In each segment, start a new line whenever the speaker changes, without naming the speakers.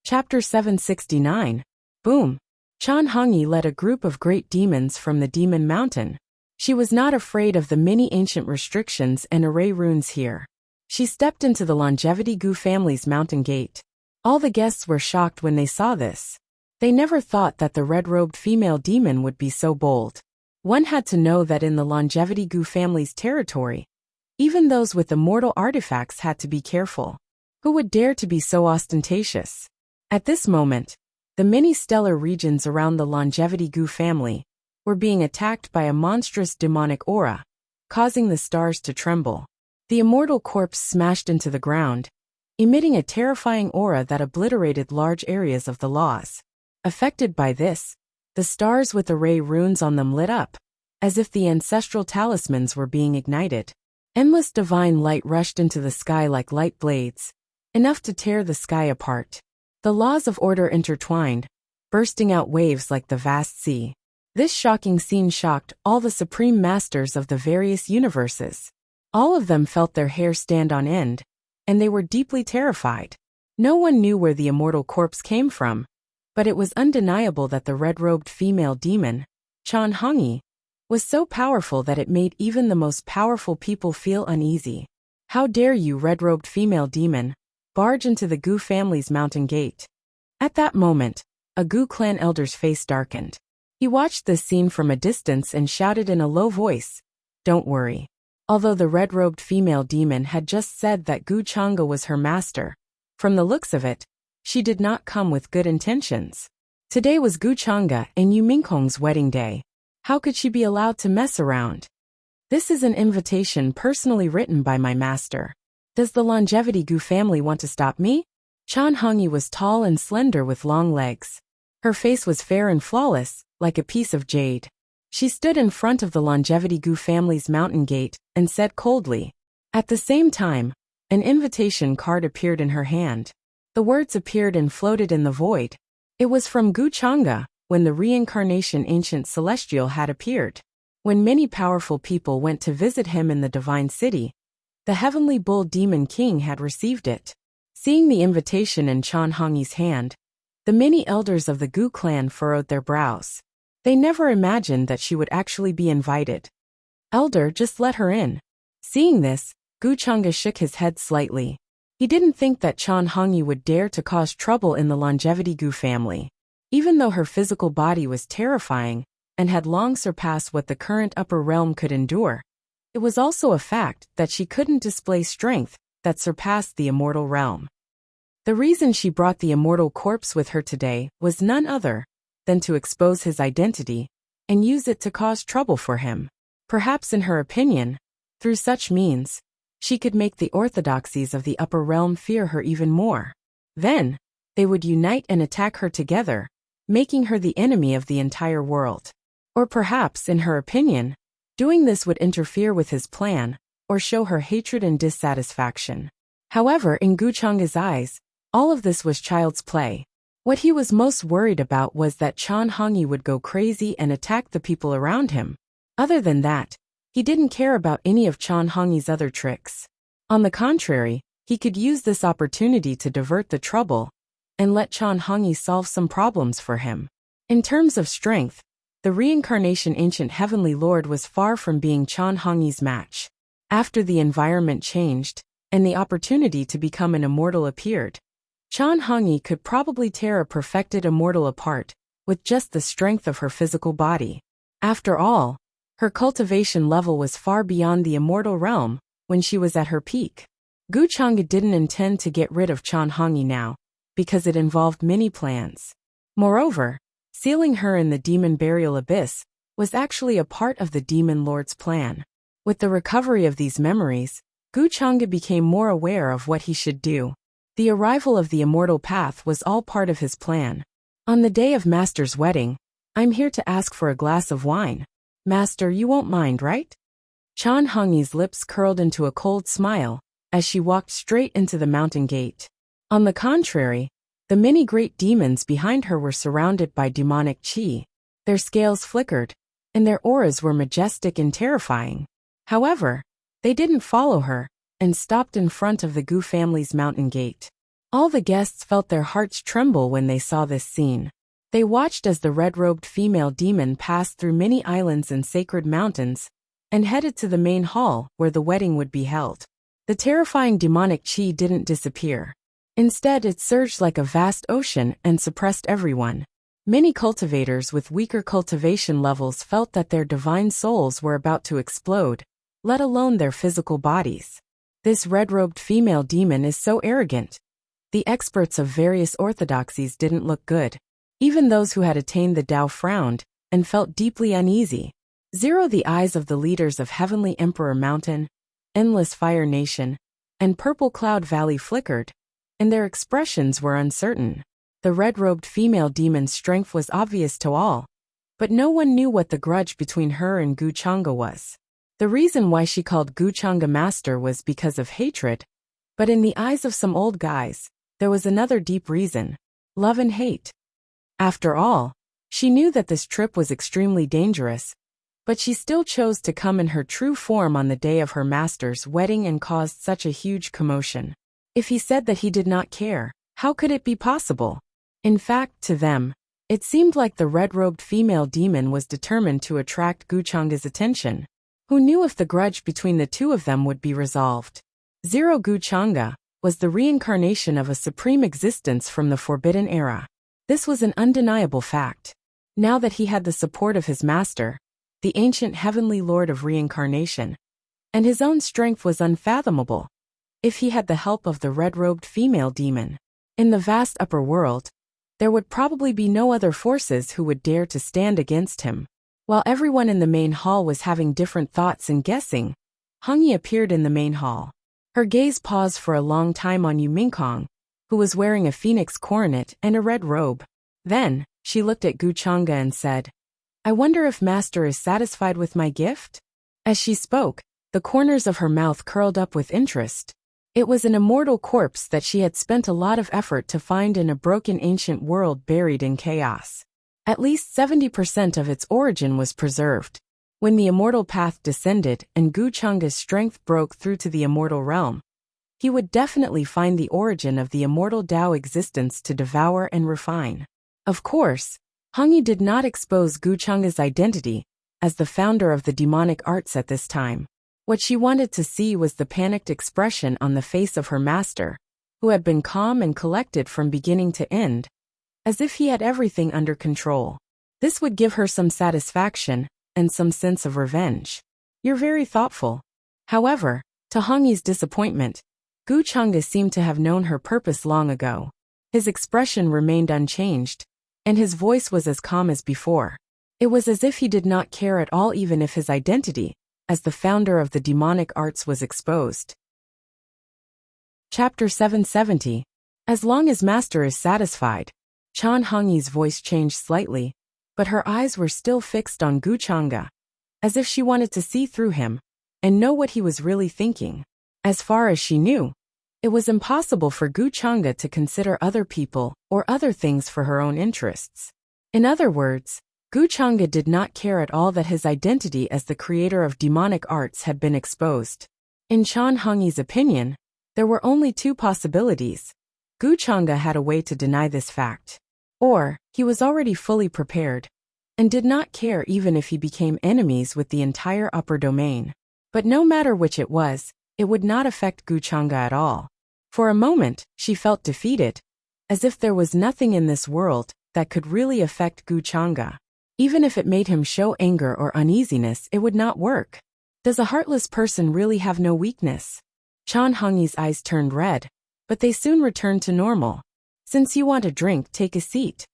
Chapter 769. Boom. Chan Hongyi led a group of great demons from the Demon Mountain. She was not afraid of the many ancient restrictions and array runes here. She stepped into the Longevity Gu family's mountain gate. All the guests were shocked when they saw this. They never thought that the red-robed female demon would be so bold. One had to know that in the Longevity Gu family's territory, even those with immortal artifacts had to be careful. Who would dare to be so ostentatious? At this moment, the many stellar regions around the Longevity Gu family were being attacked by a monstrous demonic aura, causing the stars to tremble. The immortal corpse smashed into the ground, emitting a terrifying aura that obliterated large areas of the laws. Affected by this, the stars with array runes on them lit up, as if the ancestral talismans were being ignited. Endless divine light rushed into the sky like light blades, enough to tear the sky apart. The laws of order intertwined, bursting out waves like the vast sea. This shocking scene shocked all the supreme masters of the various universes. All of them felt their hair stand on end, and they were deeply terrified. No one knew where the immortal corpse came from, but it was undeniable that the red-robed female demon, Chan Hongyi, was so powerful that it made even the most powerful people feel uneasy. How dare you, red-robed female demon, barge into the Gu family's mountain gate? At that moment, a Gu clan elder's face darkened. He watched this scene from a distance and shouted in a low voice, "Don't worry." Although the red-robed female demon had just said that Gu Chang'e was her master, from the looks of it, she did not come with good intentions. Today was Gu Chang'e and Yu Mingkong's wedding day. How could she be allowed to mess around? This is an invitation personally written by my master. Does the Longevity Gu family want to stop me? Chan Hongyi was tall and slender with long legs. Her face was fair and flawless, like a piece of jade. She stood in front of the Longevity Gu family's mountain gate and said coldly. At the same time, an invitation card appeared in her hand. The words appeared and floated in the void. It was from Gu Chang'e, when the reincarnation ancient celestial had appeared. When many powerful people went to visit him in the divine city, the heavenly bull demon king had received it. Seeing the invitation in Chan Hongyi's hand, the many elders of the Gu clan furrowed their brows. They never imagined that she would actually be invited. Elder, just let her in. Seeing this, Gu Chang'e shook his head slightly. He didn't think that Chan Hongyi would dare to cause trouble in the Longevity Gu family. Even though her physical body was terrifying and had long surpassed what the current upper realm could endure, it was also a fact that she couldn't display strength that surpassed the immortal realm. The reason she brought the immortal corpse with her today was none other than to expose his identity and use it to cause trouble for him. Perhaps in her opinion, through such means, she could make the orthodoxies of the upper realm fear her even more. Then, they would unite and attack her together, making her the enemy of the entire world. Or perhaps, in her opinion, doing this would interfere with his plan, or show her hatred and dissatisfaction. However, in Gu Chang'e's eyes, all of this was child's play. What he was most worried about was that Chan Hongyi would go crazy and attack the people around him. Other than that, he didn't care about any of Chan Hongyi's other tricks. On the contrary, he could use this opportunity to divert the trouble and let Chan Hongyi solve some problems for him. In terms of strength, the reincarnation ancient heavenly lord was far from being Chan Hongyi's match. After the environment changed, and the opportunity to become an immortal appeared, Chan Hongyi could probably tear a perfected immortal apart, with just the strength of her physical body. After all, her cultivation level was far beyond the immortal realm when she was at her peak. Gu Chang'e didn't intend to get rid of Chan Hongyi now, because it involved many plans. Moreover, sealing her in the demon burial abyss was actually a part of the demon lord's plan. With the recovery of these memories, Gu Chang'e became more aware of what he should do. The arrival of the immortal path was all part of his plan. On the day of Master's wedding, I'm here to ask for a glass of wine. Master, you won't mind, right? Chan Hongyi's lips curled into a cold smile as she walked straight into the mountain gate. On the contrary, the many great demons behind her were surrounded by demonic chi. Their scales flickered, and their auras were majestic and terrifying. However, they didn't follow her and stopped in front of the Gu family's mountain gate. All the guests felt their hearts tremble when they saw this scene. They watched as the red-robed female demon passed through many islands and sacred mountains, and headed to the main hall where the wedding would be held. The terrifying demonic chi didn't disappear. Instead, it surged like a vast ocean and suppressed everyone. Many cultivators with weaker cultivation levels felt that their divine souls were about to explode, let alone their physical bodies. This red-robed female demon is so arrogant. The experts of various orthodoxies didn't look good. Even those who had attained the Tao frowned and felt deeply uneasy. The eyes of the leaders of Heavenly Emperor Mountain, Endless Fire Nation, and Purple Cloud Valley flickered, and their expressions were uncertain. The red-robed female demon's strength was obvious to all, but no one knew what the grudge between her and Gu Chang'e was. The reason why she called Gu Chang'e master was because of hatred, but in the eyes of some old guys, there was another deep reason: love and hate. After all, she knew that this trip was extremely dangerous, but she still chose to come in her true form on the day of her master's wedding and caused such a huge commotion. If he said that he did not care, how could it be possible? In fact, to them, it seemed like the red-robed female demon was determined to attract Gu Chang'e's attention. Who knew if the grudge between the two of them would be resolved? Gu Chang'e was the reincarnation of a supreme existence from the Forbidden Era. This was an undeniable fact. Now that he had the support of his master, the ancient heavenly lord of reincarnation, and his own strength was unfathomable. If he had the help of the red-robed female demon, in the vast upper world, there would probably be no other forces who would dare to stand against him. While everyone in the main hall was having different thoughts and guessing, Hongyi appeared in the main hall. Her gaze paused for a long time on Yu Mingkong, who was wearing a phoenix coronet and a red robe. Then, she looked at Gu Chang'e and said, "I wonder if Master is satisfied with my gift?" As she spoke, the corners of her mouth curled up with interest. It was an immortal corpse that she had spent a lot of effort to find in a broken ancient world buried in chaos. At least 70% of its origin was preserved. When the immortal path descended and Gu Chang'e's strength broke through to the immortal realm, he would definitely find the origin of the immortal Tao existence to devour and refine. Of course, Hongyi did not expose Gu Chang'e's identity as the founder of the demonic arts at this time. What she wanted to see was the panicked expression on the face of her master, who had been calm and collected from beginning to end, as if he had everything under control. This would give her some satisfaction and some sense of revenge. "You're very thoughtful." However, to Hongyi's disappointment, Gu Chang'e seemed to have known her purpose long ago. His expression remained unchanged, and his voice was as calm as before. It was as if he did not care at all, even if his identity, as the founder of the demonic arts, was exposed. Chapter 770. As long as Master is satisfied. Chan Hongyi's voice changed slightly, but her eyes were still fixed on Gu Chang'e, as if she wanted to see through him and know what he was really thinking. As far as she knew, it was impossible for Gu Chang'e to consider other people or other things for her own interests. In other words, Gu Chang'e did not care at all that his identity as the creator of demonic arts had been exposed. In Chan Hongyi's opinion, there were only two possibilities. Gu Chang'e had a way to deny this fact. Or, he was already fully prepared, and did not care even if he became enemies with the entire upper domain. But no matter which it was, it would not affect Gu Chang'e at all. For a moment, she felt defeated, as if there was nothing in this world that could really affect Gu Chang'e. Even if it made him show anger or uneasiness, it would not work. Does a heartless person really have no weakness? Chan Hongyi's eyes turned red, but they soon returned to normal. "Since you want a drink, take a seat."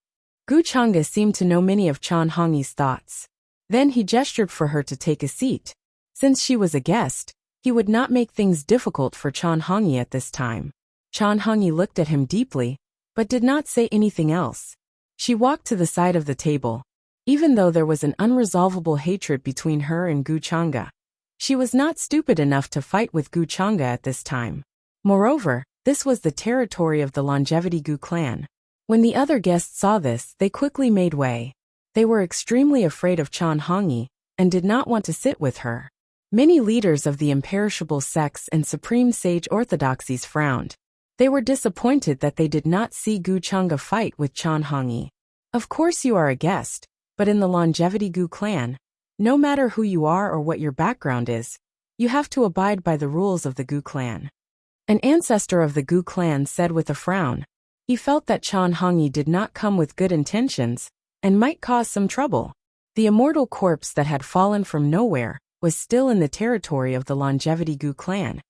Gu Chang'e seemed to know many of Chan Hongyi's thoughts. Then he gestured for her to take a seat. Since she was a guest, he would not make things difficult for Chan Hongyi at this time. Chan Hongyi looked at him deeply, but did not say anything else. She walked to the side of the table. Even though there was an unresolvable hatred between her and Gu Chang'e, she was not stupid enough to fight with Gu Chang'e at this time. Moreover, this was the territory of the Longevity Gu clan. When the other guests saw this, they quickly made way. They were extremely afraid of Chan Hongyi and did not want to sit with her. Many leaders of the imperishable sects and supreme sage orthodoxies frowned. They were disappointed that they did not see Gu Chang'e fight with Chan Hongyi. Of course you are a guest, but in the Longevity Gu clan, no matter who you are or what your background is, you have to abide by the rules of the Gu clan. An ancestor of the Gu clan said with a frown. He felt that Chan Hongyi did not come with good intentions, and might cause some trouble. The immortal corpse that had fallen from nowhere was still in the territory of the Longevity Gu clan,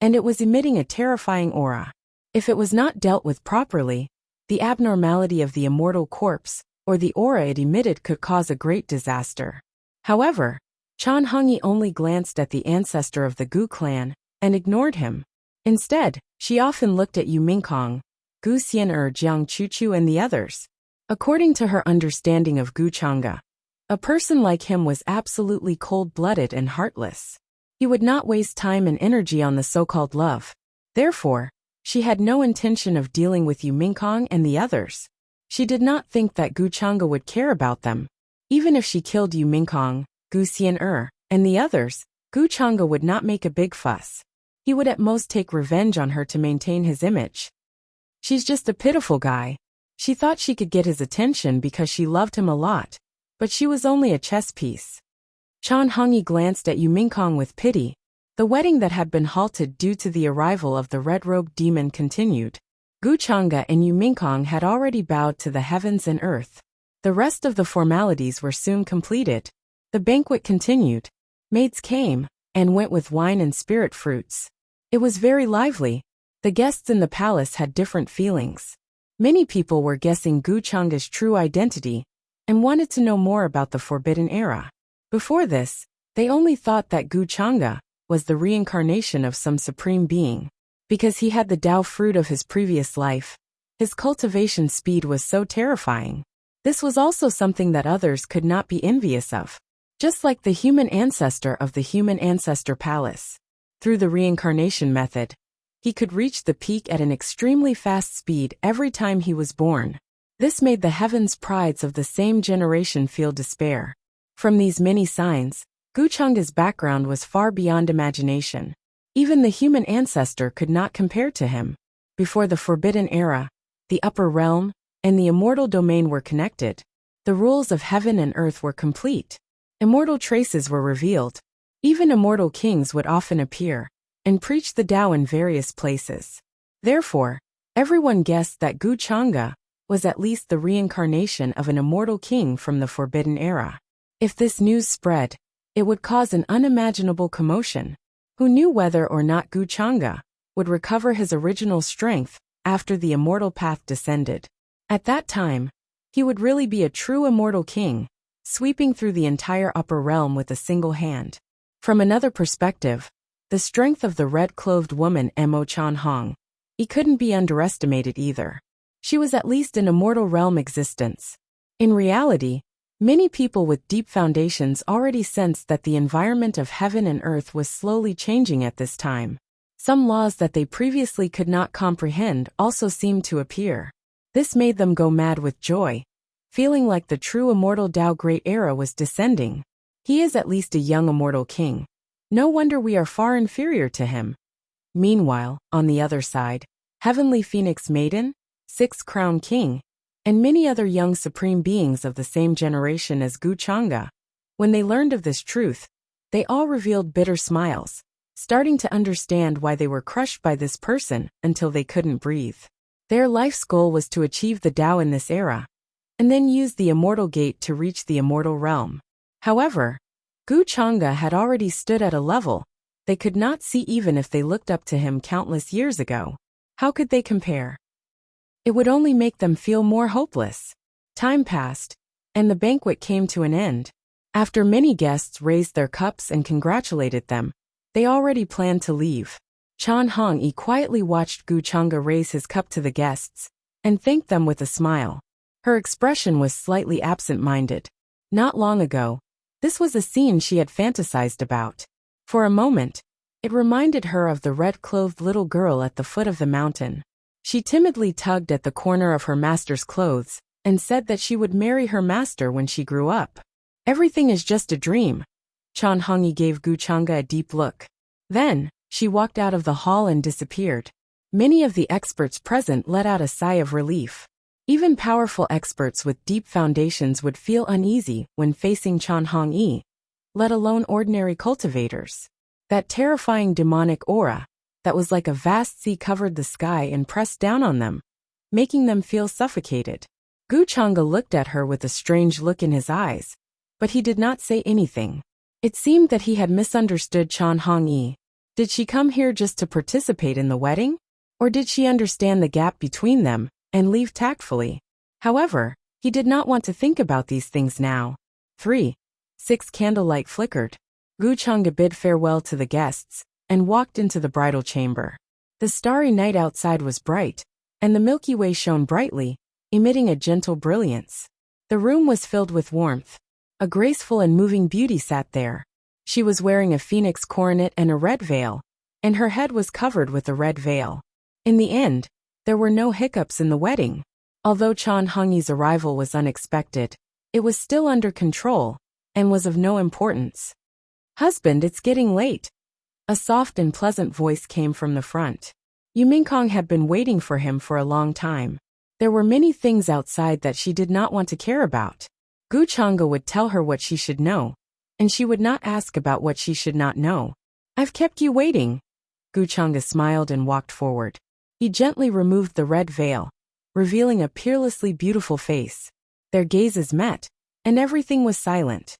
and it was emitting a terrifying aura. If it was not dealt with properly, the abnormality of the immortal corpse, or the aura it emitted, could cause a great disaster. However, Chan Hongyi only glanced at the ancestor of the Gu clan, and ignored him. Instead, she often looked at Yu Mingkong, Gu Xian'er, Jiang Chuchu and the others. According to her understanding of Gu Chang'e, a person like him was absolutely cold-blooded and heartless. He would not waste time and energy on the so-called love. Therefore, she had no intention of dealing with Yu Mingkong and the others. She did not think that Gu Chang'e would care about them. Even if she killed Yu Mingkong, Gu Xian'er, and the others, Gu Chang'e would not make a big fuss. He would at most take revenge on her to maintain his image. She's just a pitiful guy. She thought she could get his attention because she loved him a lot, but she was only a chess piece. Chan Hongyi glanced at Yu Mingkong with pity. The wedding that had been halted due to the arrival of the red-robed demon continued. Gu Chang'e and Yu Mingkong had already bowed to the heavens and earth. The rest of the formalities were soon completed. The banquet continued. Maids came and went with wine and spirit fruits. It was very lively. The guests in the palace had different feelings. Many people were guessing Gu Chang'e's true identity and wanted to know more about the Forbidden Era. Before this, they only thought that Gu Chang'e was the reincarnation of some supreme being. Because he had the Tao fruit of his previous life, his cultivation speed was so terrifying. This was also something that others could not be envious of. Just like the human ancestor of the human ancestor palace. Through the reincarnation method, he could reach the peak at an extremely fast speed every time he was born. This made the heavens prides of the same generation feel despair. From these many signs, Gu Chang'e's background was far beyond imagination. Even the human ancestor could not compare to him. Before the Forbidden Era, the upper realm and the immortal domain were connected. The rules of heaven and earth were complete. Immortal traces were revealed. Even immortal kings would often appear and preach the Tao in various places. Therefore, everyone guessed that Gu Chang'e was at least the reincarnation of an immortal king from the Forbidden Era. If this news spread, it would cause an unimaginable commotion. Who knew whether or not Gu Chang'e would recover his original strength after the immortal path descended? At that time, he would really be a true immortal king, sweeping through the entire upper realm with a single hand. From another perspective, the strength of the red-clothed woman Mo Chan Hong, he couldn't be underestimated either. She was at least an immortal realm existence. In reality, many people with deep foundations already sensed that the environment of heaven and earth was slowly changing at this time. Some laws that they previously could not comprehend also seemed to appear. This made them go mad with joy, feeling like the true immortal Tao Great Era was descending. He is at least a young immortal king. No wonder we are far inferior to him. Meanwhile, on the other side, Heavenly Phoenix Maiden, Sixth Crown King, and many other young supreme beings of the same generation as Gu Chang'e. When they learned of this truth, they all revealed bitter smiles, starting to understand why they were crushed by this person until they couldn't breathe. Their life's goal was to achieve the Tao in this era, and then use the immortal gate to reach the immortal realm. However, Gu Chang'e had already stood at a level they could not see even if they looked up to him countless years ago. How could they compare? It would only make them feel more hopeless. Time passed, and the banquet came to an end. After many guests raised their cups and congratulated them, they already planned to leave. Chan Hongyi quietly watched Gu Chang'e raise his cup to the guests and thanked them with a smile. Her expression was slightly absent-minded. Not long ago, this was a scene she had fantasized about. For a moment, it reminded her of the red-clothed little girl at the foot of the mountain. She timidly tugged at the corner of her master's clothes and said that she would marry her master when she grew up. Everything is just a dream. Chan Hongyi gave Gu Chang'e a deep look. Then, she walked out of the hall and disappeared. Many of the experts present let out a sigh of relief. Even powerful experts with deep foundations would feel uneasy when facing Chan Hong-yi, let alone ordinary cultivators. That terrifying demonic aura, that was like a vast sea, covered the sky and pressed down on them, making them feel suffocated. Gu Chang'e looked at her with a strange look in his eyes, but he did not say anything. It seemed that he had misunderstood Chan Hong-yi. Did she come here just to participate in the wedding? Or did she understand the gap between them and leave tactfully? However, he did not want to think about these things now. 6 candlelight flickered. Gu Chang'e bid farewell to the guests and walked into the bridal chamber. The starry night outside was bright, and the Milky Way shone brightly, emitting a gentle brilliance. The room was filled with warmth. A graceful and moving beauty sat there. She was wearing a phoenix coronet and a red veil, and her head was covered with a red veil. In the end, there were no hiccups in the wedding. Although Chan Hongyi's arrival was unexpected, it was still under control and was of no importance. "Husband, it's getting late." A soft and pleasant voice came from the front. Yu Mingkong had been waiting for him for a long time. There were many things outside that she did not want to care about. Gu Chang'e would tell her what she should know, and she would not ask about what she should not know. "I've kept you waiting." Gu Chang'e smiled and walked forward. He gently removed the red veil, revealing a peerlessly beautiful face. Their gazes met, and everything was silent.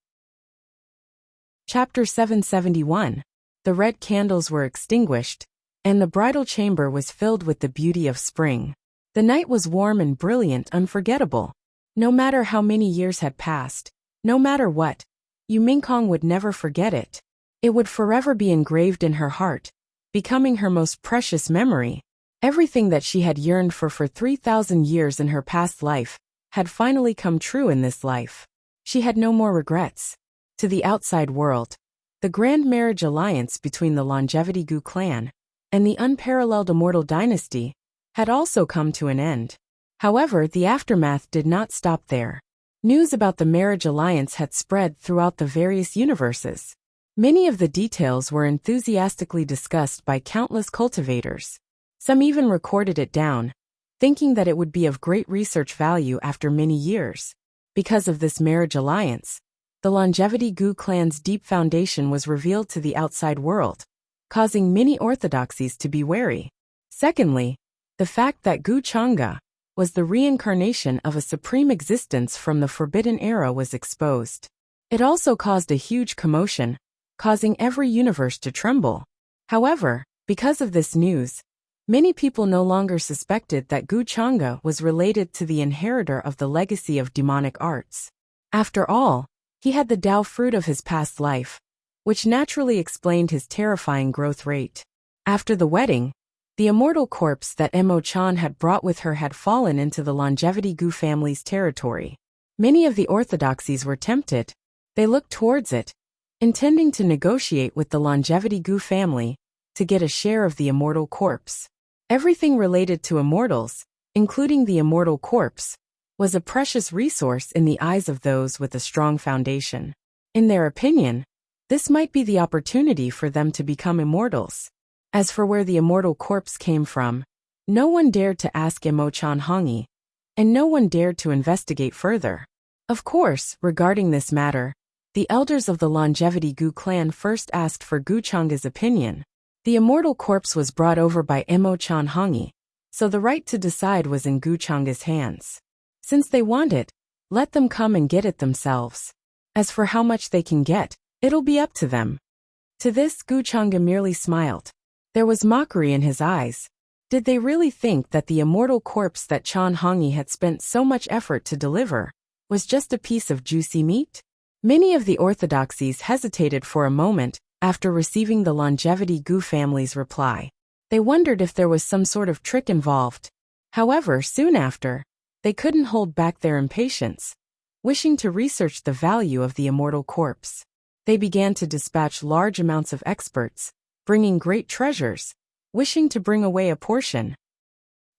Chapter 771. The red candles were extinguished, and the bridal chamber was filled with the beauty of spring. The night was warm and brilliant, unforgettable. No matter how many years had passed, no matter what, Yu Mingkong would never forget it. It would forever be engraved in her heart, becoming her most precious memory. Everything that she had yearned for 3,000 years in her past life had finally come true in this life. She had no more regrets. To the outside world, the grand marriage alliance between the Longevity Gu clan and the unparalleled Immortal Dynasty had also come to an end. However, the aftermath did not stop there. News about the marriage alliance had spread throughout the various universes. Many of the details were enthusiastically discussed by countless cultivators. Some even recorded it down, thinking that it would be of great research value after many years. Because of this marriage alliance, the Longevity Gu clan's deep foundation was revealed to the outside world, causing many orthodoxies to be wary. Secondly, the fact that Gu Chang'e was the reincarnation of a supreme existence from the Forbidden Era was exposed. It also caused a huge commotion, causing every universe to tremble. However, because of this news, many people no longer suspected that Gu Chang'e was related to the inheritor of the legacy of demonic arts. After all, he had the Tao fruit of his past life, which naturally explained his terrifying growth rate. After the wedding, the immortal corpse that Mo Chan had brought with her had fallen into the Longevity Gu family's territory. Many of the orthodoxies were tempted. They looked towards it, intending to negotiate with the Longevity Gu family to get a share of the immortal corpse. Everything related to immortals, including the immortal corpse, was a precious resource in the eyes of those with a strong foundation. In their opinion, this might be the opportunity for them to become immortals. As for where the immortal corpse came from, no one dared to ask Mo Chan Hongyi, and no one dared to investigate further. Of course, regarding this matter, the elders of the Longevity Gu clan first asked for Gu Chang'e's opinion. The immortal corpse was brought over by Mo Chan Hongyi, so the right to decide was in Gu Chang'e's hands. Since they want it, let them come and get it themselves. As for how much they can get, it'll be up to them. To this, Gu Chang'e merely smiled. There was mockery in his eyes. Did they really think that the immortal corpse that Chan Hongyi had spent so much effort to deliver was just a piece of juicy meat? Many of the orthodoxies hesitated for a moment after receiving the Longevity Gu family's reply. They wondered if there was some sort of trick involved. However, soon after, they couldn't hold back their impatience, wishing to research the value of the immortal corpse. They began to dispatch large amounts of experts, bringing great treasures, wishing to bring away a portion.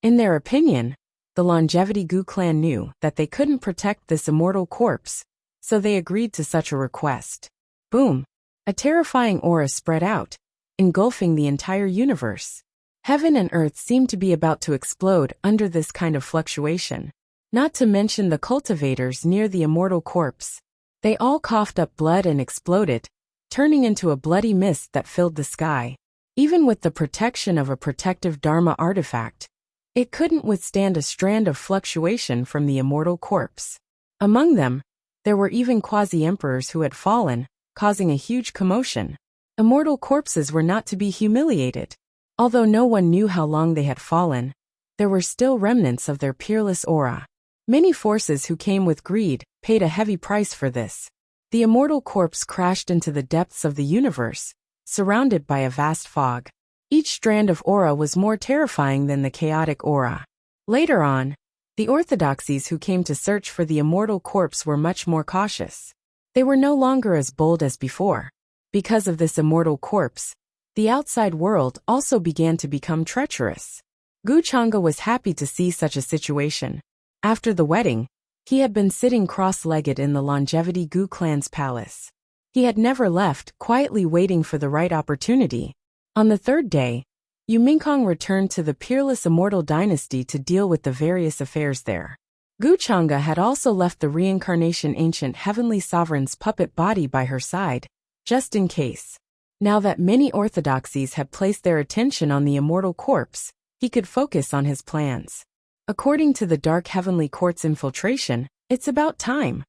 In their opinion, the Longevity Gu clan knew that they couldn't protect this immortal corpse, so they agreed to such a request. Boom! A terrifying aura spread out, engulfing the entire universe. Heaven and earth seemed to be about to explode under this kind of fluctuation. Not to mention the cultivators near the immortal corpse. They all coughed up blood and exploded, turning into a bloody mist that filled the sky. Even with the protection of a protective Dharma artifact, it couldn't withstand a strand of fluctuation from the immortal corpse. Among them, there were even quasi-emperors who had fallen, causing a huge commotion. Immortal corpses were not to be humiliated. Although no one knew how long they had fallen, there were still remnants of their peerless aura. Many forces who came with greed paid a heavy price for this. The immortal corpse crashed into the depths of the universe, surrounded by a vast fog. Each strand of aura was more terrifying than the chaotic aura. Later on, the orthodoxies who came to search for the immortal corpse were much more cautious. They were no longer as bold as before. Because of this immortal corpse, the outside world also began to become treacherous. Gu Chang'e was happy to see such a situation. After the wedding, he had been sitting cross-legged in the Longevity Gu clan's palace. He had never left, quietly waiting for the right opportunity. On the third day, Yu Mingkong returned to the peerless immortal dynasty to deal with the various affairs there. Gu Chang'e had also left the reincarnation ancient heavenly sovereign's puppet body by her side, just in case. Now that many orthodoxies had placed their attention on the immortal corpse, he could focus on his plans. According to the Dark Heavenly Court's infiltration, it's about time.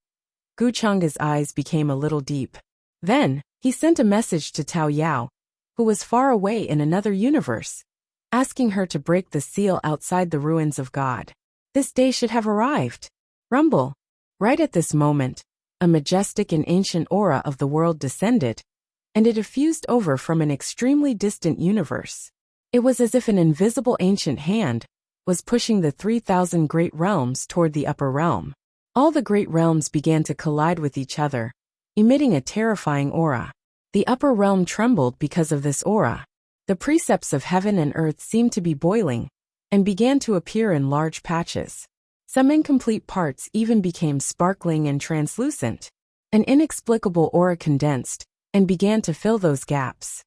Gu Chang'e's eyes became a little deep. Then, he sent a message to Tao Yao, who was far away in another universe, asking her to break the seal outside the ruins of God. This day should have arrived. Rumble. Right at this moment, a majestic and ancient aura of the world descended, and it diffused over from an extremely distant universe. It was as if an invisible ancient hand was pushing the 3,000 great realms toward the upper realm. All the great realms began to collide with each other, emitting a terrifying aura. The upper realm trembled because of this aura. The precepts of heaven and earth seemed to be boiling, and began to appear in large patches. Some incomplete parts even became sparkling and translucent. An inexplicable aura condensed, and began to fill those gaps.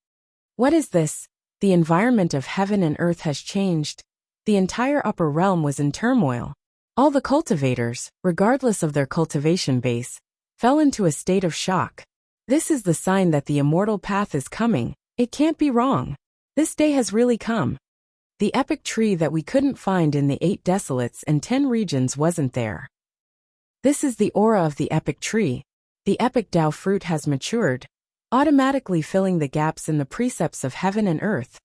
What is this? The environment of heaven and earth has changed. The entire upper realm was in turmoil. All the cultivators, regardless of their cultivation base, fell into a state of shock. This is the sign that the immortal path is coming. It can't be wrong. This day has really come. The epic tree that we couldn't find in the 8 desolates and 10 regions wasn't there. This is the aura of the epic tree. The epic Tao fruit has matured, automatically filling the gaps in the precepts of heaven and earth.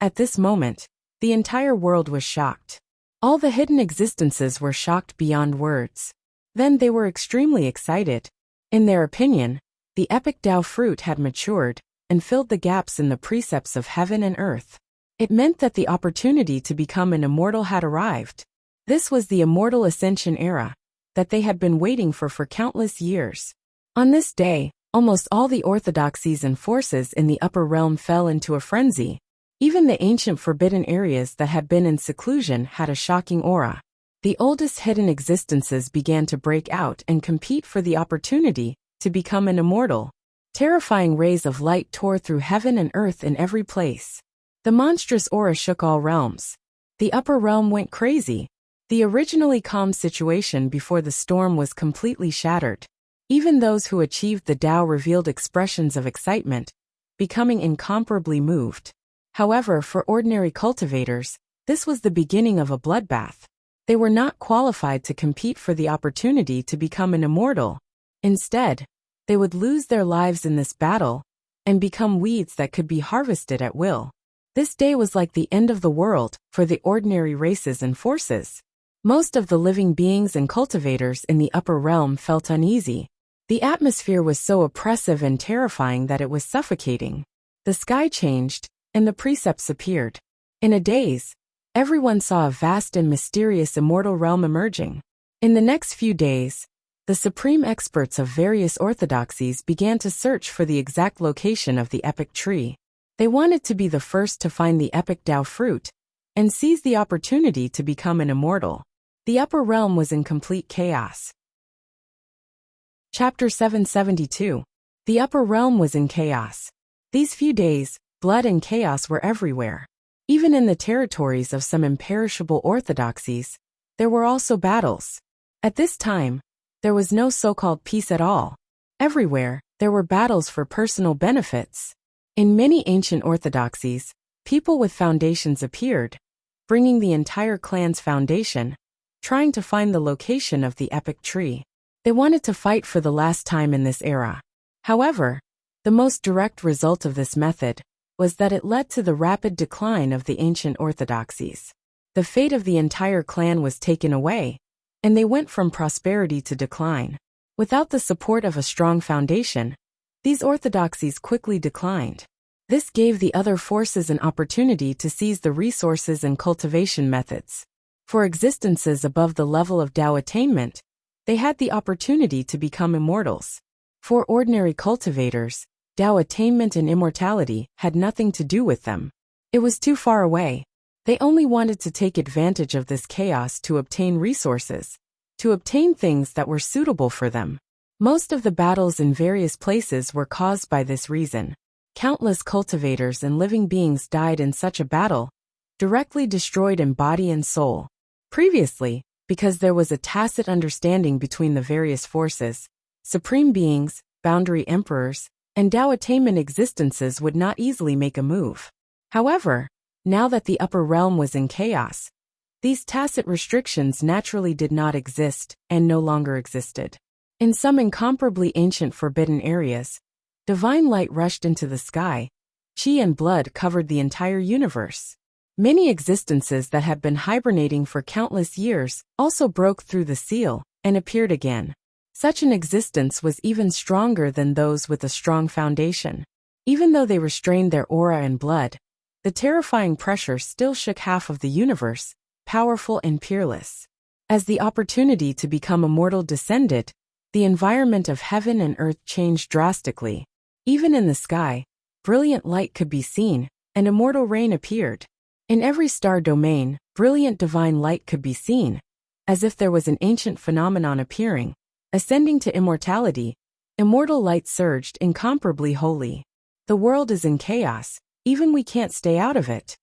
At this moment, the entire world was shocked. All the hidden existences were shocked beyond words. Then they were extremely excited. In their opinion, the epic Tao fruit had matured and filled the gaps in the precepts of heaven and earth. It meant that the opportunity to become an immortal had arrived. This was the immortal ascension era that they had been waiting for countless years. On this day, almost all the orthodoxies and forces in the upper realm fell into a frenzy. Even the ancient forbidden areas that had been in seclusion had a shocking aura. The oldest hidden existences began to break out and compete for the opportunity to become an immortal. Terrifying rays of light tore through heaven and earth in every place. The monstrous aura shook all realms. The upper realm went crazy. The originally calm situation before the storm was completely shattered. Even those who achieved the Tao revealed expressions of excitement, becoming incomparably moved. However, for ordinary cultivators, this was the beginning of a bloodbath. They were not qualified to compete for the opportunity to become an immortal. Instead, they would lose their lives in this battle and become weeds that could be harvested at will. This day was like the end of the world for the ordinary races and forces. Most of the living beings and cultivators in the upper realm felt uneasy. The atmosphere was so oppressive and terrifying that it was suffocating. The sky changed, and the precepts appeared. In a daze, everyone saw a vast and mysterious immortal realm emerging. In the next few days, the supreme experts of various orthodoxies began to search for the exact location of the epic tree. They wanted to be the first to find the epic Tao fruit and seize the opportunity to become an immortal. The upper realm was in complete chaos. Chapter 772. The upper realm was in chaos. These few days, blood and chaos were everywhere. Even in the territories of some imperishable orthodoxies, there were also battles. At this time, there was no so-called peace at all. Everywhere, there were battles for personal benefits. In many ancient orthodoxies, people with foundations appeared, bringing the entire clan's foundation, trying to find the location of the epic tree. They wanted to fight for the last time in this era. However, the most direct result of this method was that it led to the rapid decline of the ancient orthodoxies. The fate of the entire clan was taken away, and they went from prosperity to decline. Without the support of a strong foundation, these orthodoxies quickly declined. This gave the other forces an opportunity to seize the resources and cultivation methods. For existences above the level of Tao attainment, they had the opportunity to become immortals. For ordinary cultivators, Tao attainment and immortality had nothing to do with them. It was too far away. They only wanted to take advantage of this chaos to obtain resources, to obtain things that were suitable for them. Most of the battles in various places were caused by this reason. Countless cultivators and living beings died in such a battle, directly destroyed in body and soul. Previously, because there was a tacit understanding between the various forces, supreme beings, boundary emperors, and Tao attainment existences would not easily make a move. However, now that the upper realm was in chaos, these tacit restrictions naturally did not exist and no longer existed. In some incomparably ancient forbidden areas, divine light rushed into the sky, chi and blood covered the entire universe. Many existences that had been hibernating for countless years also broke through the seal and appeared again. Such an existence was even stronger than those with a strong foundation. Even though they restrained their aura and blood, the terrifying pressure still shook half of the universe, powerful and peerless. As the opportunity to become immortal descended, the environment of heaven and earth changed drastically. Even in the sky, brilliant light could be seen, and immortal rain appeared. In every star domain, brilliant divine light could be seen, as if there was an ancient phenomenon appearing. Ascending to immortality, immortal light surged incomparably holy. The world is in chaos, even we can't stay out of it.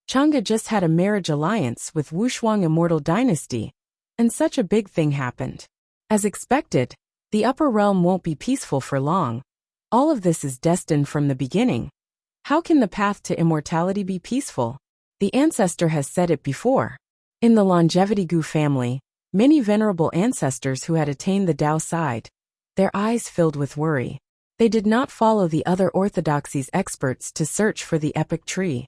Chang'e just had a marriage alliance with Wuxia immortal dynasty, and such a big thing happened. As expected, the upper realm won't be peaceful for long. All of this is destined from the beginning. How can the path to immortality be peaceful? The ancestor has said it before. In the Longevity Gu family, many venerable ancestors who had attained the Tao side, their eyes filled with worry. They did not follow the other orthodoxies experts to search for the epic tree.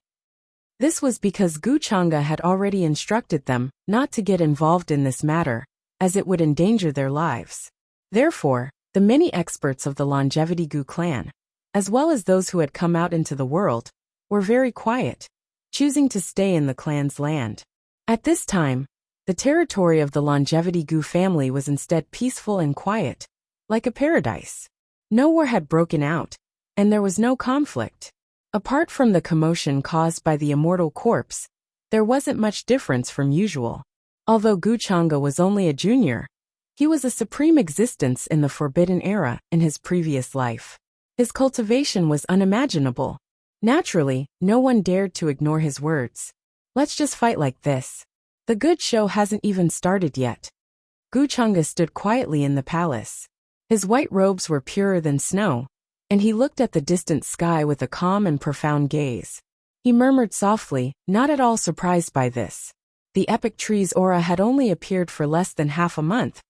This was because Gu Chang'e had already instructed them not to get involved in this matter, as it would endanger their lives. Therefore, the many experts of the Longevity Gu clan, as well as those who had come out into the world, were very quiet, choosing to stay in the clan's land. At this time, the territory of the Longevity Gu family was instead peaceful and quiet, like a paradise. No war had broken out, and there was no conflict. Apart from the commotion caused by the immortal corpse, there wasn't much difference from usual. Although Gu Chang'e was only a junior, he was a supreme existence in the Forbidden Era in his previous life. His cultivation was unimaginable. Naturally, no one dared to ignore his words. Let's just fight like this. The good show hasn't even started yet. Gu Chang'e stood quietly in the palace. His white robes were purer than snow, and he looked at the distant sky with a calm and profound gaze. He murmured softly, not at all surprised by this. The epic tree's aura had only appeared for less than half a month,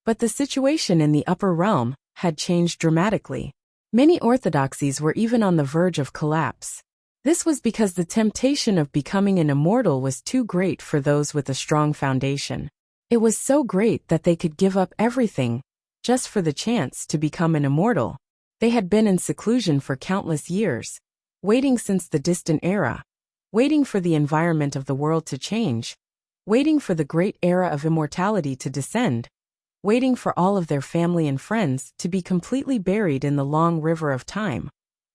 but the situation in the upper realm had changed dramatically. Many orthodoxies were even on the verge of collapse. This was because the temptation of becoming an immortal was too great for those with a strong foundation. It was so great that they could give up everything, just for the chance to become an immortal. They had been in seclusion for countless years, waiting since the distant era, waiting for the environment of the world to change, waiting for the great era of immortality to descend, waiting for all of their family and friends to be completely buried in the long river of time.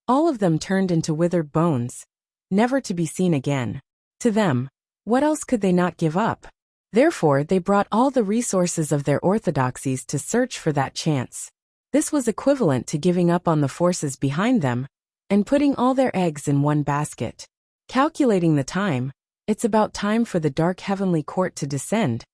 All of them turned into withered bones, never to be seen again. To them, what else could they not give up? Therefore, they brought all the resources of their orthodoxies to search for that chance. This was equivalent to giving up on the forces behind them and putting all their eggs in one basket. Calculating the time, it's about time for the dark heavenly court to descend.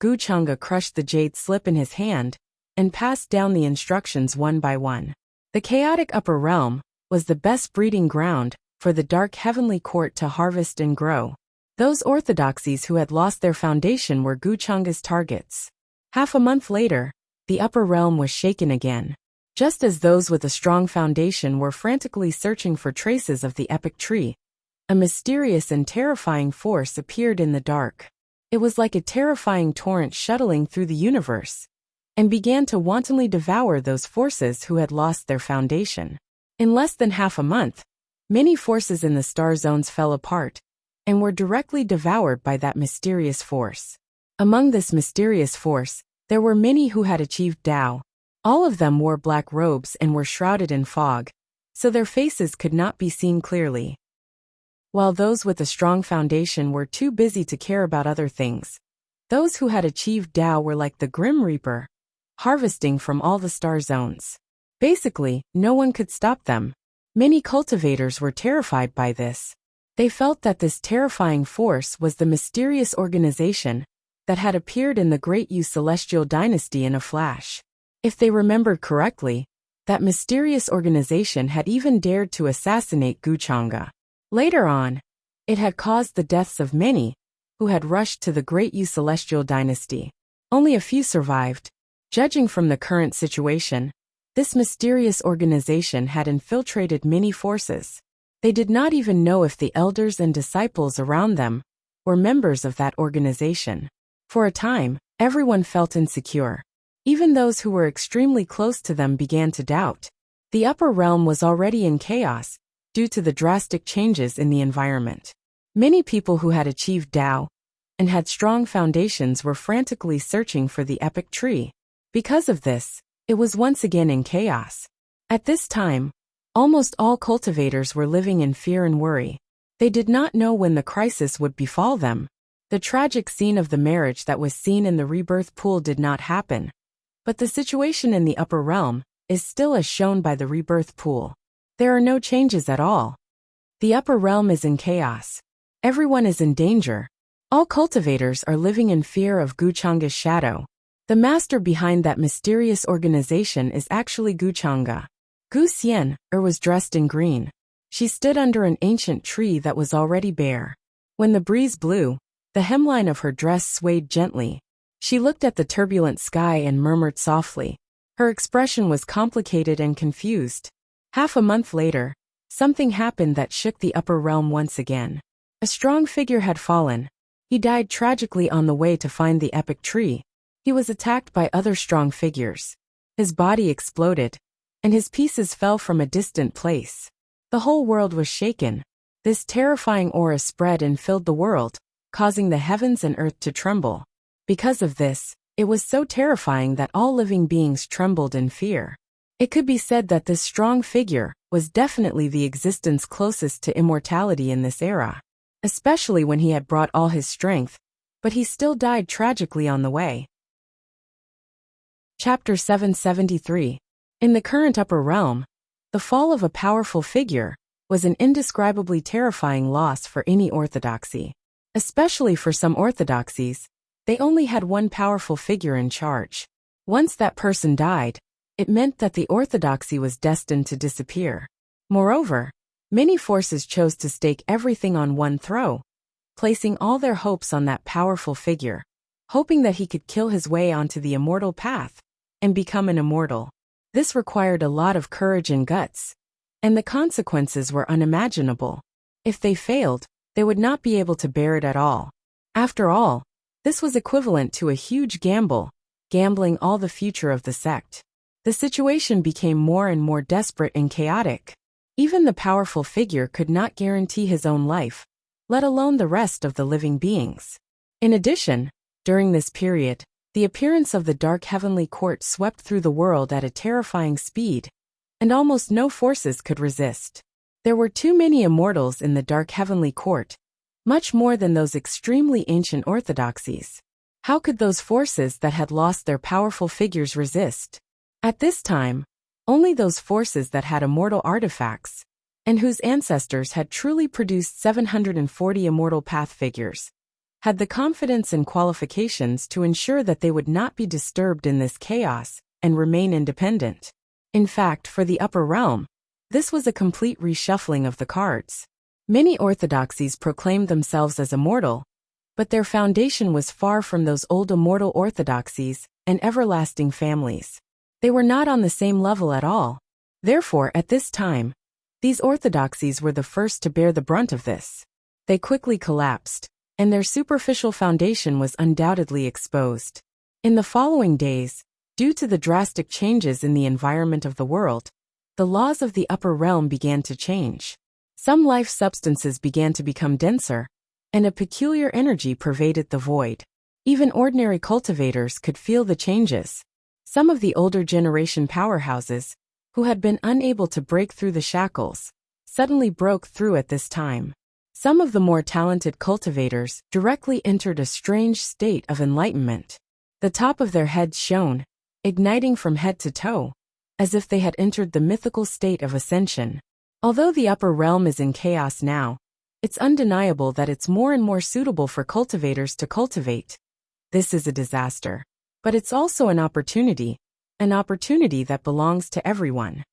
Guchanga crushed the jade slip in his hand and passed down the instructions one by one. The chaotic upper realm was the best breeding ground for the dark heavenly court to harvest and grow. Those orthodoxies who had lost their foundation were Guchanga's targets. Half a month later, the upper realm was shaken again. Just as those with a strong foundation were frantically searching for traces of the epic tree, a mysterious and terrifying force appeared in the dark. It was like a terrifying torrent shuttling through the universe, and began to wantonly devour those forces who had lost their foundation. In less than half a month, many forces in the star zones fell apart, and were directly devoured by that mysterious force. Among this mysterious force, there were many who had achieved Tao. All of them wore black robes and were shrouded in fog, so their faces could not be seen clearly. While those with a strong foundation were too busy to care about other things, those who had achieved Tao were like the Grim Reaper, harvesting from all the star zones. Basically, no one could stop them. Many cultivators were terrified by this. They felt that this terrifying force was the mysterious organization that had appeared in the Great Yu Celestial Dynasty in a flash. If they remembered correctly, that mysterious organization had even dared to assassinate Guchanga. Later on, it had caused the deaths of many who had rushed to the Great Yu Celestial Dynasty. Only a few survived. Judging from the current situation, this mysterious organization had infiltrated many forces. They did not even know if the elders and disciples around them were members of that organization. For a time, everyone felt insecure. Even those who were extremely close to them began to doubt. The upper realm was already in chaos due to the drastic changes in the environment. Many people who had achieved Tao and had strong foundations were frantically searching for the epic tree. Because of this, it was once again in chaos. At this time, almost all cultivators were living in fear and worry. They did not know when the crisis would befall them. The tragic scene of the marriage that was seen in the rebirth pool did not happen, but the situation in the upper realm is still as shown by the rebirth pool. There are no changes at all. The upper realm is in chaos. Everyone is in danger. All cultivators are living in fear of Guchanga's shadow. The master behind that mysterious organization is actually Guchanga. Gu Xian was dressed in green. She stood under an ancient tree that was already bare. When the breeze blew, the hemline of her dress swayed gently. She looked at the turbulent sky and murmured softly. Her expression was complicated and confused. Half a month later, something happened that shook the upper realm once again. A strong figure had fallen. He died tragically on the way to find the epic tree. He was attacked by other strong figures. His body exploded, and his pieces fell from a distant place. The whole world was shaken. This terrifying aura spread and filled the world, causing the heavens and earth to tremble. Because of this, it was so terrifying that all living beings trembled in fear. It could be said that this strong figure was definitely the existence closest to immortality in this era, especially when he had brought all his strength, but he still died tragically on the way. Chapter 773. In the current upper realm, the fall of a powerful figure was an indescribably terrifying loss for any orthodoxy. Especially for some orthodoxies, they only had one powerful figure in charge. Once that person died, it meant that the orthodoxy was destined to disappear. Moreover, many forces chose to stake everything on one throw, placing all their hopes on that powerful figure, hoping that he could kill his way onto the immortal path and become an immortal. This required a lot of courage and guts, and the consequences were unimaginable. If they failed, they would not be able to bear it at all. After all, this was equivalent to a huge gamble, gambling all the future of the sect. The situation became more and more desperate and chaotic. Even the powerful figure could not guarantee his own life, let alone the rest of the living beings. In addition, during this period, the appearance of the dark heavenly court swept through the world at a terrifying speed, and almost no forces could resist. There were too many immortals in the dark heavenly court, much more than those extremely ancient orthodoxies. How could those forces that had lost their powerful figures resist? At this time, only those forces that had immortal artifacts and whose ancestors had truly produced 740 immortal path figures, had the confidence and qualifications to ensure that they would not be disturbed in this chaos and remain independent. In fact, for the upper realm, this was a complete reshuffling of the cards. Many orthodoxies proclaimed themselves as immortal, but their foundation was far from those old immortal orthodoxies and everlasting families. They were not on the same level at all. Therefore, at this time, these orthodoxies were the first to bear the brunt of this. They quickly collapsed, and their superficial foundation was undoubtedly exposed. In the following days, due to the drastic changes in the environment of the world, the laws of the upper realm began to change. Some life substances began to become denser, and a peculiar energy pervaded the void. Even ordinary cultivators could feel the changes. Some of the older generation powerhouses, who had been unable to break through the shackles, suddenly broke through at this time. Some of the more talented cultivators directly entered a strange state of enlightenment. The top of their heads shone, igniting from head to toe, as if they had entered the mythical state of ascension. Although the upper realm is in chaos now, it's undeniable that it's more and more suitable for cultivators to cultivate. This is a disaster. But it's also an opportunity that belongs to everyone.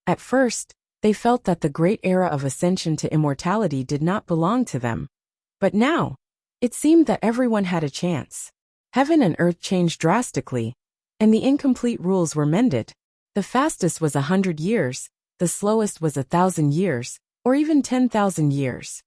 At first, they felt that the great era of ascension to immortality did not belong to them. But now, it seemed that everyone had a chance. Heaven and earth changed drastically, and the incomplete rules were mended. The fastest was 100 years, the slowest was 1,000 years, or even 10,000 years.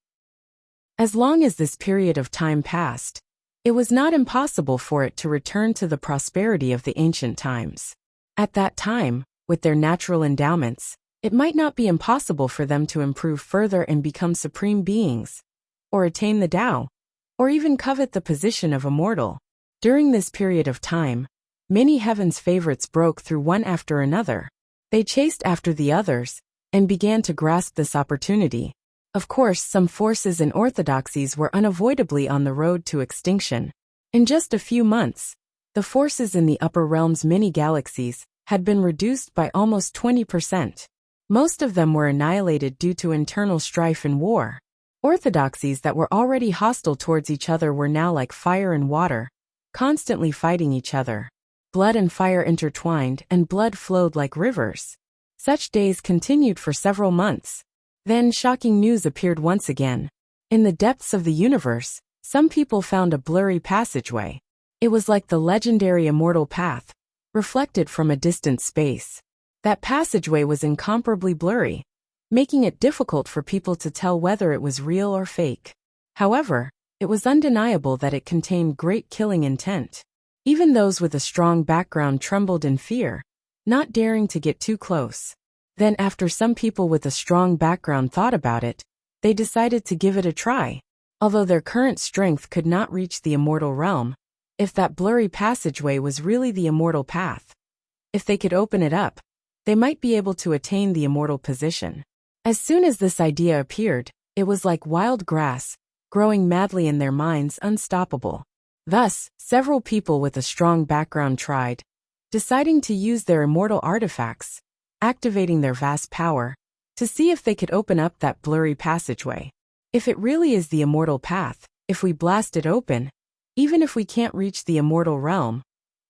As long as this period of time passed, it was not impossible for it to return to the prosperity of the ancient times. At that time, with their natural endowments, it might not be impossible for them to improve further and become supreme beings, or attain the Tao, or even covet the position of immortal. During this period of time, many heaven's favorites broke through one after another. They chased after the others, and began to grasp this opportunity. Of course, some forces and orthodoxies were unavoidably on the road to extinction. In just a few months, the forces in the upper realm's mini-galaxies had been reduced by almost 20%. Most of them were annihilated due to internal strife and war. Orthodoxies that were already hostile towards each other were now like fire and water, constantly fighting each other. Blood and fire intertwined, and blood flowed like rivers. Such days continued for several months. Then shocking news appeared once again. In the depths of the universe, some people found a blurry passageway. It was like the legendary immortal path, reflected from a distant space. That passageway was incomparably blurry, making it difficult for people to tell whether it was real or fake. However, it was undeniable that it contained great killing intent. Even those with a strong background trembled in fear, not daring to get too close. Then after some people with a strong background thought about it, they decided to give it a try. Although their current strength could not reach the immortal realm, if that blurry passageway was really the immortal path, if they could open it up, they might be able to attain the immortal position. As soon as this idea appeared, it was like wild grass, growing madly in their minds, unstoppable. Thus, several people with a strong background tried, deciding to use their immortal artifacts, activating their vast power, to see if they could open up that blurry passageway. If it really is the immortal path, if we blast it open, even if we can't reach the immortal realm,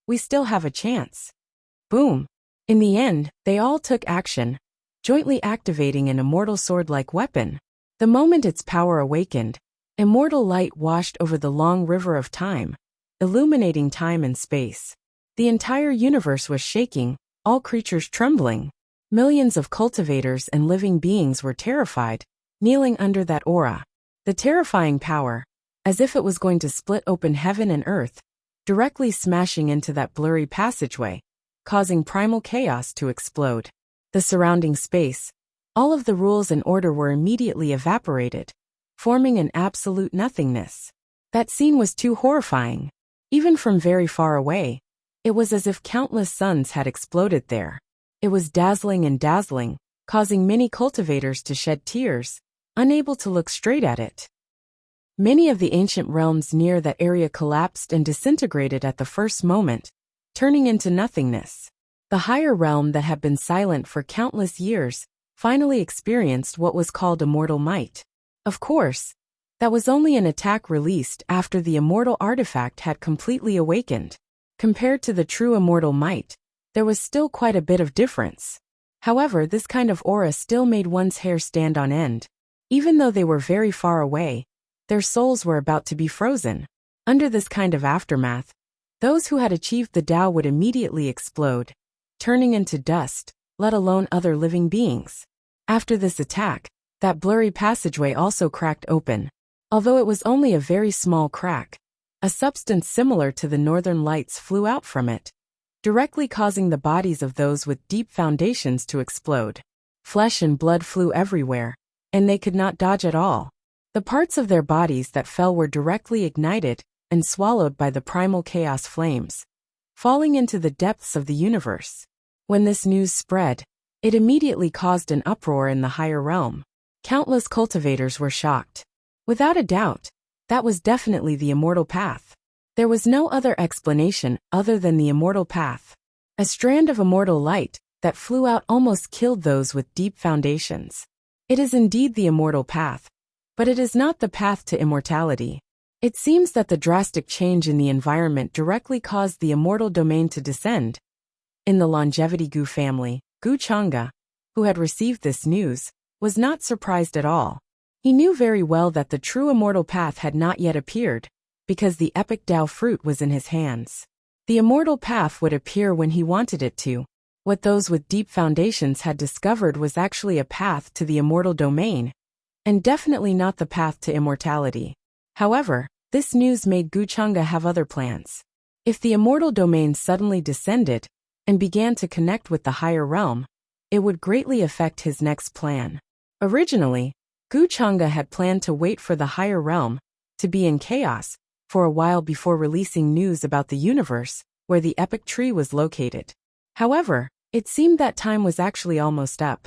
we still have a chance. Boom! In the end, they all took action, jointly activating an immortal sword-like weapon. The moment its power awakened, immortal light washed over the long river of time, illuminating time and space. The entire universe was shaking, all creatures trembling. Millions of cultivators and living beings were terrified, kneeling under that aura. The terrifying power, as if it was going to split open heaven and earth, directly smashing into that blurry passageway, causing primal chaos to explode. The surrounding space, all of the rules and order were immediately evaporated, forming an absolute nothingness. That scene was too horrifying. Even from very far away, it was as if countless suns had exploded there. It was dazzling and dazzling, causing many cultivators to shed tears, unable to look straight at it. Many of the ancient realms near that area collapsed and disintegrated at the first moment, turning into nothingness. The higher realm that had been silent for countless years finally experienced what was called immortal might. Of course, that was only an attack released after the immortal artifact had completely awakened. Compared to the true immortal might, there was still quite a bit of difference. However, this kind of aura still made one's hair stand on end. Even though they were very far away, their souls were about to be frozen. Under this kind of aftermath, those who had achieved the Tao would immediately explode, turning into dust, let alone other living beings. After this attack, that blurry passageway also cracked open. Although it was only a very small crack, a substance similar to the northern lights flew out from it, directly causing the bodies of those with deep foundations to explode. Flesh and blood flew everywhere, and they could not dodge at all. The parts of their bodies that fell were directly ignited and swallowed by the primal chaos flames, falling into the depths of the universe. When this news spread, it immediately caused an uproar in the higher realm. Countless cultivators were shocked. Without a doubt, that was definitely the immortal path. There was no other explanation other than the immortal path. A strand of immortal light that flew out almost killed those with deep foundations. It is indeed the immortal path, but it is not the path to immortality. It seems that the drastic change in the environment directly caused the immortal domain to descend. In the longevity Gu family, Gu Chang'e, who had received this news, was not surprised at all. He knew very well that the true immortal path had not yet appeared, because the epic Tao fruit was in his hands. The immortal path would appear when he wanted it to. What those with deep foundations had discovered was actually a path to the immortal domain, and definitely not the path to immortality. However, this news made Gu Chang'e have other plans. If the immortal domain suddenly descended and began to connect with the higher realm, it would greatly affect his next plan. Originally, Gu Chang'e had planned to wait for the higher realm to be in chaos for a while before releasing news about the universe where the epic tree was located. However, it seemed that time was actually almost up.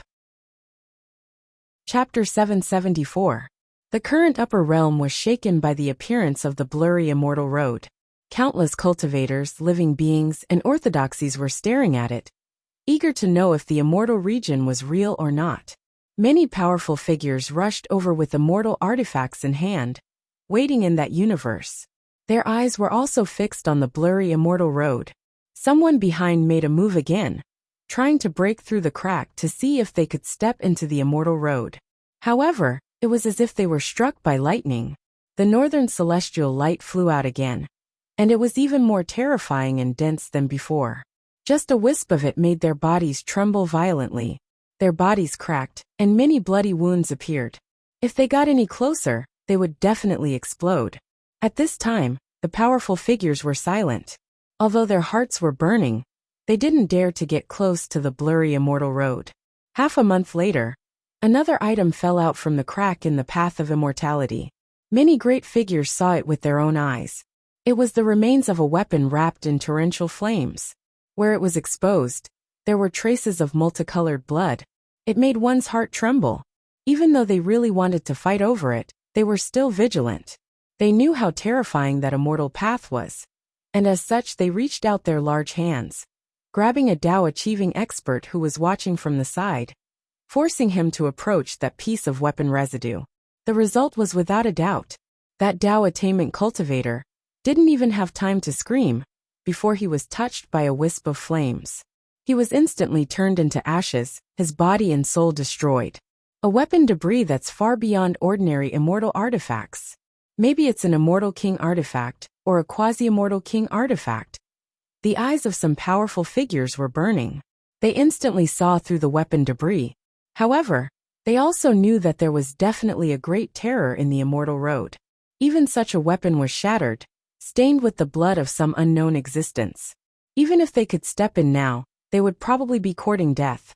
Chapter 774. The current upper realm was shaken by the appearance of the blurry immortal road. Countless cultivators, living beings, and orthodoxies were staring at it, eager to know if the immortal region was real or not. Many powerful figures rushed over with immortal artifacts in hand, waiting in that universe. Their eyes were also fixed on the blurry immortal road. Someone behind made a move again, trying to break through the crack to see if they could step into the immortal road. However, it was as if they were struck by lightning. The northern celestial light flew out again, and it was even more terrifying and dense than before. Just a wisp of it made their bodies tremble violently. Their bodies cracked, and many bloody wounds appeared. If they got any closer, they would definitely explode. At this time, the powerful figures were silent. Although their hearts were burning, they didn't dare to get close to the blurry immortal road. Half a month later, another item fell out from the crack in the path of immortality. Many great figures saw it with their own eyes. It was the remains of a weapon wrapped in torrential flames. Where it was exposed, there were traces of multicolored blood. It made one's heart tremble. Even though they really wanted to fight over it, they were still vigilant. They knew how terrifying that immortal path was, and as such they reached out their large hands, grabbing a Tao-achieving expert who was watching from the side, forcing him to approach that piece of weapon residue. The result was without a doubt. That Tao attainment cultivator didn't even have time to scream before he was touched by a wisp of flames. He was instantly turned into ashes, his body and soul destroyed. A weapon debris that's far beyond ordinary immortal artifacts. Maybe it's an immortal king artifact, or a quasi-immortal king artifact. The eyes of some powerful figures were burning. They instantly saw through the weapon debris. However, they also knew that there was definitely a great terror in the immortal road. Even such a weapon was shattered, stained with the blood of some unknown existence. Even if they could step in now, they would probably be courting death.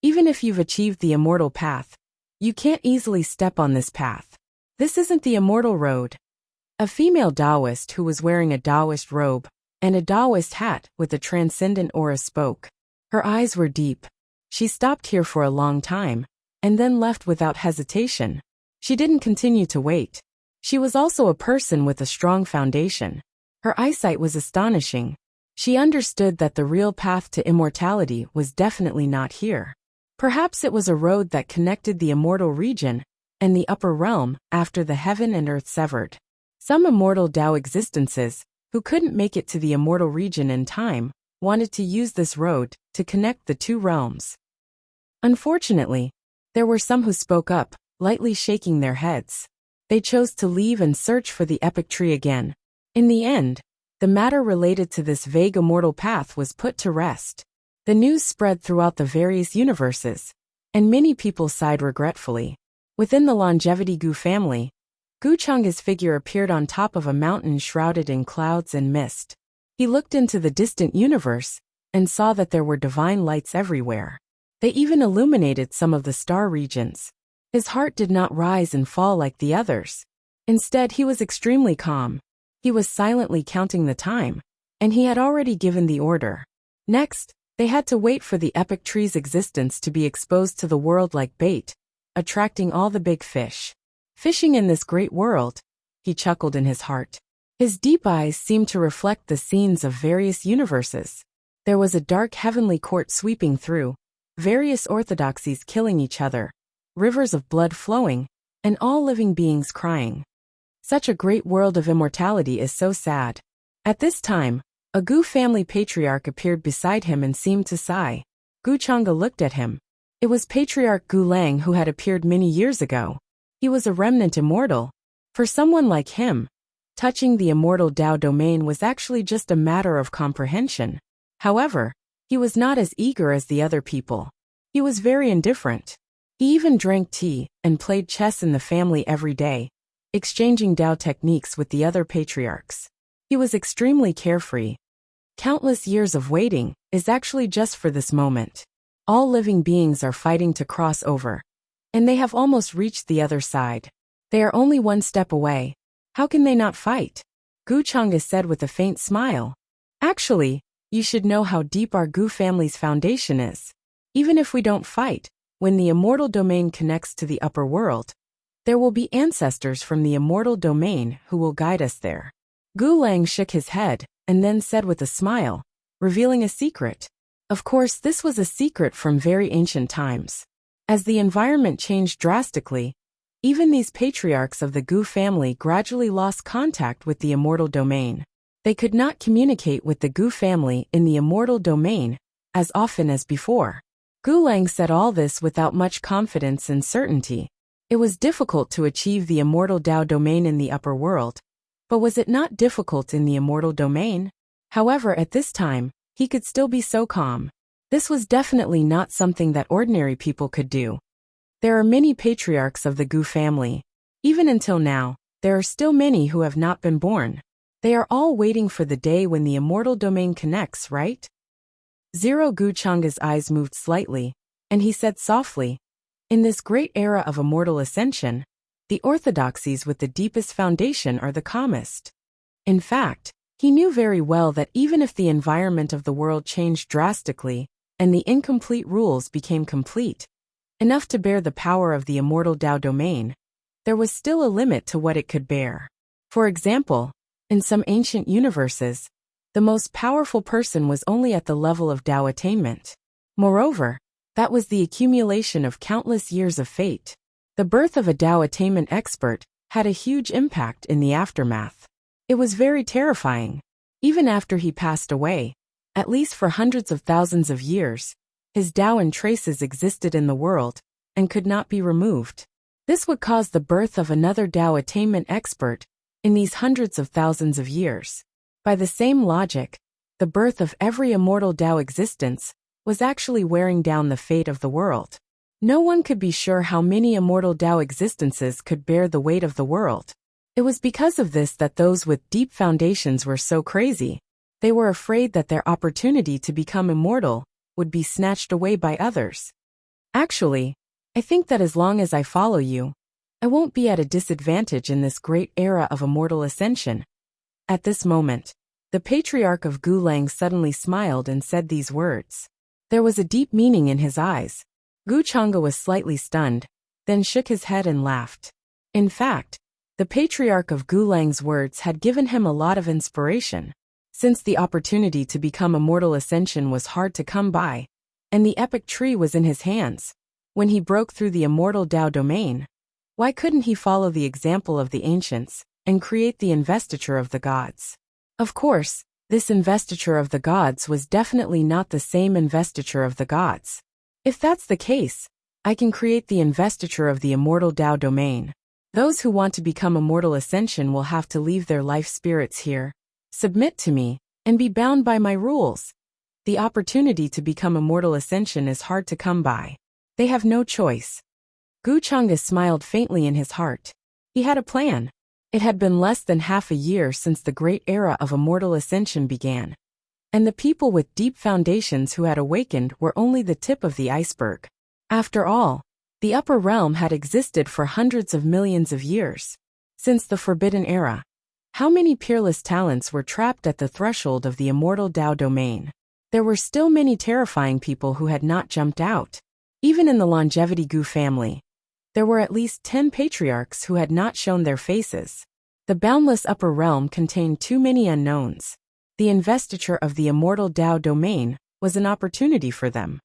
Even if you've achieved the immortal path, you can't easily step on this path. This isn't the immortal road. A female Taoist who was wearing a Taoist robe and a Taoist hat with a transcendent aura spoke. Her eyes were deep. She stopped here for a long time, and then left without hesitation. She didn't continue to wait. She was also a person with a strong foundation. Her eyesight was astonishing. She understood that the real path to immortality was definitely not here. Perhaps it was a road that connected the immortal region and the upper realm after the heaven and earth severed. Some immortal Tao existences, who couldn't make it to the immortal region in time, wanted to use this road to connect the two realms. Unfortunately, there were some who spoke up, lightly shaking their heads. They chose to leave and search for the epic tree again. In the end, the matter related to this vague immortal path was put to rest. The news spread throughout the various universes, and many people sighed regretfully. Within the Longevity Gu family, Gu Chang's figure appeared on top of a mountain shrouded in clouds and mist. He looked into the distant universe and saw that there were divine lights everywhere. They even illuminated some of the star regions. His heart did not rise and fall like the others. Instead, he was extremely calm. He was silently counting the time, and he had already given the order. Next, they had to wait for the epic tree's existence to be exposed to the world like bait, attracting all the big fish. Fishing in this great world, he chuckled in his heart. His deep eyes seemed to reflect the scenes of various universes. There was a dark heavenly court sweeping through, various orthodoxies killing each other, rivers of blood flowing, and all living beings crying. Such a great world of immortality is so sad. At this time, a Gu family patriarch appeared beside him and seemed to sigh. Gu Chang'e looked at him. It was Patriarch Gu Lang who had appeared many years ago. He was a remnant immortal. For someone like him, touching the immortal Tao domain was actually just a matter of comprehension. However, he was not as eager as the other people. He was very indifferent. He even drank tea and played chess in the family every day, exchanging Tao techniques with the other patriarchs. He was extremely carefree. Countless years of waiting is actually just for this moment. All living beings are fighting to cross over, and they have almost reached the other side. They are only one step away. How can they not fight? Gu Chang'e said with a faint smile. Actually, you should know how deep our Gu family's foundation is. Even if we don't fight, when the immortal domain connects to the upper world, there will be ancestors from the immortal domain who will guide us there. Gu Lang shook his head and then said with a smile, revealing a secret. Of course, this was a secret from very ancient times. As the environment changed drastically, even these patriarchs of the Gu family gradually lost contact with the immortal domain. They could not communicate with the Gu family in the immortal domain as often as before. Gu Lang said all this without much confidence and certainty. It was difficult to achieve the immortal Tao domain in the upper world, but was it not difficult in the immortal domain? However, at this time, he could still be so calm. This was definitely not something that ordinary people could do. There are many patriarchs of the Gu family. Even until now, there are still many who have not been born. They are all waiting for the day when the immortal domain connects, right? Zero Gu Chang'e's eyes moved slightly, and he said softly, in this great era of immortal ascension, the orthodoxies with the deepest foundation are the calmest. In fact, he knew very well that even if the environment of the world changed drastically, and the incomplete rules became complete, enough to bear the power of the immortal Tao domain, there was still a limit to what it could bear. For example, in some ancient universes, the most powerful person was only at the level of Tao attainment. Moreover, that was the accumulation of countless years of fate. The birth of a Tao attainment expert had a huge impact in the aftermath. It was very terrifying. Even after he passed away, at least for hundreds of thousands of years, his Taoan traces existed in the world and could not be removed. This would cause the birth of another Tao attainment expert in these hundreds of thousands of years. By the same logic, the birth of every immortal Tao existence was actually wearing down the fate of the world. No one could be sure how many immortal Tao existences could bear the weight of the world. It was because of this that those with deep foundations were so crazy. They were afraid that their opportunity to become immortal would be snatched away by others. Actually, I think that as long as I follow you, I won't be at a disadvantage in this great era of immortal ascension. At this moment, the patriarch of Gu Lang suddenly smiled and said these words. There was a deep meaning in his eyes. Gu Chang'e was slightly stunned, then shook his head and laughed. In fact, the patriarch of Gu Lang's words had given him a lot of inspiration. Since the opportunity to become immortal ascension was hard to come by, and the epic tree was in his hands. When he broke through the immortal Tao domain, why couldn't he follow the example of the ancients and create the investiture of the gods? Of course, this investiture of the gods was definitely not the same investiture of the gods. If that's the case, I can create the investiture of the immortal Tao domain. Those who want to become immortal ascension will have to leave their life spirits here, submit to me, and be bound by my rules. The opportunity to become immortal ascension is hard to come by. They have no choice. Guchanga smiled faintly in his heart. He had a plan. It had been less than half a year since the great era of immortal ascension began, and the people with deep foundations who had awakened were only the tip of the iceberg. After all, the upper realm had existed for hundreds of millions of years. Since the Forbidden Era, how many peerless talents were trapped at the threshold of the immortal Tao domain? There were still many terrifying people who had not jumped out. Even in the Longevity Gu family, there were at least 10 patriarchs who had not shown their faces. The boundless upper realm contained too many unknowns. The investiture of the immortal Tao domain was an opportunity for them.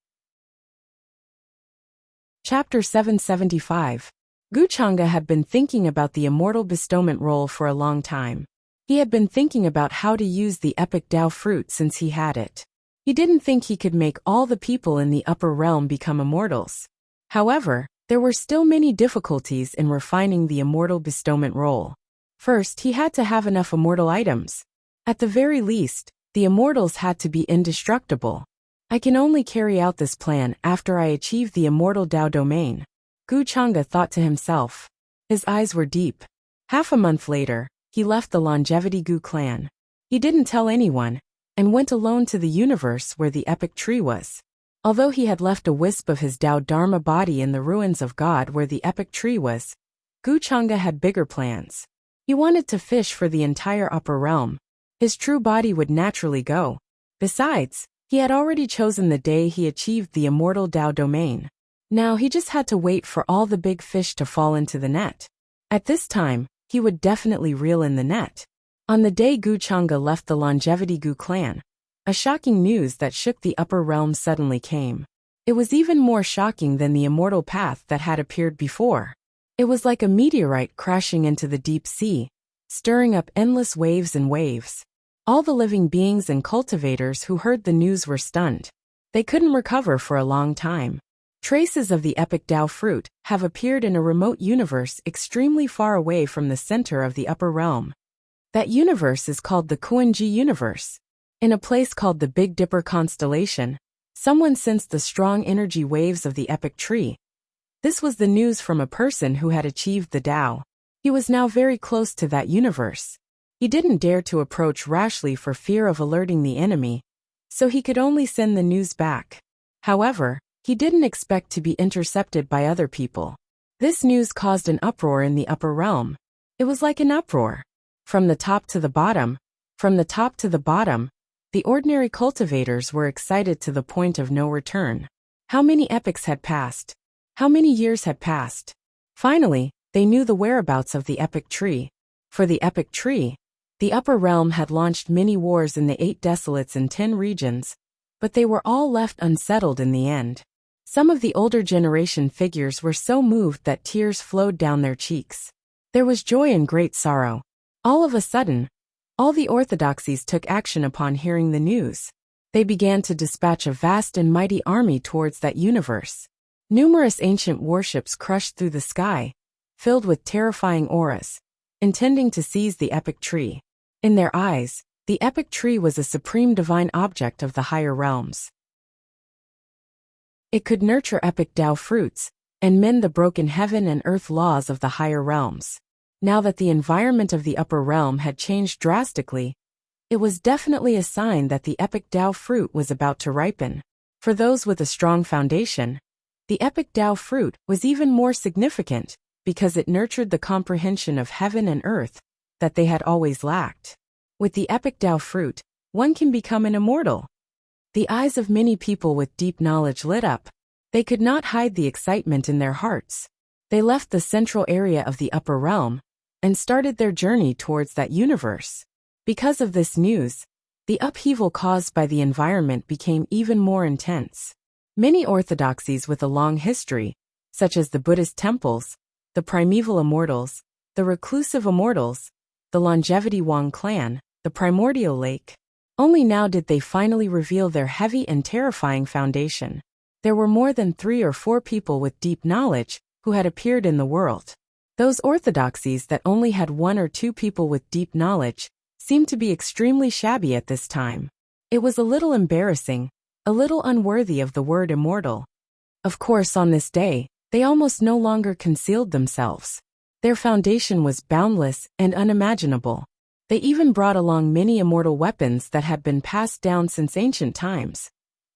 Chapter 775. Guchanga had been thinking about the immortal bestowment role for a long time. He had been thinking about how to use the epic Tao fruit since he had it. He didn't think he could make all the people in the upper realm become immortals. However, there were still many difficulties in refining the immortal bestowment role. First, he had to have enough immortal items. At the very least, the immortals had to be indestructible. I can only carry out this plan after I achieve the immortal Tao domain, Guchanga thought to himself. His eyes were deep. Half a month later, he left the Longevity Gu clan. He didn't tell anyone, and went alone to the universe where the epic tree was. Although he had left a wisp of his Tao Dharma body in the ruins of God where the epic tree was, Guchanga had bigger plans. He wanted to fish for the entire upper realm. His true body would naturally go. Besides, he had already chosen the day he achieved the immortal Tao domain. Now he just had to wait for all the big fish to fall into the net. At this time, he would definitely reel in the net. On the day Guchanga left the Longevity Gu clan, a shocking news that shook the upper realm suddenly came. It was even more shocking than the immortal path that had appeared before. It was like a meteorite crashing into the deep sea, stirring up endless waves and waves. All the living beings and cultivators who heard the news were stunned. They couldn't recover for a long time. Traces of the epic Tao fruit have appeared in a remote universe extremely far away from the center of the upper realm. That universe is called the Kuan-Ji universe. In a place called the Big Dipper constellation, someone sensed the strong energy waves of the epic tree. This was the news from a person who had achieved the Tao. He was now very close to that universe. He didn't dare to approach rashly for fear of alerting the enemy, so he could only send the news back. However, he didn't expect to be intercepted by other people. This news caused an uproar in the upper realm. It was like an uproar. From the top to the bottom, the ordinary cultivators were excited to the point of no return. How many epochs had passed? How many years had passed? Finally, they knew the whereabouts of the epic tree. For the epic tree, the upper realm had launched many wars in the 8 desolates in 10 regions, but they were all left unsettled in the end. Some of the older generation figures were so moved that tears flowed down their cheeks. There was joy and great sorrow. All of a sudden, all the orthodoxies took action upon hearing the news. They began to dispatch a vast and mighty army towards that universe. Numerous ancient warships crushed through the sky, filled with terrifying auras, intending to seize the epic tree. In their eyes, the epic tree was a supreme divine object of the higher realms. It could nurture epic Tao fruits and mend the broken heaven and earth laws of the higher realms. Now that the environment of the upper realm had changed drastically, it was definitely a sign that the epic Tao fruit was about to ripen. For those with a strong foundation, the epic Tao fruit was even more significant because it nurtured the comprehension of heaven and earth that they had always lacked. With the epic Tao fruit, one can become an immortal. The eyes of many people with deep knowledge lit up. They could not hide the excitement in their hearts. They left the central area of the upper realm and started their journey towards that universe. Because of this news, the upheaval caused by the environment became even more intense. Many orthodoxies with a long history, such as the Buddhist temples, the primeval immortals, the reclusive immortals, the longevity Wang clan, the primordial lake. Only now did they finally reveal their heavy and terrifying foundation. There were more than 3 or 4 people with deep knowledge who had appeared in the world. Those orthodoxies that only had 1 or 2 people with deep knowledge seemed to be extremely shabby at this time. It was a little embarrassing, a little unworthy of the word immortal. Of course, on this day, they almost no longer concealed themselves. Their foundation was boundless and unimaginable. They even brought along many immortal weapons that had been passed down since ancient times,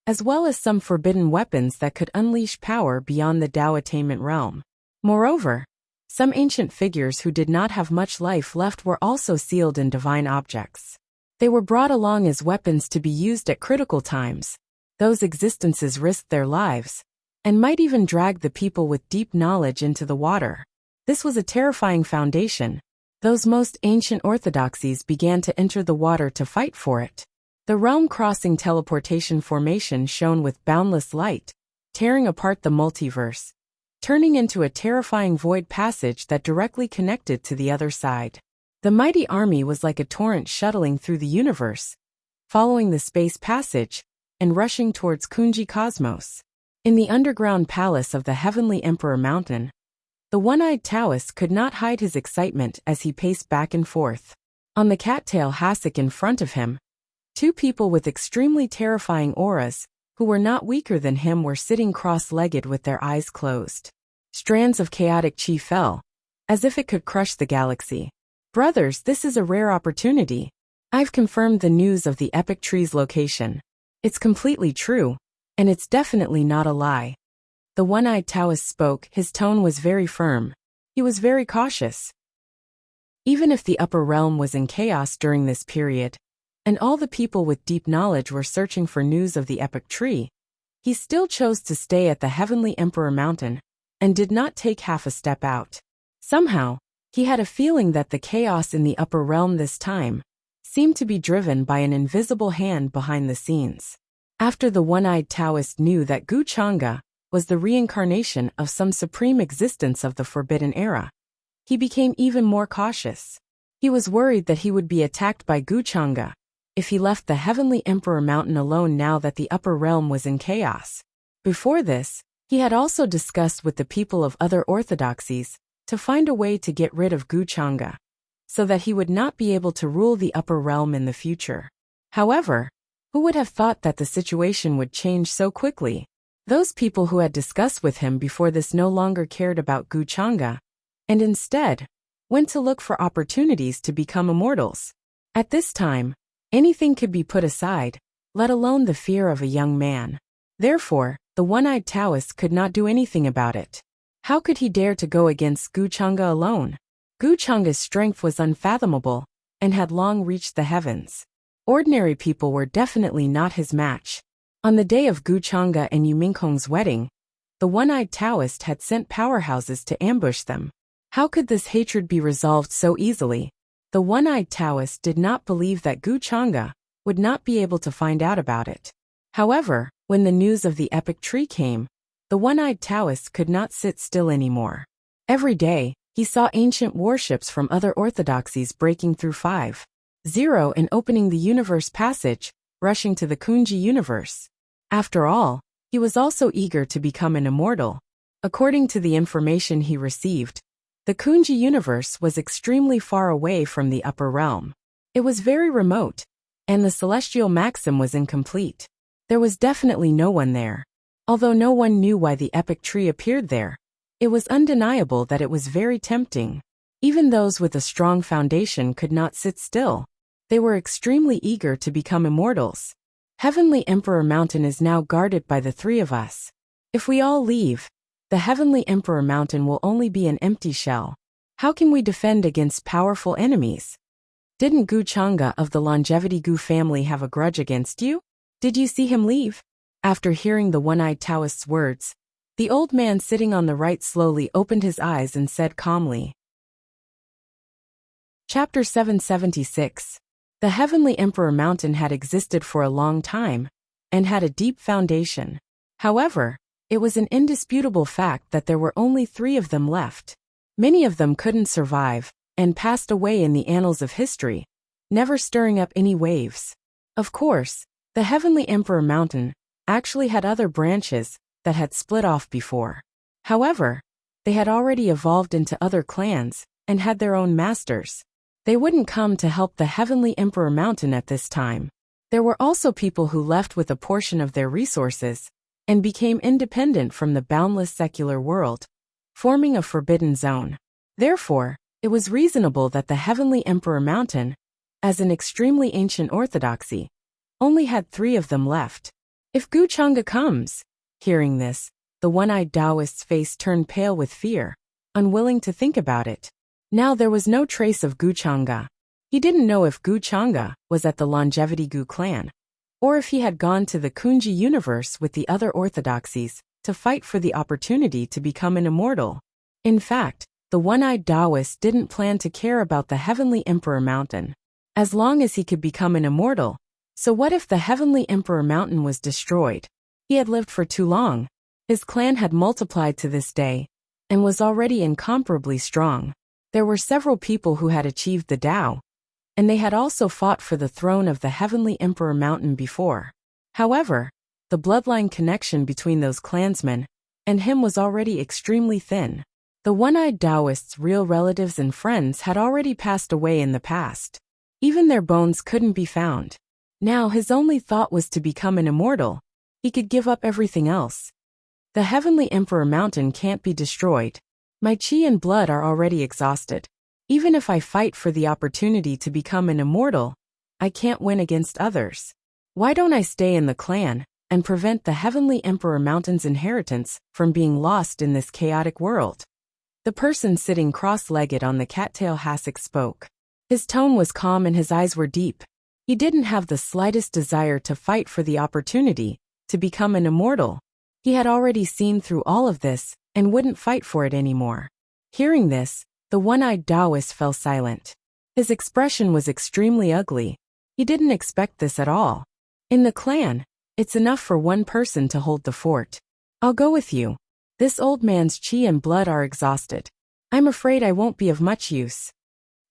as well as some forbidden weapons that could unleash power beyond the Tao attainment realm. Moreover, some ancient figures who did not have much life left were also sealed in divine objects. They were brought along as weapons to be used at critical times. Those existences risked their lives, and might even drag the people with deep knowledge into the water. This was a terrifying foundation. Those most ancient orthodoxies began to enter the water to fight for it. The realm-crossing teleportation formation shone with boundless light, tearing apart the multiverse, turning into a terrifying void passage that directly connected to the other side. The mighty army was like a torrent shuttling through the universe, following the space passage, and rushing towards Kunji Cosmos. In the underground palace of the Heavenly Emperor Mountain, the one-eyed Taoist could not hide his excitement as he paced back and forth. On the cattail hassock in front of him, 2 people with extremely terrifying auras, who were not weaker than him, were sitting cross-legged with their eyes closed. Strands of chaotic chi fell, as if it could crush the galaxy. Brothers, this is a rare opportunity. I've confirmed the news of the epic tree's location. It's completely true, and it's definitely not a lie. The one-eyed Taoist spoke. His tone was very firm. He was very cautious. Even if the upper realm was in chaos during this period, and all the people with deep knowledge were searching for news of the epic tree, he still chose to stay at the Heavenly Emperor Mountain, and did not take half a step out. Somehow, he had a feeling that the chaos in the upper realm this time seemed to be driven by an invisible hand behind the scenes. After the one-eyed Taoist knew that Gu Chang'e was the reincarnation of some supreme existence of the Forbidden Era, he became even more cautious. He was worried that he would be attacked by Gu Chang'e if he left the Heavenly Emperor Mountain alone now that the upper realm was in chaos. Before this, he had also discussed with the people of other orthodoxies to find a way to get rid of Gu Chang'e, so that he would not be able to rule the upper realm in the future. However, who would have thought that the situation would change so quickly? Those people who had discussed with him before this no longer cared about Gu Chang'e, and instead went to look for opportunities to become immortals. At this time, anything could be put aside, let alone the fear of a young man. Therefore, the one-eyed Taoist could not do anything about it. How could he dare to go against Gu Chang'e alone? Gu Chang'e's strength was unfathomable, and had long reached the heavens. Ordinary people were definitely not his match. On the day of Gu Chang'e and Yu Mingkong's wedding, the one-eyed Taoist had sent powerhouses to ambush them. How could this hatred be resolved so easily? The one-eyed Taoist did not believe that Gu Chang'e would not be able to find out about it. However, when the news of the epic tree came, the one-eyed Taoist could not sit still anymore. Every day, he saw ancient warships from other orthodoxies breaking through 5-0 and opening the universe passage, rushing to the Kunji universe. After all, he was also eager to become an immortal. According to the information he received, the Kunji universe was extremely far away from the upper realm. It was very remote, and the celestial maxim was incomplete. There was definitely no one there. Although no one knew why the epic tree appeared there, it was undeniable that it was very tempting. Even those with a strong foundation could not sit still. They were extremely eager to become immortals. Heavenly Emperor Mountain is now guarded by the 3 of us. If we all leave, the Heavenly Emperor Mountain will only be an empty shell. How can we defend against powerful enemies? Didn't Gu Chang'e of the Longevity Gu family have a grudge against you? Did you see him leave? After hearing the one-eyed Taoist's words, the old man sitting on the right slowly opened his eyes and said calmly. Chapter 776. The Heavenly Emperor Mountain had existed for a long time, and had a deep foundation. However, it was an indisputable fact that there were only 3 of them left. Many of them couldn't survive, and passed away in the annals of history, never stirring up any waves. Of course, the Heavenly Emperor Mountain actually had other branches that had split off before. However, they had already evolved into other clans and had their own masters. They wouldn't come to help the Heavenly Emperor Mountain at this time. There were also people who left with a portion of their resources and became independent from the boundless secular world, forming a forbidden zone. Therefore, it was reasonable that the Heavenly Emperor Mountain, as an extremely ancient orthodoxy, only had 3 of them left. If Guchanga comes, hearing this, the one-eyed Taoist's face turned pale with fear, unwilling to think about it. Now there was no trace of Guchanga. He didn't know if Guchanga was at the Longevity Gu clan, or if he had gone to the Kunji universe with the other orthodoxies to fight for the opportunity to become an immortal. In fact, the one-eyed Taoist didn't plan to care about the Heavenly Emperor Mountain, as long as he could become an immortal. So what if the Heavenly Emperor Mountain was destroyed? He had lived for too long. His clan had multiplied to this day, and was already incomparably strong. There were several people who had achieved the Tao, and they had also fought for the throne of the Heavenly Emperor Mountain before. However, the bloodline connection between those clansmen and him was already extremely thin. The one-eyed Taoist's real relatives and friends had already passed away in the past. Even their bones couldn't be found. Now his only thought was to become an immortal. He could give up everything else. The Heavenly Emperor Mountain can't be destroyed. My chi and blood are already exhausted. Even if I fight for the opportunity to become an immortal, I can't win against others. Why don't I stay in the clan and prevent the Heavenly Emperor Mountain's inheritance from being lost in this chaotic world? The person sitting cross-legged on the cattail hassock spoke. His tone was calm and his eyes were deep. He didn't have the slightest desire to fight for the opportunity to become an immortal. He had already seen through all of this and wouldn't fight for it anymore. Hearing this, the one-eyed Taoist fell silent. His expression was extremely ugly. He didn't expect this at all. In the clan, it's enough for one person to hold the fort. I'll go with you. This old man's chi and blood are exhausted. I'm afraid I won't be of much use.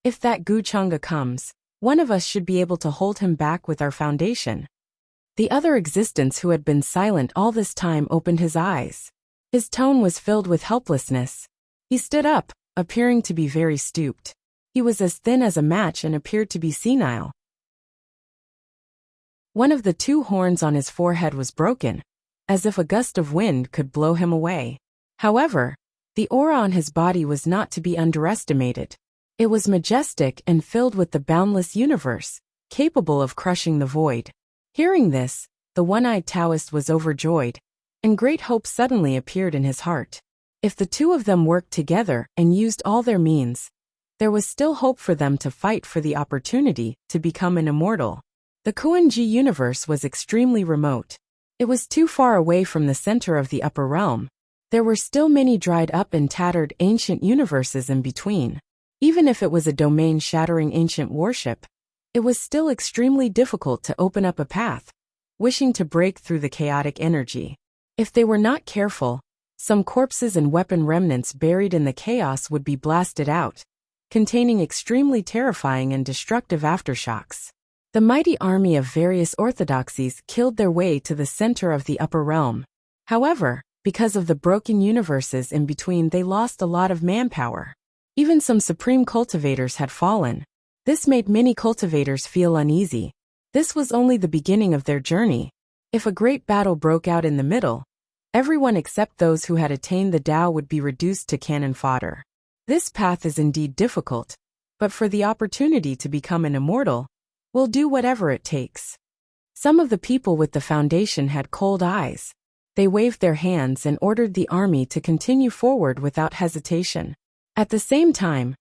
If that Guchanga comes, one of us should be able to hold him back with our foundation. The other existence who had been silent all this time opened his eyes. His tone was filled with helplessness. He stood up, appearing to be very stooped. He was as thin as a match and appeared to be senile. One of the 2 horns on his forehead was broken, as if a gust of wind could blow him away. However, the aura on his body was not to be underestimated. It was majestic and filled with the boundless universe, capable of crushing the void. Hearing this, the one-eyed Taoist was overjoyed, and great hope suddenly appeared in his heart. If the 2 of them worked together and used all their means, there was still hope for them to fight for the opportunity to become an immortal. The Kuan-Ji universe was extremely remote. It was too far away from the center of the upper realm. There were still many dried up and tattered ancient universes in between. Even if it was a domain-shattering ancient warship, it was still extremely difficult to open up a path, wishing to break through the chaotic energy. If they were not careful, some corpses and weapon remnants buried in the chaos would be blasted out, containing extremely terrifying and destructive aftershocks. The mighty army of various orthodoxies killed their way to the center of the upper realm. However, because of the broken universes in between, they lost a lot of manpower. Even some supreme cultivators had fallen. This made many cultivators feel uneasy. This was only the beginning of their journey. If a great battle broke out in the middle, everyone except those who had attained the Tao would be reduced to cannon fodder. This path is indeed difficult, but for the opportunity to become an immortal, we'll do whatever it takes. Some of the people with the foundation had cold eyes. They waved their hands and ordered the army to continue forward without hesitation. At the same time,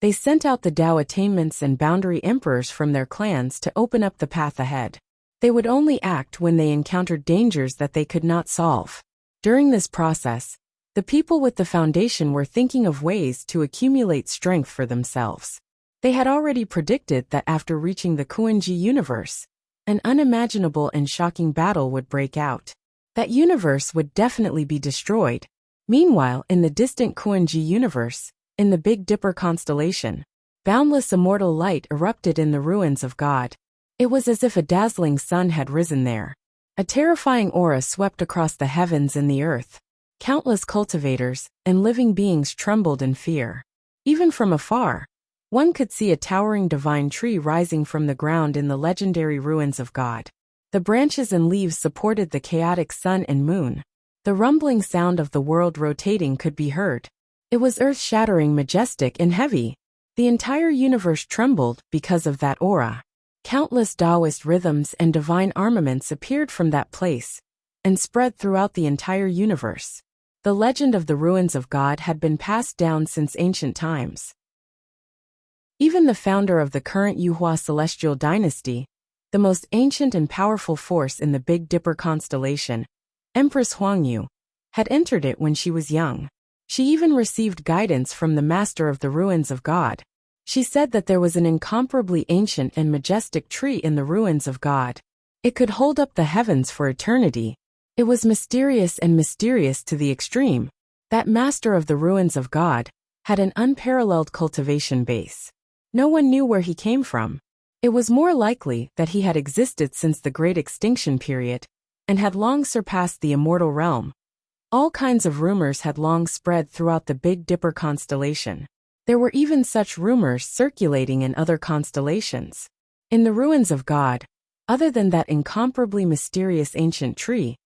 they sent out the Tao attainments and boundary emperors from their clans to open up the path ahead. They would only act when they encountered dangers that they could not solve. During this process, the people with the foundation were thinking of ways to accumulate strength for themselves. They had already predicted that after reaching the Kuan-Ji universe, an unimaginable and shocking battle would break out. That universe would definitely be destroyed. Meanwhile, in the distant Kuan-ji universe, in the Big Dipper constellation, boundless immortal light erupted in the ruins of God. It was as if a dazzling sun had risen there. A terrifying aura swept across the heavens and the earth. Countless cultivators and living beings trembled in fear. Even from afar, one could see a towering divine tree rising from the ground in the legendary ruins of God. The branches and leaves supported the chaotic sun and moon. The rumbling sound of the world rotating could be heard. It was earth-shattering, majestic, and heavy. The entire universe trembled because of that aura. Countless Taoist rhythms and divine armaments appeared from that place and spread throughout the entire universe. The legend of the ruins of God had been passed down since ancient times. Even the founder of the current Yuhua celestial dynasty, the most ancient and powerful force in the Big Dipper constellation, Empress Huangyu, had entered it when she was young. She even received guidance from the master of the ruins of God. She said that there was an incomparably ancient and majestic tree in the ruins of God. It could hold up the heavens for eternity. It was mysterious to the extreme. That master of the ruins of God had an unparalleled cultivation base. No one knew where he came from. It was more likely that he had existed since the Great Extinction period and had long surpassed the immortal realm. All kinds of rumors had long spread throughout the Big Dipper constellation. There were even such rumors circulating in other constellations. In the ruins of God, other than that incomparably mysterious ancient tree,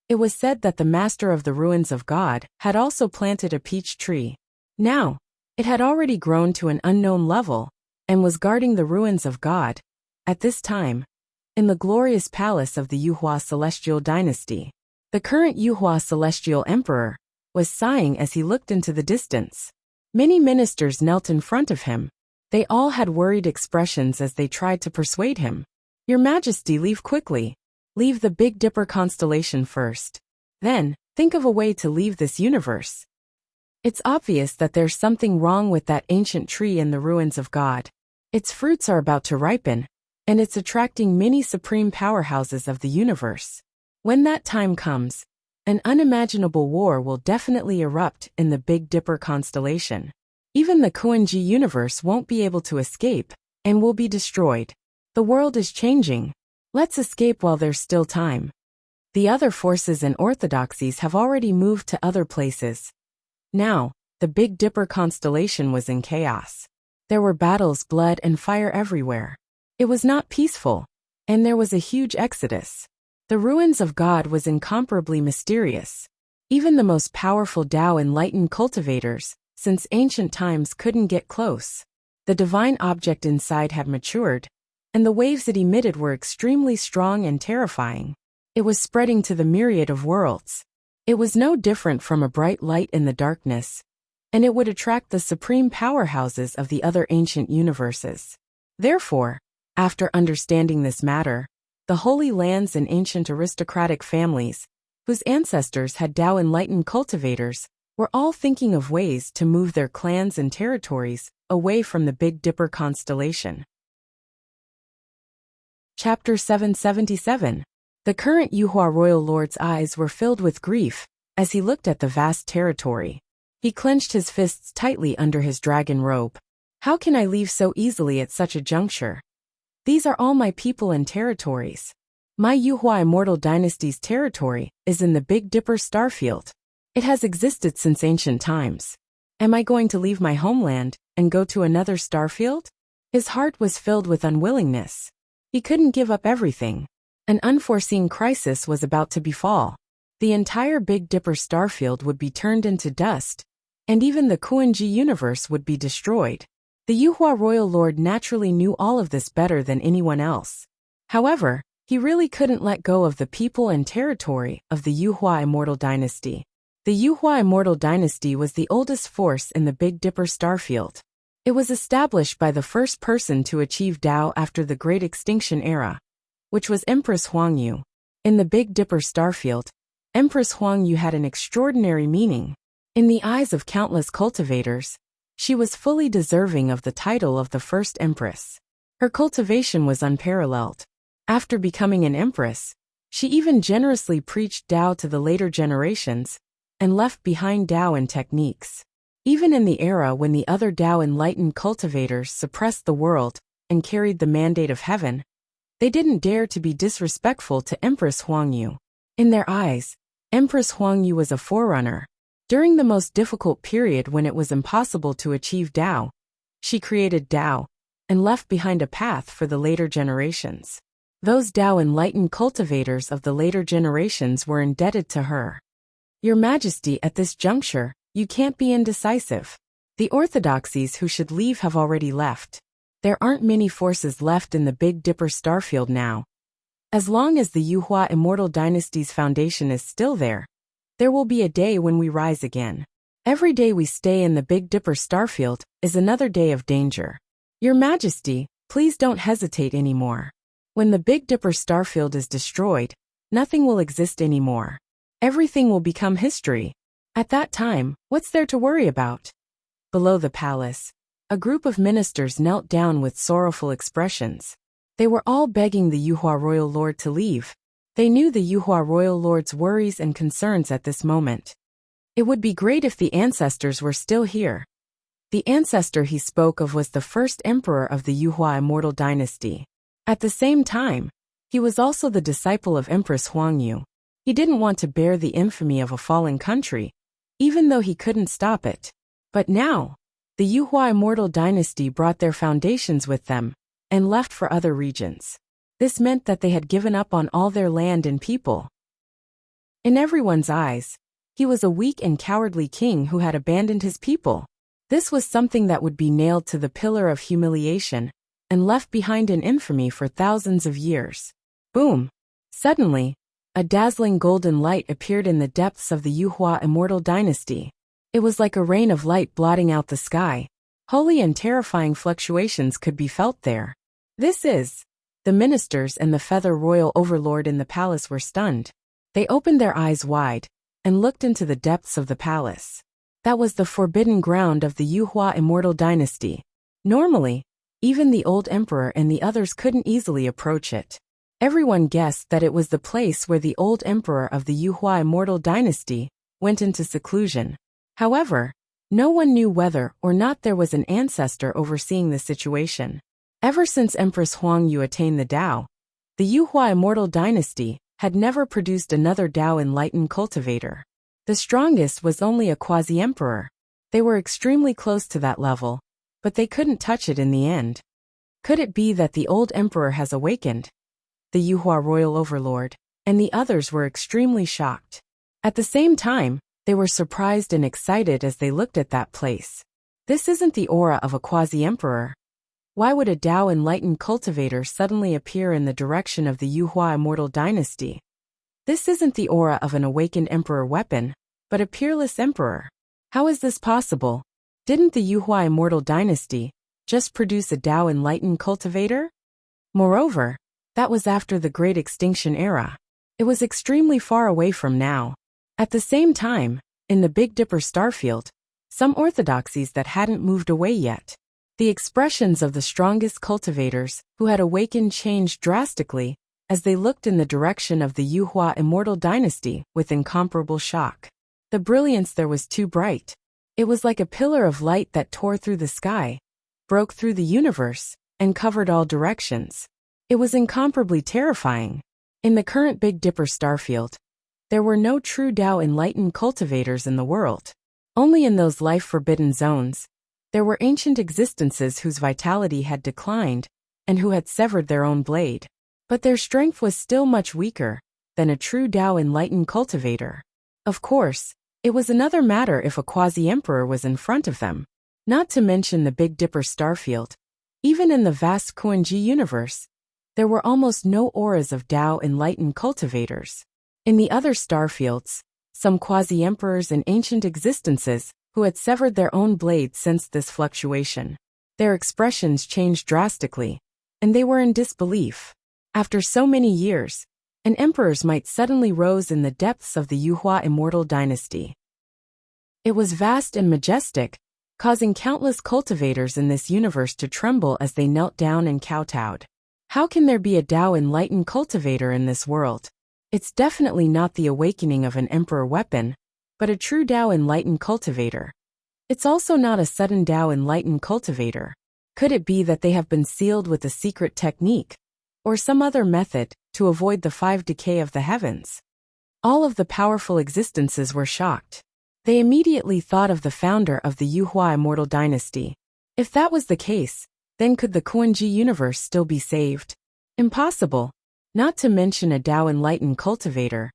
it was said that the master of the ruins of God had also planted a peach tree. Now, it had already grown to an unknown level and was guarding the ruins of God. At this time, in the glorious palace of the Yuhua celestial dynasty, the current Yuhua celestial emperor was sighing as he looked into the distance. Many ministers knelt in front of him. They all had worried expressions as they tried to persuade him. "Your Majesty, leave quickly. Leave the Big Dipper constellation first. Then, think of a way to leave this universe. It's obvious that there's something wrong with that ancient tree in the ruins of God. Its fruits are about to ripen, and it's attracting many supreme powerhouses of the universe. When that time comes, an unimaginable war will definitely erupt in the Big Dipper constellation. Even the Kuan-ji universe won't be able to escape, and will be destroyed. The world is changing. Let's escape while there's still time." The other forces and orthodoxies have already moved to other places. Now, the Big Dipper constellation was in chaos. There were battles, blood, and fire everywhere. It was not peaceful, and there was a huge exodus. The ruins of God was incomparably mysterious. Even the most powerful Tao enlightened cultivators, since ancient times, couldn't get close. The divine object inside had matured, and the waves it emitted were extremely strong and terrifying. It was spreading to the myriad of worlds. It was no different from a bright light in the darkness, and it would attract the supreme powerhouses of the other ancient universes. Therefore, after understanding this matter, the Holy Lands and ancient aristocratic families, whose ancestors had Tao enlightened cultivators, were all thinking of ways to move their clans and territories away from the Big Dipper constellation. Chapter 777. The current Yuhua royal lord's eyes were filled with grief as he looked at the vast territory. He clenched his fists tightly under his dragon robe. "How can I leave so easily at such a juncture? These are all my people and territories. My Yuhua immortal dynasty's territory is in the Big Dipper starfield. It has existed since ancient times. Am I going to leave my homeland and go to another starfield?" His heart was filled with unwillingness. He couldn't give up everything. An unforeseen crisis was about to befall. The entire Big Dipper starfield would be turned into dust, and even the Kuan-ji universe would be destroyed. The Yuhua royal lord naturally knew all of this better than anyone else. However, he really couldn't let go of the people and territory of the Yuhua immortal dynasty. The Yuhua immortal dynasty was the oldest force in the Big Dipper starfield. It was established by the first person to achieve Tao after the Great Extinction era, which was Empress Huangyu. In the Big Dipper starfield, Empress Huangyu had an extraordinary meaning. In the eyes of countless cultivators, she was fully deserving of the title of the first empress. Her cultivation was unparalleled. After becoming an empress, She even generously preached Tao to the later generations and left behind Tao and techniques. Even in the era when the other Tao enlightened cultivators suppressed the world and carried the mandate of heaven, they didn't dare to be disrespectful to Empress Huangyu. In their eyes, Empress Huangyu was a forerunner. During the most difficult period when it was impossible to achieve Tao, she created Tao and left behind a path for the later generations. Those Tao enlightened cultivators of the later generations were indebted to her. Your Majesty, at this juncture, you can't be indecisive. The orthodoxies who should leave have already left. There aren't many forces left in the Big Dipper starfield now. As long as the Yuhua Immortal Dynasty's foundation is still there will be a day when we rise again. Every day we stay in the Big Dipper starfield is another day of danger. Your Majesty, please don't hesitate anymore. When the Big Dipper starfield is destroyed, nothing will exist anymore. Everything will become history. At that time, what's there to worry about? Below the palace, a group of ministers knelt down with sorrowful expressions. They were all begging the Yuhua royal lord to leave. They knew the Yuhua royal lord's worries and concerns at this moment. It would be great if the ancestors were still here. The ancestor he spoke of was the first emperor of the Yuhua Immortal Dynasty. At the same time, he was also the disciple of Empress Huangyu. He didn't want to bear the infamy of a fallen country, even though he couldn't stop it. But now, the Yuhua Immortal Dynasty brought their foundations with them and left for other regions. This meant that they had given up on all their land and people. In everyone's eyes, he was a weak and cowardly king who had abandoned his people. This was something that would be nailed to the pillar of humiliation and left behind in infamy for thousands of years. Boom! Suddenly, a dazzling golden light appeared in the depths of the Yuhua Immortal Dynasty. It was like a rain of light blotting out the sky. Holy and terrifying fluctuations could be felt there. The ministers and the feather royal overlord in the palace were stunned. They opened their eyes wide and looked into the depths of the palace. That was the forbidden ground of the Yuhua Immortal Dynasty. Normally, even the old emperor and the others couldn't easily approach it. Everyone guessed that it was the place where the old emperor of the Yuhua Immortal Dynasty went into seclusion. However, no one knew whether or not there was an ancestor overseeing the situation. Ever since Empress Huangyu attained the Tao, the Yuhua Immortal Dynasty had never produced another Tao enlightened cultivator. The strongest was only a quasi-emperor. They were extremely close to that level, but they couldn't touch it in the end. Could it be that the old emperor has awakened? The Yuhua royal overlord and the others were extremely shocked. At the same time, they were surprised and excited as they looked at that place. This isn't the aura of a quasi-emperor. Why would a Tao enlightened cultivator suddenly appear in the direction of the Yuhua Immortal Dynasty? This isn't the aura of an awakened emperor weapon, but a peerless emperor. How is this possible? Didn't the Yuhua Immortal Dynasty just produce a Tao enlightened cultivator? Moreover, that was after the Great Extinction Era. It was extremely far away from now. At the same time, in the Big Dipper starfield, some orthodoxies that hadn't moved away yet. The expressions of the strongest cultivators who had awakened changed drastically as they looked in the direction of the Yuhua Immortal Dynasty with incomparable shock. The brilliance there was too bright. It was like a pillar of light that tore through the sky, broke through the universe, and covered all directions. It was incomparably terrifying. In the current Big Dipper starfield, there were no true Tao enlightened cultivators in the world. Only in those life-forbidden zones, there were ancient existences whose vitality had declined and who had severed their own blade. But their strength was still much weaker than a true Tao enlightened cultivator. Of course, it was another matter if a quasi-emperor was in front of them. Not to mention the Big Dipper starfield. Even in the vast Kuan-Ji universe, there were almost no auras of Tao enlightened cultivators. In the other starfields, some quasi-emperors and ancient existences who had severed their own blades sensed this fluctuation. Their expressions changed drastically, and they were in disbelief. After so many years, an emperor's might suddenly rose in the depths of the Yuhua Immortal Dynasty. It was vast and majestic, causing countless cultivators in this universe to tremble as they knelt down and kowtowed. How can there be a Tao enlightened cultivator in this world? It's definitely not the awakening of an emperor weapon, but a true Tao enlightened cultivator. It's also not a sudden Tao enlightened cultivator. Could it be that they have been sealed with a secret technique, or some other method, to avoid the 5 decay of the heavens? All of the powerful existences were shocked. They immediately thought of the founder of the Yuhua immortal dynasty. If that was the case, then could the Kuan-Ji universe still be saved? Impossible. Not to mention a Tao enlightened cultivator.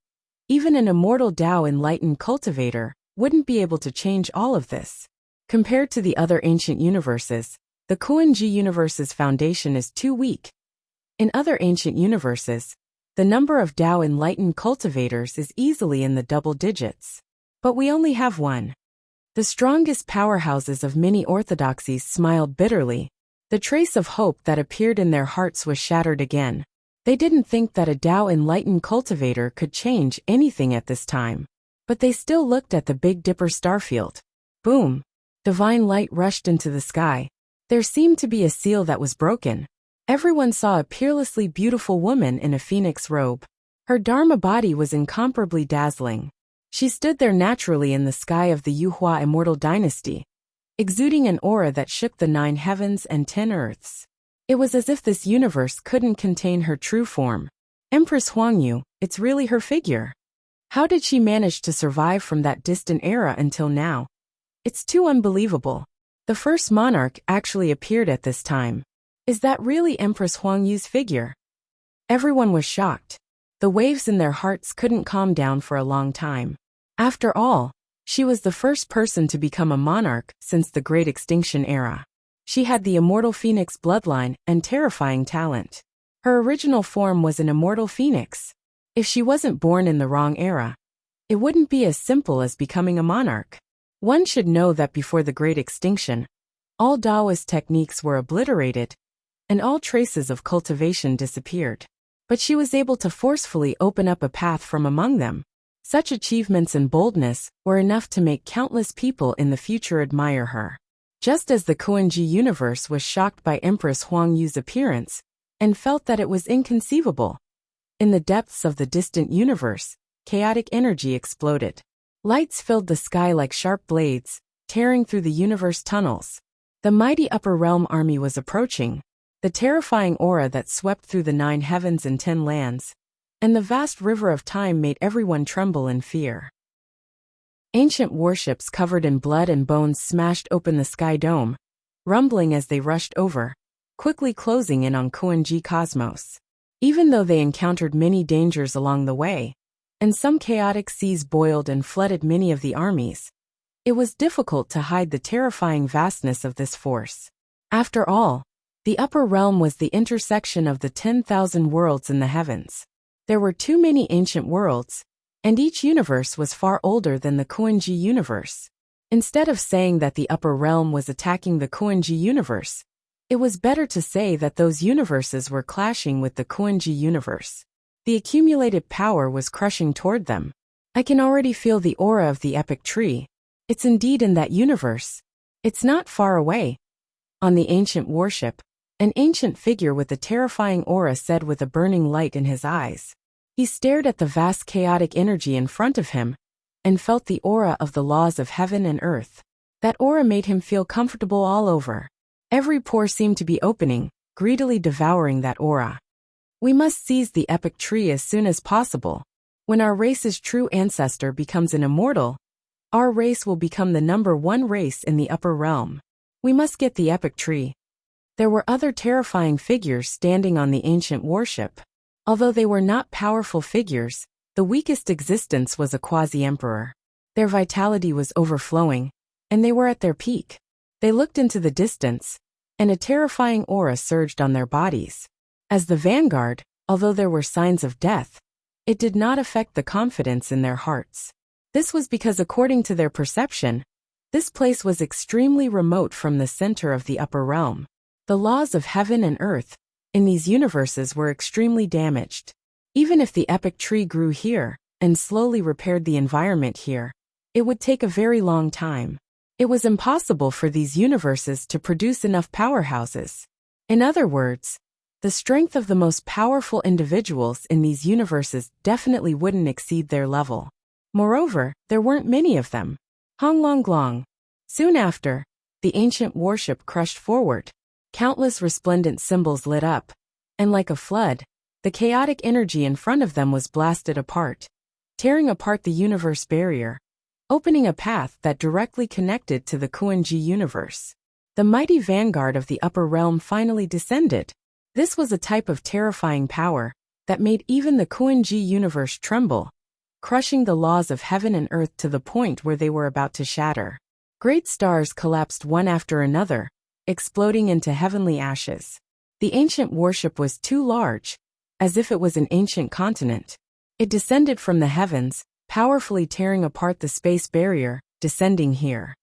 Even an immortal Tao enlightened cultivator wouldn't be able to change all of this. Compared to the other ancient universes, the Kuan-Ji universe's foundation is too weak. In other ancient universes, the number of Tao enlightened cultivators is easily in the double digits. But we only have one. The strongest powerhouses of many orthodoxies smiled bitterly. The trace of hope that appeared in their hearts was shattered again. They didn't think that a Tao enlightened cultivator could change anything at this time. But they still looked at the Big Dipper starfield. Boom! Divine light rushed into the sky. There seemed to be a seal that was broken. Everyone saw a peerlessly beautiful woman in a phoenix robe. Her Dharma body was incomparably dazzling. She stood there naturally in the sky of the Yuhua immortal dynasty, exuding an aura that shook the 9 heavens and 10 earths. It was as if this universe couldn't contain her true form. Empress Huangyu, it's really her figure. How did she manage to survive from that distant era until now? It's too unbelievable. The first monarch actually appeared at this time. Is that really Empress Huangyu's figure? Everyone was shocked. The waves in their hearts couldn't calm down for a long time. After all, she was the first person to become a monarch since the Great Extinction era. She had the immortal phoenix bloodline and terrifying talent. Her original form was an immortal phoenix. If she wasn't born in the wrong era, it wouldn't be as simple as becoming a monarch. One should know that before the Great Extinction, all Taoist techniques were obliterated, and all traces of cultivation disappeared. But she was able to forcefully open up a path from among them. Such achievements and boldness were enough to make countless people in the future admire her. Just as the Kuan-Ji universe was shocked by Empress Huangyu's appearance, and felt that it was inconceivable. In the depths of the distant universe, chaotic energy exploded. Lights filled the sky like sharp blades, tearing through the universe tunnels. The mighty Upper Realm army was approaching. The terrifying aura that swept through the 9 heavens and 10 lands, and the vast river of time made everyone tremble in fear. Ancient warships covered in blood and bones smashed open the sky dome, rumbling as they rushed over, quickly closing in on Kuan-Ji cosmos. Even though they encountered many dangers along the way, and some chaotic seas boiled and flooded many of the armies, it was difficult to hide the terrifying vastness of this force. After all, the upper realm was the intersection of the 10,000 worlds in the heavens. There were too many ancient worlds, and each universe was far older than the Kuan-Ji universe. Instead of saying that the upper realm was attacking the Kuan-Ji universe, it was better to say that those universes were clashing with the Kuan-Ji universe. The accumulated power was crushing toward them. I can already feel the aura of the epic tree. It's indeed in that universe. It's not far away. On the ancient warship, an ancient figure with a terrifying aura said with a burning light in his eyes. He stared at the vast chaotic energy in front of him, and felt the aura of the laws of heaven and earth. That aura made him feel comfortable all over. Every pore seemed to be opening, greedily devouring that aura. We must seize the epic tree as soon as possible. When our race's true ancestor becomes an immortal, our race will become the #1 race in the upper realm. We must get the epic tree. There were other terrifying figures standing on the ancient warship. Although they were not powerful figures, the weakest existence was a quasi-emperor. Their vitality was overflowing, and they were at their peak. They looked into the distance, and a terrifying aura surged on their bodies. As the vanguard, although there were signs of death, it did not affect the confidence in their hearts. This was because according to their perception, this place was extremely remote from the center of the upper realm. The laws of heaven and earth in these universes were extremely damaged. Even if the epic tree grew here and slowly repaired the environment here, it would take a very long time. It was impossible for these universes to produce enough powerhouses. In other words, The strength of the most powerful individuals in these universes definitely wouldn't exceed their level. Moreover, there weren't many of them. Honglonglong. Soon after, the ancient warship crushed forward. Countless resplendent symbols lit up, and like a flood, the chaotic energy in front of them was blasted apart, tearing apart the universe barrier, opening a path that directly connected to the Kuan-ji universe. The mighty vanguard of the upper realm finally descended. This was a type of terrifying power that made even the Kuan-ji universe tremble, crushing the laws of heaven and earth to the point where they were about to shatter. Great stars collapsed one after another, exploding into heavenly ashes. The ancient warship was too large, as if it was an ancient continent. It descended from the heavens, powerfully tearing apart the space barrier, descending here.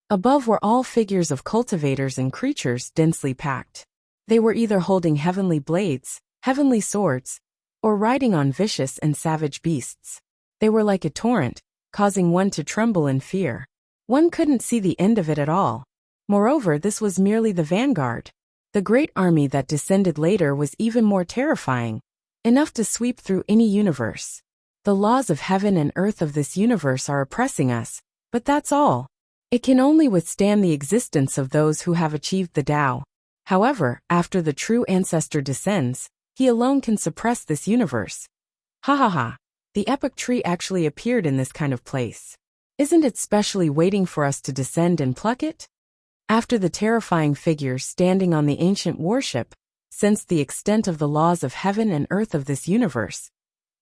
Above were all figures of cultivators and creatures densely packed. They were either holding heavenly blades, heavenly swords, or riding on vicious and savage beasts. They were like a torrent, causing one to tremble in fear. One couldn't see the end of it at all. Moreover, this was merely the vanguard. The great army that descended later was even more terrifying, enough to sweep through any universe. The laws of heaven and earth of this universe are oppressing us, but that's all. It can only withstand the existence of those who have achieved the Tao. However, after the true ancestor descends, he alone can suppress this universe. Ha ha ha. The epic tree actually appeared in this kind of place. Isn't it specially waiting for us to descend and pluck it? After the terrifying figures standing on the ancient warship sensed the extent of the laws of heaven and earth of this universe,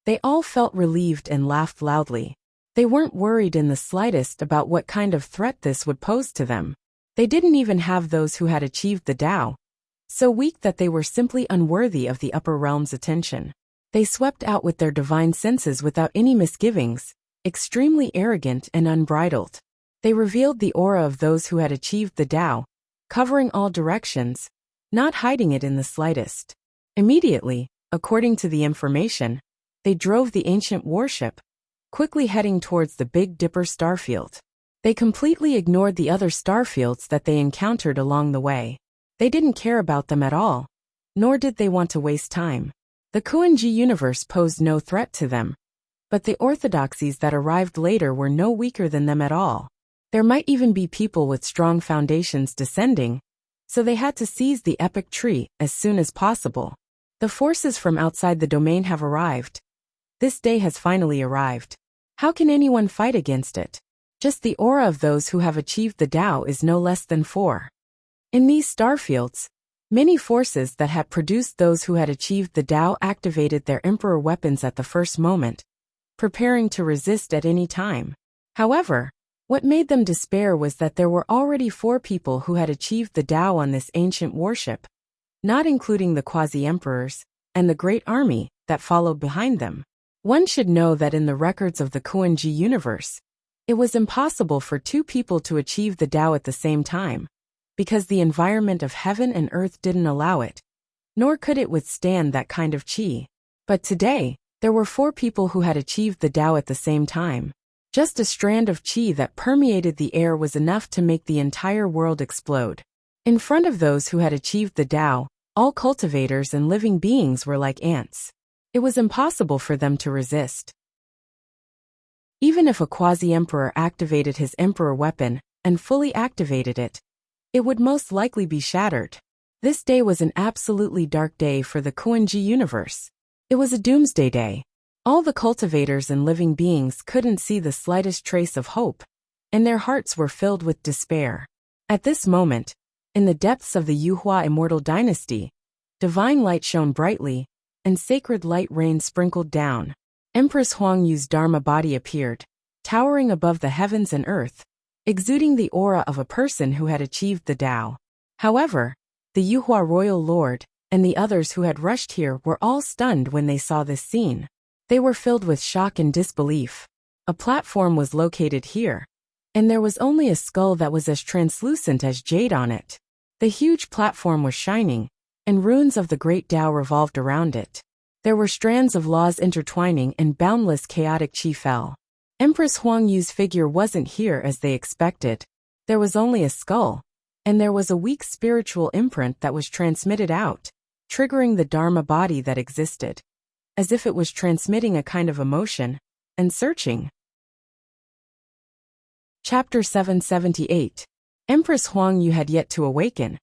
they all felt relieved and laughed loudly. They weren't worried in the slightest about what kind of threat this would pose to them. They didn't even have those who had achieved the Tao, so weak that they were simply unworthy of the upper realm's attention. They swept out with their divine senses without any misgivings, extremely arrogant and unbridled. They revealed the aura of those who had achieved the Tao, covering all directions, not hiding it in the slightest. Immediately, according to the information, they drove the ancient warship, quickly heading towards the Big Dipper starfield. They completely ignored the other starfields that they encountered along the way. They didn't care about them at all, nor did they want to waste time. The Kuan-ji universe posed no threat to them, but the orthodoxies that arrived later were no weaker than them at all. There might even be people with strong foundations descending, so they had to seize the epic tree as soon as possible. The forces from outside the domain have arrived. This day has finally arrived. How can anyone fight against it? Just the aura of those who have achieved the Tao is no less than 4. In these starfields, many forces that had produced those who had achieved the Tao activated their emperor weapons at the first moment, preparing to resist at any time. However, what made them despair was that there were already 4 people who had achieved the Tao on this ancient warship, not including the quasi-emperors and the great army that followed behind them. One should know that in the records of the Kuan-ji universe, it was impossible for 2 people to achieve the Tao at the same time, because the environment of heaven and earth didn't allow it, nor could it withstand that kind of qi. But today, there were 4 people who had achieved the Tao at the same time. Just a strand of qi that permeated the air was enough to make the entire world explode. In front of those who had achieved the Tao, all cultivators and living beings were like ants. It was impossible for them to resist. Even if a quasi-emperor activated his emperor weapon and fully activated it, it would most likely be shattered. This day was an absolutely dark day for the Kuan-ji universe. It was a doomsday day. All the cultivators and living beings couldn't see the slightest trace of hope, and their hearts were filled with despair. At this moment, in the depths of the Yuhua immortal dynasty, divine light shone brightly, and sacred light rain sprinkled down. Empress Huangyu's Dharma body appeared, towering above the heavens and earth, exuding the aura of a person who had achieved the Tao. However, the Yuhua royal lord and the others who had rushed here were all stunned when they saw this scene. They were filled with shock and disbelief. A platform was located here, and there was only a skull that was as translucent as jade on it. The huge platform was shining, and ruins of the great Tao revolved around it. There were strands of laws intertwining and boundless chaotic qi fell. Empress Huangyu's figure wasn't here as they expected. There was only a skull, and there was a weak spiritual imprint that was transmitted out. triggering the Dharma body that existed, as if it was transmitting a kind of emotion and searching. Chapter 778. Empress Huangyu had yet to awaken,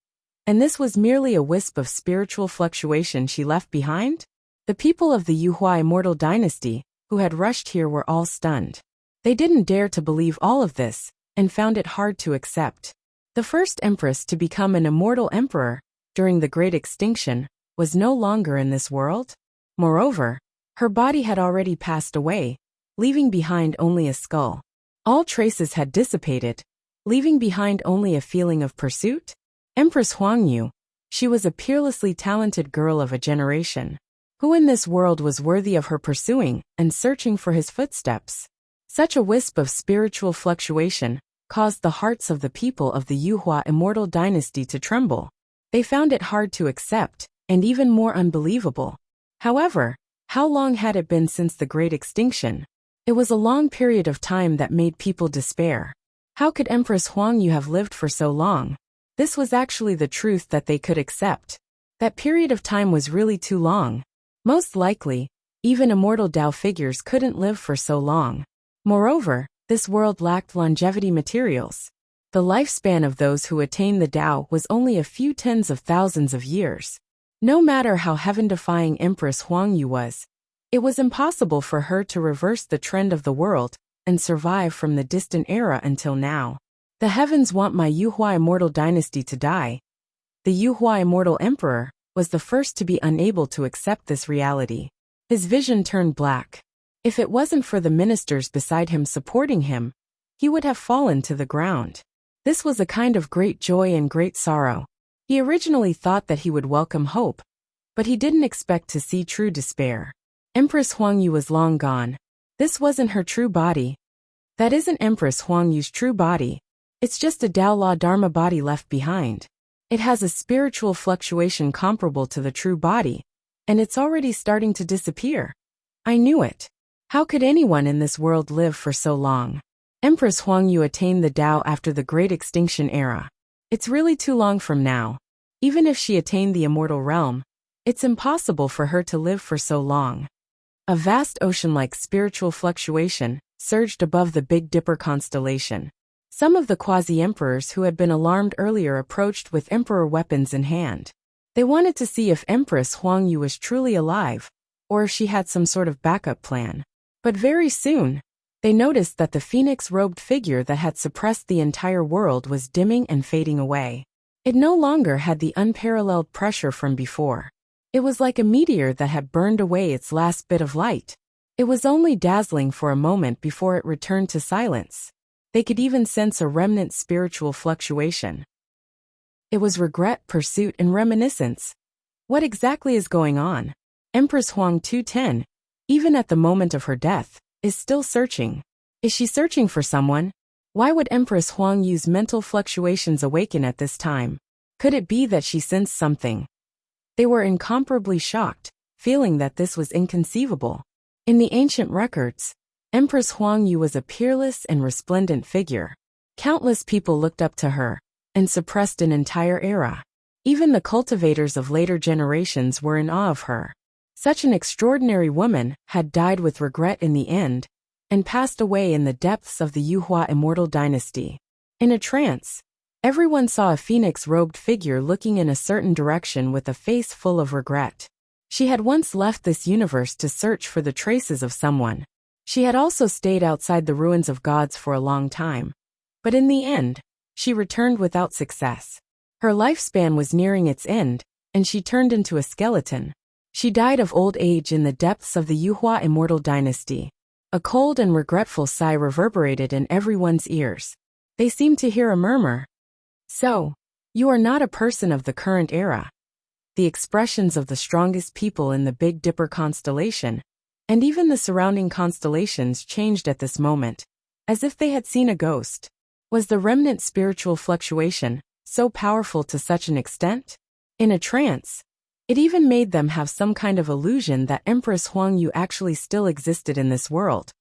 and this was merely a wisp of spiritual fluctuation she left behind? The people of the Yuhua immortal dynasty, who had rushed here, were all stunned. They didn't dare to believe all of this, and found it hard to accept. The first empress to become an immortal emperor, during the Great Extinction, was no longer in this world. Moreover, her body had already passed away, leaving behind only a skull. All traces had dissipated, leaving behind only a feeling of pursuit. Empress Huangyu, she was a peerlessly talented girl of a generation. Who in this world was worthy of her pursuing and searching for his footsteps? Such a wisp of spiritual fluctuation caused the hearts of the people of the Yuhua immortal dynasty to tremble. They found it hard to accept, and even more unbelievable. However, how long had it been since the Great Extinction? It was a long period of time that made people despair. How could Empress Huangyu have lived for so long? This was actually the truth that they could accept. That period of time was really too long. Most likely, even immortal Tao figures couldn't live for so long. Moreover, this world lacked longevity materials. The lifespan of those who attained the Tao was only a few tens of thousands of years. No matter how heaven-defying Empress Huangyu was, it was impossible for her to reverse the trend of the world and survive from the distant era until now. The heavens want my Yuhua immortal dynasty to die. The Yuhua immortal emperor was the first to be unable to accept this reality. His vision turned black. If it wasn't for the ministers beside him supporting him, he would have fallen to the ground. This was a kind of great joy and great sorrow. He originally thought that he would welcome hope, but he didn't expect to see true despair. Empress Huangyu was long gone. This wasn't her true body. That isn't Empress Huangyu's true body. It's just a Tao Law Dharma body left behind. It has a spiritual fluctuation comparable to the true body, and it's already starting to disappear. I knew it. How could anyone in this world live for so long? Empress Huangyu attained the Tao after the Great Extinction era. It's really too long from now. Even if she attained the immortal realm, it's impossible for her to live for so long. A vast ocean-like spiritual fluctuation surged above the Big Dipper constellation. Some of the quasi-emperors who had been alarmed earlier approached with emperor weapons in hand. They wanted to see if Empress Huangyu was truly alive, or if she had some sort of backup plan. But very soon, they noticed that the phoenix-robed figure that had suppressed the entire world was dimming and fading away. It no longer had the unparalleled pressure from before. It was like a meteor that had burned away its last bit of light. It was only dazzling for a moment before it returned to silence. They could even sense a remnant spiritual fluctuation. It was regret, pursuit, and reminiscence. What exactly is going on? Empress Huang 210, even at the moment of her death, is still searching. Is she searching for someone? Why would Empress Huangyu's mental fluctuations awaken at this time? Could it be that she sensed something? They were incomparably shocked, feeling that this was inconceivable. In the ancient records, Empress Huangyu was a peerless and resplendent figure. Countless people looked up to her, and suppressed an entire era. Even the cultivators of later generations were in awe of her. Such an extraordinary woman had died with regret in the end, and passed away in the depths of the Yuhua immortal dynasty. In a trance, everyone saw a phoenix-robed figure looking in a certain direction with a face full of regret. She had once left this universe to search for the traces of someone. She had also stayed outside the ruins of gods for a long time. But in the end, she returned without success. Her lifespan was nearing its end, and she turned into a skeleton. She died of old age in the depths of the Yuhua immortal dynasty. A cold and regretful sigh reverberated in everyone's ears. They seemed to hear a murmur. So, you are not a person of the current era. The expressions of the strongest people in the Big Dipper constellation, and even the surrounding constellations, changed at this moment, as if they had seen a ghost. Was the remnant spiritual fluctuation so powerful to such an extent? In a trance, it even made them have some kind of illusion that Empress Huangyu actually still existed in this world,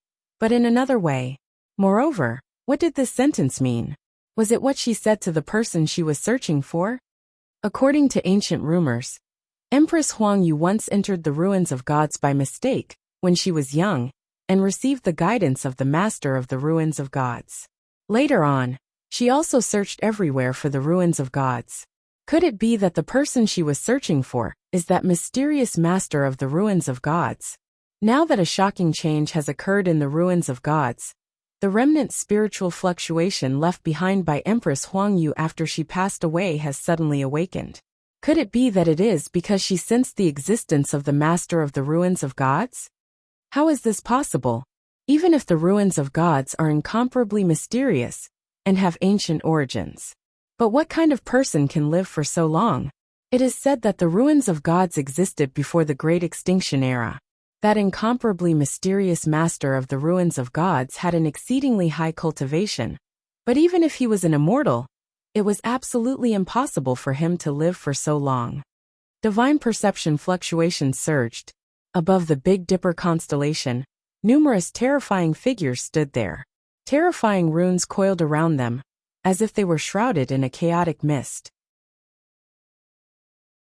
but in another way. Moreover, what did this sentence mean? Was it what she said to the person she was searching for? According to ancient rumors, Empress Huangyu once entered the ruins of gods by mistake, when she was young, and received the guidance of the master of the ruins of gods. Later on, she also searched everywhere for the ruins of gods. Could it be that the person she was searching for is that mysterious master of the ruins of gods? Now that a shocking change has occurred in the ruins of gods, the remnant spiritual fluctuation left behind by Empress Huangyu after she passed away has suddenly awakened. Could it be that it is because she sensed the existence of the master of the ruins of gods? How is this possible? Even if the ruins of gods are incomparably mysterious and have ancient origins. But what kind of person can live for so long? It is said that the ruins of gods existed before the Great Extinction Era. That incomparably mysterious master of the ruins of gods had an exceedingly high cultivation. But even if he was an immortal, it was absolutely impossible for him to live for so long. Divine perception fluctuations surged. Above the Big Dipper constellation, numerous terrifying figures stood there. Terrifying runes coiled around them, as if they were shrouded in a chaotic mist.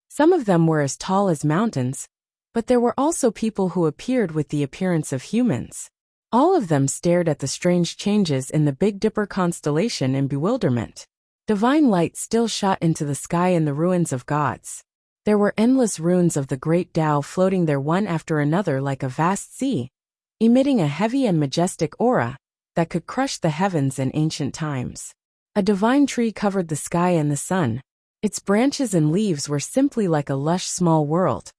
Some of them were as tall as mountains, but there were also people who appeared with the appearance of humans. All of them stared at the strange changes in the Big Dipper constellation in bewilderment. Divine light still shot into the sky in the ruins of gods. There were endless runes of the great Tao floating there one after another like a vast sea, emitting a heavy and majestic aura that could crush the heavens in ancient times. A divine tree covered the sky and the sun. Its branches and leaves were simply like a lush small world,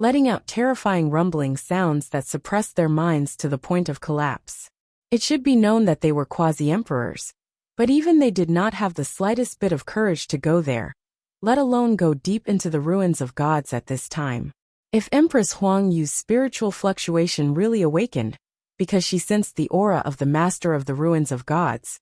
letting out terrifying rumbling sounds that suppressed their minds to the point of collapse. It should be known that they were quasi-emperors, but even they did not have the slightest bit of courage to go there, let alone go deep into the ruins of gods at this time. If Empress Huangyu's spiritual fluctuation really awakened, because she sensed the aura of the master of the ruins of gods,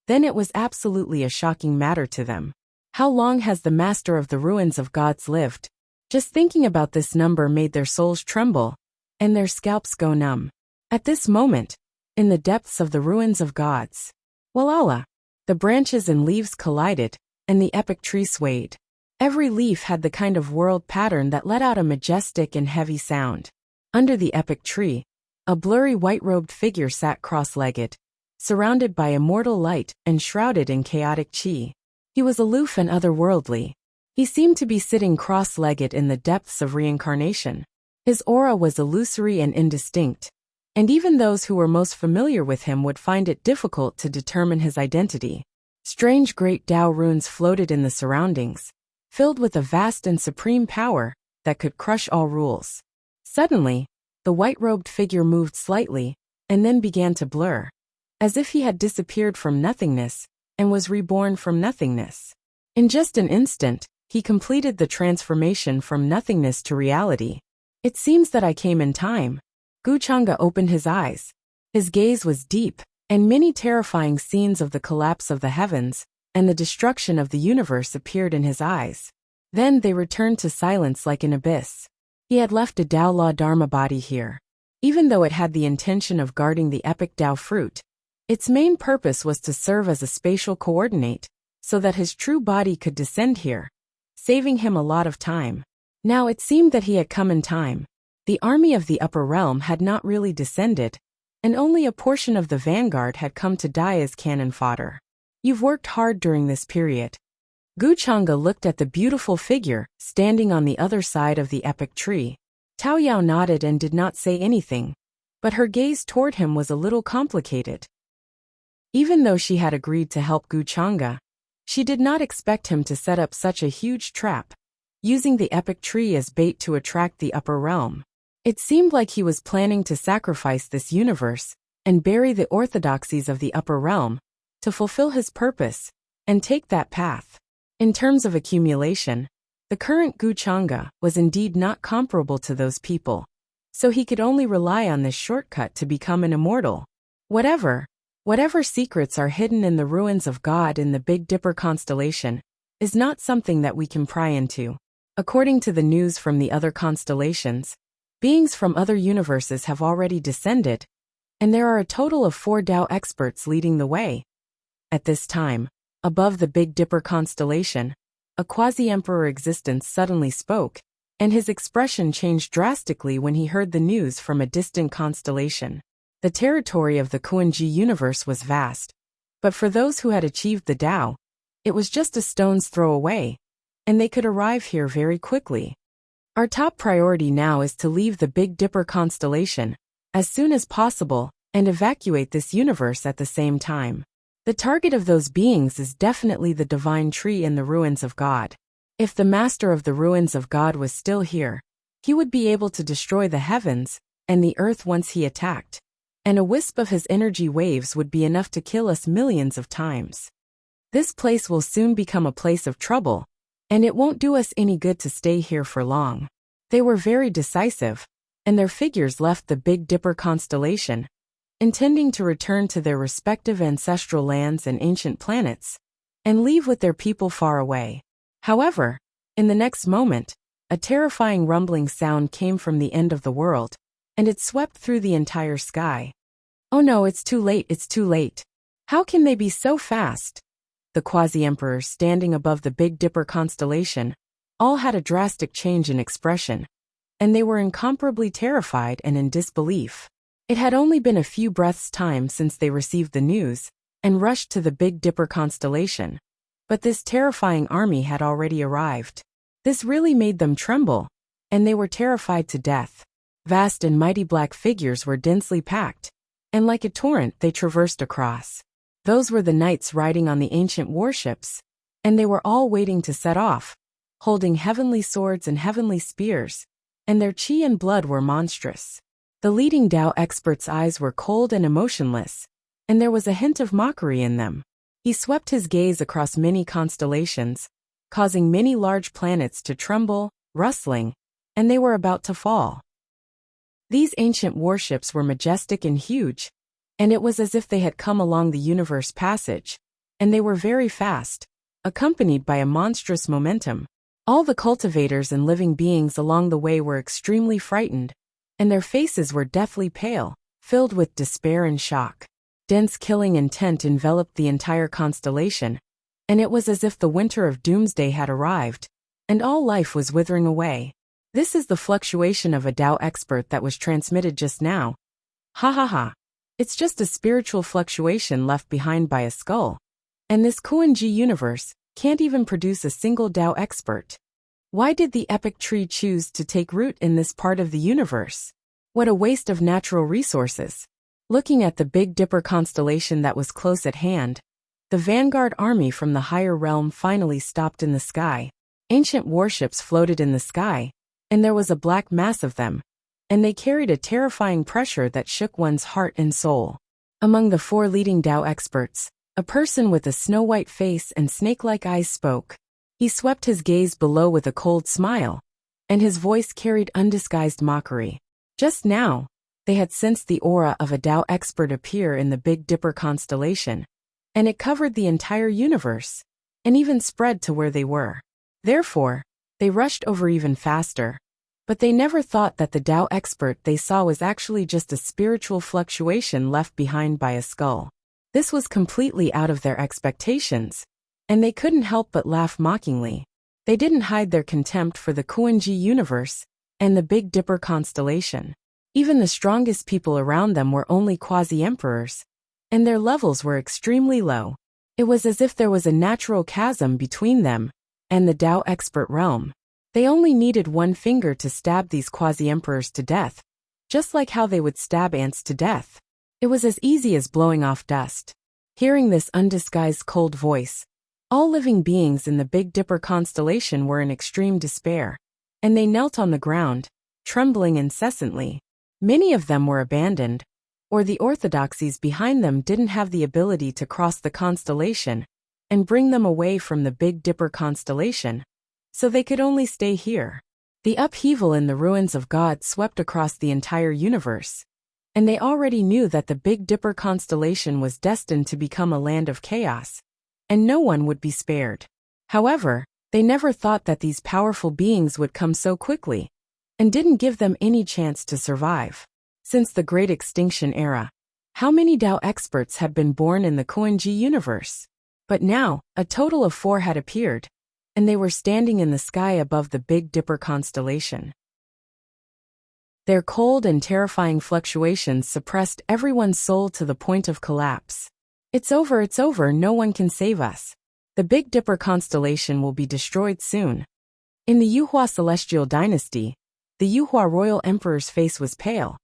then it was absolutely a shocking matter to them. How long has the master of the ruins of gods lived? Just thinking about this number made their souls tremble, and their scalps go numb. At this moment, in the depths of the ruins of gods, Walala, the branches and leaves collided, and the epic tree swayed. Every leaf had the kind of whorled pattern that let out a majestic and heavy sound. Under the epic tree, a blurry white-robed figure sat cross-legged, surrounded by immortal light and shrouded in chaotic chi. He was aloof and otherworldly. He seemed to be sitting cross-legged in the depths of reincarnation. His aura was illusory and indistinct, and even those who were most familiar with him would find it difficult to determine his identity. Strange great Tao runes floated in the surroundings, filled with a vast and supreme power that could crush all rules. Suddenly, the white-robed figure moved slightly, and then began to blur, as if he had disappeared from nothingness and was reborn from nothingness. In just an instant, he completed the transformation from nothingness to reality. It seems that I came in time. Guchanga opened his eyes. His gaze was deep, and many terrifying scenes of the collapse of the heavens and the destruction of the universe appeared in his eyes. Then they returned to silence like an abyss. He had left a Tao Law Dharma body here. Even though it had the intention of guarding the epic Tao fruit, its main purpose was to serve as a spatial coordinate, so that his true body could descend here, saving him a lot of time. Now it seemed that he had come in time. The army of the upper realm had not really descended, and only a portion of the vanguard had come to die as cannon fodder. You've worked hard during this period. Guchanga looked at the beautiful figure standing on the other side of the epic tree. Tao Yao nodded and did not say anything, but her gaze toward him was a little complicated. Even though she had agreed to help Guchanga, she did not expect him to set up such a huge trap, using the epic tree as bait to attract the upper realm. It seemed like he was planning to sacrifice this universe and bury the orthodoxies of the upper realm to fulfill his purpose and take that path. In terms of accumulation, the current Guchanga was indeed not comparable to those people, so he could only rely on this shortcut to become an immortal. Whatever secrets are hidden in the ruins of God in the Big Dipper constellation is not something that we can pry into. According to the news from the other constellations, beings from other universes have already descended, and there are a total of 4 Tao experts leading the way. At this time, above the Big Dipper constellation, a quasi-emperor existence suddenly spoke, and his expression changed drastically when he heard the news from a distant constellation. The territory of the Kuan-Ji universe was vast, but for those who had achieved the Tao, it was just a stone's throw away, and they could arrive here very quickly. Our top priority now is to leave the Big Dipper constellation as soon as possible and evacuate this universe at the same time. The target of those beings is definitely the divine tree in the ruins of God. If the master of the ruins of God was still here, he would be able to destroy the heavens and the earth once he attacked, and a wisp of his energy waves would be enough to kill us millions of times. This place will soon become a place of trouble, and it won't do us any good to stay here for long. They were very decisive, and their figures left the Big Dipper constellation, intending to return to their respective ancestral lands and ancient planets, and leave with their people far away. However, in the next moment, a terrifying rumbling sound came from the end of the world, and it swept through the entire sky. Oh no, it's too late, it's too late. How can they be so fast? The quasi-emperors standing above the Big Dipper constellation all had a drastic change in expression, and they were incomparably terrified and in disbelief. It had only been a few breaths' time since they received the news and rushed to the Big Dipper constellation, but this terrifying army had already arrived. This really made them tremble, and they were terrified to death. Vast and mighty black figures were densely packed, and like a torrent they traversed across. Those were the knights riding on the ancient warships, and they were all waiting to set off, holding heavenly swords and heavenly spears, and their chi and blood were monstrous. The leading Tao expert's eyes were cold and emotionless, and there was a hint of mockery in them. He swept his gaze across many constellations, causing many large planets to tremble, rustling, and they were about to fall. These ancient warships were majestic and huge, and it was as if they had come along the universe passage, and they were very fast, accompanied by a monstrous momentum. All the cultivators and living beings along the way were extremely frightened, and their faces were deathly pale, filled with despair and shock. Dense killing intent enveloped the entire constellation, and it was as if the winter of doomsday had arrived, and all life was withering away. This is the fluctuation of a Tao expert that was transmitted just now. Ha ha ha. It's just a spiritual fluctuation left behind by a skull. And this Kuan-Ji universe can't even produce a single Tao expert. Why did the epic tree choose to take root in this part of the universe? What a waste of natural resources. Looking at the Big Dipper constellation that was close at hand, the vanguard army from the higher realm finally stopped in the sky. Ancient warships floated in the sky, and there was a black mass of them, and they carried a terrifying pressure that shook one's heart and soul. Among the 4 leading Tao experts, a person with a snow-white face and snake-like eyes spoke. He swept his gaze below with a cold smile, and his voice carried undisguised mockery. Just now, they had sensed the aura of a Tao expert appear in the Big Dipper constellation, and it covered the entire universe, and even spread to where they were. Therefore, they rushed over even faster. But they never thought that the Tao expert they saw was actually just a spiritual fluctuation left behind by a skull. This was completely out of their expectations, and they couldn't help but laugh mockingly. They didn't hide their contempt for the Kuan-Ji universe and the Big Dipper constellation. Even the strongest people around them were only quasi-emperors, and their levels were extremely low. It was as if there was a natural chasm between them and the Tao expert realm. They only needed one finger to stab these quasi-emperors to death, just like how they would stab ants to death. It was as easy as blowing off dust. Hearing this undisguised cold voice, all living beings in the Big Dipper constellation were in extreme despair, and they knelt on the ground, trembling incessantly. Many of them were abandoned, or the orthodoxies behind them didn't have the ability to cross the constellation and bring them away from the Big Dipper constellation, so they could only stay here. The upheaval in the ruins of God swept across the entire universe, and they already knew that the Big Dipper constellation was destined to become a land of chaos, and no one would be spared. However, they never thought that these powerful beings would come so quickly, and didn't give them any chance to survive. Since the Great Extinction Era, how many Tao experts had been born in the Kuan-Ji universe? But now, a total of 4 had appeared, and they were standing in the sky above the Big Dipper constellation. Their cold and terrifying fluctuations suppressed everyone's soul to the point of collapse. It's over, no one can save us. The Big Dipper constellation will be destroyed soon. In the Yuhua celestial dynasty, the Yuhua royal emperor's face was pale,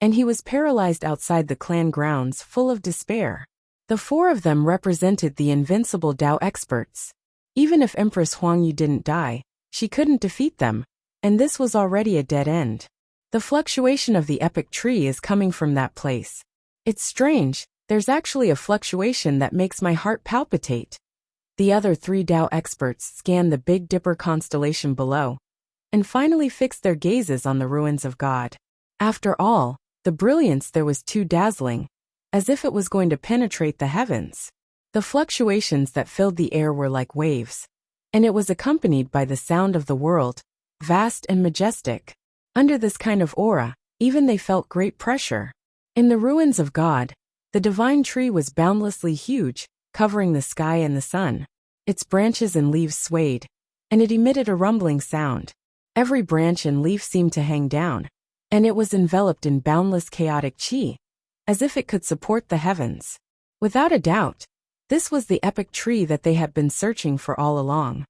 and he was paralyzed outside the clan grounds full of despair. The four of them represented the invincible Dao experts. Even if Empress Huangyu didn't die, she couldn't defeat them, and this was already a dead end. The fluctuation of the epic tree is coming from that place. It's strange, there's actually a fluctuation that makes my heart palpitate. The other three Dao experts scanned the Big Dipper constellation below, and finally fixed their gazes on the ruins of God. After all, the brilliance there was too dazzling, as if it was going to penetrate the heavens. The fluctuations that filled the air were like waves, and it was accompanied by the sound of the world, vast and majestic. Under this kind of aura, even they felt great pressure. In the ruins of God, the divine tree was boundlessly huge, covering the sky and the sun. Its branches and leaves swayed, and it emitted a rumbling sound. Every branch and leaf seemed to hang down, and it was enveloped in boundless chaotic chi, as if it could support the heavens. Without a doubt, this was the epic tree that they had been searching for all along.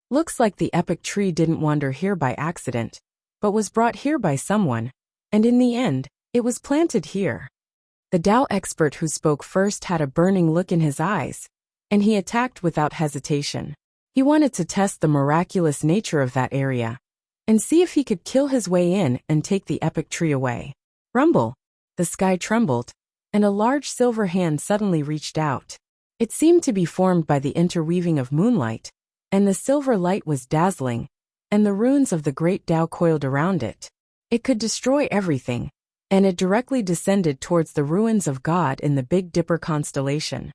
Looks like the epic tree didn't wander here by accident, but was brought here by someone, and in the end, it was planted here. The Dao expert who spoke first had a burning look in his eyes, and he attacked without hesitation. He wanted to test the miraculous nature of that area, and see if he could kill his way in and take the epic tree away. Rumble! The sky trembled, and a large silver hand suddenly reached out. It seemed to be formed by the interweaving of moonlight, and the silver light was dazzling, and the runes of the great Dao coiled around it. It could destroy everything, and it directly descended towards the ruins of God in the Big Dipper constellation.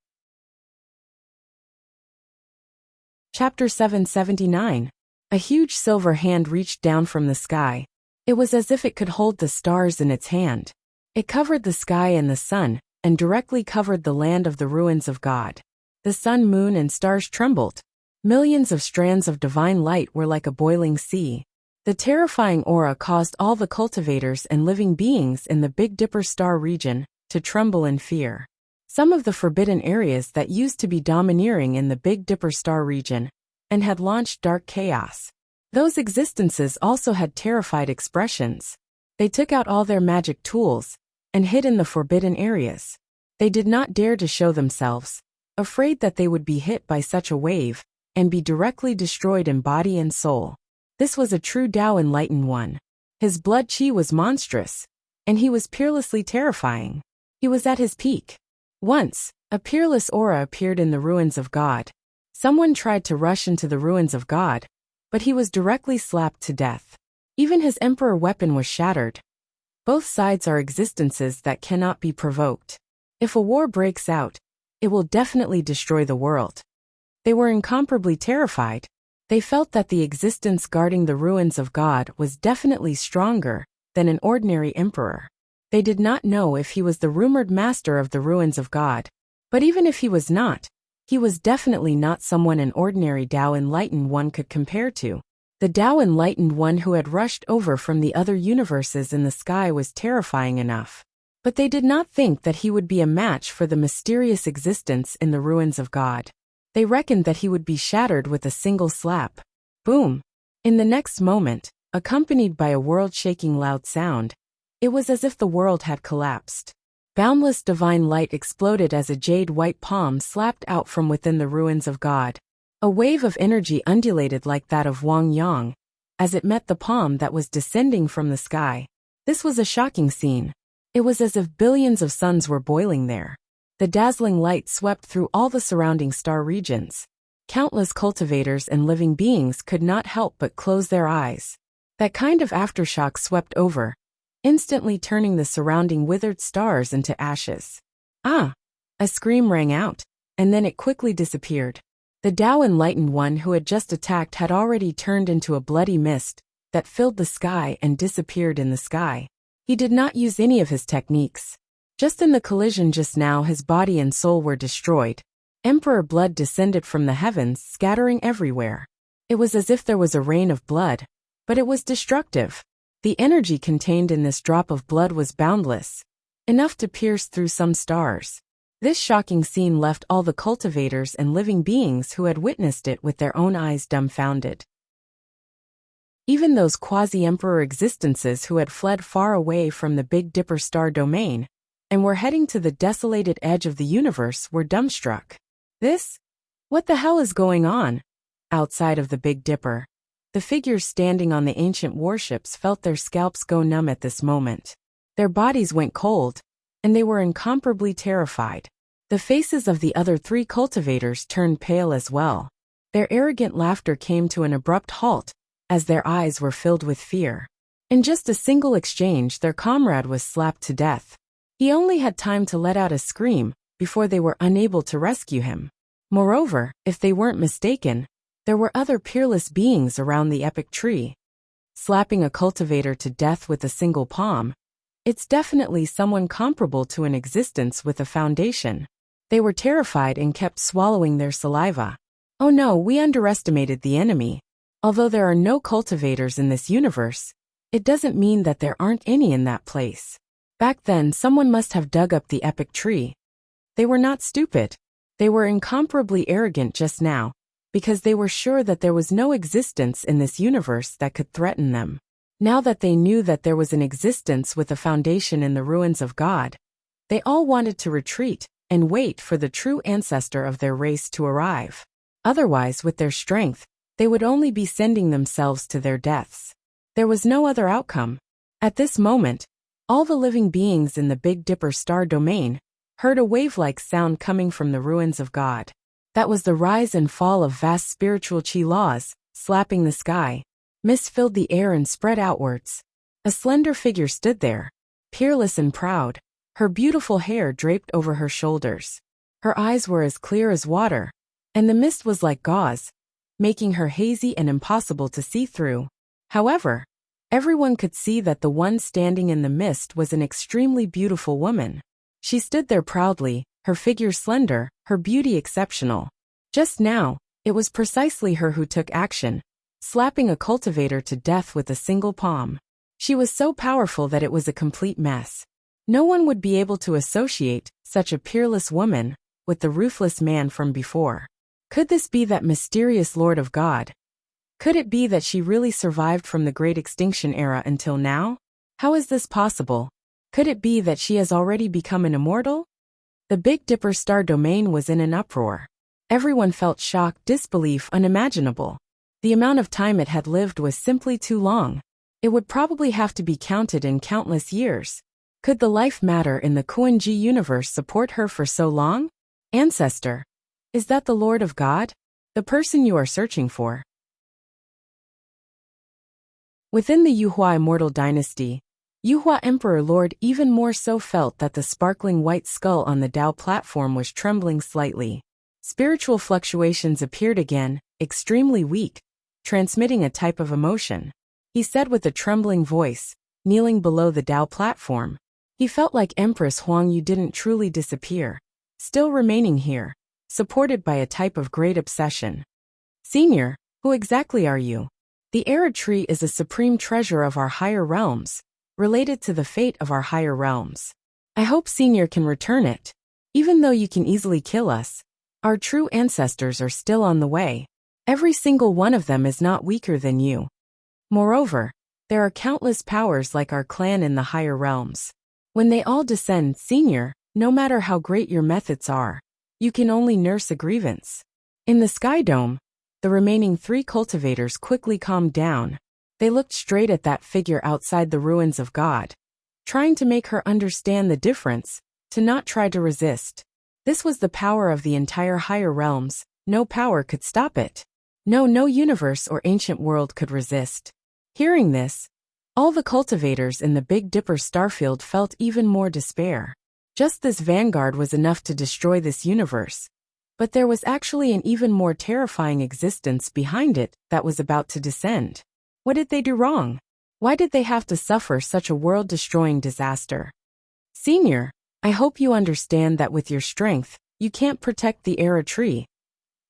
Chapter 779. A huge silver hand reached down from the sky. It was as if it could hold the stars in its hand. It covered the sky and the sun, and directly covered the land of the ruins of God. The sun, moon, and stars trembled. Millions of strands of divine light were like a boiling sea. The terrifying aura caused all the cultivators and living beings in the Big Dipper star region to tremble in fear. Some of the forbidden areas that used to be domineering in the Big Dipper star region and had launched dark chaos. Those existences also had terrified expressions. They took out all their magic tools and hid in the forbidden areas. They did not dare to show themselves, afraid that they would be hit by such a wave and be directly destroyed in body and soul. This was a true Dao enlightened one. His blood chi was monstrous, and he was peerlessly terrifying. He was at his peak. Once, a peerless aura appeared in the ruins of God. Someone tried to rush into the ruins of God, but he was directly slapped to death. Even his emperor weapon was shattered. Both sides are existences that cannot be provoked. If a war breaks out, it will definitely destroy the world. They were incomparably terrified. They felt that the existence guarding the ruins of God was definitely stronger than an ordinary emperor. They did not know if he was the rumored master of the ruins of God. But even if he was not, he was definitely not someone an ordinary Dao enlightened one could compare to. The Dao enlightened one who had rushed over from the other universes in the sky was terrifying enough. But they did not think that he would be a match for the mysterious existence in the ruins of God. They reckoned that he would be shattered with a single slap. Boom! In the next moment, accompanied by a world-shaking loud sound, it was as if the world had collapsed. Boundless divine light exploded as a jade-white palm slapped out from within the ruins of God. A wave of energy undulated like that of Wang Yang, as it met the palm that was descending from the sky. This was a shocking scene. It was as if billions of suns were boiling there. The dazzling light swept through all the surrounding star regions. Countless cultivators and living beings could not help but close their eyes. That kind of aftershock swept over, instantly turning the surrounding withered stars into ashes. Ah! A scream rang out, and then it quickly disappeared. The Dao enlightened one who had just attacked had already turned into a bloody mist that filled the sky and disappeared in the sky. He did not use any of his techniques. Just in the collision just now his body and soul were destroyed. Emperor blood descended from the heavens, scattering everywhere. It was as if there was a rain of blood, but it was destructive. The energy contained in this drop of blood was boundless, enough to pierce through some stars. This shocking scene left all the cultivators and living beings who had witnessed it with their own eyes dumbfounded. Even those quasi-emperor existences who had fled far away from the Big Dipper star domain and were heading to the desolated edge of the universe were dumbstruck. What the hell is going on? Outside of the Big Dipper, the figures standing on the ancient warships felt their scalps go numb at this moment. Their bodies went cold, and they were incomparably terrified. The faces of the other 3 cultivators turned pale as well. Their arrogant laughter came to an abrupt halt, as their eyes were filled with fear. In just a single exchange, their comrade was slapped to death. He only had time to let out a scream before they were unable to rescue him. Moreover, if they weren't mistaken, there were other peerless beings around the epic tree. Slapping a cultivator to death with a single palm, it's definitely someone comparable to an existence with a foundation. They were terrified and kept swallowing their saliva. Oh no, we underestimated the enemy. Although there are no cultivators in this universe, it doesn't mean that there aren't any in that place. Back then, someone must have dug up the epic tree. They were not stupid. They were incomparably arrogant just now, because they were sure that there was no existence in this universe that could threaten them. Now that they knew that there was an existence with a foundation in the ruins of God, they all wanted to retreat and wait for the true ancestor of their race to arrive. Otherwise, with their strength, they would only be sending themselves to their deaths. There was no other outcome. At this moment, all the living beings in the Big Dipper star domain heard a wave-like sound coming from the ruins of God. That was the rise and fall of vast spiritual chi laws, slapping the sky. Mist filled the air and spread outwards. A slender figure stood there, peerless and proud, her beautiful hair draped over her shoulders. Her eyes were as clear as water, and the mist was like gauze, making her hazy and impossible to see through. However, everyone could see that the one standing in the mist was an extremely beautiful woman. She stood there proudly, her figure slender, her beauty exceptional. Just now, it was precisely her who took action, slapping a cultivator to death with a single palm. She was so powerful that it was a complete mess. No one would be able to associate such a peerless woman with the ruthless man from before. Could this be that mysterious Lord of God? Could it be that she really survived from the Great Extinction era until now? How is this possible? Could it be that she has already become an immortal? The Big Dipper star domain was in an uproar. Everyone felt shock, disbelief unimaginable. The amount of time it had lived was simply too long. It would probably have to be counted in countless years. Could the life matter in the Kuan-Ji universe support her for so long? Ancestor. Is that the Lord of God? The person you are searching for? Within the Yuhua immortal dynasty, Yuhua Emperor Lord even more so felt that the sparkling white skull on the Dao platform was trembling slightly. Spiritual fluctuations appeared again, extremely weak, transmitting a type of emotion. He said with a trembling voice, kneeling below the Dao platform. He felt like Empress Huangyu didn't truly disappear, still remaining here, supported by a type of great obsession. Senior, who exactly are you? The Era Tree is a supreme treasure of our higher realms, related to the fate of our higher realms. I hope Senior can return it. Even though you can easily kill us, our true ancestors are still on the way. Every single one of them is not weaker than you. Moreover, there are countless powers like our clan in the higher realms. When they all descend, Senior, no matter how great your methods are, you can only nurse a grievance. In the Sky Dome, the remaining 3 cultivators quickly calmed down. They looked straight at that figure outside the ruins of God, trying to make her understand the difference, to not try to resist. This was the power of the entire higher realms. No power could stop it. No universe or ancient world could resist. Hearing this, all the cultivators in the Big Dipper starfield felt even more despair. Just this vanguard was enough to destroy this universe. But there was actually an even more terrifying existence behind it that was about to descend. What did they do wrong? Why did they have to suffer such a world-destroying disaster? Senior, I hope you understand that with your strength, you can't protect the Era Tree.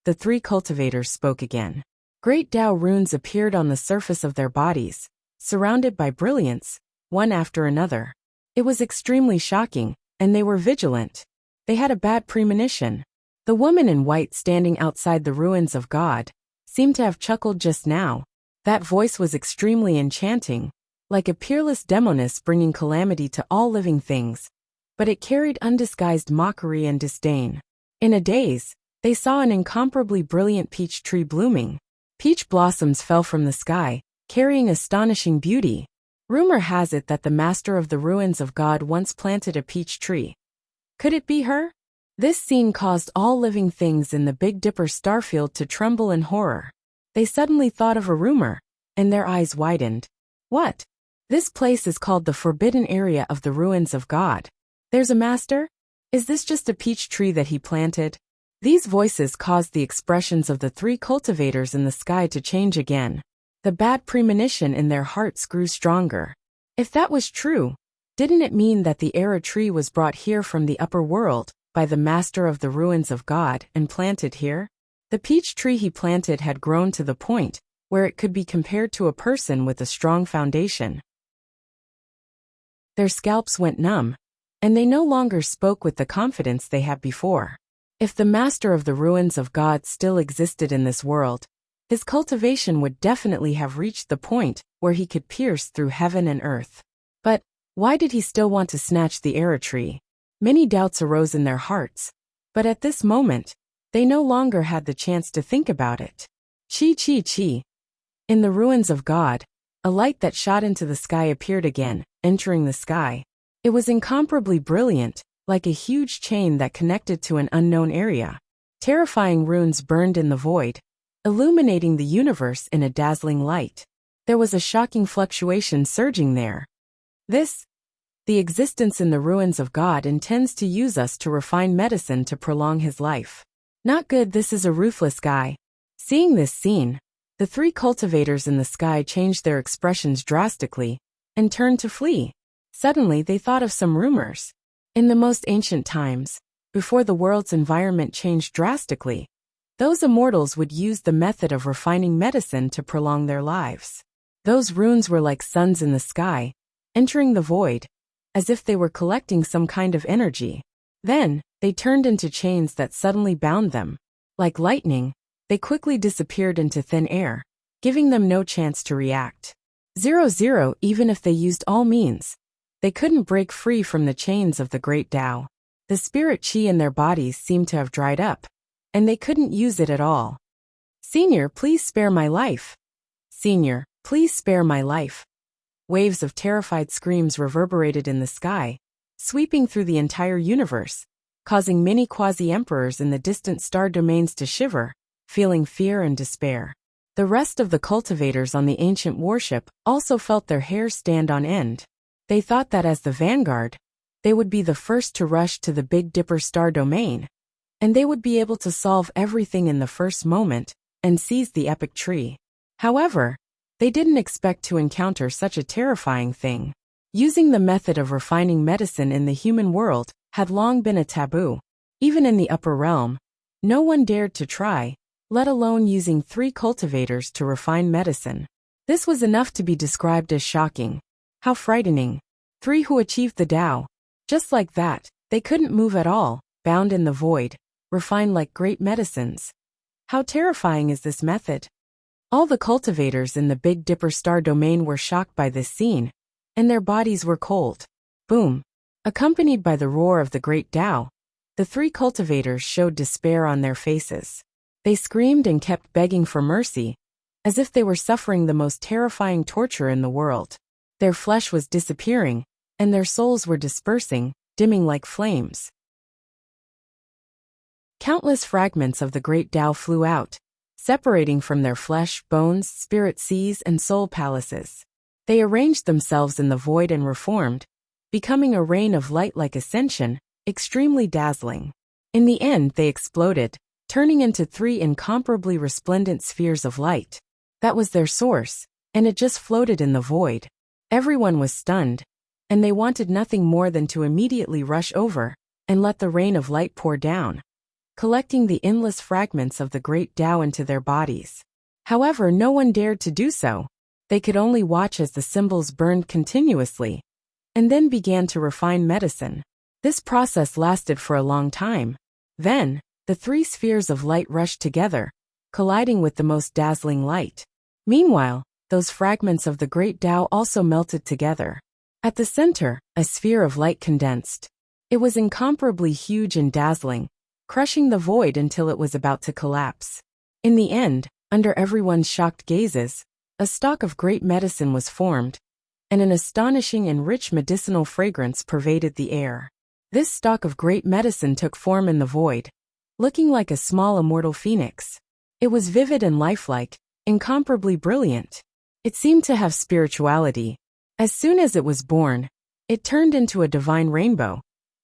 The 3 cultivators spoke again. Great Tao runes appeared on the surface of their bodies, surrounded by brilliance, one after another. It was extremely shocking, and they were vigilant. They had a bad premonition. The woman in white standing outside the ruins of God seemed to have chuckled just now. That voice was extremely enchanting, like a peerless demoness bringing calamity to all living things. But it carried undisguised mockery and disdain. In a daze, they saw an incomparably brilliant peach tree blooming. Peach blossoms fell from the sky, carrying astonishing beauty. Rumor has it that the master of the ruins of God once planted a peach tree. Could it be her? This scene caused all living things in the Big Dipper starfield to tremble in horror. They suddenly thought of a rumor, and their eyes widened. What? This place is called the Forbidden Area of the Ruins of God. There's a master? Is this just a peach tree that he planted? These voices caused the expressions of the three cultivators in the sky to change again. The bad premonition in their hearts grew stronger. If that was true, didn't it mean that the Era tree was brought here from the upper world, by the master of the ruins of God, and planted here? The peach tree he planted had grown to the point where it could be compared to a person with a strong foundation. Their scalps went numb, and they no longer spoke with the confidence they had before. If the master of the ruins of God still existed in this world, his cultivation would definitely have reached the point where he could pierce through heaven and earth. But why did he still want to snatch the Era tree? Many doubts arose in their hearts, but at this moment, they no longer had the chance to think about it. Chi. In the ruins of God, a light that shot into the sky appeared again, entering the sky. It was incomparably brilliant, like a huge chain that connected to an unknown area. Terrifying runes burned in the void, illuminating the universe in a dazzling light. There was a shocking fluctuation surging there. The existence in the ruins of God intends to use us to refine medicine to prolong his life. Not good, this is a ruthless guy. Seeing this scene, the three cultivators in the sky changed their expressions drastically and turned to flee. Suddenly they thought of some rumors. In the most ancient times, before the world's environment changed drastically, those immortals would use the method of refining medicine to prolong their lives. Those runes were like suns in the sky, entering the void, as if they were collecting some kind of energy. Then, they turned into chains that suddenly bound them. Like lightning, they quickly disappeared into thin air, giving them no chance to react. 0, even if they used all means, they couldn't break free from the chains of the Great Tao. The spirit chi in their bodies seemed to have dried up, and they couldn't use it at all. Senior, please spare my life. Senior, please spare my life. Waves of terrified screams reverberated in the sky, sweeping through the entire universe, causing many quasi-emperors in the distant star domains to shiver, feeling fear and despair. The rest of the cultivators on the ancient warship also felt their hair stand on end. They thought that as the vanguard, they would be the first to rush to the Big Dipper star domain, and they would be able to solve everything in the first moment and seize the epic tree. However, they didn't expect to encounter such a terrifying thing. Using the method of refining medicine in the human world had long been a taboo. Even in the upper realm, no one dared to try, let alone using three cultivators to refine medicine. This was enough to be described as shocking. How frightening. Three who achieved the Tao. Just like that, they couldn't move at all, bound in the void, refined like great medicines. How terrifying is this method? All the cultivators in the Big Dipper star domain were shocked by this scene, and their bodies were cold. Boom. Accompanied by the roar of the Great Tao, the three cultivators showed despair on their faces. They screamed and kept begging for mercy, as if they were suffering the most terrifying torture in the world. Their flesh was disappearing, and their souls were dispersing, dimming like flames. Countless fragments of the Great Tao flew out, separating from their flesh, bones, spirit seas, and soul palaces. They arranged themselves in the void and reformed, becoming a rain of light like ascension, extremely dazzling. In the end, they exploded, turning into three incomparably resplendent spheres of light. That was their source, and it just floated in the void. Everyone was stunned, and they wanted nothing more than to immediately rush over and let the rain of light pour down, collecting the endless fragments of the Great Tao into their bodies. However, no one dared to do so. They could only watch as the symbols burned continuously, and then began to refine medicine. This process lasted for a long time. Then, the three spheres of light rushed together, colliding with the most dazzling light. Meanwhile, those fragments of the great Tao also melted together. At the center, a sphere of light condensed. It was incomparably huge and dazzling, crushing the void until it was about to collapse. In the end, under everyone's shocked gazes, a stalk of great medicine was formed, and an astonishing and rich medicinal fragrance pervaded the air. This stalk of great medicine took form in the void, looking like a small immortal phoenix. It was vivid and lifelike, incomparably brilliant. It seemed to have spirituality. As soon as it was born, it turned into a divine rainbow,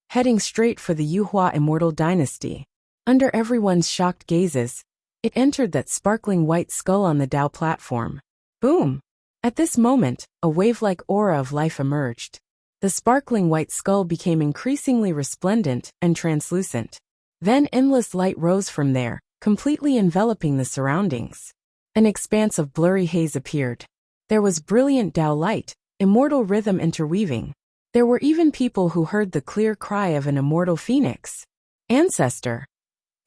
heading straight for the Yuhua immortal dynasty. Under everyone's shocked gazes, it entered that sparkling white skull on the Tao platform. Boom! At this moment, a wave-like aura of life emerged. The sparkling white skull became increasingly resplendent and translucent. Then endless light rose from there, completely enveloping the surroundings. An expanse of blurry haze appeared. There was brilliant Tao light, immortal rhythm interweaving. There were even people who heard the clear cry of an immortal phoenix. Ancestor!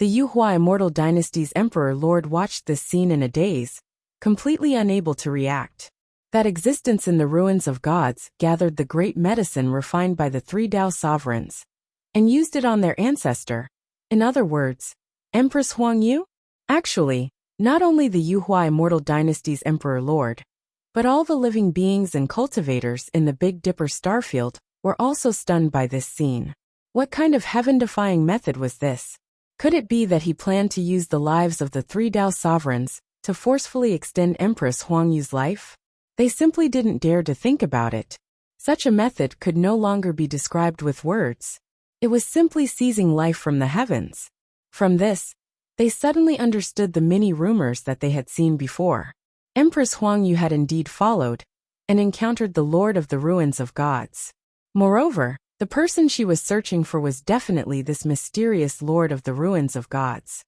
The Yuhua immortal dynasty's emperor lord watched this scene in a daze, completely unable to react. That existence in the ruins of gods gathered the great medicine refined by the three Tao sovereigns, and used it on their ancestor. In other words, Empress Huang Yu? Actually, not only the Yuhua immortal dynasty's emperor lord, but all the living beings and cultivators in the Big Dipper starfield were also stunned by this scene. What kind of heaven-defying method was this? Could it be that he planned to use the lives of the three Tao sovereigns to forcefully extend Empress Huang Yu's life? They simply didn't dare to think about it. Such a method could no longer be described with words. It was simply seizing life from the heavens. From this, they suddenly understood the many rumors that they had seen before. Empress Huang Yu had indeed followed, and encountered the Lord of the Ruins of Gods. Moreover, the person she was searching for was definitely this mysterious Lord of the Ruins of Gods.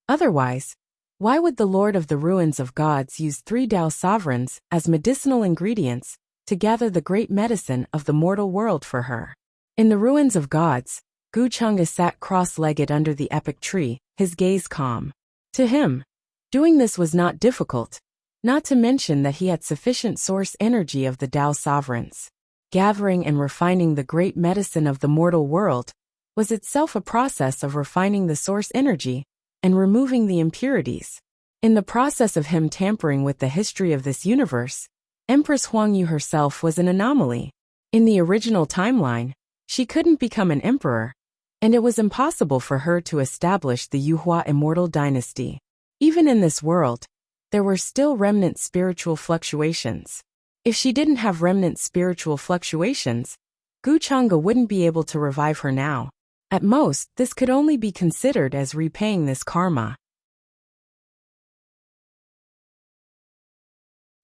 Otherwise, why would the Lord of the Ruins of Gods use three Tao sovereigns as medicinal ingredients to gather the great medicine of the mortal world for her? In the Ruins of Gods, Gu Chang'e sat cross-legged under the epic tree, his gaze calm. To him, doing this was not difficult, not to mention that he had sufficient source energy of the Tao sovereigns. Gathering and refining the great medicine of the mortal world was itself a process of refining the source energy and removing the impurities. In the process of him tampering with the history of this universe, Empress Huang Yu herself was an anomaly. In the original timeline, she couldn't become an emperor, and it was impossible for her to establish the Yuhua immortal dynasty. Even in this world, there were still remnant spiritual fluctuations. If she didn't have remnant spiritual fluctuations, Gu Chang'e wouldn't be able to revive her now. At most, this could only be considered as repaying this karma.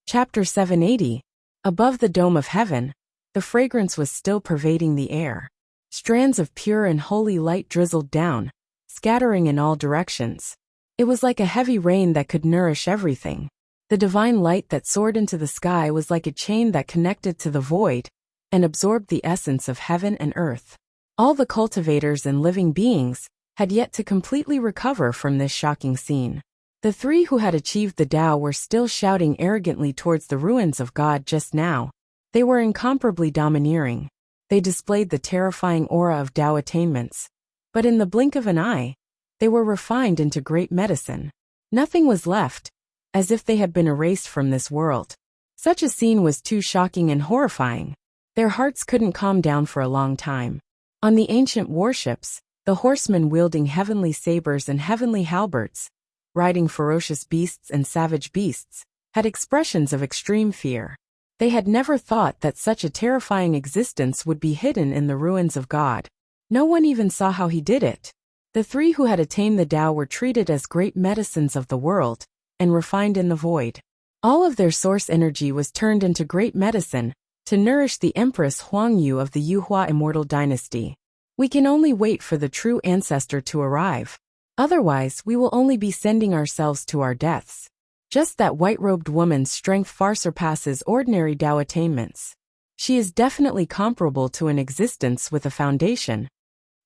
Chapter 780. Above the dome of heaven, the fragrance was still pervading the air. Strands of pure and holy light drizzled down, scattering in all directions. It was like a heavy rain that could nourish everything. The divine light that soared into the sky was like a chain that connected to the void and absorbed the essence of heaven and earth. All the cultivators and living beings had yet to completely recover from this shocking scene. The three who had achieved the Tao were still shouting arrogantly towards the ruins of God just now. They were incomparably domineering. They displayed the terrifying aura of Tao attainments. But in the blink of an eye, they were refined into great medicine. Nothing was left, as if they had been erased from this world. Such a scene was too shocking and horrifying. Their hearts couldn't calm down for a long time. On the ancient warships, the horsemen wielding heavenly sabers and heavenly halberds, riding ferocious beasts and savage beasts, had expressions of extreme fear. They had never thought that such a terrifying existence would be hidden in the ruins of God. No one even saw how he did it. The three who had attained the Tao were treated as great medicines of the world, and refined in the void. All of their source energy was turned into great medicine to nourish the Empress Huang Yu of the Yuhua immortal dynasty. We can only wait for the true ancestor to arrive. Otherwise, we will only be sending ourselves to our deaths. Just that white-robed woman's strength far surpasses ordinary Tao attainments. She is definitely comparable to an existence with a foundation.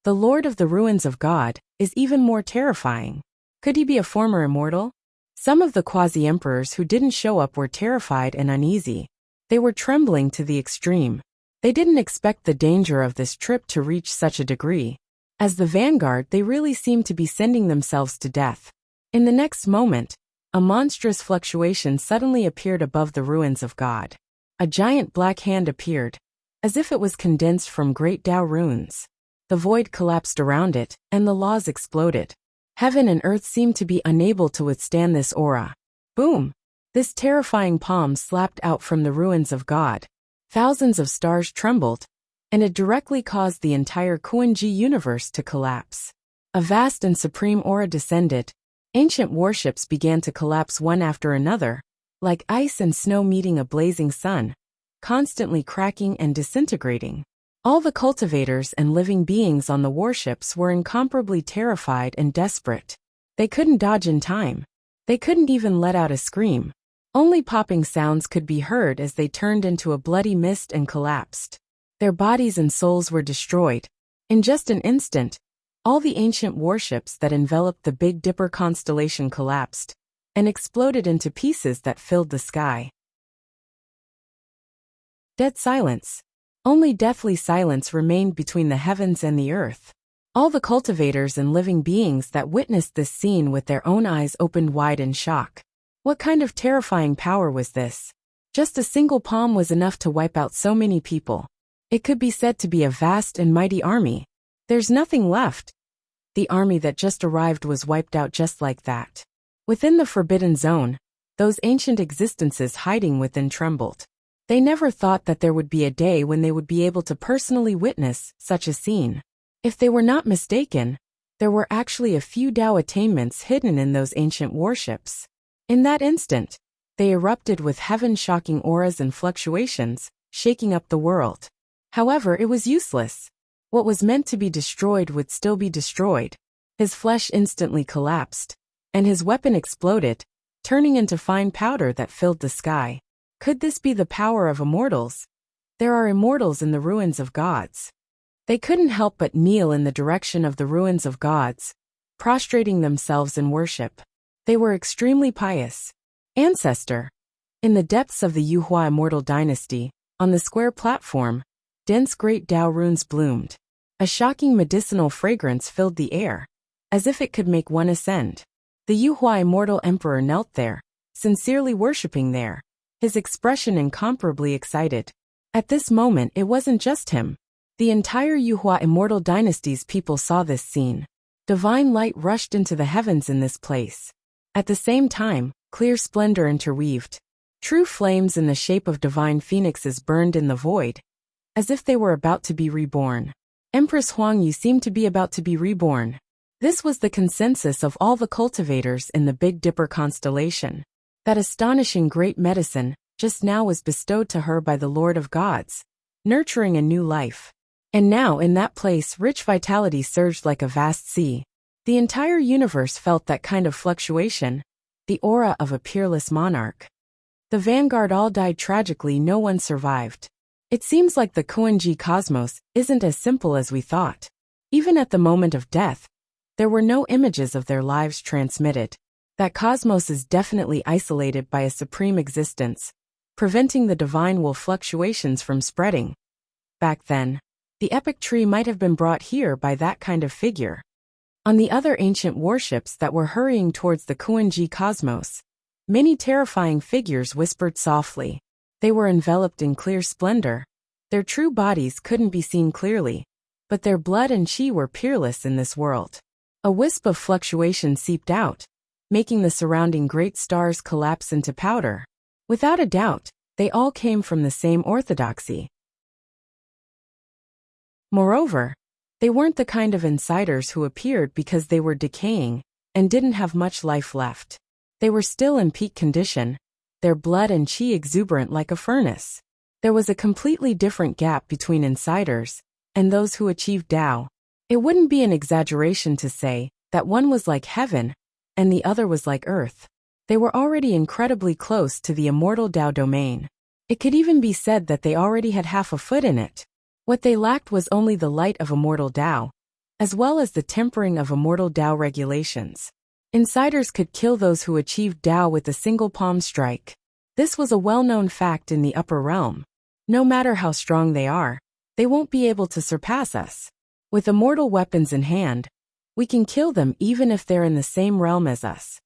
The Lord of the Ruins of God is even more terrifying. Could he be a former immortal? Some of the quasi-emperors who didn't show up were terrified and uneasy. They were trembling to the extreme. They didn't expect the danger of this trip to reach such a degree. As the vanguard, they really seemed to be sending themselves to death. In the next moment, a monstrous fluctuation suddenly appeared above the ruins of God. A giant black hand appeared, as if it was condensed from great Tao runes. The void collapsed around it, and the laws exploded. Heaven and earth seemed to be unable to withstand this aura. Boom! This terrifying palm slapped out from the ruins of God. Thousands of stars trembled, and it directly caused the entire Kuan-Ji universe to collapse. A vast and supreme aura descended. Ancient warships began to collapse one after another, like ice and snow meeting a blazing sun, constantly cracking and disintegrating. All the cultivators and living beings on the warships were incomparably terrified and desperate. They couldn't dodge in time. They couldn't even let out a scream. Only popping sounds could be heard as they turned into a bloody mist and collapsed. Their bodies and souls were destroyed. In just an instant, all the ancient warships that enveloped the Big Dipper constellation collapsed and exploded into pieces that filled the sky. Dead silence. Only deathly silence remained between the heavens and the earth. All the cultivators and living beings that witnessed this scene with their own eyes opened wide in shock. What kind of terrifying power was this? Just a single palm was enough to wipe out so many people. It could be said to be a vast and mighty army. There's nothing left. The army that just arrived was wiped out just like that. Within the Forbidden Zone, those ancient existences hiding within trembled. They never thought that there would be a day when they would be able to personally witness such a scene. If they were not mistaken, there were actually a few Tao attainments hidden in those ancient warships. In that instant, they erupted with heaven-shocking auras and fluctuations, shaking up the world. However, it was useless. What was meant to be destroyed would still be destroyed. His flesh instantly collapsed, and his weapon exploded, turning into fine powder that filled the sky. Could this be the power of immortals? There are immortals in the ruins of gods. They couldn't help but kneel in the direction of the ruins of gods, prostrating themselves in worship. They were extremely pious. Ancestor. In the depths of the Yuhua immortal dynasty, on the square platform, dense great Tao runes bloomed. A shocking medicinal fragrance filled the air, as if it could make one ascend. The Yuhua immortal emperor knelt there, sincerely worshipping there, his expression incomparably excited. At this moment it wasn't just him. The entire Yuhua immortal dynasty's people saw this scene. Divine light rushed into the heavens in this place. At the same time, clear splendor interweaved. True flames in the shape of divine phoenixes burned in the void, as if they were about to be reborn. Empress Huangyu seemed to be about to be reborn. This was the consensus of all the cultivators in the Big Dipper constellation. That astonishing great medicine just now was bestowed to her by the Lord of Gods, nurturing a new life. And now in that place rich vitality surged like a vast sea. The entire universe felt that kind of fluctuation, the aura of a peerless monarch. The vanguard all died tragically, no one survived. It seems like the Kuan-Ji cosmos isn't as simple as we thought. Even at the moment of death, there were no images of their lives transmitted. That cosmos is definitely isolated by a supreme existence, preventing the divine will fluctuations from spreading. Back then, the epic tree might have been brought here by that kind of figure. On the other ancient warships that were hurrying towards the Kuan-Ji cosmos, many terrifying figures whispered softly. They were enveloped in clear splendor. Their true bodies couldn't be seen clearly, but their blood and chi were peerless in this world. A wisp of fluctuation seeped out, making the surrounding great stars collapse into powder. Without a doubt, they all came from the same orthodoxy. Moreover, they weren't the kind of insiders who appeared because they were decaying and didn't have much life left. They were still in peak condition, their blood and chi exuberant like a furnace. There was a completely different gap between insiders and those who achieved Tao. It wouldn't be an exaggeration to say that one was like heaven, and the other was like earth. They were already incredibly close to the immortal Tao domain. It could even be said that they already had half a foot in it. What they lacked was only the light of immortal Tao, as well as the tempering of immortal Tao regulations. Insiders could kill those who achieved Tao with a single palm strike. This was a well-known fact in the upper realm. No matter how strong they are, they won't be able to surpass us. With immortal weapons in hand, we can kill them even if they're in the same realm as us.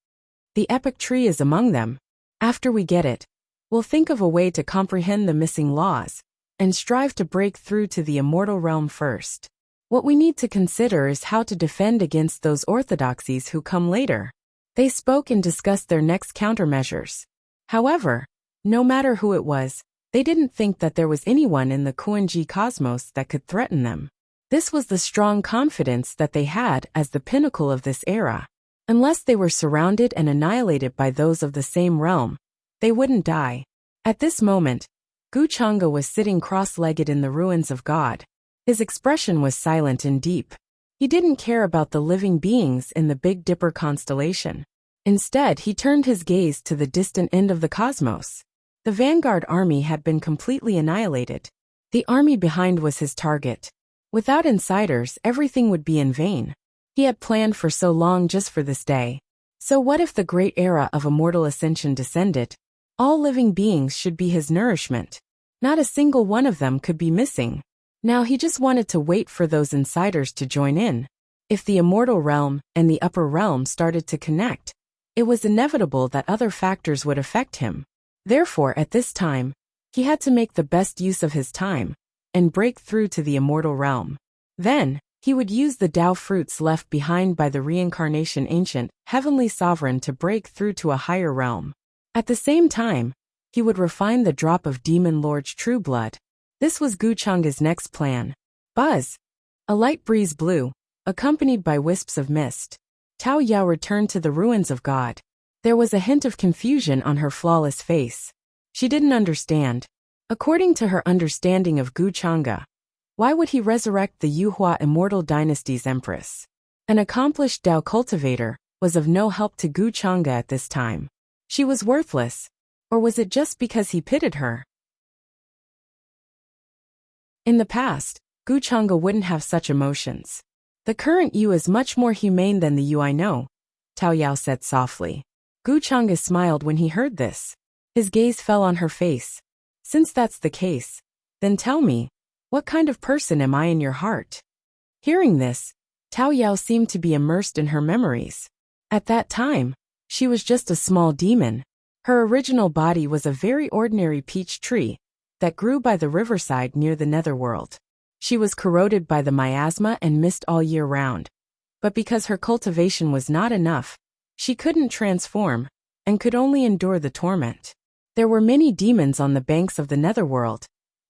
The epic tree is among them. After we get it, we'll think of a way to comprehend the missing laws, and strive to break through to the immortal realm first. What we need to consider is how to defend against those orthodoxies who come later. They spoke and discussed their next countermeasures. However, no matter who it was, they didn't think that there was anyone in the Kuan-ji cosmos that could threaten them. This was the strong confidence that they had as the pinnacle of this era. Unless they were surrounded and annihilated by those of the same realm, they wouldn't die. At this moment, Gu Chang'e was sitting cross-legged in the ruins of God. His expression was silent and deep. He didn't care about the living beings in the Big Dipper constellation. Instead, he turned his gaze to the distant end of the cosmos. The vanguard army had been completely annihilated. The army behind was his target. Without insiders, everything would be in vain. He had planned for so long just for this day. So what if the great era of immortal ascension descended? All living beings should be his nourishment. Not a single one of them could be missing. Now he just wanted to wait for those insiders to join in. If the immortal realm and the upper realm started to connect, it was inevitable that other factors would affect him. Therefore, at this time, he had to make the best use of his time and break through to the immortal realm. Then, he would use the Tao fruits left behind by the reincarnation ancient, heavenly sovereign to break through to a higher realm. At the same time, he would refine the drop of Demon Lord's true blood. This was Gu Chang'e's next plan. Buzz! A light breeze blew, accompanied by wisps of mist. Tao Yao returned to the ruins of God. There was a hint of confusion on her flawless face. She didn't understand. According to her understanding of Gu Chang'e, why would he resurrect the Yuhua Immortal Dynasty's empress? An accomplished Tao cultivator was of no help to Gu Chang'e at this time. She was worthless. Or was it just because he pitied her? In the past, Gu Chang'e wouldn't have such emotions. The current you is much more humane than the you I know, Tao Yao said softly. Gu Chang'e smiled when he heard this. His gaze fell on her face. Since that's the case, then tell me, what kind of person am I in your heart? Hearing this, Tao Yao seemed to be immersed in her memories. At that time, she was just a small demon. Her original body was a very ordinary peach tree that grew by the riverside near the netherworld. She was corroded by the miasma and mist all year round. But because her cultivation was not enough, she couldn't transform and could only endure the torment. There were many demons on the banks of the netherworld,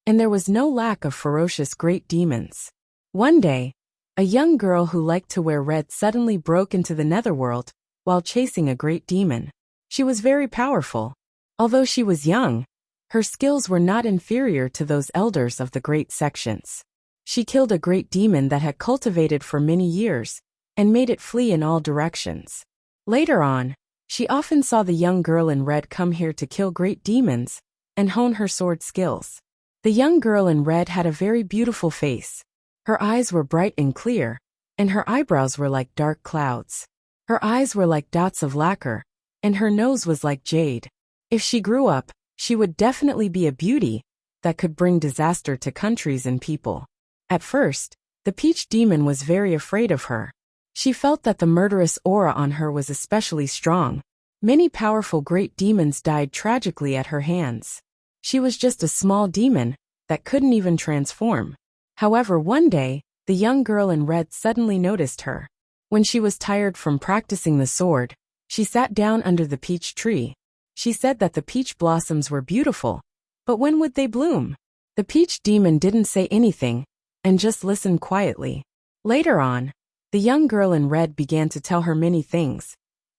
and there was no lack of ferocious great demons. One day, a young girl who liked to wear red suddenly broke into the netherworld while chasing a great demon. She was very powerful. Although she was young, her skills were not inferior to those elders of the great sections. She killed a great demon that had cultivated for many years and made it flee in all directions. Later on, she often saw the young girl in red come here to kill great demons and hone her sword skills. The young girl in red had a very beautiful face. Her eyes were bright and clear, and her eyebrows were like dark clouds. Her eyes were like dots of lacquer, and her nose was like jade. If she grew up, she would definitely be a beauty that could bring disaster to countries and people. At first, the peach demon was very afraid of her. She felt that the murderous aura on her was especially strong. Many powerful great demons died tragically at her hands. She was just a small demon that couldn't even transform. However, one day, the young girl in red suddenly noticed her. When she was tired from practicing the sword, she sat down under the peach tree. She said that the peach blossoms were beautiful, but when would they bloom? The peach demon didn't say anything and just listened quietly. Later on, the young girl in red began to tell her many things,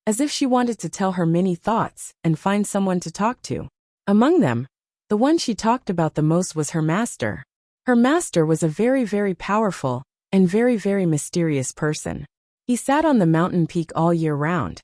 as if she wanted to tell her many thoughts and find someone to talk to. Among them, the one she talked about the most was her master. Her master was a very, very powerful and very, very mysterious person. He sat on the mountain peak all year round,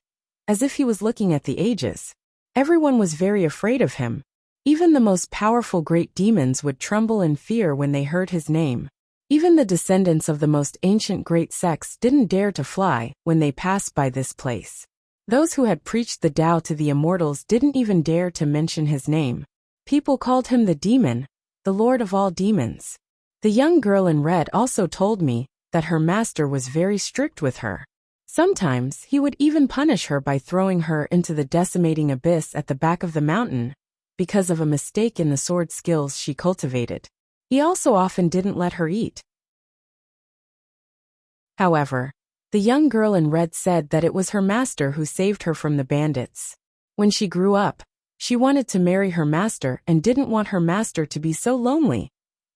as if he was looking at the ages. Everyone was very afraid of him. Even the most powerful great demons would tremble in fear when they heard his name. Even the descendants of the most ancient great sects didn't dare to fly when they passed by this place. Those who had preached the Tao to the immortals didn't even dare to mention his name. People called him the demon, the lord of all demons. The young girl in red also told me that her master was very strict with her. Sometimes he would even punish her by throwing her into the decimating abyss at the back of the mountain because of a mistake in the sword skills she cultivated. He also often didn't let her eat. However, the young girl in red said that it was her master who saved her from the bandits. When she grew up, she wanted to marry her master and didn't want her master to be so lonely.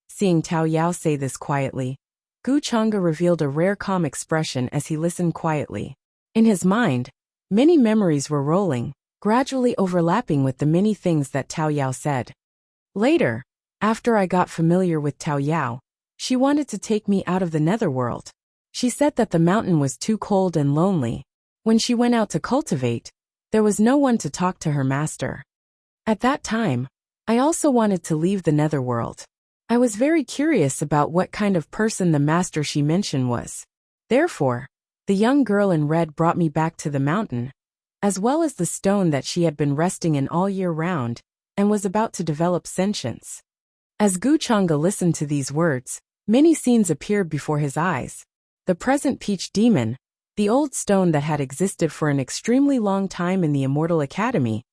Seeing Tao Yao say this quietly, Gu Chang'e revealed a rare calm expression as he listened quietly. In his mind, many memories were rolling, gradually overlapping with the many things that Tao Yao said. Later, after I got familiar with Tao Yao, she wanted to take me out of the netherworld. She said that the mountain was too cold and lonely. When she went out to cultivate, there was no one to talk to her master. At that time, I also wanted to leave the netherworld. I was very curious about what kind of person the master she mentioned was. Therefore, the young girl in red brought me back to the mountain, as well as the stone that she had been resting in all year round, and was about to develop sentience. As Gu Chang'e listened to these words, many scenes appeared before his eyes. The present peach demon, the old stone that had existed for an extremely long time in the Immortal Academy,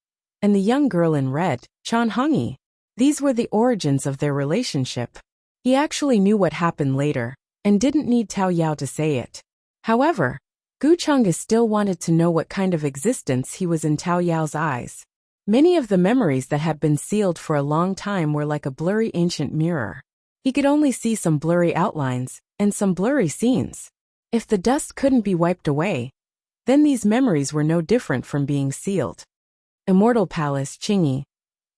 and the young girl in red, Chan Hongyi. These were the origins of their relationship. He actually knew what happened later, and didn't need Tao Yao to say it. However, Gu Chang'e still wanted to know what kind of existence he was in Tao Yao's eyes. Many of the memories that had been sealed for a long time were like a blurry ancient mirror. He could only see some blurry outlines, and some blurry scenes. If the dust couldn't be wiped away, then these memories were no different from being sealed. Immortal Palace, Qingyi.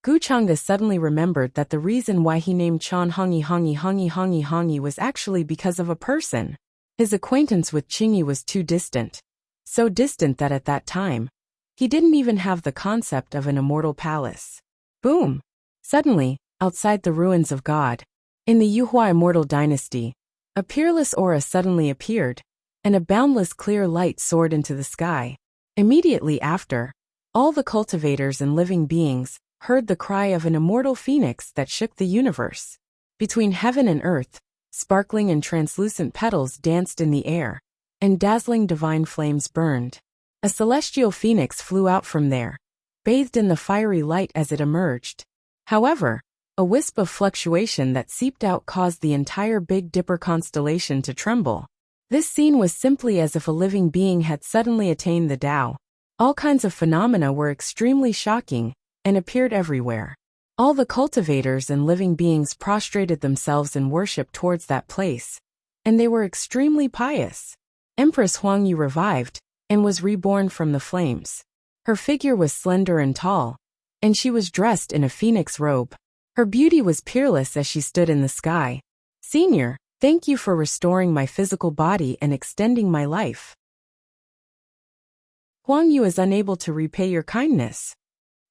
Gu Chang'e suddenly remembered that the reason why he named Chan Hongyi was actually because of a person. His acquaintance with Qingyi was too distant. So distant that at that time, he didn't even have the concept of an immortal palace. Boom! Suddenly, outside the ruins of God, in the Yuhua immortal dynasty, a peerless aura suddenly appeared, and a boundless clear light soared into the sky. Immediately after, all the cultivators and living beings heard the cry of an immortal phoenix that shook the universe. Between heaven and earth, sparkling and translucent petals danced in the air, and dazzling divine flames burned. A celestial phoenix flew out from there, bathed in the fiery light as it emerged. However, a wisp of fluctuation that seeped out caused the entire Big Dipper constellation to tremble. This scene was simply as if a living being had suddenly attained the Tao. All kinds of phenomena were extremely shocking, and appeared everywhere. All the cultivators and living beings prostrated themselves in worship towards that place, and they were extremely pious. Empress Huangyu revived, and was reborn from the flames. Her figure was slender and tall, and she was dressed in a phoenix robe. Her beauty was peerless as she stood in the sky. Senior, thank you for restoring my physical body and extending my life. Huangyu is unable to repay your kindness.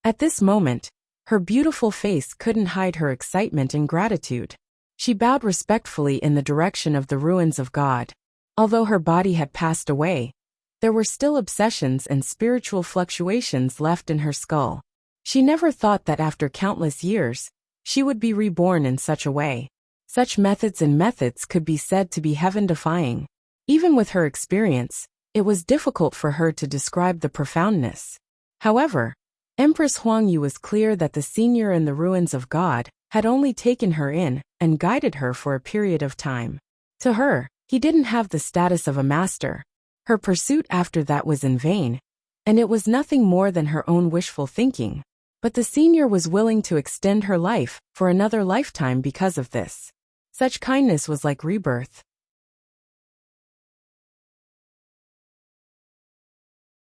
At this moment, her beautiful face couldn't hide her excitement and gratitude. She bowed respectfully in the direction of the ruins of God. Although her body had passed away, there were still obsessions and spiritual fluctuations left in her skull. She never thought that after countless years, she would be reborn in such a way. Such methods could be said to be heaven-defying. Even with her experience, it was difficult for her to describe the profoundness. However, Empress Huangyu was clear that the senior in the ruins of God had only taken her in and guided her for a period of time. To her, he didn't have the status of a master. Her pursuit after that was in vain, and it was nothing more than her own wishful thinking. But the senior was willing to extend her life for another lifetime because of this. Such kindness was like rebirth.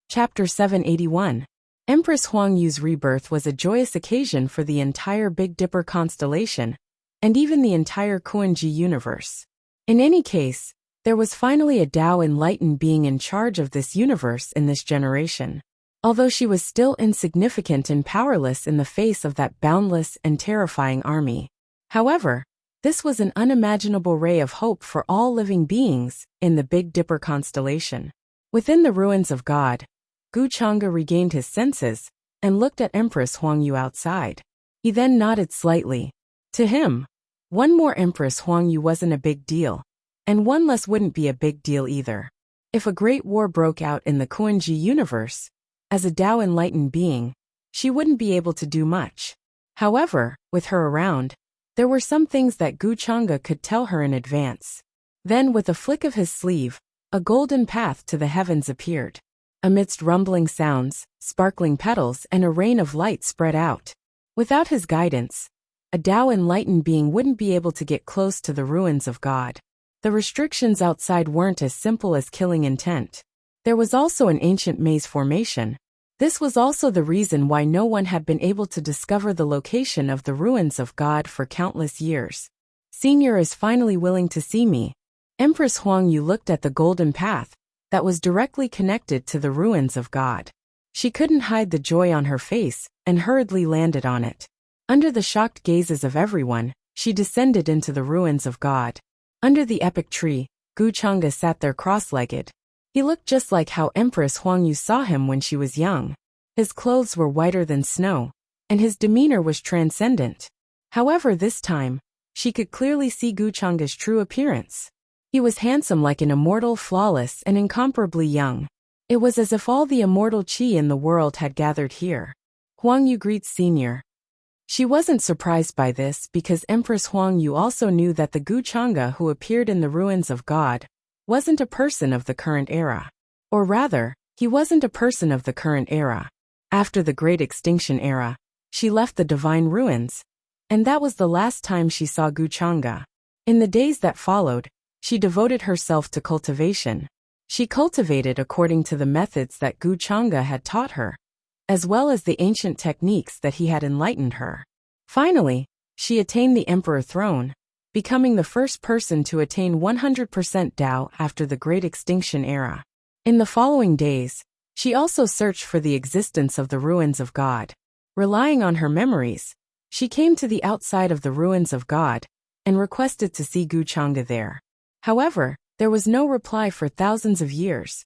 Chapter 781. Empress Huangyu's rebirth was a joyous occasion for the entire Big Dipper constellation, and even the entire Kuan-ji universe. In any case, There was finally a Tao enlightened being in charge of this universe in this generation. Although she was still insignificant and powerless in the face of that boundless and terrifying army. However, this was an unimaginable ray of hope for all living beings in the Big Dipper constellation. Within the ruins of God, Gu Chang'e regained his senses and looked at Empress Huangyu outside. He then nodded slightly. To him, one more Empress Huangyu wasn't a big deal, and one less wouldn't be a big deal either. If a great war broke out in the Kuan-Ji universe, as a Tao enlightened being, she wouldn't be able to do much. However, with her around, there were some things that Gu Chang'e could tell her in advance. Then with a flick of his sleeve, a golden path to the heavens appeared. Amidst rumbling sounds, sparkling petals and a rain of light spread out. Without his guidance, a Tao enlightened being wouldn't be able to get close to the ruins of God. The restrictions outside weren't as simple as killing intent. There was also an ancient maze formation. This was also the reason why no one had been able to discover the location of the ruins of God for countless years. Senior is finally willing to see me. Empress Huangyu looked at the golden path that was directly connected to the ruins of God. She couldn't hide the joy on her face and hurriedly landed on it. Under the shocked gazes of everyone, she descended into the ruins of God. Under the epic tree, Gu Chang'e sat there cross-legged. He looked just like how Empress Huangyu saw him when she was young. His clothes were whiter than snow, and his demeanor was transcendent. However, this time, she could clearly see Gu Chang'e's true appearance. He was handsome like an immortal, flawless, and incomparably young. It was as if all the immortal qi in the world had gathered here. Huangyu greets Senior. She wasn't surprised by this because Empress Huangyu also knew that the Gu Chang'e who appeared in the ruins of God wasn't a person of the current era. Or rather, he wasn't a person of the current era. After the Great Extinction era, she left the divine ruins, and that was the last time she saw Gu Chang'e. In the days that followed, she devoted herself to cultivation. She cultivated according to the methods that Gu Chang'e had taught her, as well as the ancient techniques that he had enlightened her. Finally, she attained the Emperor throne, becoming the first person to attain 100% Tao after the Great Extinction era. In the following days, she also searched for the existence of the ruins of God. Relying on her memories, she came to the outside of the ruins of God and requested to see Gu Chang'e there. However, there was no reply for thousands of years.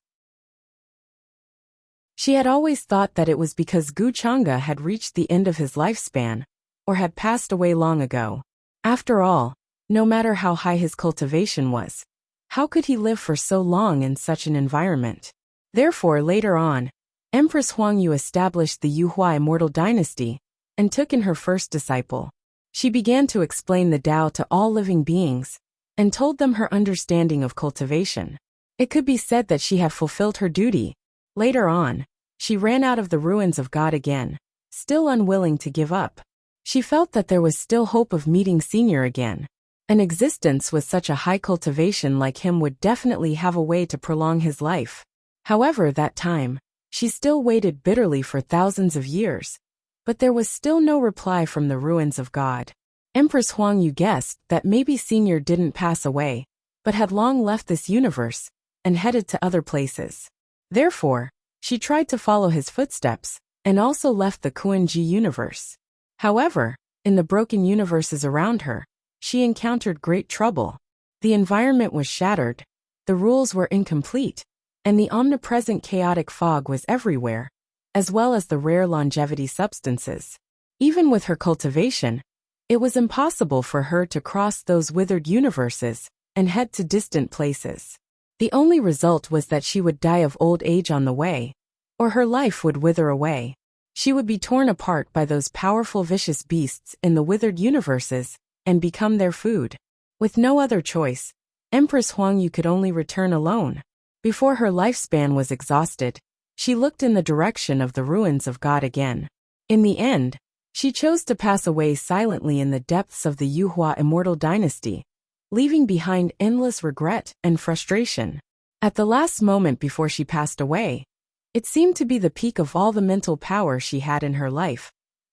She had always thought that it was because Gu Chang'e had reached the end of his lifespan, or had passed away long ago. After all, no matter how high his cultivation was, how could he live for so long in such an environment? Therefore, later on, Empress Huangyu established the Yuhua immortal dynasty and took in her first disciple. She began to explain the Tao to all living beings and told them her understanding of cultivation. It could be said that she had fulfilled her duty. Later on, she ran out of the ruins of God again, still unwilling to give up. She felt that there was still hope of meeting Senior again. An existence with such a high cultivation like him would definitely have a way to prolong his life. However, that time, she still waited bitterly for thousands of years, but there was still no reply from the ruins of God. Empress Huangyu guessed that maybe Senior didn't pass away, but had long left this universe and headed to other places. Therefore, she tried to follow his footsteps and also left the Kuan-Ji universe. However, in the broken universes around her, she encountered great trouble. The environment was shattered, the rules were incomplete, and the omnipresent chaotic fog was everywhere, as well as the rare longevity substances. Even with her cultivation, it was impossible for her to cross those withered universes and head to distant places. The only result was that she would die of old age on the way, or her life would wither away. She would be torn apart by those powerful vicious beasts in the withered universes and become their food. With no other choice, Empress Huangyu could only return alone. Before her lifespan was exhausted, she looked in the direction of the ruins of God again. In the end, she chose to pass away silently in the depths of the Yuhua immortal dynasty, leaving behind endless regret and frustration. At the last moment before she passed away, it seemed to be the peak of all the mental power she had in her life,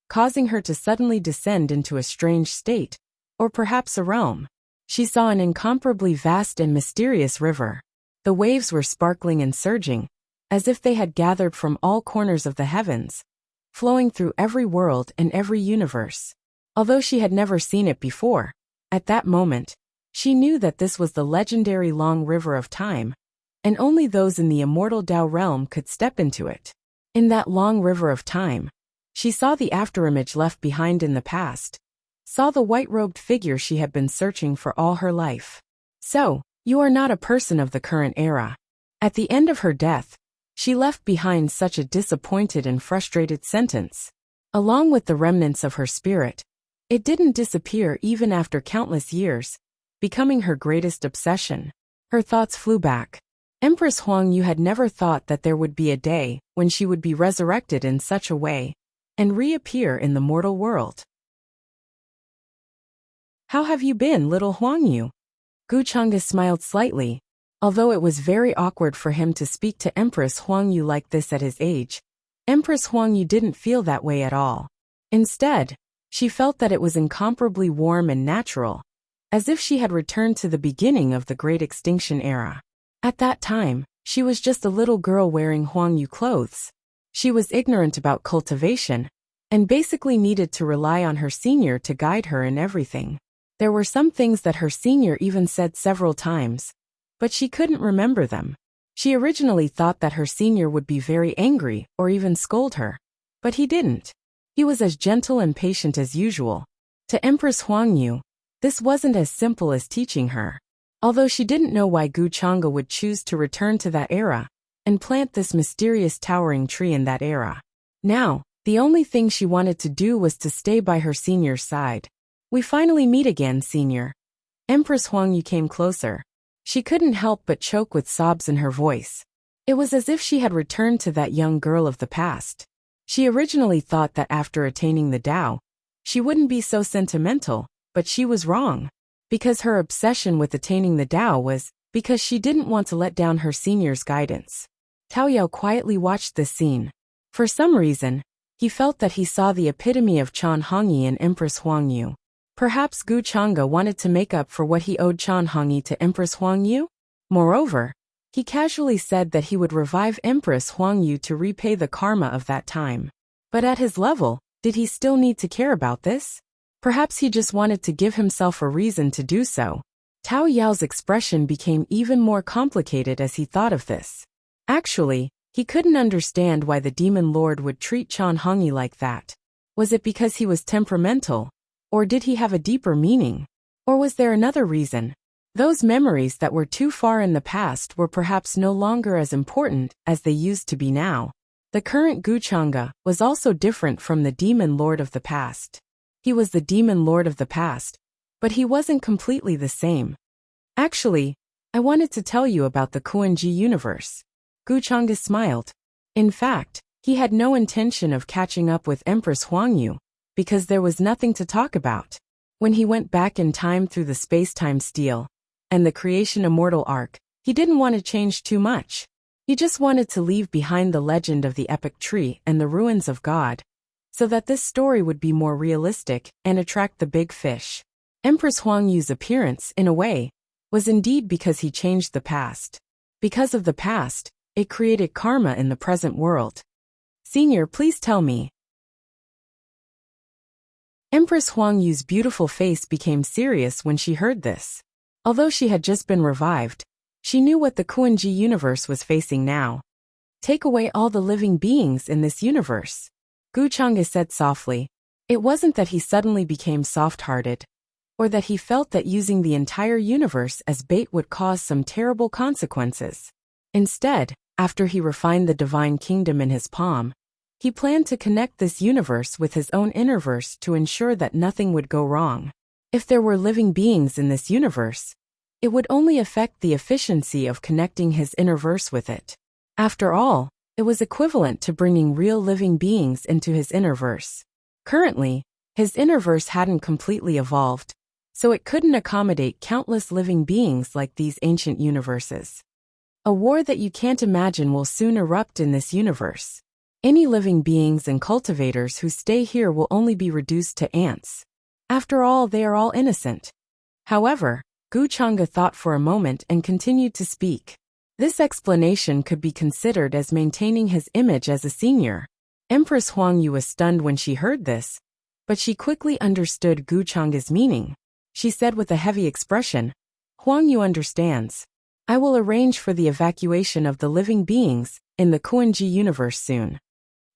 causing her to suddenly descend into a strange state, or perhaps a realm. She saw an incomparably vast and mysterious river. The waves were sparkling and surging, as if they had gathered from all corners of the heavens, flowing through every world and every universe. Although she had never seen it before, at that moment, she knew that this was the legendary Long River of Time, and only those in the immortal Tao realm could step into it. In that long river of time, she saw the afterimage left behind in the past, saw the white-robed figure she had been searching for all her life. So, you are not a person of the current era. At the end of her death, she left behind such a disappointed and frustrated sentence. Along with the remnants of her spirit, it didn't disappear even after countless years, becoming her greatest obsession. Her thoughts flew back. Empress Huang Yu had never thought that there would be a day when she would be resurrected in such a way and reappear in the mortal world. How have you been, little Huang Yu? Gu Chang'e smiled slightly. Although it was very awkward for him to speak to Empress Huang Yu like this at his age, Empress Huang Yu didn't feel that way at all. Instead, she felt that it was incomparably warm and natural, as if she had returned to the beginning of the Great Extinction Era. At that time, she was just a little girl wearing Huang Yu clothes. She was ignorant about cultivation, and basically needed to rely on her senior to guide her in everything. There were some things that her senior even said several times, but she couldn't remember them. She originally thought that her senior would be very angry or even scold her, but he didn't. He was as gentle and patient as usual. To Empress Huang Yu, this wasn't as simple as teaching her. Although she didn't know why Gu Chang'e would choose to return to that era and plant this mysterious towering tree in that era. Now, the only thing she wanted to do was to stay by her senior's side. We finally meet again, senior. Empress Huang Yu came closer. She couldn't help but choke with sobs in her voice. It was as if she had returned to that young girl of the past. She originally thought that after attaining the Tao, she wouldn't be so sentimental, but she was wrong. Because her obsession with attaining the Tao was because she didn't want to let down her senior's guidance. Tao Yao quietly watched this scene. For some reason, he felt that he saw the epitome of Chan Hongyi in Empress Huang Yu. Perhaps Gu Chang'e wanted to make up for what he owed Chan Hongyi to Empress Huang Yu? Moreover, he casually said that he would revive Empress Huang Yu to repay the karma of that time. But at his level, did he still need to care about this? Perhaps he just wanted to give himself a reason to do so. Tao Yao's expression became even more complicated as he thought of this. Actually, he couldn't understand why the demon lord would treat Chan Hongyi like that. Was it because he was temperamental? Or did he have a deeper meaning? Or was there another reason? Those memories that were too far in the past were perhaps no longer as important as they used to be now. The current Gu Chang'e was also different from the demon lord of the past. He was the demon lord of the past, but he wasn't completely the same. Actually, I wanted to tell you about the Kuan-ji universe. Gu Chang'e smiled. In fact, he had no intention of catching up with Empress Huang Yu, because there was nothing to talk about. When he went back in time through the space-time steel and the creation immortal arc, he didn't want to change too much. He just wanted to leave behind the legend of the epic tree and the ruins of God, so that this story would be more realistic and attract the big fish. Empress Huang Yu's appearance, in a way, was indeed because he changed the past. Because of the past, it created karma in the present world. Senior, please tell me. Empress Huang Yu's beautiful face became serious when she heard this. Although she had just been revived, she knew what the Kuan-ji universe was facing now. Take away all the living beings in this universe. Gu Chang'e said softly. It wasn't that he suddenly became soft-hearted, or that he felt that using the entire universe as bait would cause some terrible consequences. Instead, after he refined the divine kingdom in his palm, he planned to connect this universe with his own innerverse to ensure that nothing would go wrong. If there were living beings in this universe, it would only affect the efficiency of connecting his innerverse with it. After all, it was equivalent to bringing real living beings into his innerverse. Currently, his innerverse hadn't completely evolved, so it couldn't accommodate countless living beings like these ancient universes. A war that you can't imagine will soon erupt in this universe. Any living beings and cultivators who stay here will only be reduced to ants. After all, they are all innocent. However, Chang'e thought for a moment and continued to speak. This explanation could be considered as maintaining his image as a senior. Empress Huangyu was stunned when she heard this, but she quickly understood Chang'e's meaning. She said with a heavy expression, "Huangyu understands. I will arrange for the evacuation of the living beings in the Kuan-Ji universe soon."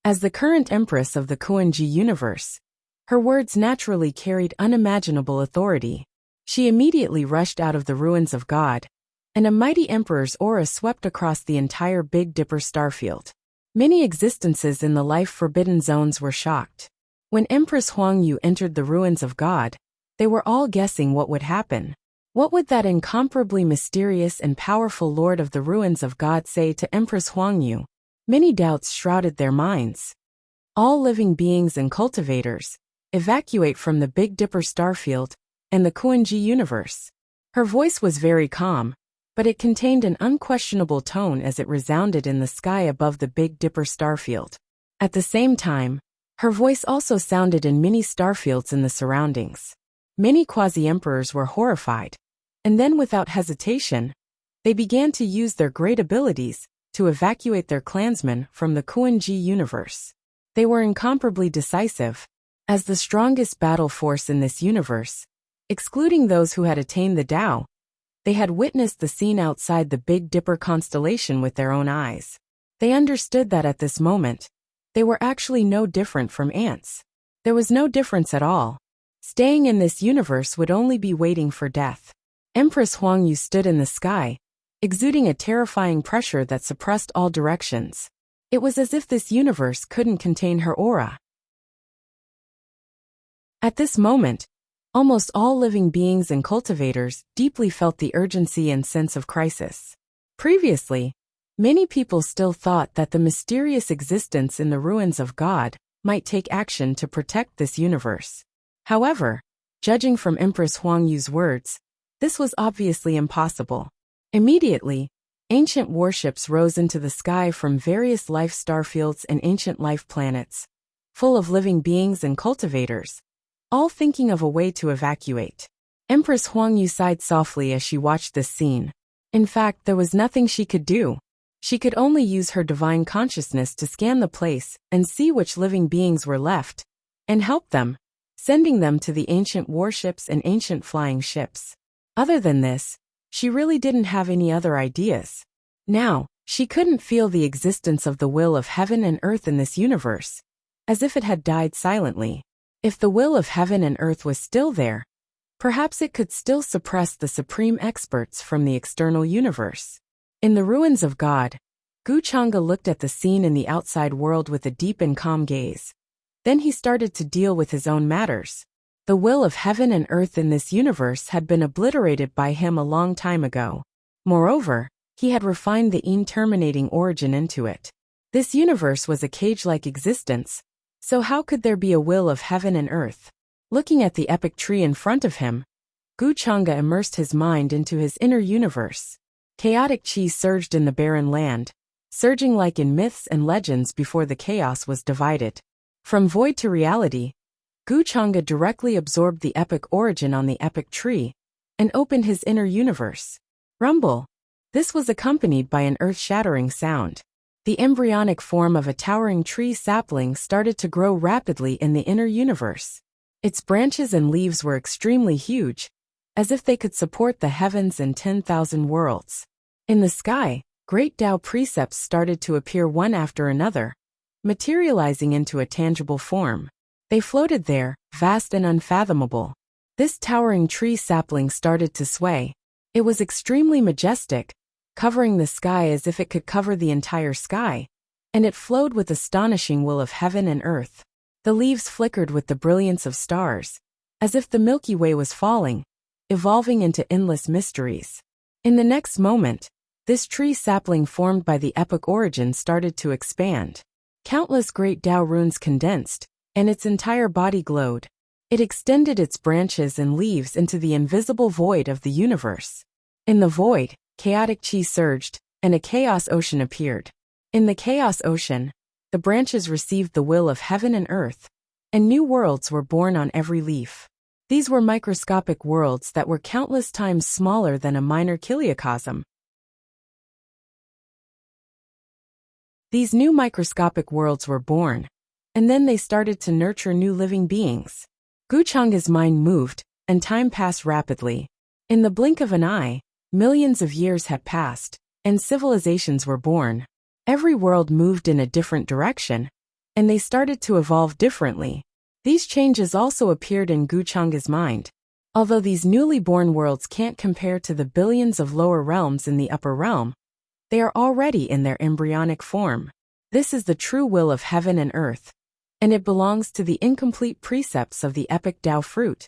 As the current empress of the Kuan-Ji universe, her words naturally carried unimaginable authority. She immediately rushed out of the ruins of God, and a mighty emperor's aura swept across the entire Big Dipper starfield. Many existences in the life-forbidden zones were shocked. When Empress Huangyu entered the ruins of God, they were all guessing what would happen. What would that incomparably mysterious and powerful Lord of the ruins of God say to Empress Huangyu? Many doubts shrouded their minds. All living beings and cultivators, evacuate from the Big Dipper starfield and the Kuan-Ji universe. Her voice was very calm, but it contained an unquestionable tone as it resounded in the sky above the Big Dipper starfield. At the same time, her voice also sounded in many starfields in the surroundings. Many quasi-emperors were horrified, and then without hesitation, they began to use their great abilities to evacuate their clansmen from the Kuan-Ji universe. They were incomparably decisive. As the strongest battle force in this universe, excluding those who had attained the Tao, they had witnessed the scene outside the Big Dipper constellation with their own eyes. They understood that at this moment, they were actually no different from ants. There was no difference at all. Staying in this universe would only be waiting for death. Empress Huangyu stood in the sky, exuding a terrifying pressure that suppressed all directions. It was as if this universe couldn't contain her aura. At this moment, almost all living beings and cultivators deeply felt the urgency and sense of crisis. Previously, many people still thought that the mysterious existence in the ruins of God might take action to protect this universe. However, judging from Empress Huangyu's words, this was obviously impossible. Immediately, ancient warships rose into the sky from various life starfields and ancient life planets, full of living beings and cultivators, all thinking of a way to evacuate. Empress Huangyu sighed softly as she watched this scene. In fact, there was nothing she could do. She could only use her divine consciousness to scan the place and see which living beings were left, and help them, sending them to the ancient warships and ancient flying ships. Other than this, she really didn't have any other ideas. Now, she couldn't feel the existence of the will of heaven and earth in this universe, as if it had died silently. If the will of heaven and earth was still there, perhaps it could still suppress the supreme experts from the external universe. In the ruins of God, Chang'e looked at the scene in the outside world with a deep and calm gaze. Then he started to deal with his own matters. The will of heaven and earth in this universe had been obliterated by him a long time ago. Moreover, he had refined the terminating origin into it. This universe was a cage-like existence, so how could there be a will of heaven and earth? Looking at the epic tree in front of him, Chang'e immersed his mind into his inner universe. Chaotic chi surged in the barren land, surging like in myths and legends before the chaos was divided. From void to reality, Chang'e directly absorbed the epic origin on the epic tree and opened his inner universe. Rumble. This was accompanied by an earth-shattering sound. The embryonic form of a towering tree sapling started to grow rapidly in the inner universe. Its branches and leaves were extremely huge, as if they could support the heavens and 10,000 worlds. In the sky, great Tao precepts started to appear one after another, materializing into a tangible form. They floated there, vast and unfathomable. This towering tree sapling started to sway. It was extremely majestic, covering the sky as if it could cover the entire sky, and it flowed with astonishing will of heaven and earth. The leaves flickered with the brilliance of stars, as if the Milky Way was falling, evolving into endless mysteries. In the next moment, this tree sapling formed by the epic origin started to expand. Countless great Tao runes condensed, and its entire body glowed. It extended its branches and leaves into the invisible void of the universe. In the void, chaotic chi surged, and a chaos ocean appeared. In the chaos ocean, the branches received the will of heaven and earth, and new worlds were born on every leaf. These were microscopic worlds that were countless times smaller than a minor kiliocosm. These new microscopic worlds were born, and then they started to nurture new living beings. Guchanga's mind moved, and time passed rapidly. In the blink of an eye, millions of years had passed, and civilizations were born. Every world moved in a different direction, and they started to evolve differently. These changes also appeared in Guchanga's mind. Although these newly born worlds can't compare to the billions of lower realms in the upper realm, they are already in their embryonic form. This is the true will of heaven and earth, and it belongs to the incomplete precepts of the epic Tao fruit.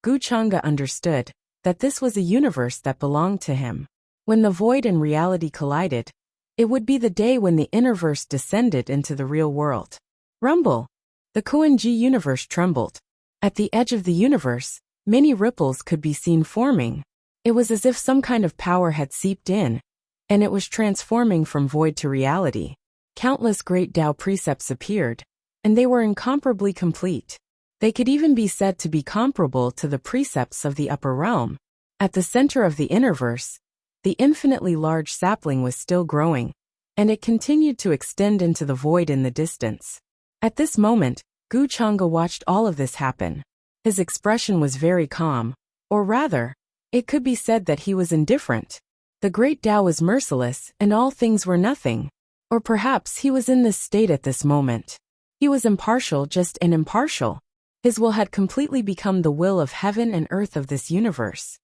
Guchanga understood that this was a universe that belonged to him. When the void and reality collided, it would be the day when the innerverse descended into the real world. Rumble! The Kuan-ji universe trembled. At the edge of the universe, many ripples could be seen forming. It was as if some kind of power had seeped in, and it was transforming from void to reality. Countless great Tao precepts appeared, and they were incomparably complete. They could even be said to be comparable to the precepts of the upper realm. At the center of the innerverse, the infinitely large sapling was still growing, and it continued to extend into the void in the distance. At this moment, Guchanga watched all of this happen. His expression was very calm, or rather, it could be said that he was indifferent. The great Tao was merciless, and all things were nothing. Or perhaps he was in this state at this moment. He was impartial, just and impartial. His will had completely become the will of heaven and earth of this universe.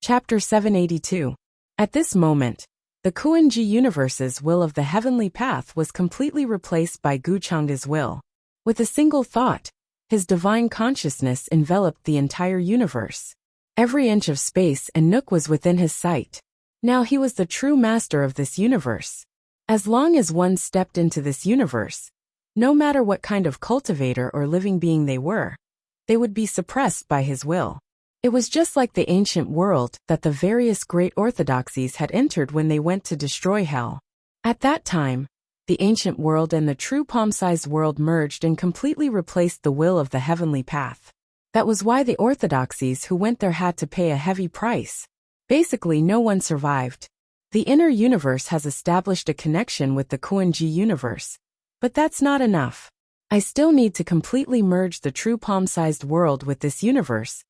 Chapter 782. At this moment, the Kuan-ji universe's will of the heavenly path was completely replaced by Guchanga's will. With a single thought, his divine consciousness enveloped the entire universe. Every inch of space and nook was within his sight. Now he was the true master of this universe. As long as one stepped into this universe, no matter what kind of cultivator or living being they were, they would be suppressed by his will. It was just like the ancient world that the various great orthodoxies had entered when they went to destroy hell. At that time, the ancient world and the true palm-sized world merged and completely replaced the will of the heavenly path. That was why the orthodoxies who went there had to pay a heavy price. Basically, no one survived. The inner universe has established a connection with the Kuan-ji universe. But that's not enough. I still need to completely merge the true palm-sized world with this universe.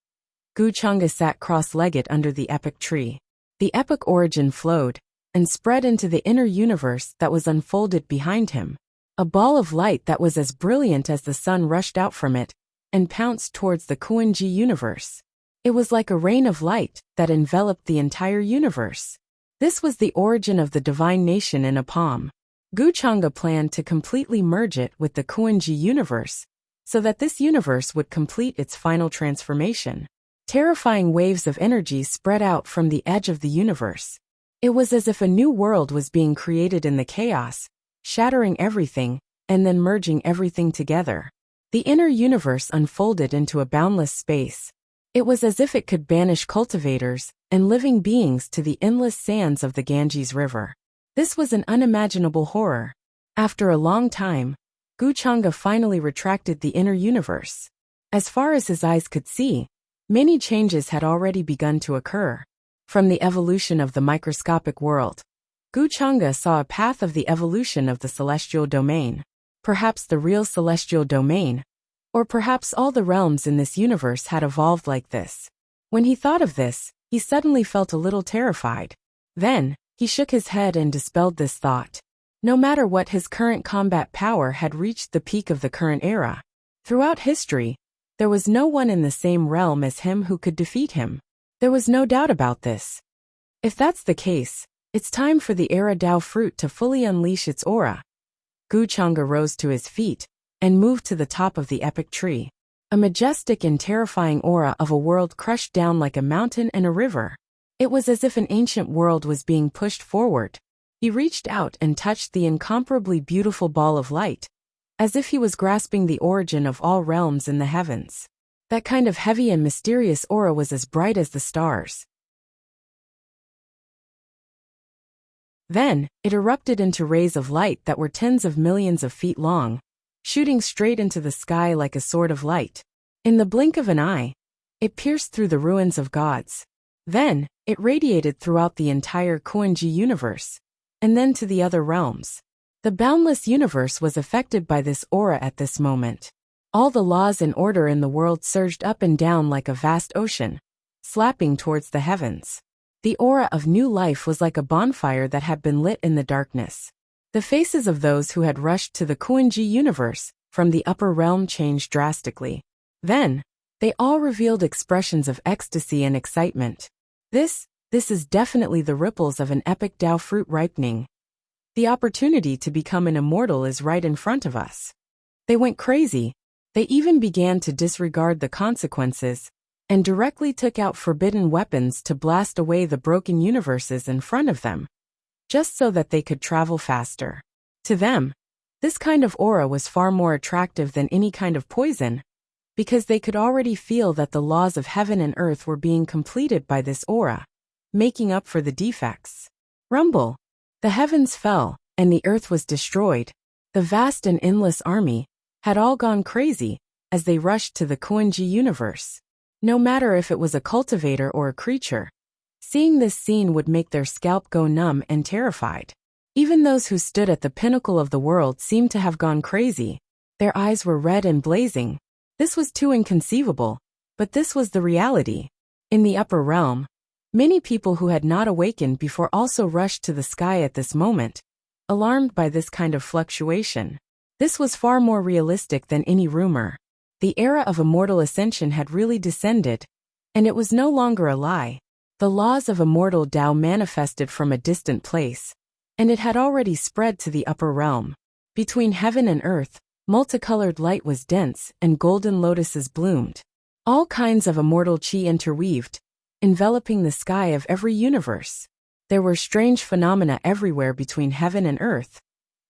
Guchanga sat cross-legged under the epic tree. The epic origin flowed and spread into the inner universe that was unfolded behind him. A ball of light that was as brilliant as the sun rushed out from it and pounced towards the Kuan-ji universe. It was like a rain of light that enveloped the entire universe. This was the origin of the divine nation in a palm. Guchanga planned to completely merge it with the Kuan-ji universe, so that this universe would complete its final transformation. Terrifying waves of energy spread out from the edge of the universe. It was as if a new world was being created in the chaos, shattering everything, and then merging everything together. The inner universe unfolded into a boundless space. It was as if it could banish cultivators and living beings to the endless sands of the Ganges River. This was an unimaginable horror. After a long time, Guchanga finally retracted the inner universe. As far as his eyes could see, many changes had already begun to occur. From the evolution of the microscopic world, Guchanga saw a path of the evolution of the celestial domain. Perhaps the real celestial domain, or perhaps all the realms in this universe had evolved like this. When he thought of this, he suddenly felt a little terrified. Then, he shook his head and dispelled this thought. No matter what, his current combat power had reached the peak of the current era. Throughout history, there was no one in the same realm as him who could defeat him. There was no doubt about this. If that's the case, it's time for the Era Tao fruit to fully unleash its aura. Guchanga rose to his feet and moved to the top of the epic tree. A majestic and terrifying aura of a world crushed down like a mountain and a river. It was as if an ancient world was being pushed forward. He reached out and touched the incomparably beautiful ball of light, as if he was grasping the origin of all realms in the heavens. That kind of heavy and mysterious aura was as bright as the stars. Then, it erupted into rays of light that were tens of millions of feet long, shooting straight into the sky like a sword of light. In the blink of an eye, it pierced through the ruins of gods. Then, it radiated throughout the entire Kuan-ji universe, and then to the other realms. The boundless universe was affected by this aura at this moment. All the laws and order in the world surged up and down like a vast ocean, slapping towards the heavens. The aura of new life was like a bonfire that had been lit in the darkness. The faces of those who had rushed to the Kuan-ji universe from the upper realm changed drastically. Then, they all revealed expressions of ecstasy and excitement. This is definitely the ripples of an epic Dao fruit ripening. The opportunity to become an immortal is right in front of us. They went crazy. They even began to disregard the consequences and directly took out forbidden weapons to blast away the broken universes in front of them, just so that they could travel faster. To them, this kind of aura was far more attractive than any kind of poison, because they could already feel that the laws of heaven and earth were being completed by this aura, making up for the defects. Rumble. The heavens fell, and the earth was destroyed. The vast and endless army had all gone crazy as they rushed to the Kuan-ji universe. No matter if it was a cultivator or a creature, seeing this scene would make their scalp go numb and terrified. Even those who stood at the pinnacle of the world seemed to have gone crazy. Their eyes were red and blazing. This was too inconceivable, but this was the reality. In the upper realm, many people who had not awakened before also rushed to the sky at this moment, alarmed by this kind of fluctuation. This was far more realistic than any rumor. The era of immortal ascension had really descended, and it was no longer a lie. The laws of immortal Dao manifested from a distant place, and it had already spread to the upper realm. Between heaven and earth, multicolored light was dense and golden lotuses bloomed. All kinds of immortal chi interweaved, enveloping the sky of every universe. There were strange phenomena everywhere between heaven and earth,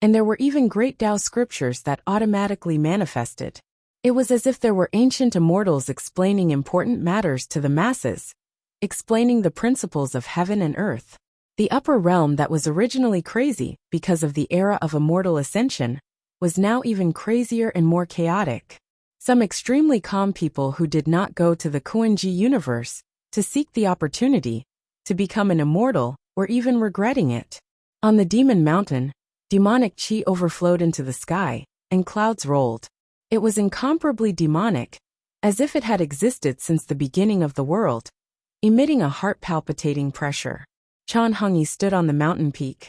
and there were even great Dao scriptures that automatically manifested. It was as if there were ancient immortals explaining important matters to the masses, explaining the principles of heaven and earth. The upper realm that was originally crazy because of the era of immortal ascension was now even crazier and more chaotic. Some extremely calm people who did not go to the Kuan-ji universe to seek the opportunity to become an immortal were even regretting it. On the demon mountain, demonic chi overflowed into the sky, and clouds rolled. It was incomparably demonic, as if it had existed since the beginning of the world, emitting a heart-palpitating pressure. Chan Hongyi stood on the mountain peak.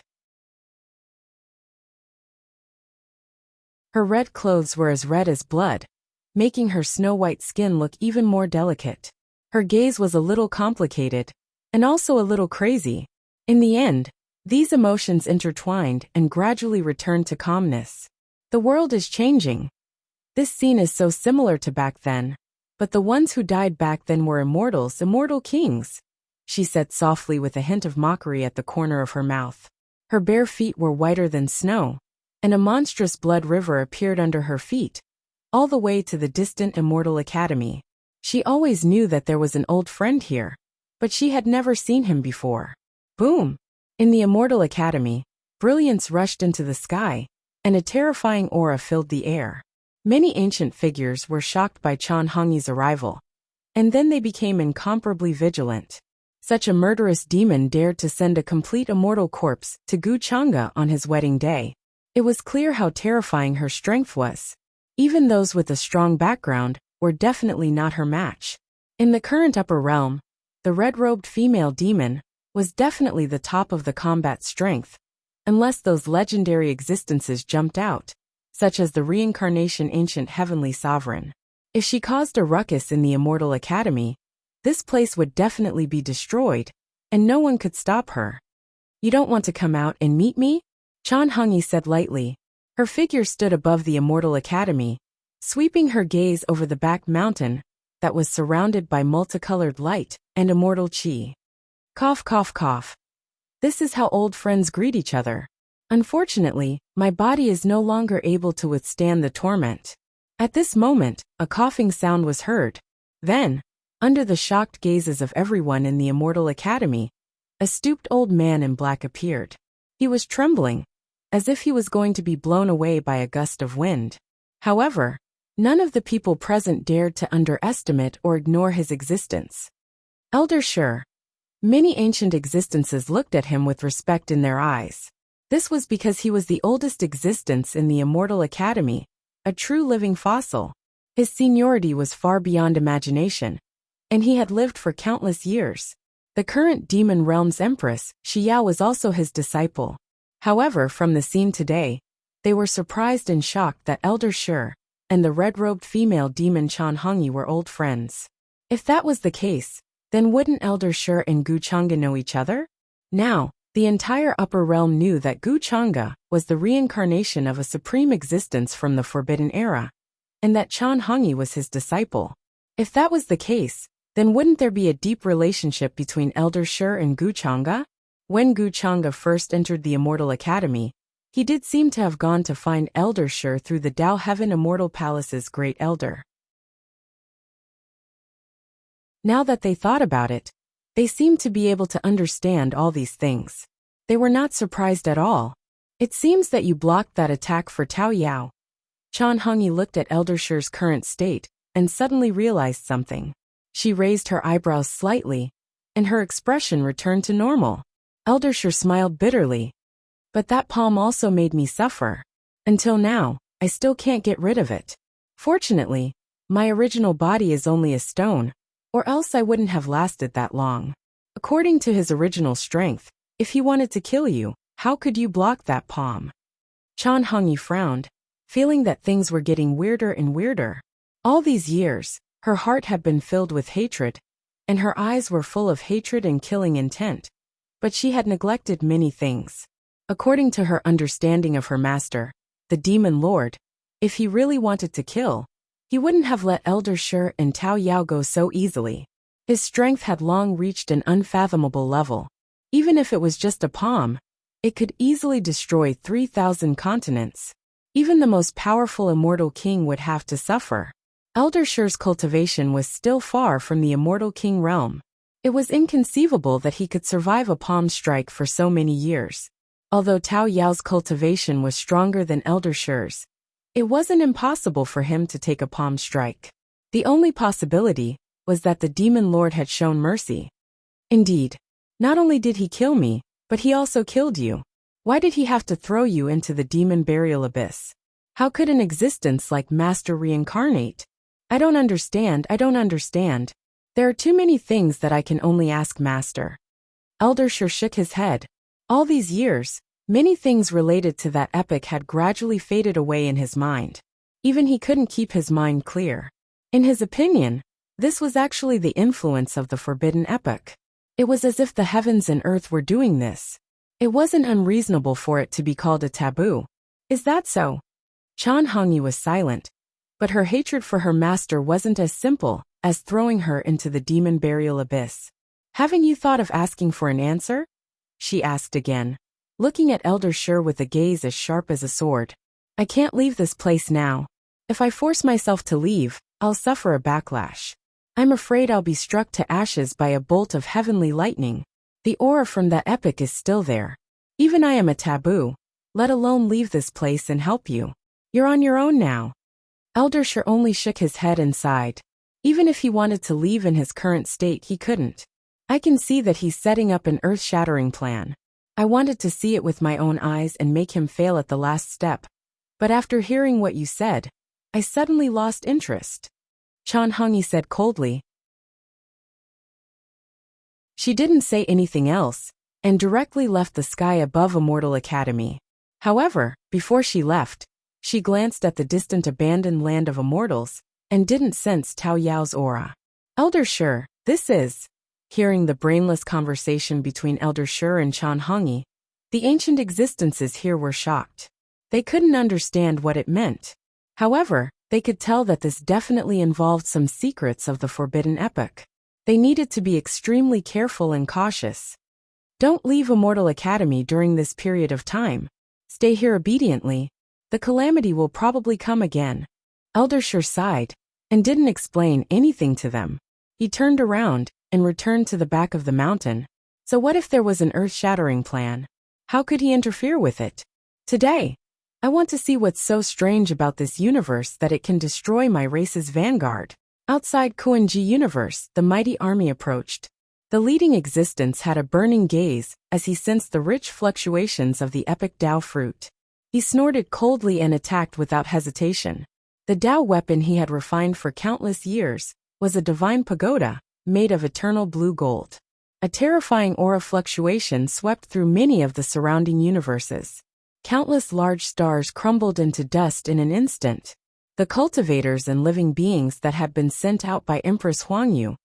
Her red clothes were as red as blood, making her snow-white skin look even more delicate. Her gaze was a little complicated, and also a little crazy. In the end, these emotions intertwined and gradually returned to calmness. The world is changing. This scene is so similar to back then, but the ones who died back then were immortals, immortal kings, she said softly with a hint of mockery at the corner of her mouth. Her bare feet were whiter than snow, and a monstrous blood river appeared under her feet, all the way to the distant Immortal Academy. She always knew that there was an old friend here, but she had never seen him before. Boom! In the Immortal Academy, brilliance rushed into the sky, and a terrifying aura filled the air. Many ancient figures were shocked by Chan Hongyi's arrival, and then they became incomparably vigilant. Such a murderous demon dared to send a complete immortal corpse to Gu Chang'e on his wedding day. It was clear how terrifying her strength was. Even those with a strong background were definitely not her match. In the current upper realm, the red-robed female demon was definitely the top of the combat strength, unless those legendary existences jumped out, such as the reincarnation ancient heavenly sovereign. If she caused a ruckus in the Immortal Academy, this place would definitely be destroyed, and no one could stop her. You don't want to come out and meet me? Chan Hongyi said lightly. Her figure stood above the Immortal Academy, sweeping her gaze over the back mountain that was surrounded by multicolored light and immortal chi. Cough, cough, cough. This is how old friends greet each other. Unfortunately, my body is no longer able to withstand the torment. At this moment, a coughing sound was heard. Then, under the shocked gazes of everyone in the Immortal Academy, a stooped old man in black appeared. He was trembling, as if he was going to be blown away by a gust of wind. However, none of the people present dared to underestimate or ignore his existence. Elder Shur. Many ancient existences looked at him with respect in their eyes. This was because he was the oldest existence in the Immortal Academy, a true living fossil. His seniority was far beyond imagination, and he had lived for countless years. The current Demon Realm's Empress, Xiao, was also his disciple. However, from the scene today, they were surprised and shocked that Elder Shur and the red-robed female demon Chan Hongyi were old friends. If that was the case, then wouldn't Elder Shur and Gu Chang'e know each other? Now, the entire upper realm knew that Gu Chang'e was the reincarnation of a supreme existence from the Forbidden Era, and that Chan Hongyi was his disciple. If that was the case, then wouldn't there be a deep relationship between Elder Shur and Gu Chang'e? When Gu Chang'e first entered the Immortal Academy, he did seem to have gone to find Elder Shur through the Dao Heaven Immortal Palace's Great Elder. Now that they thought about it, they seemed to be able to understand all these things. They were not surprised at all. It seems that you blocked that attack for Tao Yao. Chan Hongyi looked at Elder Shur's current state and suddenly realized something. She raised her eyebrows slightly, and her expression returned to normal. Elder Shur smiled bitterly. But that palm also made me suffer. Until now, I still can't get rid of it. Fortunately, my original body is only a stone, or else I wouldn't have lasted that long. According to his original strength, if he wanted to kill you, how could you block that palm? Chan Hongyi frowned, feeling that things were getting weirder and weirder. All these years, her heart had been filled with hatred, and her eyes were full of hatred and killing intent. But she had neglected many things. According to her understanding of her master, the Demon Lord, if he really wanted to kill, he wouldn't have let Elder Shur and Tao Yao go so easily. His strength had long reached an unfathomable level. Even if it was just a palm, it could easily destroy 3,000 continents. Even the most powerful immortal king would have to suffer. Elder Shur's cultivation was still far from the immortal king realm. It was inconceivable that he could survive a palm strike for so many years. Although Tao Yao's cultivation was stronger than Elder Shur's, it wasn't impossible for him to take a palm strike. The only possibility was that the Demon Lord had shown mercy. Indeed, not only did he kill me, but he also killed you. Why did he have to throw you into the demon burial abyss? How could an existence like Master reincarnate? I don't understand. There are too many things that I can only ask Master. Elder Shur shook his head. All these years, many things related to that epic had gradually faded away in his mind. Even he couldn't keep his mind clear. In his opinion, this was actually the influence of the forbidden epic. It was as if the heavens and earth were doing this. It wasn't unreasonable for it to be called a taboo. Is that so? Chan Hongyi was silent, but her hatred for her master wasn't as simple as throwing her into the demon burial abyss. Haven't you thought of asking for an answer? She asked again, looking at Elder Shur with a gaze as sharp as a sword. I can't leave this place now. If I force myself to leave, I'll suffer a backlash. I'm afraid I'll be struck to ashes by a bolt of heavenly lightning. The aura from that epic is still there. Even I am a taboo, let alone leave this place and help you. You're on your own now. Elder Shur only shook his head and sighed. Even if he wanted to leave in his current state, he couldn't. I can see that he's setting up an earth-shattering plan. I wanted to see it with my own eyes and make him fail at the last step. But after hearing what you said, I suddenly lost interest. Chan Hongyi said coldly. She didn't say anything else, and directly left the sky above Immortal Academy. However, before she left, she glanced at the distant abandoned land of immortals, and didn't sense Tao Yao's aura. Elder Shur, this is... Hearing the brainless conversation between Elder Shur and Chan Hongyi, the ancient existences here were shocked. They couldn't understand what it meant. However, they could tell that this definitely involved some secrets of the forbidden epic. They needed to be extremely careful and cautious. Don't leave Immortal Academy during this period of time. Stay here obediently. The calamity will probably come again. Elder Shur sighed, and didn't explain anything to them. He turned around, and returned to the back of the mountain. So what if there was an earth-shattering plan? How could he interfere with it? Today, I want to see what's so strange about this universe that it can destroy my race's vanguard. Outside Kuan-Ji universe, the mighty army approached. The leading existence had a burning gaze as he sensed the rich fluctuations of the epic Dao fruit. He snorted coldly and attacked without hesitation. The Dao weapon he had refined for countless years was a divine pagoda made of eternal blue gold. A terrifying aura fluctuation swept through many of the surrounding universes. Countless large stars crumbled into dust in an instant. The cultivators and living beings that had been sent out by Empress Huangyu,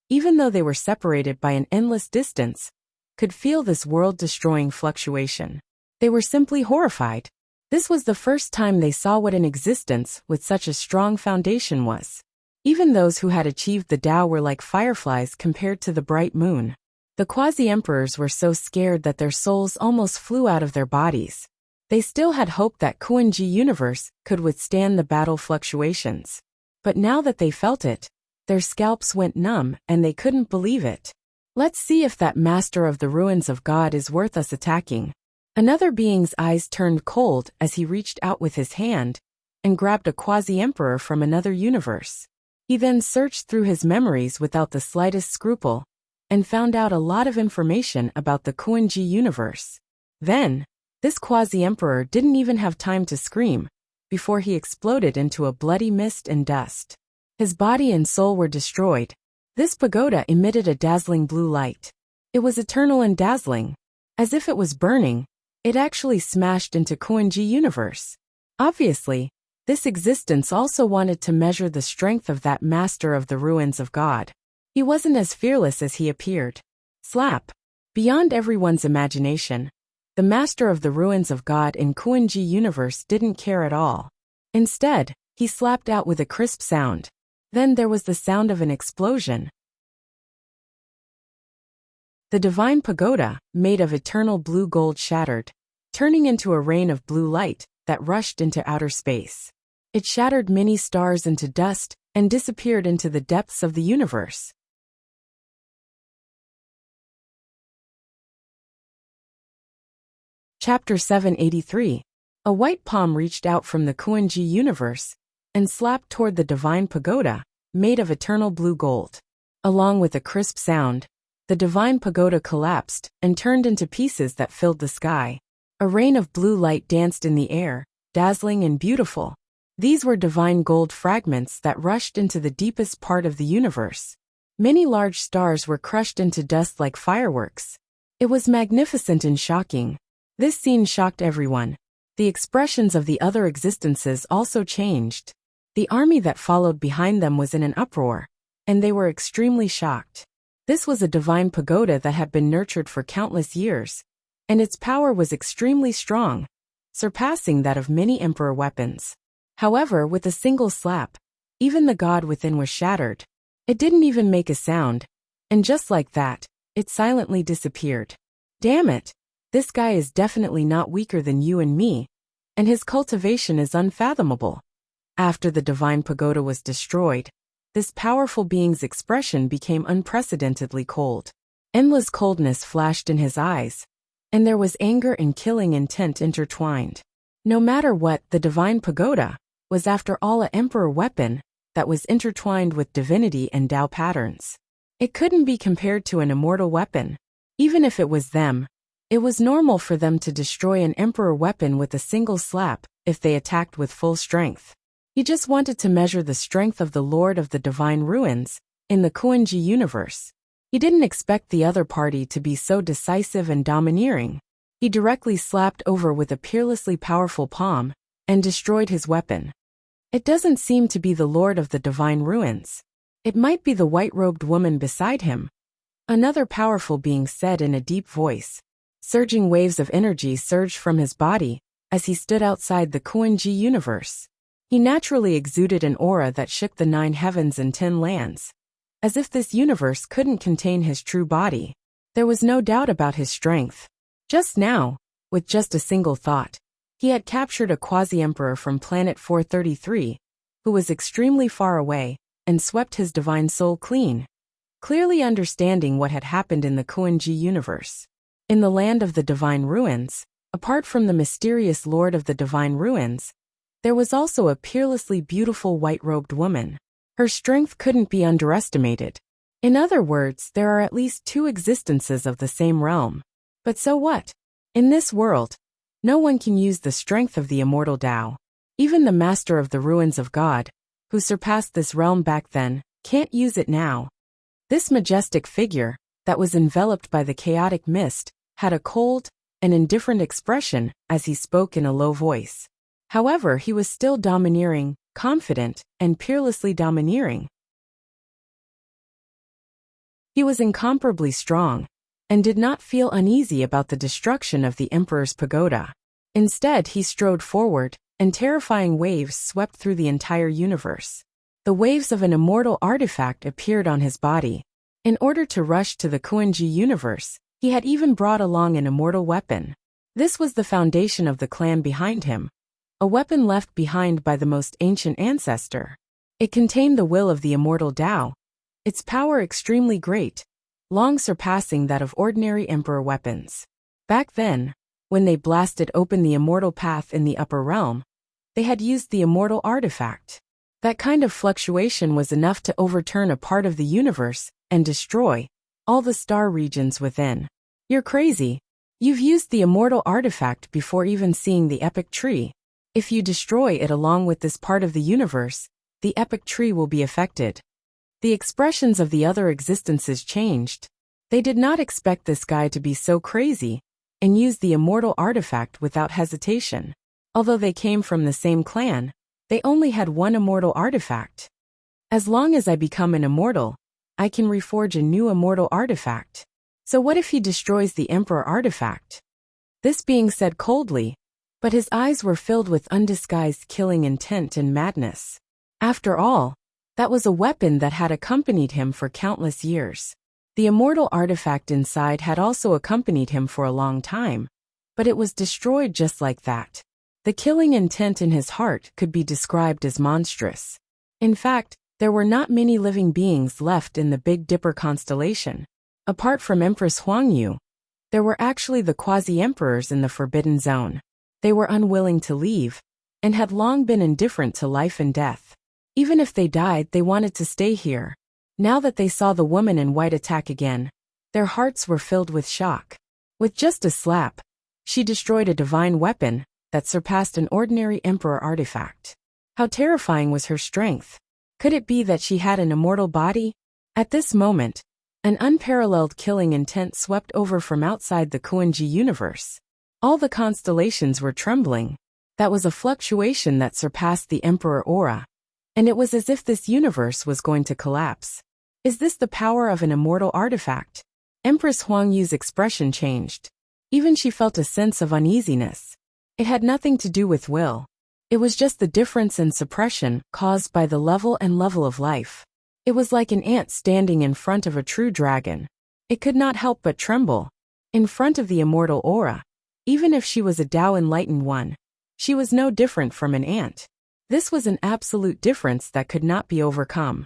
even though they were separated by an endless distance, could feel this world-destroying fluctuation. They were simply horrified. This was the first time they saw what an existence with such a strong foundation was. Even those who had achieved the Tao were like fireflies compared to the bright moon. The quasi-emperors were so scared that their souls almost flew out of their bodies. They still had hope that Kuan-Ji universe could withstand the battle fluctuations. But now that they felt it, their scalps went numb and they couldn't believe it. Let's see if that master of the ruins of God is worth us attacking. Another being's eyes turned cold as he reached out with his hand and grabbed a quasi-emperor from another universe. He then searched through his memories without the slightest scruple and found out a lot of information about the Kuan-Ji universe. Then, this quasi-emperor didn't even have time to scream before he exploded into a bloody mist and dust. His body and soul were destroyed. This pagoda emitted a dazzling blue light. It was eternal and dazzling. As if it was burning, it actually smashed into Kuan-Ji universe. Obviously, this existence also wanted to measure the strength of that master of the ruins of God. He wasn't as fearless as he appeared. Slap! Beyond everyone's imagination, the master of the ruins of God in Kuan-Ji universe didn't care at all. Instead, he slapped out with a crisp sound. Then there was the sound of an explosion. The divine pagoda, made of eternal blue gold, shattered, turning into a rain of blue light that rushed into outer space. It shattered many stars into dust and disappeared into the depths of the universe. Chapter 783. A white palm reached out from the Kuan-Ji universe and slapped toward the divine pagoda, made of eternal blue gold. Along with a crisp sound, the divine pagoda collapsed and turned into pieces that filled the sky. A rain of blue light danced in the air, dazzling and beautiful. These were divine gold fragments that rushed into the deepest part of the universe. Many large stars were crushed into dust like fireworks. It was magnificent and shocking. This scene shocked everyone. The expressions of the other existences also changed. The army that followed behind them was in an uproar, and they were extremely shocked. This was a divine pagoda that had been nurtured for countless years, and its power was extremely strong, surpassing that of many emperor weapons. However, with a single slap, even the god within was shattered. It didn't even make a sound, and just like that, it silently disappeared. Damn it! This guy is definitely not weaker than you and me, and his cultivation is unfathomable. After the divine pagoda was destroyed, this powerful being's expression became unprecedentedly cold. Endless coldness flashed in his eyes, and there was anger and killing intent intertwined. No matter what, the divine pagoda was after all an emperor weapon that was intertwined with divinity and Tao patterns. It couldn't be compared to an immortal weapon. Even if it was them, it was normal for them to destroy an emperor weapon with a single slap if they attacked with full strength. He just wanted to measure the strength of the Lord of the Divine Ruins in the Kuan-Ji universe. He didn't expect the other party to be so decisive and domineering. He directly slapped over with a peerlessly powerful palm and destroyed his weapon. It doesn't seem to be the Lord of the Divine Ruins. It might be the white-robed woman beside him. Another powerful being said in a deep voice. Surging waves of energy surged from his body as he stood outside the Kuan-Ji universe. He naturally exuded an aura that shook the 9 heavens and 10 lands. As if this universe couldn't contain his true body. There was no doubt about his strength. Just now, with just a single thought, he had captured a quasi-emperor from planet 433, who was extremely far away, and swept his divine soul clean, clearly understanding what had happened in the Kuan-Ji universe. In the land of the Divine Ruins, apart from the mysterious Lord of the Divine Ruins, there was also a peerlessly beautiful white-robed woman. Her strength couldn't be underestimated. In other words, there are at least two existences of the same realm. But so what? In this world, no one can use the strength of the immortal Tao. Even the master of the ruins of God, who surpassed this realm back then, can't use it now. This majestic figure, that was enveloped by the chaotic mist, had a cold and indifferent expression as he spoke in a low voice. However, he was still domineering, confident, and peerlessly domineering. He was incomparably strong, and did not feel uneasy about the destruction of the Emperor's pagoda. Instead, he strode forward, and terrifying waves swept through the entire universe. The waves of an immortal artifact appeared on his body. In order to rush to the Kuan-ji universe, he had even brought along an immortal weapon. This was the foundation of the clan behind him, a weapon left behind by the most ancient ancestor. It contained the will of the immortal Tao, its power extremely great, long surpassing that of ordinary emperor weapons. Back then, when they blasted open the immortal path in the upper realm, they had used the immortal artifact. That kind of fluctuation was enough to overturn a part of the universe and destroy all the star regions within. You're crazy. You've used the immortal artifact before even seeing the epic tree. If you destroy it along with this part of the universe, the epic tree will be affected. The expressions of the other existences changed. They did not expect this guy to be so crazy and use the immortal artifact without hesitation. Although they came from the same clan, they only had one immortal artifact. As long as I become an immortal, I can reforge a new immortal artifact. So what if he destroys the Emperor artifact? This being said coldly, but his eyes were filled with undisguised killing intent and madness. After all, that was a weapon that had accompanied him for countless years. The immortal artifact inside had also accompanied him for a long time, but it was destroyed just like that. The killing intent in his heart could be described as monstrous. In fact, there were not many living beings left in the Big Dipper constellation. Apart from Empress Huangyu, there were actually the quasi-emperors in the Forbidden Zone. They were unwilling to leave, and had long been indifferent to life and death. Even if they died, they wanted to stay here. Now that they saw the woman in white attack again, their hearts were filled with shock. With just a slap, she destroyed a divine weapon that surpassed an ordinary emperor artifact. How terrifying was her strength! Could it be that she had an immortal body? At this moment, an unparalleled killing intent swept over from outside the Kuan-ji universe. All the constellations were trembling. That was a fluctuation that surpassed the emperor aura, and it was as if this universe was going to collapse. Is this the power of an immortal artifact? Empress Huangyu's expression changed. Even she felt a sense of uneasiness. It had nothing to do with will. It was just the difference in suppression caused by the level of life. It was like an ant standing in front of a true dragon. It could not help but tremble. In front of the immortal aura, even if she was a Tao enlightened one, she was no different from an ant. This was an absolute difference that could not be overcome.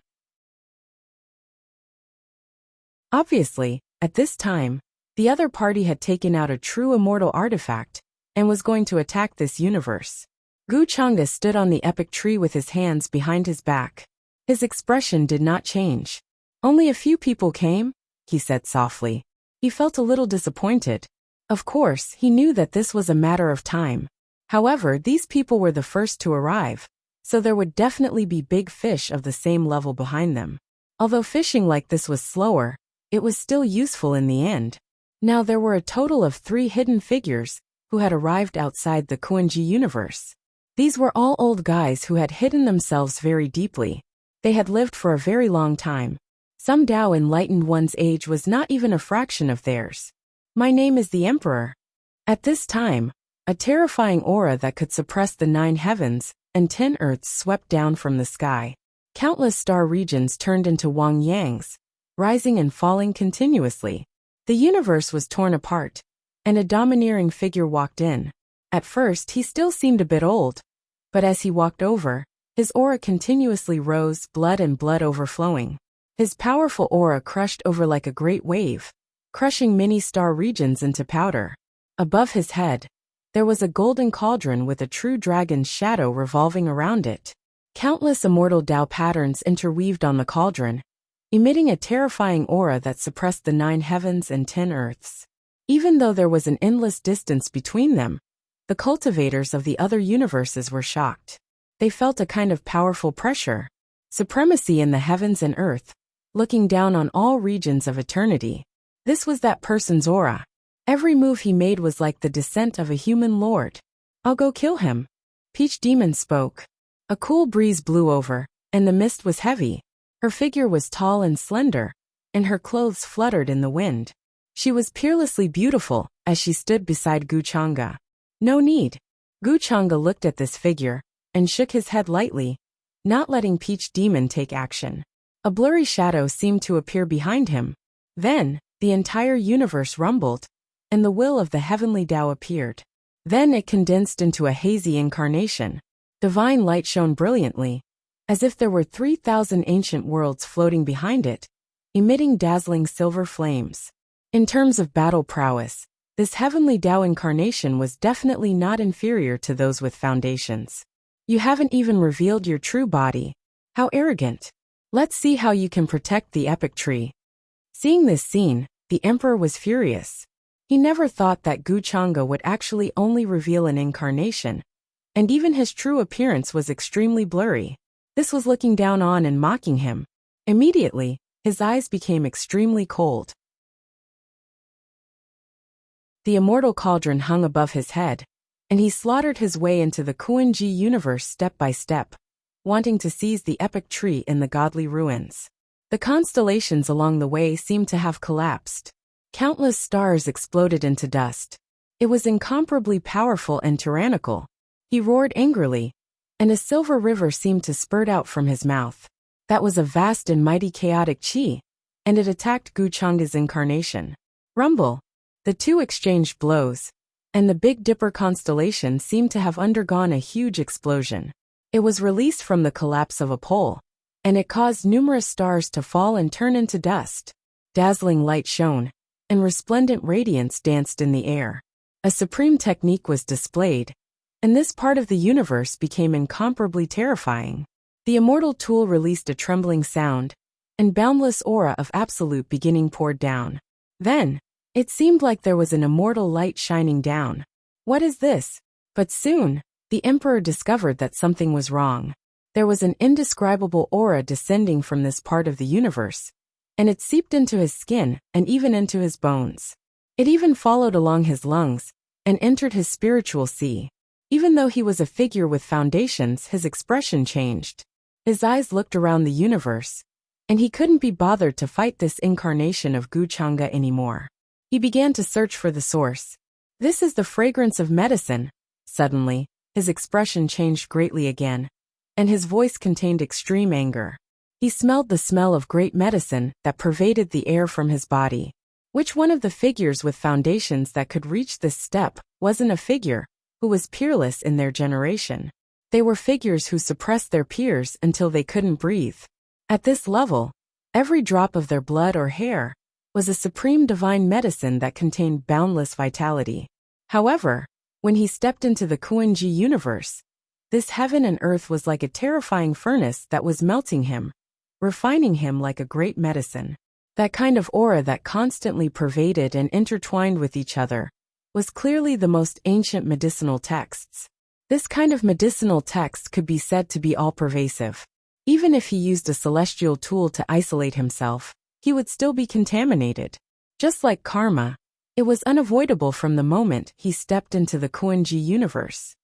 Obviously, at this time, the other party had taken out a true immortal artifact and was going to attack this universe. Gu Changda stood on the epic tree with his hands behind his back. His expression did not change. Only a few people came, he said softly. He felt a little disappointed. Of course, he knew that this was a matter of time. However, these people were the first to arrive, so there would definitely be big fish of the same level behind them. Although fishing like this was slower, it was still useful in the end. Now there were a total of 3 hidden figures who had arrived outside the Kuan-ji universe. These were all old guys who had hidden themselves very deeply. They had lived for a very long time. Some Tao enlightened one's age was not even a fraction of theirs. My name is the Emperor. At this time, a terrifying aura that could suppress the 9 heavens and 10 earths swept down from the sky. Countless star regions turned into Wang Yangs, rising and falling continuously. The universe was torn apart, and a domineering figure walked in. At first, he still seemed a bit old, but as he walked over, his aura continuously rose, blood overflowing. His powerful aura crushed over like a great wave, crushing many star regions into powder. Above his head, there was a golden cauldron with a true dragon's shadow revolving around it. Countless immortal Tao patterns interweaved on the cauldron, emitting a terrifying aura that suppressed the 9 heavens and 10 earths. Even though there was an endless distance between them, the cultivators of the other universes were shocked. They felt a kind of powerful pressure, supremacy in the heavens and earth, looking down on all regions of eternity. This was that person's aura. Every move he made was like the descent of a human lord. "I'll go kill him." Peach Demon spoke. A cool breeze blew over, and the mist was heavy. Her figure was tall and slender, and her clothes fluttered in the wind. She was peerlessly beautiful as she stood beside Guchanga. "No need." Guchanga looked at this figure and shook his head lightly, not letting Peach Demon take action. A blurry shadow seemed to appear behind him. Then, the entire universe rumbled, and the will of the heavenly Tao appeared. Then it condensed into a hazy incarnation. Divine light shone brilliantly, as if there were 3,000 ancient worlds floating behind it, emitting dazzling silver flames. In terms of battle prowess, this heavenly Tao incarnation was definitely not inferior to those with foundations. "You haven't even revealed your true body. How arrogant. Let's see how you can protect the epic tree." Seeing this scene, the emperor was furious. He never thought that Guchanga would actually only reveal an incarnation, and even his true appearance was extremely blurry. This was looking down on and mocking him. Immediately, his eyes became extremely cold. The immortal cauldron hung above his head, and he slaughtered his way into the Kuan-Ji universe step by step, wanting to seize the epic tree in the godly ruins. The constellations along the way seemed to have collapsed. Countless stars exploded into dust. It was incomparably powerful and tyrannical. He roared angrily, and a silver river seemed to spurt out from his mouth. That was a vast and mighty chaotic chi, and it attacked Guchanga's incarnation. Rumble! The two exchanged blows, and the Big Dipper constellation seemed to have undergone a huge explosion. It was released from the collapse of a pole, and it caused numerous stars to fall and turn into dust. Dazzling light shone, and resplendent radiance danced in the air. A supreme technique was displayed, and this part of the universe became incomparably terrifying. The immortal tool released a trembling sound, and boundless aura of absolute beginning poured down. Then, it seemed like there was an immortal light shining down. "What is this?" But soon, the emperor discovered that something was wrong. There was an indescribable aura descending from this part of the universe, and it seeped into his skin and even into his bones. It even followed along his lungs and entered his spiritual sea. Even though he was a figure with foundations, his expression changed. His eyes looked around the universe, and he couldn't be bothered to fight this incarnation of Guchanga anymore. He began to search for the source. "This is the fragrance of medicine." Suddenly, his expression changed greatly again, and his voice contained extreme anger. He smelled the smell of great medicine that pervaded the air from his body. Which one of the figures with foundations that could reach this step wasn't a figure who was peerless in their generation? They were figures who suppressed their peers until they couldn't breathe. At this level, every drop of their blood or hair was a supreme divine medicine that contained boundless vitality. However, when he stepped into the Kuan-Ji universe, this heaven and earth was like a terrifying furnace that was melting him, refining him like a great medicine. That kind of aura that constantly pervaded and intertwined with each other was clearly the most ancient medicinal texts. This kind of medicinal text could be said to be all-pervasive. Even if he used a celestial tool to isolate himself, he would still be contaminated. Just like karma, it was unavoidable from the moment he stepped into the Kuan-Ji universe.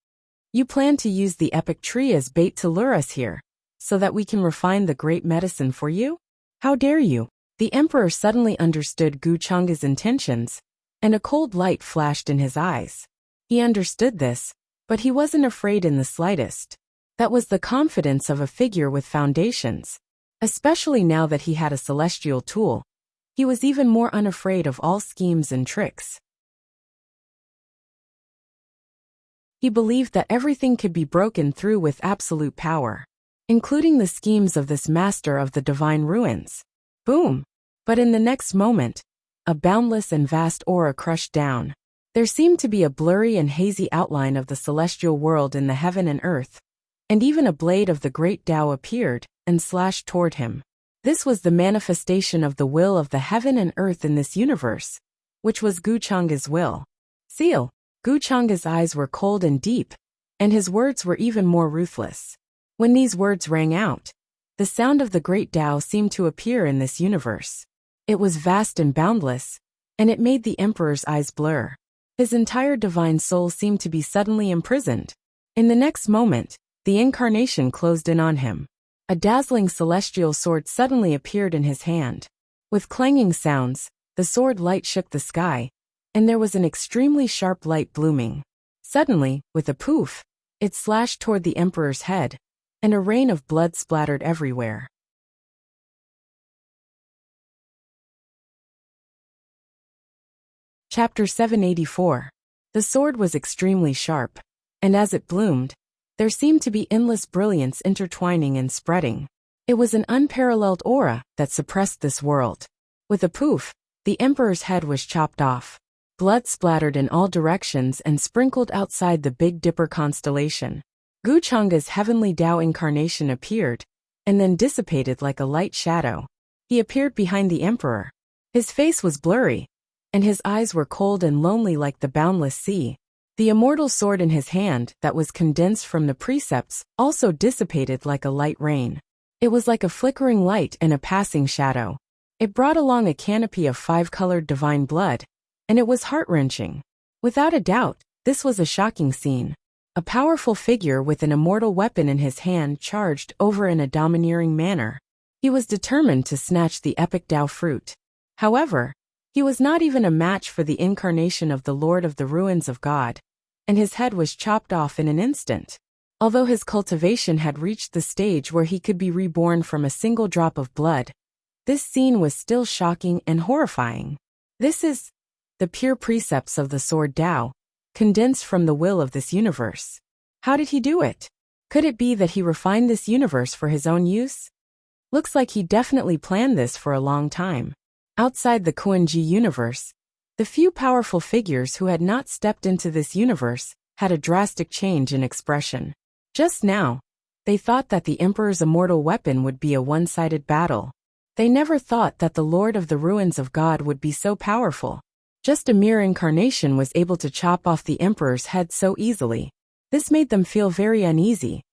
"You plan to use the epic tree as bait to lure us here, so that we can refine the great medicine for you? How dare you?" The emperor suddenly understood Guchanga's intentions, and a cold light flashed in his eyes. He understood this, but he wasn't afraid in the slightest. That was the confidence of a figure with foundations. Especially now that he had a celestial tool, he was even more unafraid of all schemes and tricks. He believed that everything could be broken through with absolute power, including the schemes of this master of the divine ruins. Boom! But in the next moment, a boundless and vast aura crushed down. There seemed to be a blurry and hazy outline of the celestial world in the heaven and earth, and even a blade of the great Tao appeared and slashed toward him. This was the manifestation of the will of the heaven and earth in this universe, which was Guchanga's will. Seal. Guchanga's eyes were cold and deep, and his words were even more ruthless. When these words rang out, the sound of the great Tao seemed to appear in this universe. It was vast and boundless, and it made the emperor's eyes blur. His entire divine soul seemed to be suddenly imprisoned. In the next moment, the incarnation closed in on him. A dazzling celestial sword suddenly appeared in his hand. With clanging sounds, the sword light shook the sky, and there was an extremely sharp light blooming. Suddenly, with a poof, it slashed toward the emperor's head, and a rain of blood splattered everywhere. Chapter 784. The sword was extremely sharp, and as it bloomed, there seemed to be endless brilliance intertwining and spreading. It was an unparalleled aura that suppressed this world. With a poof, the emperor's head was chopped off. Blood splattered in all directions and sprinkled outside the Big Dipper constellation. Guchanga's heavenly Tao incarnation appeared, and then dissipated like a light shadow. He appeared behind the emperor. His face was blurry, and his eyes were cold and lonely like the boundless sea. The immortal sword in his hand that was condensed from the precepts also dissipated like a light rain. It was like a flickering light and a passing shadow. It brought along a canopy of 5-colored divine blood, and it was heart-wrenching. Without a doubt, this was a shocking scene. A powerful figure with an immortal weapon in his hand charged over in a domineering manner. He was determined to snatch the epic Tao fruit. However, he was not even a match for the incarnation of the Lord of the Ruins of God, and his head was chopped off in an instant. Although his cultivation had reached the stage where he could be reborn from a single drop of blood, this scene was still shocking and horrifying. This is the pure precepts of the Sword Tao, condensed from the will of this universe. How did he do it? Could it be that he refined this universe for his own use? Looks like he definitely planned this for a long time. Outside the Kuan-Ji universe, the few powerful figures who had not stepped into this universe had a drastic change in expression. Just now, they thought that the Emperor's immortal weapon would be a one-sided battle. They never thought that the Lord of the Ruins of God would be so powerful. Just a mere incarnation was able to chop off the Emperor's head so easily. This made them feel very uneasy.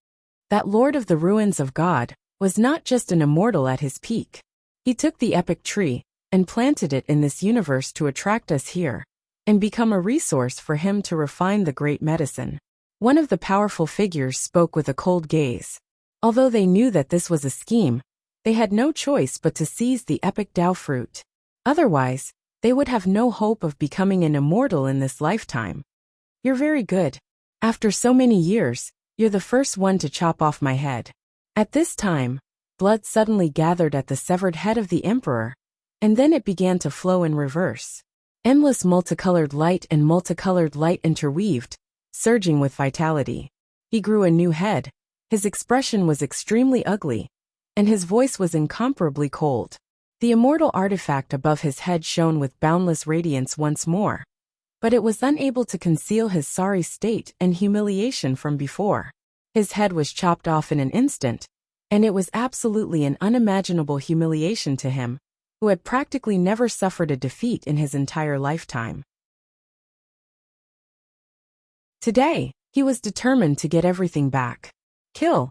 That Lord of the Ruins of God was not just an immortal at his peak. He took the epic tree and planted it in this universe to attract us here, and become a resource for him to refine the great medicine. One of the powerful figures spoke with a cold gaze. Although they knew that this was a scheme, they had no choice but to seize the epic Tao fruit. Otherwise, they would have no hope of becoming an immortal in this lifetime. You're very good. After so many years, you're the first one to chop off my head. At this time, blood suddenly gathered at the severed head of the emperor, and then it began to flow in reverse. Endless multicolored light interweaved, surging with vitality. He grew a new head. His expression was extremely ugly, and his voice was incomparably cold. The immortal artifact above his head shone with boundless radiance once more, but it was unable to conceal his sorry state and humiliation from before. His head was chopped off in an instant, and it was absolutely an unimaginable humiliation to him, who had practically never suffered a defeat in his entire lifetime. Today, he was determined to get everything back. Kill.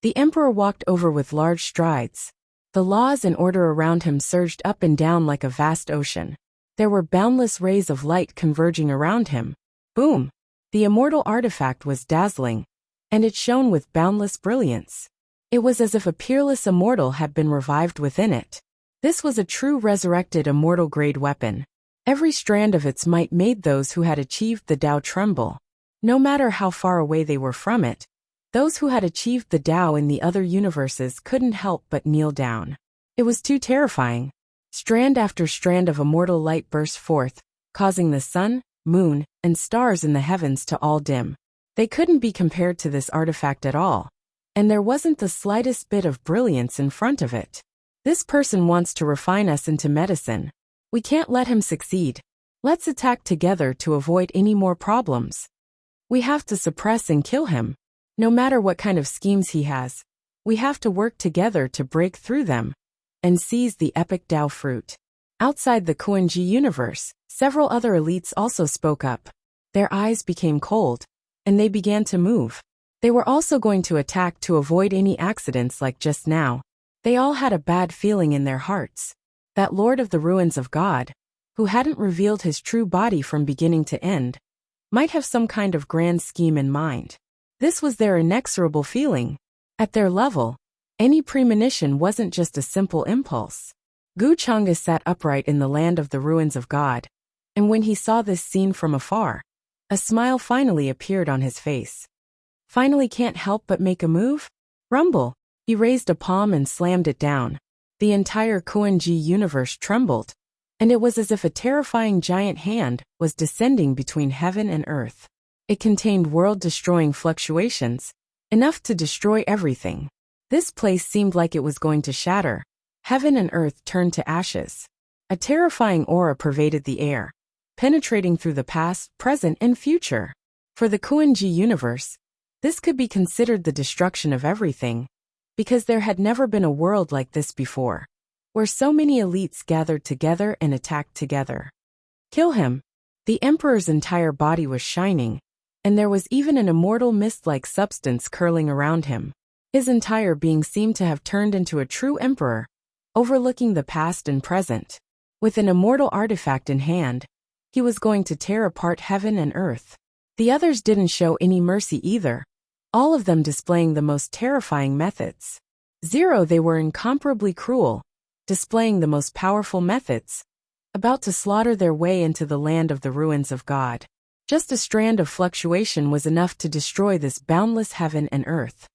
The emperor walked over with large strides. The laws and order around him surged up and down like a vast ocean. There were boundless rays of light converging around him. Boom! The immortal artifact was dazzling, and it shone with boundless brilliance. It was as if a peerless immortal had been revived within it. This was a true resurrected immortal-grade weapon. Every strand of its might made those who had achieved the Tao tremble. No matter how far away they were from it, those who had achieved the Tao in the other universes couldn't help but kneel down. It was too terrifying. Strand after strand of immortal light burst forth, causing the sun, moon, and stars in the heavens to all dim. They couldn't be compared to this artifact at all, and there wasn't the slightest bit of brilliance in front of it. This person wants to refine us into medicine. We can't let him succeed. Let's attack together to avoid any more problems. We have to suppress and kill him. No matter what kind of schemes he has, we have to work together to break through them and seize the epic Tao fruit. Outside the Kuan-ji universe, several other elites also spoke up. Their eyes became cold, and they began to move. They were also going to attack to avoid any accidents like just now. They all had a bad feeling in their hearts. That Lord of the Ruins of God, who hadn't revealed his true body from beginning to end, might have some kind of grand scheme in mind. This was their inexorable feeling. At their level, any premonition wasn't just a simple impulse. Wuxia sat upright in the land of the ruins of God, and when he saw this scene from afar, a smile finally appeared on his face. Finally can't help but make a move? Rumble. He raised a palm and slammed it down. The entire Kuan-ji universe trembled, and it was as if a terrifying giant hand was descending between heaven and earth. It contained world-destroying fluctuations, enough to destroy everything. This place seemed like it was going to shatter. Heaven and earth turned to ashes. A terrifying aura pervaded the air, penetrating through the past, present, and future. For the Kuan-ji universe, this could be considered the destruction of everything, because there had never been a world like this before, where so many elites gathered together and attacked together. Kill him. The emperor's entire body was shining, and there was even an immortal mist-like substance curling around him. His entire being seemed to have turned into a true emperor, overlooking the past and present. With an immortal artifact in hand, he was going to tear apart heaven and earth. The others didn't show any mercy either, all of them displaying the most terrifying methods. They were incomparably cruel, displaying the most powerful methods, about to slaughter their way into the land of the ruins of God. Just a strand of fluctuation was enough to destroy this boundless heaven and earth.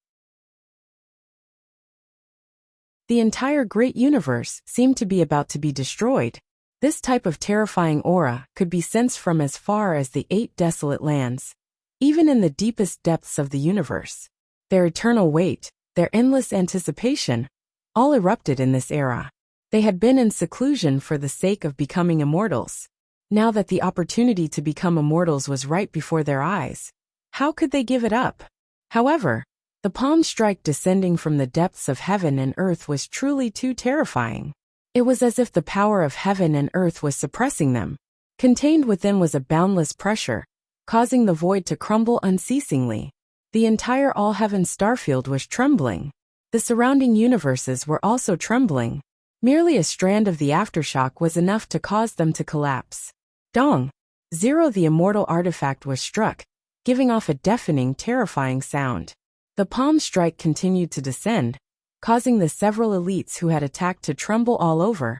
The entire great universe seemed to be about to be destroyed. This type of terrifying aura could be sensed from as far as the 8 desolate lands, even in the deepest depths of the universe. Their eternal weight, their endless anticipation, all erupted in this era. They had been in seclusion for the sake of becoming immortals. Now that the opportunity to become immortals was right before their eyes, how could they give it up? However, the palm strike descending from the depths of heaven and earth was truly too terrifying. It was as if the power of heaven and earth was suppressing them. Contained within was a boundless pressure, causing the void to crumble unceasingly. The entire all-heaven starfield was trembling. The surrounding universes were also trembling. Merely a strand of the aftershock was enough to cause them to collapse. Dong! The immortal artifact was struck, giving off a deafening, terrifying sound. The palm strike continued to descend, causing the several elites who had attacked to tremble all over,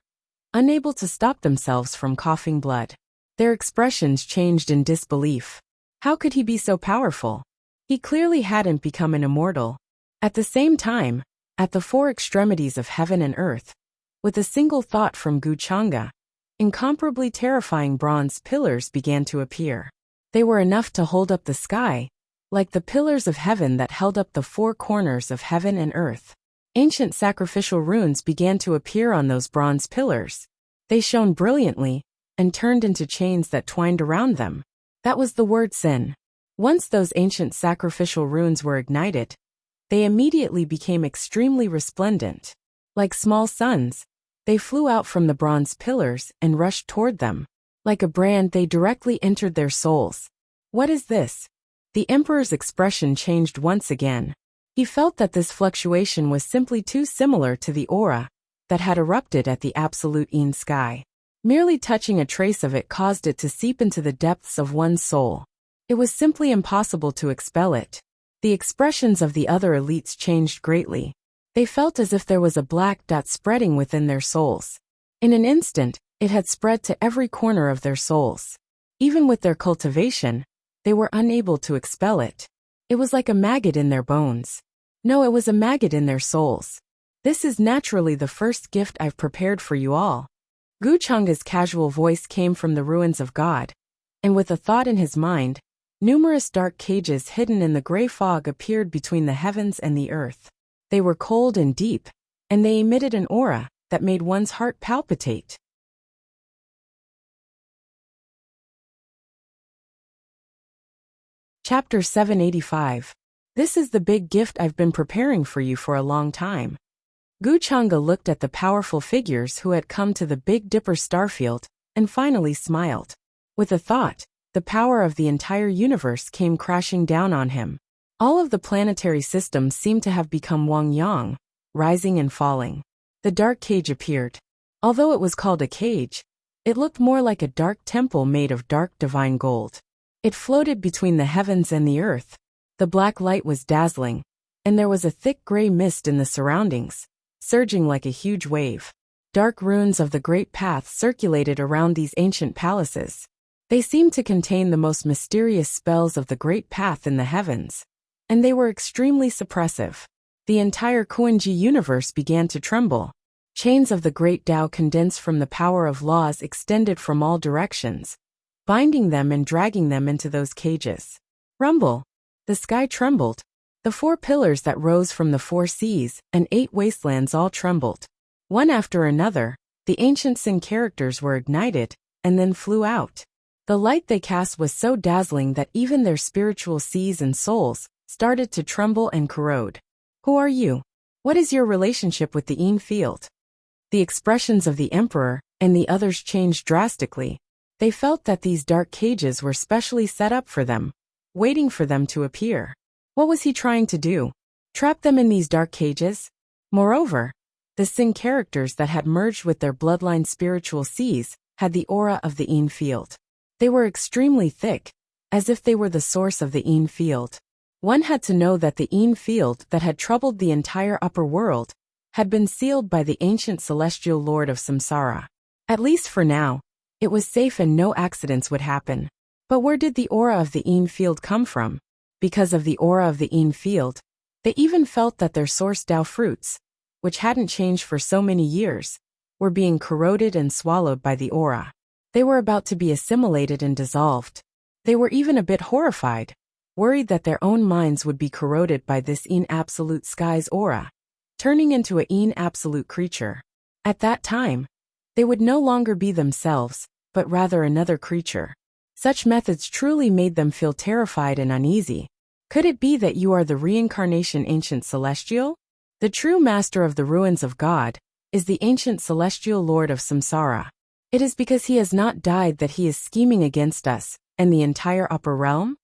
unable to stop themselves from coughing blood. Their expressions changed in disbelief. How could he be so powerful? He clearly hadn't become an immortal. At the same time, at the 4 extremities of heaven and earth, with a single thought from Wuxia, incomparably terrifying bronze pillars began to appear. They were enough to hold up the sky, like the pillars of heaven that held up the 4 corners of heaven and earth. Ancient sacrificial runes began to appear on those bronze pillars. They shone brilliantly, and turned into chains that twined around them. That was the word sin. Once those ancient sacrificial runes were ignited, they immediately became extremely resplendent. Like small suns, they flew out from the bronze pillars and rushed toward them. Like a brand, they directly entered their souls. What is this? The emperor's expression changed once again. He felt that this fluctuation was simply too similar to the aura that had erupted at the absolute Een sky. Merely touching a trace of it caused it to seep into the depths of one's soul. It was simply impossible to expel it. The expressions of the other elites changed greatly. They felt as if there was a black dot spreading within their souls. In an instant, it had spread to every corner of their souls. Even with their cultivation, they were unable to expel it. It was like a maggot in their bones. No, it was a maggot in their souls. This is naturally the first gift I've prepared for you all. Wuxia's casual voice came from the ruins of God, and with a thought in his mind, numerous dark cages hidden in the gray fog appeared between the heavens and the earth. They were cold and deep, and they emitted an aura that made one's heart palpitate. Chapter 785. This is the big gift I've been preparing for you for a long time. Guchanga looked at the powerful figures who had come to the Big Dipper starfield, and finally smiled. With a thought, the power of the entire universe came crashing down on him. All of the planetary systems seemed to have become Wang-yang, rising and falling. The dark cage appeared. Although it was called a cage, it looked more like a dark temple made of dark divine gold. It floated between the heavens and the earth. The black light was dazzling, and there was a thick gray mist in the surroundings, surging like a huge wave. Dark runes of the Great Path circulated around these ancient palaces. They seemed to contain the most mysterious spells of the Great Path in the heavens, and they were extremely suppressive. The entire Kuan-ji universe began to tremble. Chains of the Great Tao condensed from the power of laws extended from all directions, binding them and dragging them into those cages. Rumble! The sky trembled. The 4 pillars that rose from the 4 seas and 8 wastelands all trembled. One after another, the ancient Sin characters were ignited, and then flew out. The light they cast was so dazzling that even their spiritual seas and souls started to tremble and corrode. Who are you? What is your relationship with the Yin field? The expressions of the Emperor and the others changed drastically. They felt that these dark cages were specially set up for them, waiting for them to appear. What was he trying to do? Trap them in these dark cages? Moreover, the Sin characters that had merged with their bloodline spiritual seas had the aura of the Yin field. They were extremely thick, as if they were the source of the Yin field. One had to know that the Yin field that had troubled the entire upper world had been sealed by the ancient celestial lord of Samsara. At least for now, it was safe and no accidents would happen. But where did the aura of the Yin field come from? Because of the aura of the Yin field, they even felt that their source Tao fruits, which hadn't changed for so many years, were being corroded and swallowed by the aura. They were about to be assimilated and dissolved. They were even a bit horrified, worried that their own minds would be corroded by this Yin Absolute Sky's aura, turning into a Yin Absolute creature. At that time, they would no longer be themselves, but rather another creature. Such methods truly made them feel terrified and uneasy. Could it be that you are the reincarnation ancient celestial? The true master of the ruins of God is the ancient celestial lord of Samsara. It is because he has not died that he is scheming against us and the entire upper realm?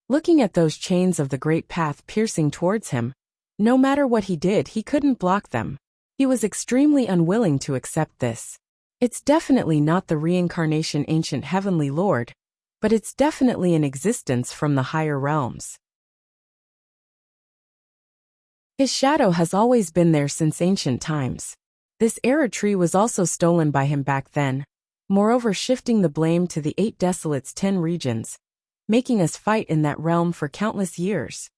Looking at those chains of the Great Path piercing towards him, no matter what he did, he couldn't block them. He was extremely unwilling to accept this. It's definitely not the reincarnation ancient heavenly lord, but it's definitely an existence from the higher realms. His shadow has always been there since ancient times. This era tree was also stolen by him back then, moreover shifting the blame to the 8 Desolates' 10 regions, making us fight in that realm for countless years.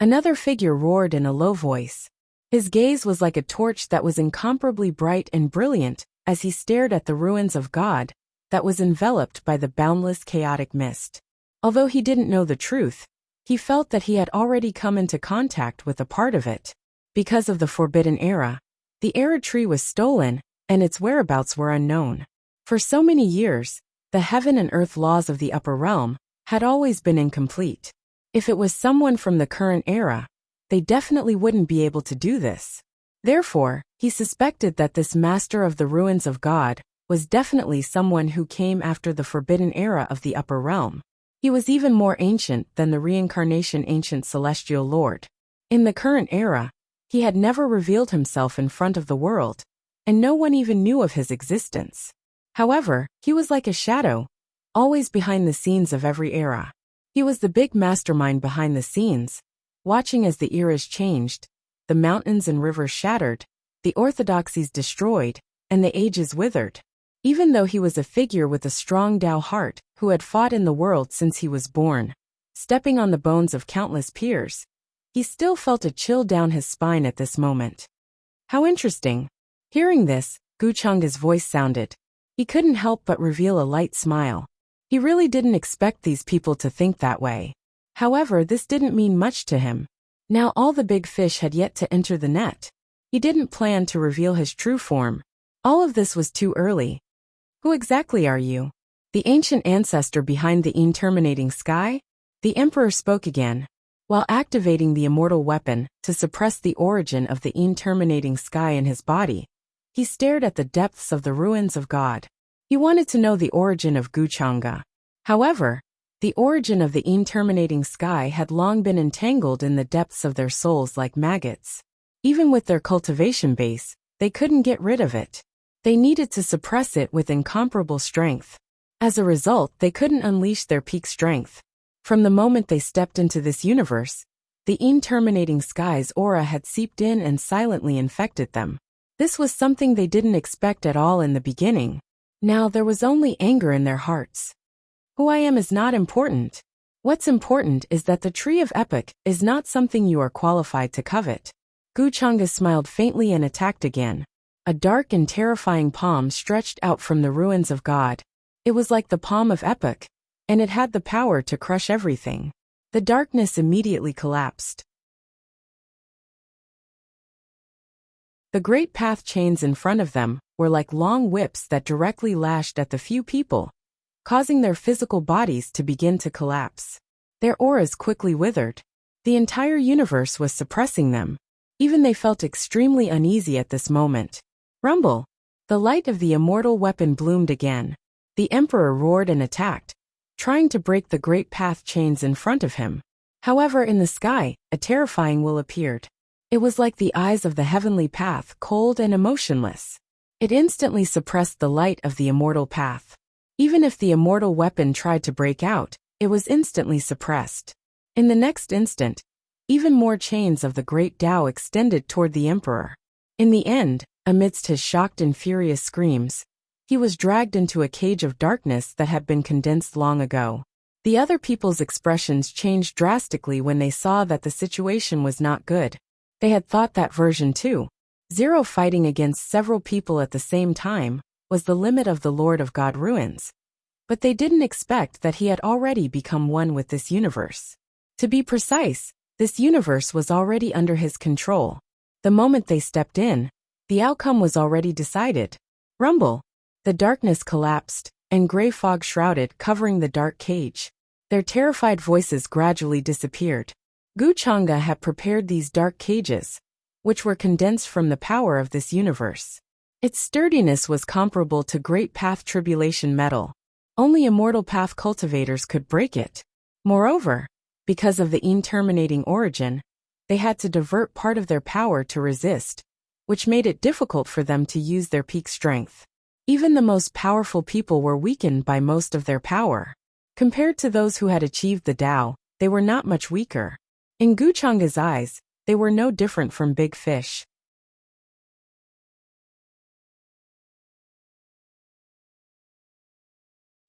Another figure roared in a low voice. His gaze was like a torch that was incomparably bright and brilliant as he stared at the ruins of God that was enveloped by the boundless chaotic mist. Although he didn't know the truth, he felt that he had already come into contact with a part of it. Because of the Forbidden Era, the era tree was stolen, and its whereabouts were unknown. For so many years, the heaven and earth laws of the upper realm had always been incomplete. If it was someone from the current era, they definitely wouldn't be able to do this. Therefore, he suspected that this master of the ruins of God was definitely someone who came after the Forbidden Era of the upper realm. He was even more ancient than the reincarnation ancient celestial lord. In the current era, he had never revealed himself in front of the world, and no one even knew of his existence. However, he was like a shadow, always behind the scenes of every era. He was the big mastermind behind the scenes, watching as the eras changed, the mountains and rivers shattered, the orthodoxies destroyed, and the ages withered. Even though he was a figure with a strong Tao heart who had fought in the world since he was born, stepping on the bones of countless peers, he still felt a chill down his spine at this moment. How interesting. Hearing this, Guchanga's voice sounded. He couldn't help but reveal a light smile. He really didn't expect these people to think that way. However, this didn't mean much to him. Now all the big fish had yet to enter the net. He didn't plan to reveal his true form. All of this was too early. Who exactly are you? The ancient ancestor behind the interminating sky? The Emperor spoke again. While activating the immortal weapon to suppress the origin of the interminating sky in his body, he stared at the depths of the ruins of God. He wanted to know the origin of Guchanga. However, the origin of the interminating sky had long been entangled in the depths of their souls like maggots. Even with their cultivation base, they couldn't get rid of it. They needed to suppress it with incomparable strength. As a result, they couldn't unleash their peak strength. From the moment they stepped into this universe, the interminating sky's aura had seeped in and silently infected them. This was something they didn't expect at all in the beginning. Now there was only anger in their hearts. Who I am is not important. What's important is that the tree of epic is not something you are qualified to covet. Guchanga smiled faintly and attacked again. A dark and terrifying palm stretched out from the ruins of God. It was like the palm of epic, and it had the power to crush everything. The darkness immediately collapsed. The great path chains in front of them were like long whips that directly lashed at the few people, causing their physical bodies to begin to collapse. Their auras quickly withered. The entire universe was suppressing them. Even they felt extremely uneasy at this moment. Rumble! The light of the immortal weapon bloomed again. The Emperor roared and attacked, trying to break the great path chains in front of him. However, in the sky, a terrifying will appeared. It was like the eyes of the heavenly path, cold and emotionless. It instantly suppressed the light of the immortal path. Even if the immortal weapon tried to break out, it was instantly suppressed. In the next instant, even more chains of the great Tao extended toward the Emperor. In the end, amidst his shocked and furious screams, he was dragged into a cage of darkness that had been condensed long ago. The other people's expressions changed drastically when they saw that the situation was not good. They had thought that version 2.0 fighting against several people at the same time was the limit of the Lord of God ruins. But they didn't expect that he had already become one with this universe. To be precise, this universe was already under his control. The moment they stepped in, the outcome was already decided. Rumble! The darkness collapsed, and gray fog shrouded, covering the dark cage. Their terrified voices gradually disappeared. Guchanga had prepared these dark cages, which were condensed from the power of this universe. Its sturdiness was comparable to great path tribulation metal. Only immortal path cultivators could break it. Moreover, because of the interminating origin, they had to divert part of their power to resist, which made it difficult for them to use their peak strength. Even the most powerful people were weakened by most of their power. Compared to those who had achieved the Tao, they were not much weaker. In Guchanga's eyes, they were no different from big fish.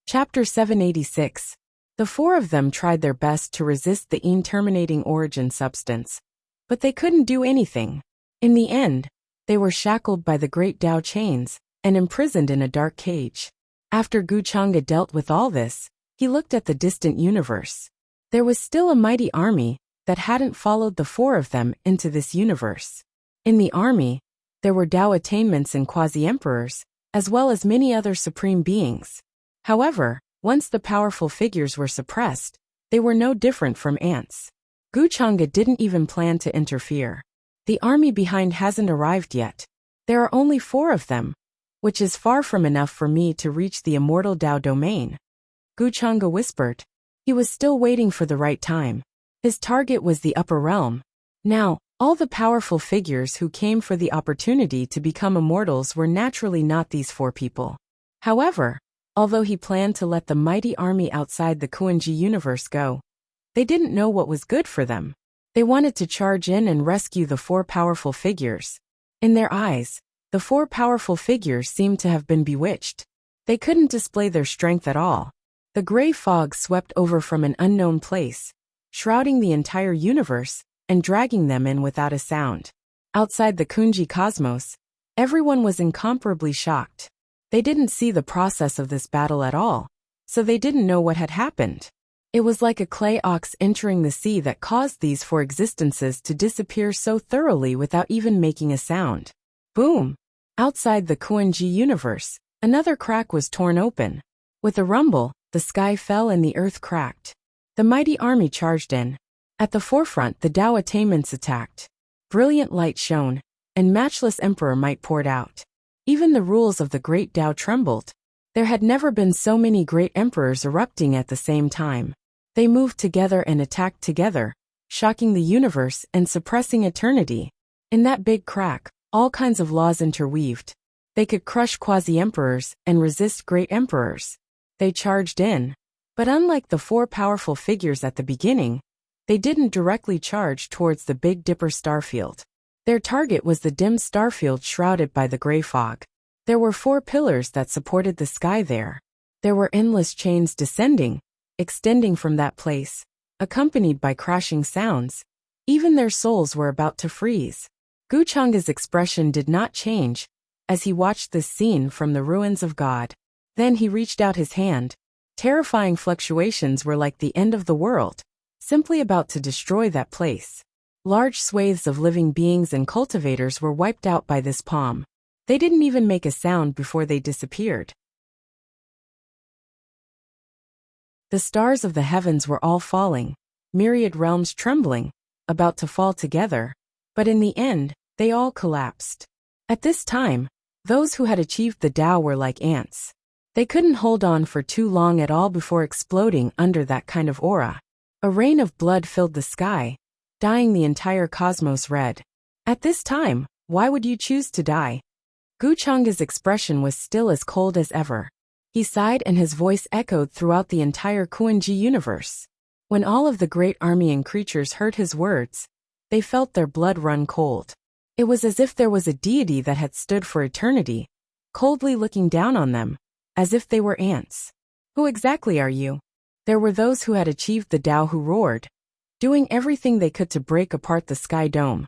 Chapter 786. The four of them tried their best to resist the interminating origin substance, but they couldn't do anything. In the end, they were shackled by the great Tao chains and imprisoned in a dark cage. After Guchanga dealt with all this, he looked at the distant universe. There was still a mighty army that hadn't followed the four of them into this universe. In the army, there were Tao attainments and quasi-emperors, as well as many other supreme beings. However, once the powerful figures were suppressed, they were no different from ants. Guchanga didn't even plan to interfere. The army behind hasn't arrived yet. There are only four of them, which is far from enough for me to reach the immortal Tao domain. Guchanga whispered. He was still waiting for the right time. His target was the upper realm. Now, all the powerful figures who came for the opportunity to become immortals were naturally not these four people. However, although he planned to let the mighty army outside the Kuanji universe go, they didn't know what was good for them. They wanted to charge in and rescue the four powerful figures. In their eyes, the four powerful figures seemed to have been bewitched. They couldn't display their strength at all. The gray fog swept over from an unknown place, shrouding the entire universe and dragging them in without a sound. Outside the Kunji cosmos, everyone was incomparably shocked. They didn't see the process of this battle at all, so they didn't know what had happened. It was like a clay ox entering the sea that caused these four existences to disappear so thoroughly without even making a sound. Boom! Outside the Kuanji universe, another crack was torn open. With a rumble, the sky fell and the earth cracked. The mighty army charged in. At the forefront, the Tao attainments attacked. Brilliant light shone, and matchless emperor might poured out. Even the rules of the great Tao trembled. There had never been so many great emperors erupting at the same time. They moved together and attacked together, shocking the universe and suppressing eternity. In that big crack, all kinds of laws interweaved. They could crush quasi-emperors and resist great emperors. They charged in. But unlike the four powerful figures at the beginning, they didn't directly charge towards the Big Dipper starfield. Their target was the dim starfield shrouded by the gray fog. There were four pillars that supported the sky there. There were endless chains descending, extending from that place, accompanied by crashing sounds. Even their souls were about to freeze. Guchanga's expression did not change as he watched this scene from the ruins of God. Then he reached out his hand. Terrifying fluctuations were like the end of the world, simply about to destroy that place. Large swathes of living beings and cultivators were wiped out by this palm. They didn't even make a sound before they disappeared. The stars of the heavens were all falling, myriad realms trembling, about to fall together, but in the end, they all collapsed. At this time, those who had achieved the Tao were like ants. They couldn't hold on for too long at all before exploding under that kind of aura. A rain of blood filled the sky, dyeing the entire cosmos red. At this time, why would you choose to die? Guchanga's expression was still as cold as ever. He sighed and his voice echoed throughout the entire Kuan-Ji universe. When all of the great army and creatures heard his words, they felt their blood run cold. It was as if there was a deity that had stood for eternity, coldly looking down on them, as if they were ants. Who exactly are you? There were those who had achieved the Tao who roared, doing everything they could to break apart the sky dome,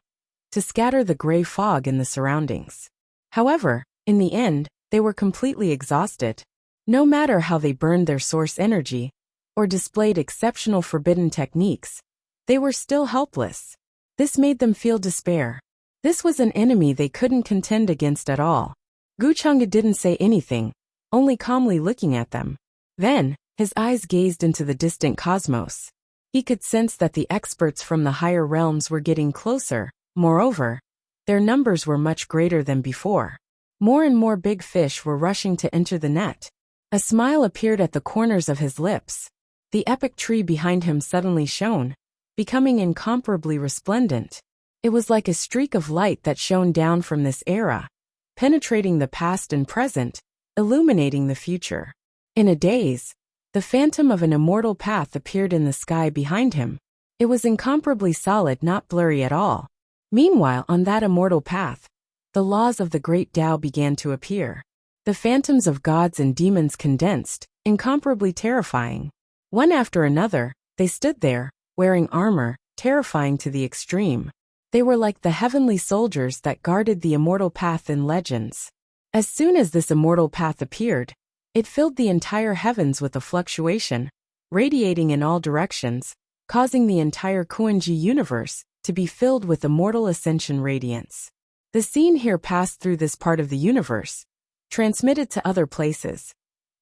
to scatter the gray fog in the surroundings. However, in the end, they were completely exhausted. No matter how they burned their source energy, or displayed exceptional forbidden techniques, they were still helpless. This made them feel despair. This was an enemy they couldn't contend against at all. Guchanga didn't say anything, only calmly looking at them. Then, his eyes gazed into the distant cosmos. He could sense that the experts from the higher realms were getting closer. Moreover, their numbers were much greater than before. More and more big fish were rushing to enter the net. A smile appeared at the corners of his lips. The epic tree behind him suddenly shone, becoming incomparably resplendent. It was like a streak of light that shone down from this era, penetrating the past and present, illuminating the future. In a daze, the phantom of an immortal path appeared in the sky behind him. It was incomparably solid, not blurry at all. Meanwhile, on that immortal path, the laws of the great Tao began to appear. The phantoms of gods and demons condensed, incomparably terrifying. One after another, they stood there, wearing armor, terrifying to the extreme. They were like the heavenly soldiers that guarded the immortal path in legends. As soon as this immortal path appeared, it filled the entire heavens with a fluctuation, radiating in all directions, causing the entire Kuan-Ji universe to be filled with immortal ascension radiance. The scene here passed through this part of the universe, transmitted to other places,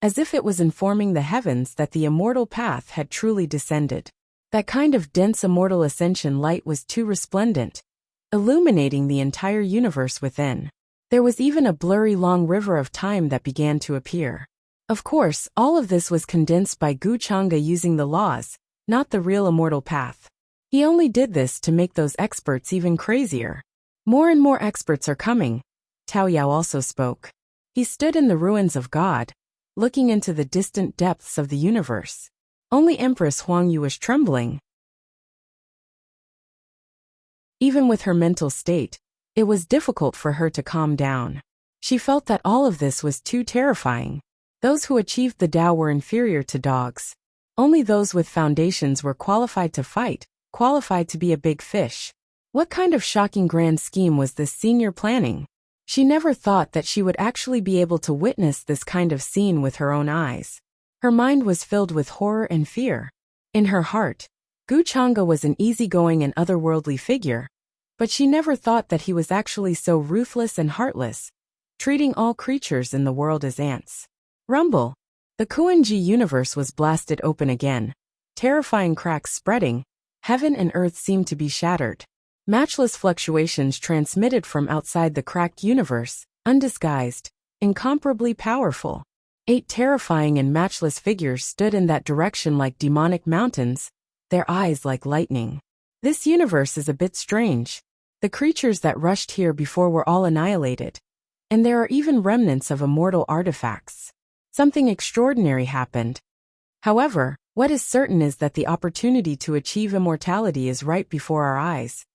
as if it was informing the heavens that the immortal path had truly descended. That kind of dense immortal ascension light was too resplendent, illuminating the entire universe within. There was even a blurry long river of time that began to appear. Of course, all of this was condensed by Guchanga using the laws, not the real immortal path. He only did this to make those experts even crazier. More and more experts are coming. Tao Yao also spoke. He stood in the ruins of God, looking into the distant depths of the universe. Only Empress Huangyu was trembling. Even with her mental state, it was difficult for her to calm down. She felt that all of this was too terrifying. Those who achieved the Tao were inferior to dogs. Only those with foundations were qualified to fight, qualified to be a big fish. What kind of shocking grand scheme was this senior planning? She never thought that she would actually be able to witness this kind of scene with her own eyes. Her mind was filled with horror and fear. In her heart, Guchanga was an easygoing and otherworldly figure, but she never thought that he was actually so ruthless and heartless, treating all creatures in the world as ants. Rumble. The Kuan-Ji universe was blasted open again. Terrifying cracks spreading, heaven and earth seemed to be shattered. Matchless fluctuations transmitted from outside the cracked universe, undisguised, incomparably powerful. 8 terrifying and matchless figures stood in that direction like demonic mountains, their eyes like lightning. This universe is a bit strange. The creatures that rushed here before were all annihilated, and there are even remnants of immortal artifacts. Something extraordinary happened. However, what is certain is that the opportunity to achieve immortality is right before our eyes.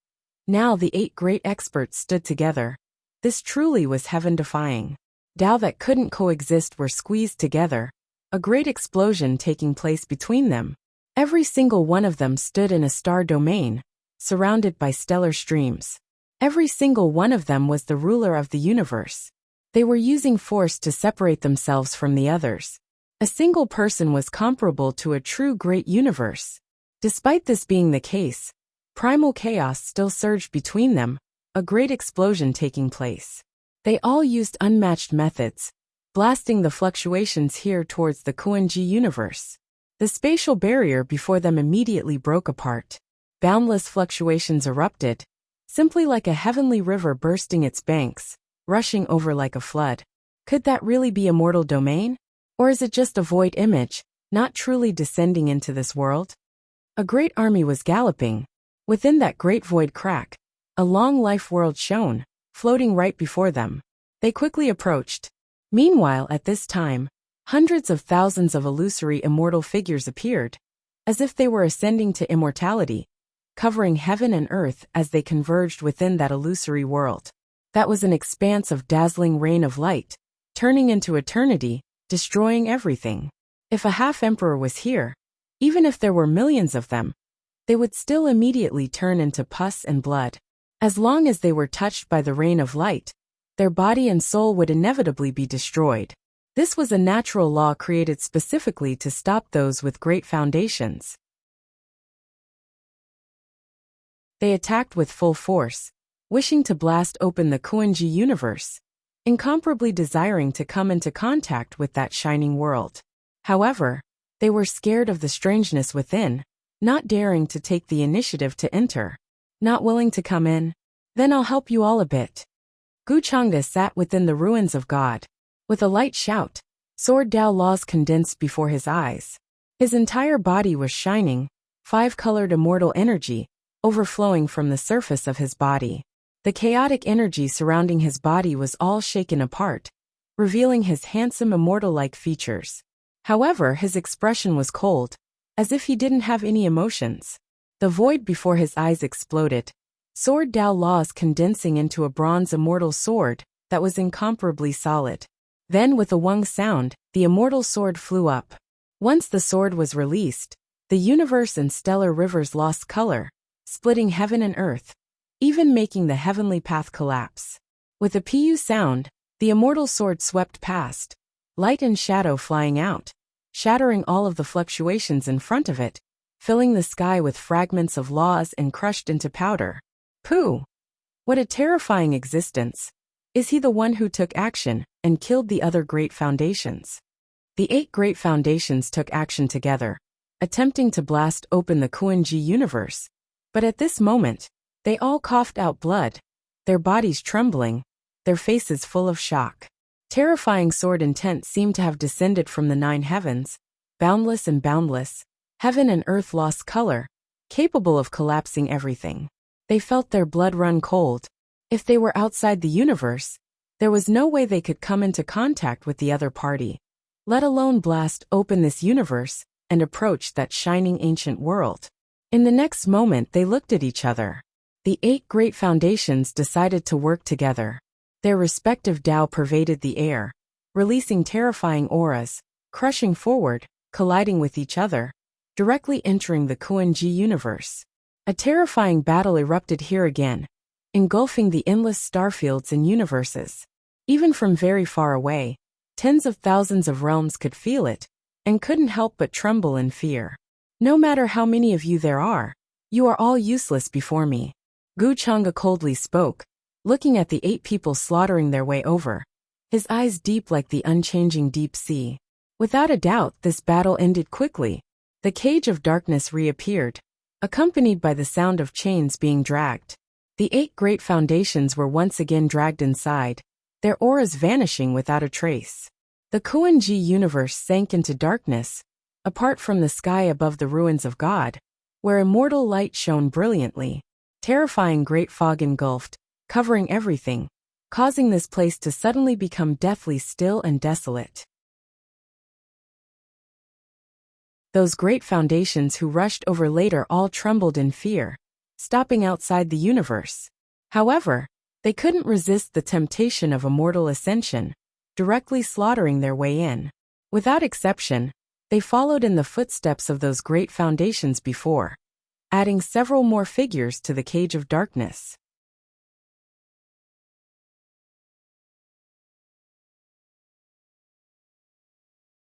Now the 8 great experts stood together. This truly was heaven-defying. Tao that couldn't coexist were squeezed together, a great explosion taking place between them. Every single one of them stood in a star domain, surrounded by stellar streams. Every single one of them was the ruler of the universe. They were using force to separate themselves from the others. A single person was comparable to a true great universe. Despite this being the case, primal chaos still surged between them, a great explosion taking place. They all used unmatched methods, blasting the fluctuations here towards the Kuan-ji universe. The spatial barrier before them immediately broke apart. Boundless fluctuations erupted, simply like a heavenly river bursting its banks, rushing over like a flood. Could that really be a mortal domain? Or is it just a void image, not truly descending into this world? A great army was galloping. Within that great void crack, a long life world shone, floating right before them. They quickly approached. Meanwhile, at this time, hundreds of thousands of illusory immortal figures appeared, as if they were ascending to immortality, covering heaven and earth as they converged within that illusory world. That was an expanse of dazzling rain of light, turning into eternity, destroying everything. If a half-emperor was here, even if there were millions of them, they would still immediately turn into pus and blood. As long as they were touched by the rain of light, their body and soul would inevitably be destroyed. This was a natural law created specifically to stop those with great foundations. They attacked with full force, wishing to blast open the Kuan-ji universe, incomparably desiring to come into contact with that shining world. However, they were scared of the strangeness within, not daring to take the initiative to enter. Not willing to come in? Then I'll help you all a bit. Gu Changde sat within the ruins of God. With a light shout, sword Dao laws condensed before his eyes. His entire body was shining, 5-colored immortal energy, overflowing from the surface of his body. The chaotic energy surrounding his body was all shaken apart, revealing his handsome immortal-like features. However, his expression was cold, as if he didn't have any emotions. The void before his eyes exploded, sword Dao laws condensing into a bronze immortal sword that was incomparably solid. Then with a wung sound, the immortal sword flew up. Once the sword was released, the universe and stellar rivers lost color, splitting heaven and earth, even making the heavenly path collapse. With a pu sound, the immortal sword swept past, light and shadow flying out, shattering all of the fluctuations in front of it, filling the sky with fragments of laws and crushed into powder. Pooh! What a terrifying existence! Is he the one who took action and killed the other great foundations? The 8 great foundations took action together, attempting to blast open the Kuan-ji universe. But at this moment, they all coughed out blood, their bodies trembling, their faces full of shock. Terrifying sword intent seemed to have descended from the 9 heavens, boundless and boundless. Heaven and earth lost color, capable of collapsing everything. They felt their blood run cold. If they were outside the universe, there was no way they could come into contact with the other party, let alone blast open this universe and approach that shining ancient world. In the next moment they looked at each other. The 8 great foundations decided to work together. Their respective Dao pervaded the air, releasing terrifying auras, crushing forward, colliding with each other, directly entering the Kuan-ji universe. A terrifying battle erupted here again, engulfing the endless starfields and universes. Even from very far away, tens of thousands of realms could feel it, and couldn't help but tremble in fear. No matter how many of you there are, you are all useless before me. Gu Changde coldly spoke, looking at the 8 people slaughtering their way over, his eyes deep like the unchanging deep sea. Without a doubt, this battle ended quickly. The cage of darkness reappeared, accompanied by the sound of chains being dragged. The 8 great foundations were once again dragged inside, their auras vanishing without a trace. The Kuan-ji universe sank into darkness, apart from the sky above the ruins of God, where immortal light shone brilliantly. Terrifying great fog engulfed, covering everything, causing this place to suddenly become deathly still and desolate. Those great foundations who rushed over later all trembled in fear, stopping outside the universe. However, they couldn't resist the temptation of immortal ascension, directly slaughtering their way in. Without exception, they followed in the footsteps of those great foundations before, adding several more figures to the cage of darkness.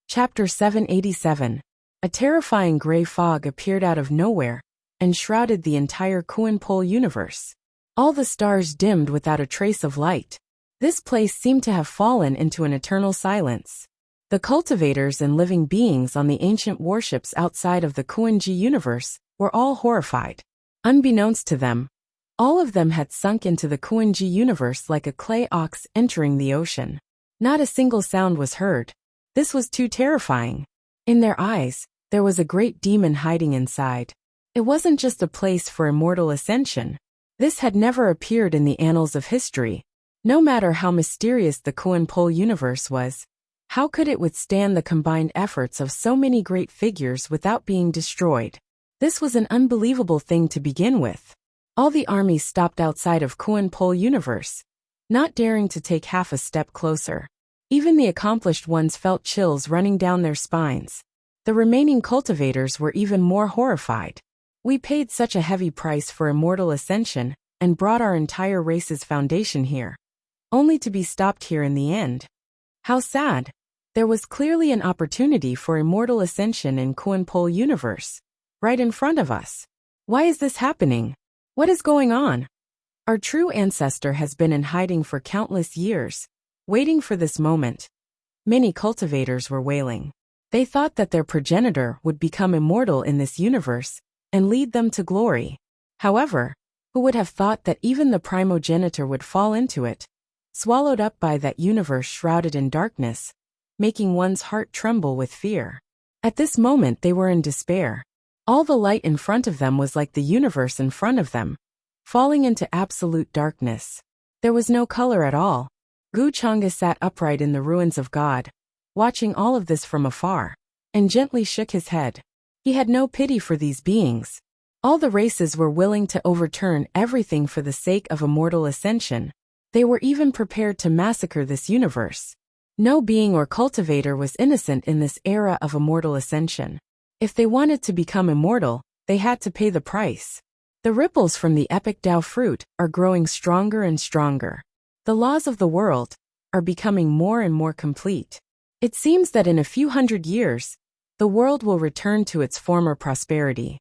Chapter 787. A terrifying gray fog appeared out of nowhere and shrouded the entire Kuan-pol universe. All the stars dimmed without a trace of light. This place seemed to have fallen into an eternal silence. The cultivators and living beings on the ancient warships outside of the Kuan-ji universe were all horrified. Unbeknownst to them, all of them had sunk into the Kuan-ji universe like a clay ox entering the ocean. Not a single sound was heard. This was too terrifying. In their eyes, there was a great demon hiding inside. It wasn't just a place for immortal ascension. This had never appeared in the annals of history. No matter how mysterious the Kuan-pol universe was, how could it withstand the combined efforts of so many great figures without being destroyed? This was an unbelievable thing to begin with. All the armies stopped outside of Kuan-pol universe, not daring to take half a step closer. Even the accomplished ones felt chills running down their spines. The remaining cultivators were even more horrified. We paid such a heavy price for immortal ascension and brought our entire race's foundation here, only to be stopped here in the end. How sad. There was clearly an opportunity for immortal ascension in Kuan-pol universe, right in front of us. Why is this happening? What is going on? Our true ancestor has been in hiding for countless years, waiting for this moment. Many cultivators were wailing. They thought that their progenitor would become immortal in this universe and lead them to glory. However, who would have thought that even the primogenitor would fall into it, swallowed up by that universe shrouded in darkness, making one's heart tremble with fear. At this moment they were in despair. All the light in front of them was like the universe in front of them, falling into absolute darkness. There was no color at all. Gu Chang'e sat upright in the ruins of God, watching all of this from afar, and gently shook his head. He had no pity for these beings. All the races were willing to overturn everything for the sake of immortal ascension. They were even prepared to massacre this universe. No being or cultivator was innocent in this era of immortal ascension. If they wanted to become immortal, they had to pay the price. The ripples from the epic Tao fruit are growing stronger and stronger. The laws of the world are becoming more and more complete. It seems that in a few hundred years, the world will return to its former prosperity.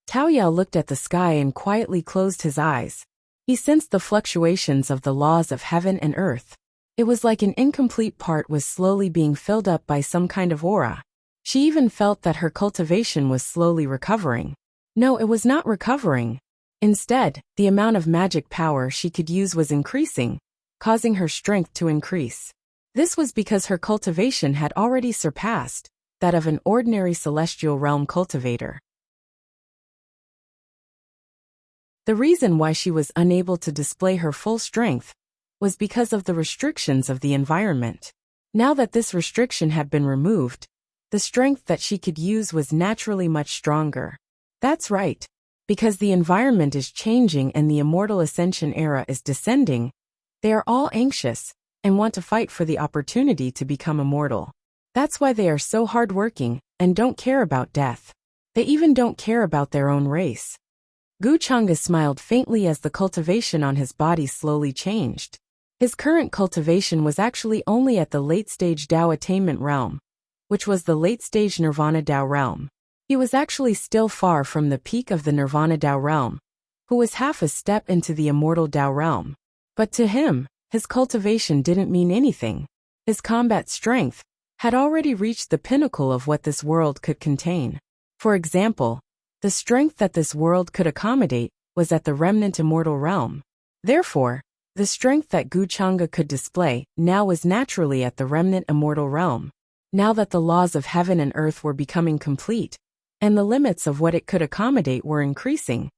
Tao Yao looked at the sky and quietly closed his eyes. He sensed the fluctuations of the laws of heaven and earth. It was like an incomplete part was slowly being filled up by some kind of aura. She even felt that her cultivation was slowly recovering. No, it was not recovering. Instead, the amount of magic power she could use was increasing, causing her strength to increase. This was because her cultivation had already surpassed that of an ordinary celestial realm cultivator. The reason why she was unable to display her full strength was because of the restrictions of the environment. Now that this restriction had been removed, the strength that she could use was naturally much stronger. That's right. Because the environment is changing and the immortal ascension era is descending, they are all anxious and want to fight for the opportunity to become immortal. That's why they are so hardworking and don't care about death. They even don't care about their own race. Gu Chang'e smiled faintly as the cultivation on his body slowly changed. His current cultivation was actually only at the late-stage Tao attainment realm, which was the late-stage Nirvana Tao realm. He was actually still far from the peak of the Nirvana Tao realm, who was half a step into the immortal Tao realm. But to him, his cultivation didn't mean anything. His combat strength had already reached the pinnacle of what this world could contain. For example, the strength that this world could accommodate was at the remnant immortal realm. Therefore, the strength that Guchanga could display now was naturally at the remnant immortal realm. Now that the laws of heaven and earth were becoming complete, and the limits of what it could accommodate were increasing,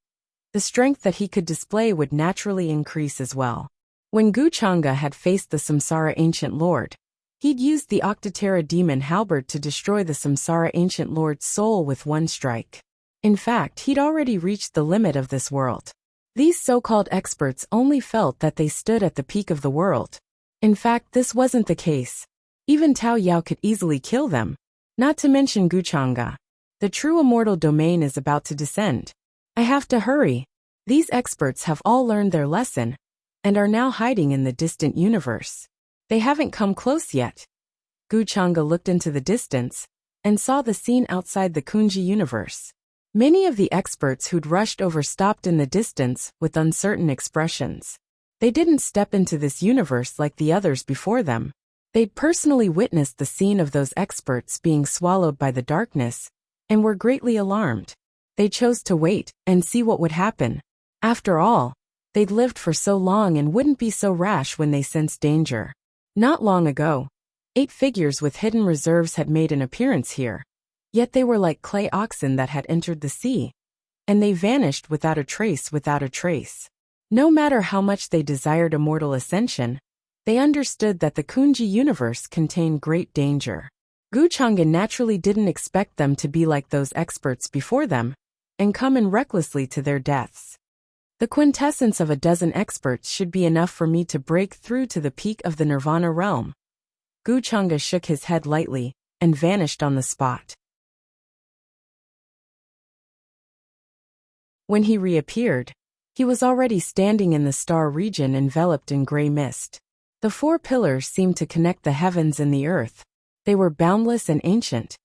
the strength that he could display would naturally increase as well. When Guchanga had faced the Samsara Ancient Lord, he'd used the Octotera demon halberd to destroy the Samsara Ancient Lord's soul with one strike. In fact, he'd already reached the limit of this world. These so-called experts only felt that they stood at the peak of the world. In fact, this wasn't the case. Even Tao Yao could easily kill them, not to mention Guchanga. The true immortal domain is about to descend. I have to hurry. These experts have all learned their lesson and are now hiding in the distant universe. They haven't come close yet. Guchanga looked into the distance and saw the scene outside the Kunji universe. Many of the experts who'd rushed over stopped in the distance with uncertain expressions. They didn't step into this universe like the others before them. They'd personally witnessed the scene of those experts being swallowed by the darkness and were greatly alarmed. They chose to wait and see what would happen. After all, they'd lived for so long and wouldn't be so rash when they sensed danger. Not long ago, 8 figures with hidden reserves had made an appearance here. Yet they were like clay oxen that had entered the sea, and they vanished without a trace. No matter how much they desired immortal ascension, they understood that the Kunji universe contained great danger. Guchanga naturally didn't expect them to be like those experts before them, and come in recklessly to their deaths. The quintessence of a dozen experts should be enough for me to break through to the peak of the Nirvana realm. Guchanga shook his head lightly and vanished on the spot. When he reappeared, he was already standing in the star region enveloped in gray mist. The 4 pillars seemed to connect the heavens and the earth. They were boundless and ancient,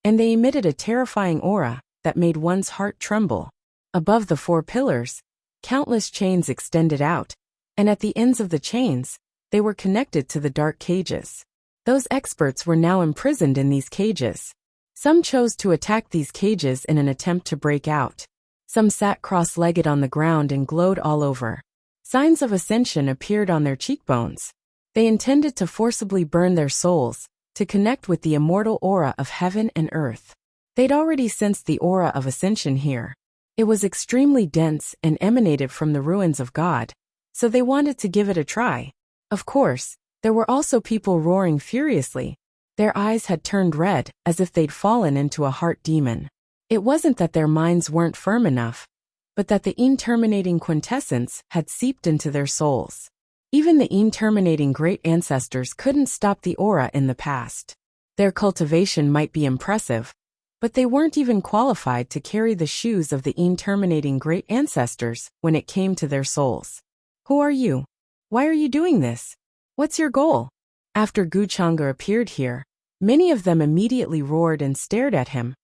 and they emitted a terrifying aura that made one's heart tremble. Above the 4 pillars, countless chains extended out, and at the ends of the chains, they were connected to the dark cages. Those experts were now imprisoned in these cages. Some chose to attack these cages in an attempt to break out. Some sat cross-legged on the ground and glowed all over. Signs of ascension appeared on their cheekbones. They intended to forcibly burn their souls, to connect with the immortal aura of heaven and earth. They'd already sensed the aura of ascension here. It was extremely dense and emanated from the ruins of God, so they wanted to give it a try. Of course, there were also people roaring furiously. Their eyes had turned red, as if they'd fallen into a heart demon. It wasn't that their minds weren't firm enough, but that the interminating quintessence had seeped into their souls. Even the interminating great ancestors couldn't stop the aura in the past. Their cultivation might be impressive, but they weren't even qualified to carry the shoes of the interminating great ancestors when it came to their souls. Who are you? Why are you doing this? What's your goal? After Guchanga appeared here, many of them immediately roared and stared at him,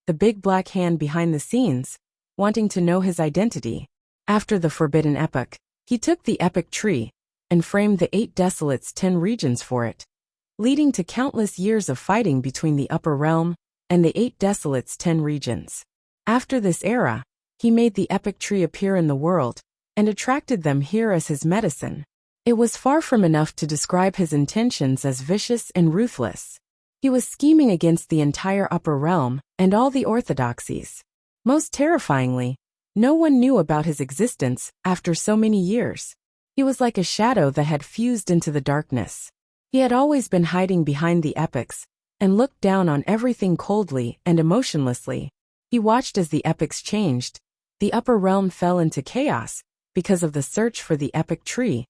the big black hand behind the scenes, wanting to know his identity. After the Forbidden Epoch, he took the epic tree and framed the 8 Desolates' 10 regions for it, leading to countless years of fighting between the Upper Realm and the 8 Desolates' 10 regions. After this era, he made the epic tree appear in the world and attracted them here as his medicine. It was far from enough to describe his intentions as vicious and ruthless. He was scheming against the entire Upper Realm and all the orthodoxies. Most terrifyingly, no one knew about his existence after so many years. He was like a shadow that had fused into the darkness. He had always been hiding behind the epics and looked down on everything coldly and emotionlessly. He watched as the epics changed. The Upper Realm fell into chaos because of the search for the epic tree,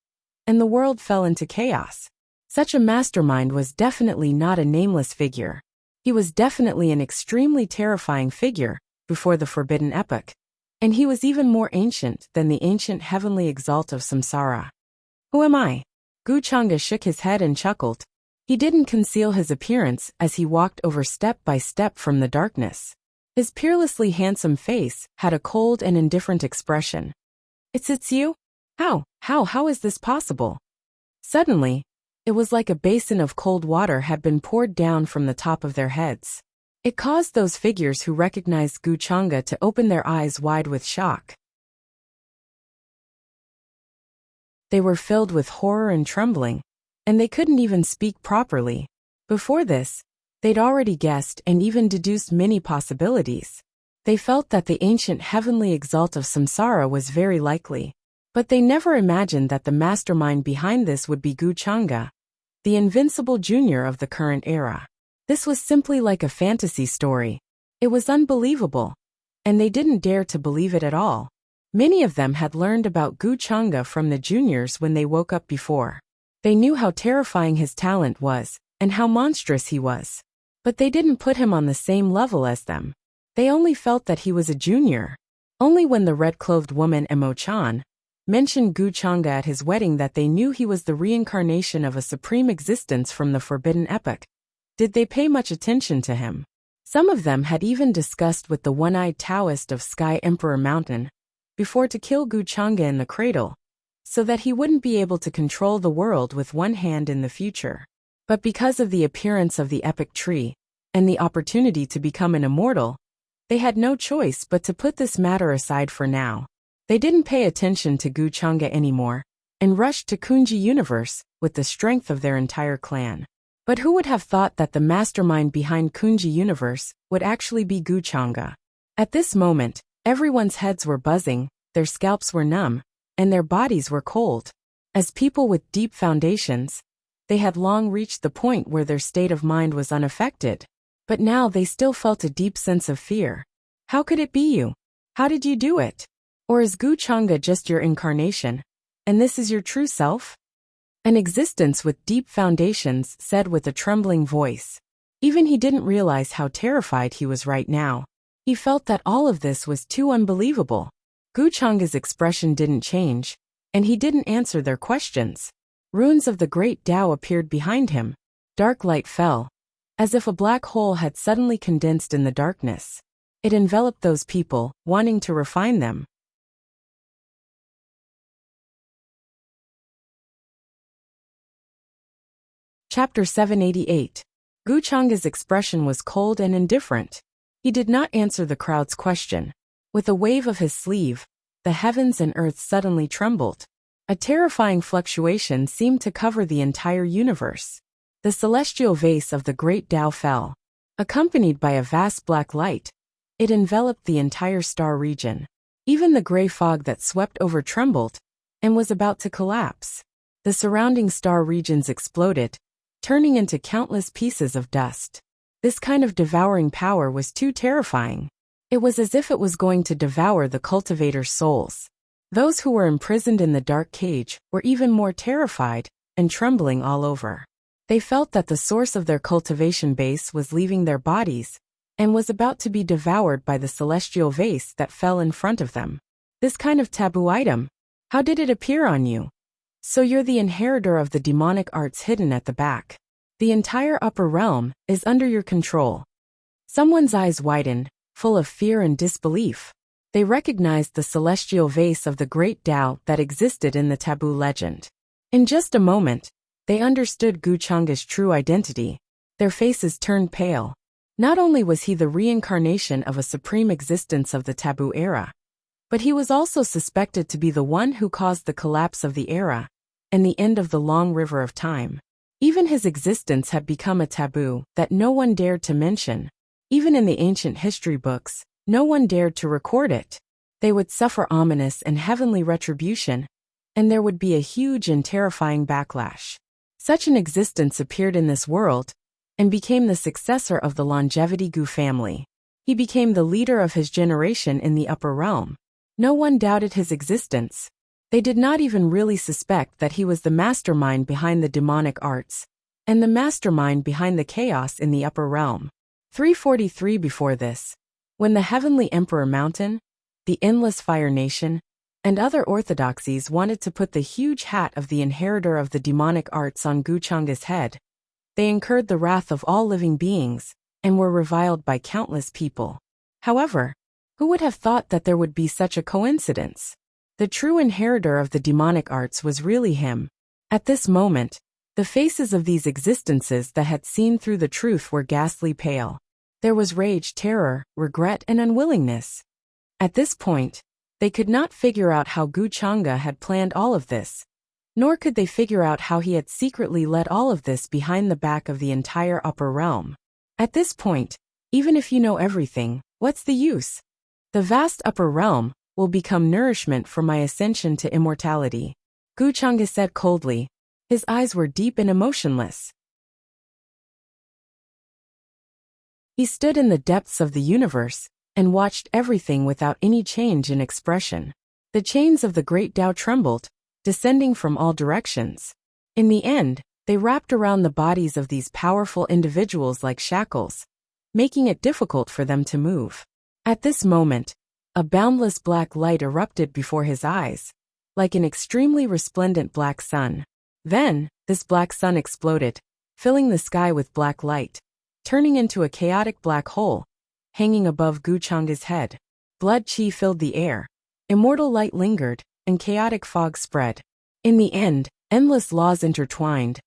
and the world fell into chaos. Such a mastermind was definitely not a nameless figure. He was definitely an extremely terrifying figure before the Forbidden Epoch, and he was even more ancient than the ancient heavenly exalt of Samsara. Who am I? Guchanga shook his head and chuckled. He didn't conceal his appearance as he walked over step by step from the darkness. His peerlessly handsome face had a cold and indifferent expression. It's you? How is this possible? Suddenly, it was like a basin of cold water had been poured down from the top of their heads. It caused those figures who recognized Gu Chang'e to open their eyes wide with shock. They were filled with horror and trembling, and they couldn't even speak properly. Before this, they'd already guessed and even deduced many possibilities. They felt that the ancient heavenly exalt of samsara was very likely, but they never imagined that the mastermind behind this would be Gu Chang'e, the invincible junior of the current era. This was simply like a fantasy story. It was unbelievable, and they didn't dare to believe it at all. Many of them had learned about Gu Chang'e from the juniors when they woke up before. They knew how terrifying his talent was, and how monstrous he was. But they didn't put him on the same level as them. They only felt that he was a junior. Only when the red-clothed woman Emo-chan mentioned Gu Chang'e at his wedding that they knew he was the reincarnation of a supreme existence from the forbidden epoch did they pay much attention to him. Some of them had even discussed with the one-eyed Taoist of Sky Emperor Mountain before to kill Gu Chang'e in the cradle, so that he wouldn't be able to control the world with one hand in the future. But because of the appearance of the epic tree and the opportunity to become an immortal, they had no choice but to put this matter aside for now. They didn't pay attention to Gu Chang'e anymore and rushed to Kunji Universe with the strength of their entire clan. But who would have thought that the mastermind behind Kunji Universe would actually be Gu Chang'e? At this moment, everyone's heads were buzzing, their scalps were numb, and their bodies were cold. As people with deep foundations, they had long reached the point where their state of mind was unaffected. But now they still felt a deep sense of fear. How could it be you? How did you do it? Or is Gu Chang'e just your incarnation, and this is your true self? An existence with deep foundations said with a trembling voice. Even he didn't realize how terrified he was right now. He felt that all of this was too unbelievable. Gu Chang'e's expression didn't change, and he didn't answer their questions. Runes of the great Tao appeared behind him. Dark light fell, as if a black hole had suddenly condensed in the darkness. It enveloped those people, wanting to refine them. Chapter 788. Gu Chang'e's expression was cold and indifferent. He did not answer the crowd's question. With a wave of his sleeve, the heavens and earth suddenly trembled. A terrifying fluctuation seemed to cover the entire universe. The celestial vase of the great Tao fell. Accompanied by a vast black light, it enveloped the entire star region. Even the gray fog that swept over trembled and was about to collapse. The surrounding star regions exploded, turning into countless pieces of dust. This kind of devouring power was too terrifying. It was as if it was going to devour the cultivators' souls. Those who were imprisoned in the dark cage were even more terrified and trembling all over. They felt that the source of their cultivation base was leaving their bodies and was about to be devoured by the celestial vase that fell in front of them. This kind of taboo item, how did it appear on you? So you're the inheritor of the demonic arts hidden at the back. The entire upper realm is under your control. Someone's eyes widened, full of fear and disbelief. They recognized the celestial vase of the great Tao that existed in the taboo legend. In just a moment, they understood Gu Chang'e's true identity. Their faces turned pale. Not only was he the reincarnation of a supreme existence of the taboo era, but he was also suspected to be the one who caused the collapse of the era and the end of the long river of time. Even his existence had become a taboo that no one dared to mention. Even in the ancient history books, no one dared to record it. They would suffer ominous and heavenly retribution, and there would be a huge and terrifying backlash. Such an existence appeared in this world and became the successor of the longevity Gu family. He became the leader of his generation in the upper realm. No one doubted his existence. They did not even really suspect that he was the mastermind behind the demonic arts and the mastermind behind the chaos in the upper realm. 343 before this, when the heavenly Emperor Mountain, the Endless Fire Nation, and other orthodoxies wanted to put the huge hat of the inheritor of the demonic arts on Gu Chang'e's head, they incurred the wrath of all living beings and were reviled by countless people. However, who would have thought that there would be such a coincidence? The true inheritor of the demonic arts was really him. At this moment, the faces of these existences that had seen through the truth were ghastly pale. There was rage, terror, regret, and unwillingness. At this point, they could not figure out how Gu Chang'e had planned all of this, nor could they figure out how he had secretly led all of this behind the back of the entire upper realm. At this point, even if you know everything, what's the use? The vast upper realm will become nourishment for my ascension to immortality, Gu Chang'e said coldly. His eyes were deep and emotionless. He stood in the depths of the universe and watched everything without any change in expression. The chains of the great Tao trembled, descending from all directions. In the end, they wrapped around the bodies of these powerful individuals like shackles, making it difficult for them to move. At this moment, a boundless black light erupted before his eyes, like an extremely resplendent black sun. Then, this black sun exploded, filling the sky with black light, turning into a chaotic black hole, hanging above Gu Chang'e's head. Blood chi filled the air, immortal light lingered, and chaotic fog spread. In the end, endless laws intertwined,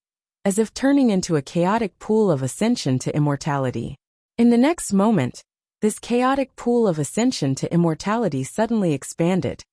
as if turning into a chaotic pool of ascension to immortality. In the next moment, this chaotic pool of ascension to immortality suddenly expanded,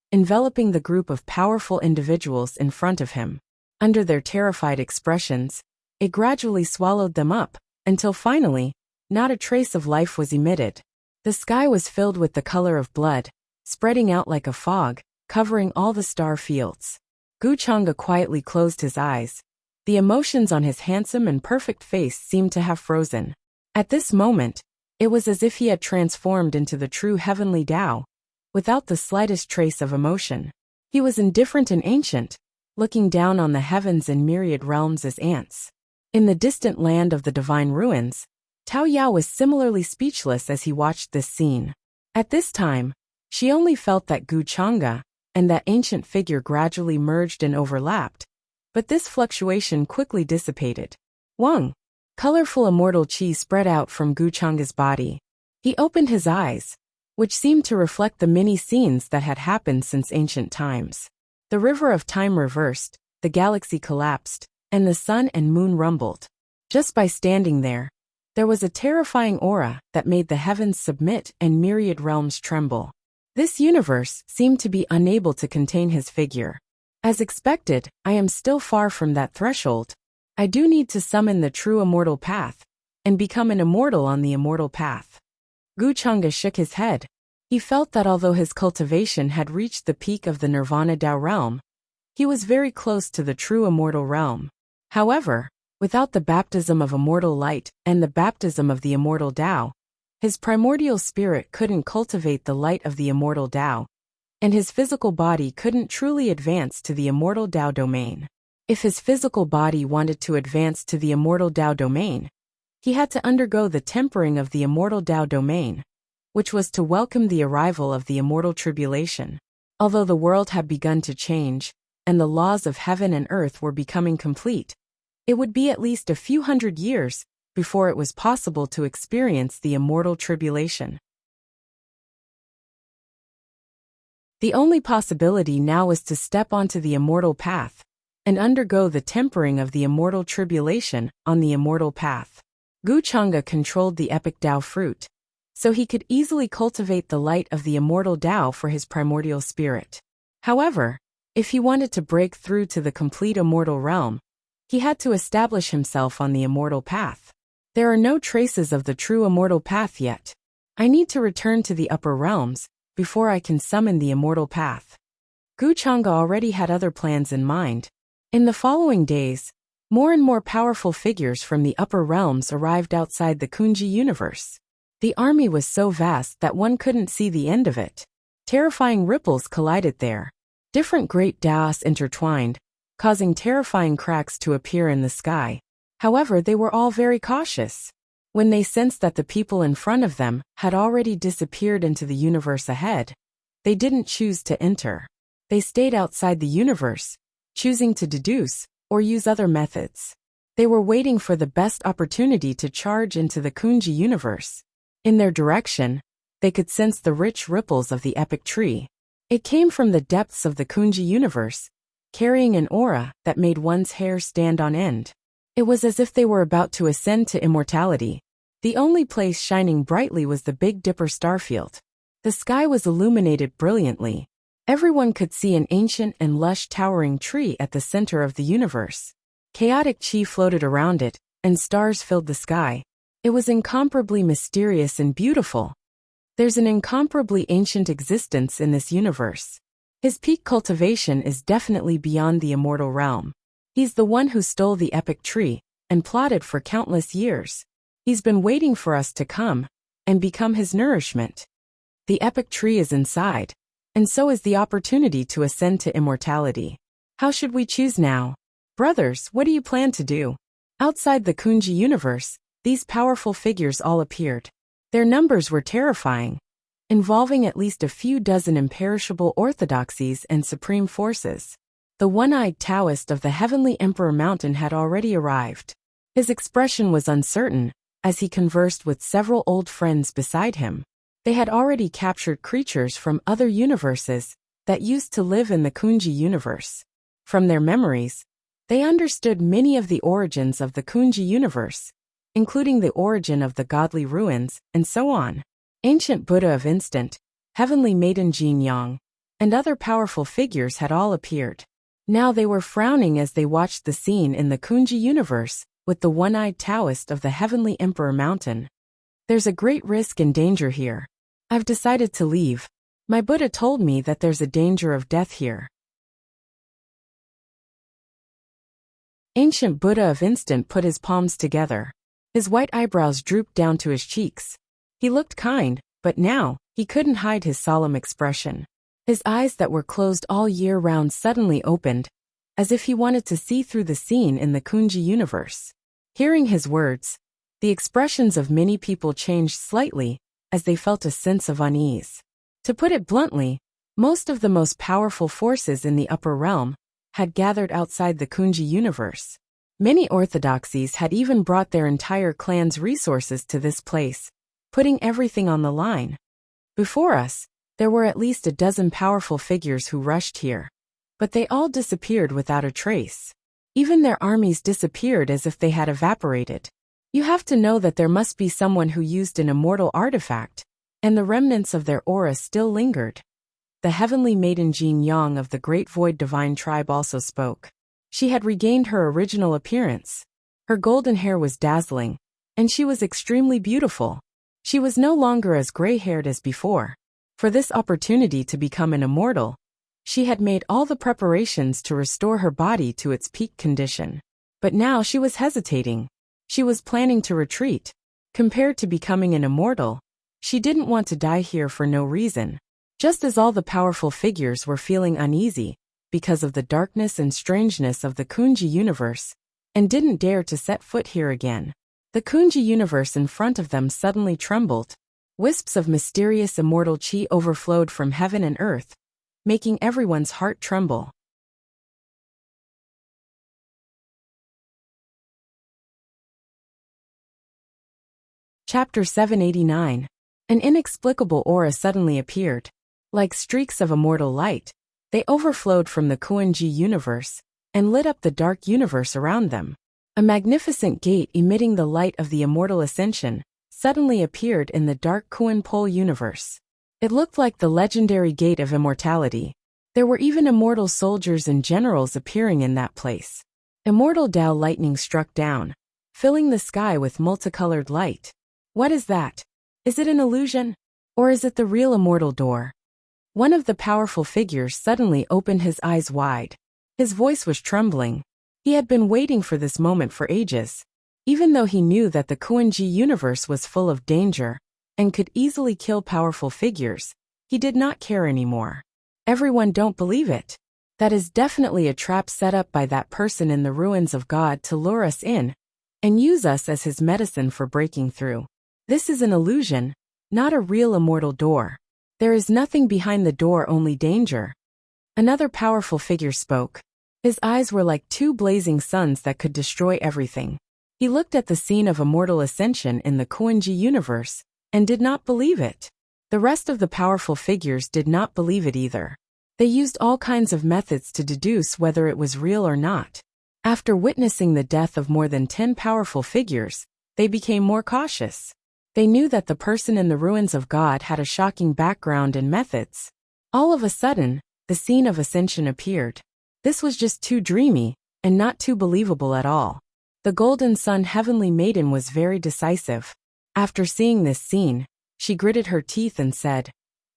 enveloping the group of powerful individuals in front of him. Under their terrified expressions, it gradually swallowed them up, until finally, not a trace of life was emitted. The sky was filled with the color of blood, spreading out like a fog, covering all the star fields. Gu Chang'e quietly closed his eyes. The emotions on his handsome and perfect face seemed to have frozen. At this moment, it was as if he had transformed into the true heavenly Tao, without the slightest trace of emotion. He was indifferent and ancient, looking down on the heavens and myriad realms as ants. In the distant land of the divine ruins, Tao Yao was similarly speechless as he watched this scene. At this time, she only felt that Gu Chang'e and that ancient figure gradually merged and overlapped, but this fluctuation quickly dissipated. Wang! Colorful immortal chi spread out from Gu Chang'e's body. He opened his eyes, which seemed to reflect the many scenes that had happened since ancient times. The river of time reversed, the galaxy collapsed, and the sun and moon rumbled. Just by standing there was a terrifying aura that made the heavens submit and myriad realms tremble. This universe seemed to be unable to contain his figure. As expected, I am still far from that threshold. I do need to summon the true immortal path, and become an immortal on the immortal path. Gu Chang'e shook his head. He felt that although his cultivation had reached the peak of the Nirvana Tao realm, he was very close to the true immortal realm. However, without the baptism of immortal light and the baptism of the immortal Tao, his primordial spirit couldn't cultivate the light of the immortal Tao, and his physical body couldn't truly advance to the immortal Tao domain. If his physical body wanted to advance to the immortal Tao domain, he had to undergo the tempering of the immortal Tao domain, which was to welcome the arrival of the immortal tribulation. Although the world had begun to change, and the laws of heaven and earth were becoming complete, it would be at least a few hundred years before it was possible to experience the immortal tribulation. The only possibility now was to step onto the immortal path, and undergo the tempering of the immortal tribulation on the immortal path. Gu Chang'e controlled the epic Tao fruit, so he could easily cultivate the light of the immortal Tao for his primordial spirit. However, if he wanted to break through to the complete immortal realm, he had to establish himself on the immortal path. There are no traces of the true immortal path yet. I need to return to the upper realms before I can summon the immortal path. Gu Chang'e already had other plans in mind. In the following days, more and more powerful figures from the upper realms arrived outside the Kunji universe. The army was so vast that one couldn't see the end of it. Terrifying ripples collided there. Different great Taos intertwined, causing terrifying cracks to appear in the sky. However, they were all very cautious. When they sensed that the people in front of them had already disappeared into the universe ahead, they didn't choose to enter. They stayed outside the universe, choosing to deduce or use other methods. They were waiting for the best opportunity to charge into the Kunji universe. In their direction, they could sense the rich ripples of the epic tree. It came from the depths of the Kunji universe, carrying an aura that made one's hair stand on end. It was as if they were about to ascend to immortality. The only place shining brightly was the Big Dipper starfield. The sky was illuminated brilliantly. Everyone could see an ancient and lush towering tree at the center of the universe. Chaotic chi floated around it, and stars filled the sky. It was incomparably mysterious and beautiful. There's an incomparably ancient existence in this universe. His peak cultivation is definitely beyond the immortal realm. He's the one who stole the epic tree, and plotted for countless years. He's been waiting for us to come, and become his nourishment. The epic tree is inside, and so is the opportunity to ascend to immortality. How should we choose now? Brothers, what do you plan to do? Outside the Kunji universe, these powerful figures all appeared. Their numbers were terrifying, involving at least a few dozen imperishable orthodoxies and supreme forces. The one-eyed Taoist of the Heavenly Emperor Mountain had already arrived. His expression was uncertain, as he conversed with several old friends beside him. They had already captured creatures from other universes that used to live in the Kunji universe. From their memories, they understood many of the origins of the Kunji universe, including the origin of the godly ruins, and so on. Ancient Buddha of Instant, Heavenly Maiden Jin Yang, and other powerful figures had all appeared. Now they were frowning as they watched the scene in the Kunji universe, with the one-eyed Taoist of the Heavenly Emperor Mountain. There's a great risk and danger here. I've decided to leave. My Buddha told me that there's a danger of death here. Ancient Buddha of Instant put his palms together. His white eyebrows drooped down to his cheeks. He looked kind, but now, he couldn't hide his solemn expression. His eyes that were closed all year round suddenly opened, as if he wanted to see through the scene in the Kunji universe. Hearing his words, the expressions of many people changed slightly, as they felt a sense of unease. To put it bluntly, most of the most powerful forces in the upper realm had gathered outside the Kunji universe. Many orthodoxies had even brought their entire clan's resources to this place, putting everything on the line. Before us, there were at least a dozen powerful figures who rushed here, but they all disappeared without a trace. Even their armies disappeared as if they had evaporated. You have to know that there must be someone who used an immortal artifact, and the remnants of their aura still lingered. The Heavenly Maiden Jin Yang of the Great Void Divine Tribe also spoke. She had regained her original appearance. Her golden hair was dazzling, and she was extremely beautiful. She was no longer as gray-haired as before. For this opportunity to become an immortal, she had made all the preparations to restore her body to its peak condition. But now she was hesitating. She was planning to retreat. Compared to becoming an immortal, she didn't want to die here for no reason. Just as all the powerful figures were feeling uneasy because of the darkness and strangeness of the Kunji universe, and didn't dare to set foot here again. The Kunji universe in front of them suddenly trembled. Wisps of mysterious immortal chi overflowed from heaven and earth, making everyone's heart tremble. Chapter 789. An inexplicable aura suddenly appeared. Like streaks of immortal light, they overflowed from the Kunji universe, and lit up the dark universe around them. A magnificent gate emitting the light of the immortal ascension suddenly appeared in the dark Kun Pol universe. It looked like the legendary gate of immortality. There were even immortal soldiers and generals appearing in that place. Immortal Tao lightning struck down, filling the sky with multicolored light. What is that? Is it an illusion? Or is it the real immortal door? One of the powerful figures suddenly opened his eyes wide. His voice was trembling. He had been waiting for this moment for ages. Even though he knew that the Kunji universe was full of danger and could easily kill powerful figures, he did not care anymore. Everyone don't believe it. That is definitely a trap set up by that person in the ruins of God to lure us in and use us as his medicine for breaking through. This is an illusion, not a real immortal door. There is nothing behind the door, only danger. Another powerful figure spoke. His eyes were like two blazing suns that could destroy everything. He looked at the scene of immortal ascension in the Kunji universe and did not believe it. The rest of the powerful figures did not believe it either. They used all kinds of methods to deduce whether it was real or not. After witnessing the death of more than 10 powerful figures, they became more cautious. They knew that the person in the ruins of God had a shocking background and methods. All of a sudden, the scene of ascension appeared. This was just too dreamy, and not too believable at all. The Golden Sun Heavenly Maiden was very decisive. After seeing this scene, she gritted her teeth and said,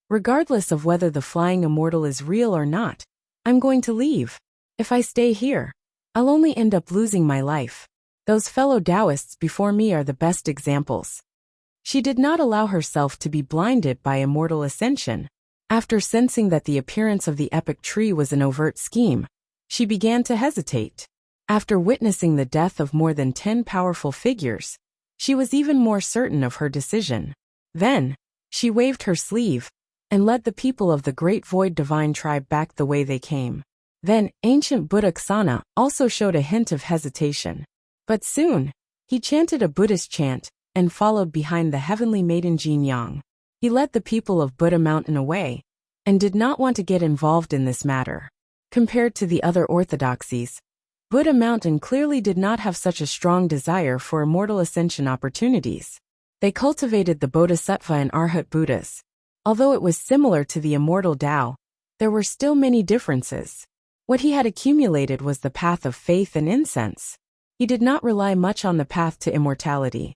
"Regardless of whether the flying immortal is real or not, I'm going to leave. If I stay here, I'll only end up losing my life. Those fellow Taoists before me are the best examples." She did not allow herself to be blinded by immortal ascension. After sensing that the appearance of the epic tree was an overt scheme, she began to hesitate. After witnessing the death of more than 10 powerful figures, she was even more certain of her decision. Then, she waved her sleeve and led the people of the Great Void Divine Tribe back the way they came. Then, ancient Buddha Ksana also showed a hint of hesitation. But soon, he chanted a Buddhist chant and followed behind the Heavenly Maiden Jin Yang. He led the people of Buddha Mountain away and did not want to get involved in this matter. Compared to the other orthodoxies, Buddha Mountain clearly did not have such a strong desire for immortal ascension opportunities. They cultivated the Bodhisattva and Arhat Buddhas. Although it was similar to the immortal Tao, there were still many differences. What he had accumulated was the path of faith and incense. He did not rely much on the path to immortality.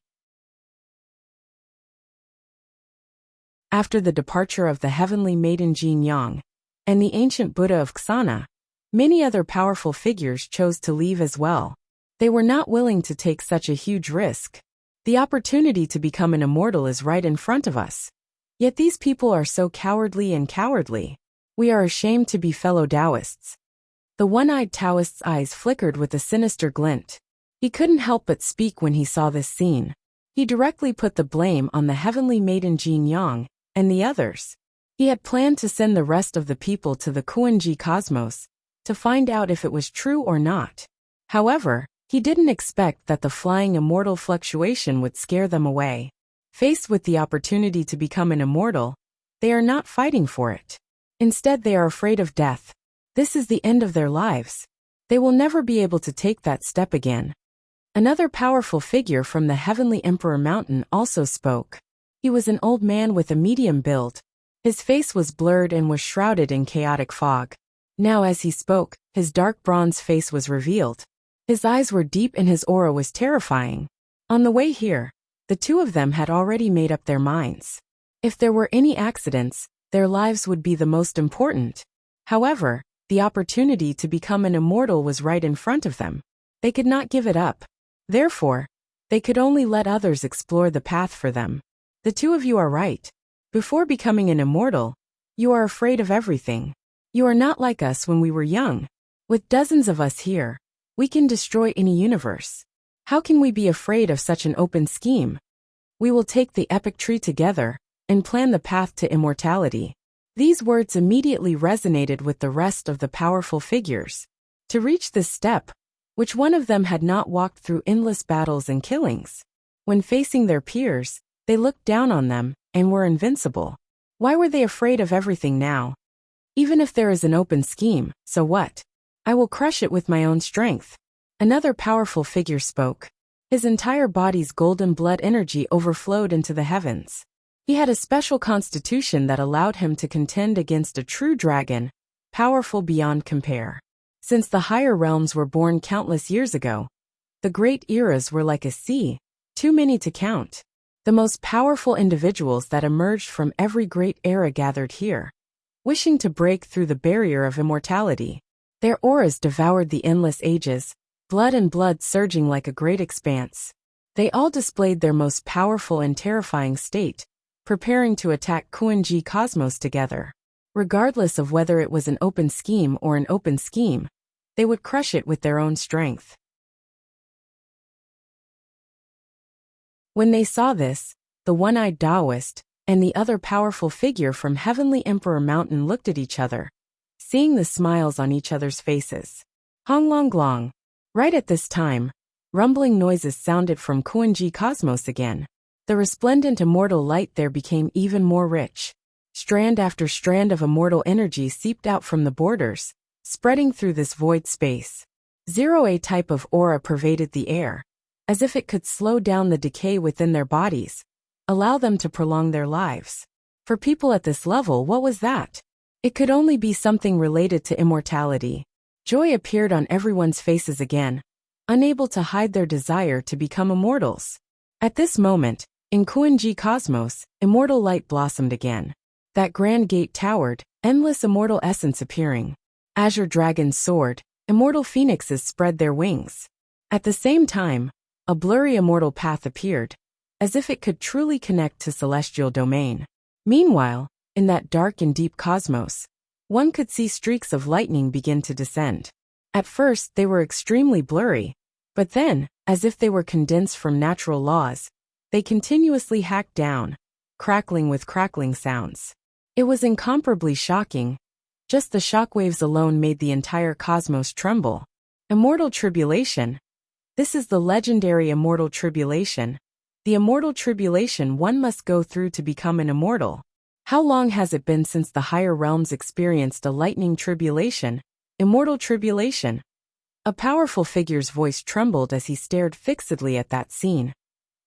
After the departure of the Heavenly Maiden Jin Yang and the ancient Buddha of Ksana, many other powerful figures chose to leave as well. They were not willing to take such a huge risk. The opportunity to become an immortal is right in front of us. Yet these people are so cowardly and cowardly. We are ashamed to be fellow Taoists. The one-eyed Taoist's eyes flickered with a sinister glint. He couldn't help but speak when he saw this scene. He directly put the blame on the Heavenly Maiden Jin Yang and the others. He had planned to send the rest of the people to the Kuan-ji cosmos to find out if it was true or not. However, he didn't expect that the flying immortal fluctuation would scare them away. Faced with the opportunity to become an immortal, they are not fighting for it. Instead, they are afraid of death. This is the end of their lives. They will never be able to take that step again. Another powerful figure from the Heavenly Emperor Mountain also spoke. He was an old man with a medium build. His face was blurred and was shrouded in chaotic fog. Now as he spoke, his dark bronze face was revealed. His eyes were deep and his aura was terrifying. On the way here, the two of them had already made up their minds. If there were any accidents, their lives would be the most important. However, the opportunity to become an immortal was right in front of them. They could not give it up. Therefore, they could only let others explore the path for them. The two of you are right. Before becoming an immortal, you are afraid of everything. You are not like us when we were young. With dozens of us here, we can destroy any universe. How can we be afraid of such an open scheme? We will take the epic tree together and plan the path to immortality. These words immediately resonated with the rest of the powerful figures. To reach this step, which one of them had not walked through endless battles and killings? When facing their peers, they looked down on them and were invincible. Why were they afraid of everything now? Even if there is an open scheme, so what? I will crush it with my own strength. Another powerful figure spoke. His entire body's golden blood energy overflowed into the heavens. He had a special constitution that allowed him to contend against a true dragon, powerful beyond compare. Since the higher realms were born countless years ago, the great eras were like a sea, too many to count. The most powerful individuals that emerged from every great era gathered here, wishing to break through the barrier of immortality. Their auras devoured the endless ages, blood and blood surging like a great expanse. They all displayed their most powerful and terrifying state, preparing to attack Kuan-ji Cosmos together. Regardless of whether it was an open scheme or an open scheme, they would crush it with their own strength. When they saw this, the one-eyed Taoist and the other powerful figure from Heavenly Emperor Mountain looked at each other, seeing the smiles on each other's faces. Hong Long Glong. Right at this time, rumbling noises sounded from Kuan-ji Cosmos again. The resplendent immortal light there became even more rich. Strand after strand of immortal energy seeped out from the borders, spreading through this void space. 0A type of aura pervaded the air. as if it could slow down the decay within their bodies, allow them to prolong their lives. For people at this level, what was that? It could only be something related to immortality. Joy appeared on everyone's faces again, unable to hide their desire to become immortals. At this moment, in Kuan-Ji cosmos, immortal light blossomed again. That grand gate towered, endless immortal essence appearing. Azure dragons soared, immortal phoenixes spread their wings. At the same time, a blurry immortal path appeared, as if it could truly connect to celestial domain. Meanwhile, in that dark and deep cosmos, one could see streaks of lightning begin to descend. At first, they were extremely blurry, but then, as if they were condensed from natural laws, they continuously hacked down, crackling with crackling sounds. It was incomparably shocking. Just the shockwaves alone made the entire cosmos tremble. Immortal tribulation. This is the legendary immortal tribulation. The immortal tribulation one must go through to become an immortal. How long has it been since the higher realms experienced a lightning tribulation? Immortal tribulation. A powerful figure's voice trembled as he stared fixedly at that scene,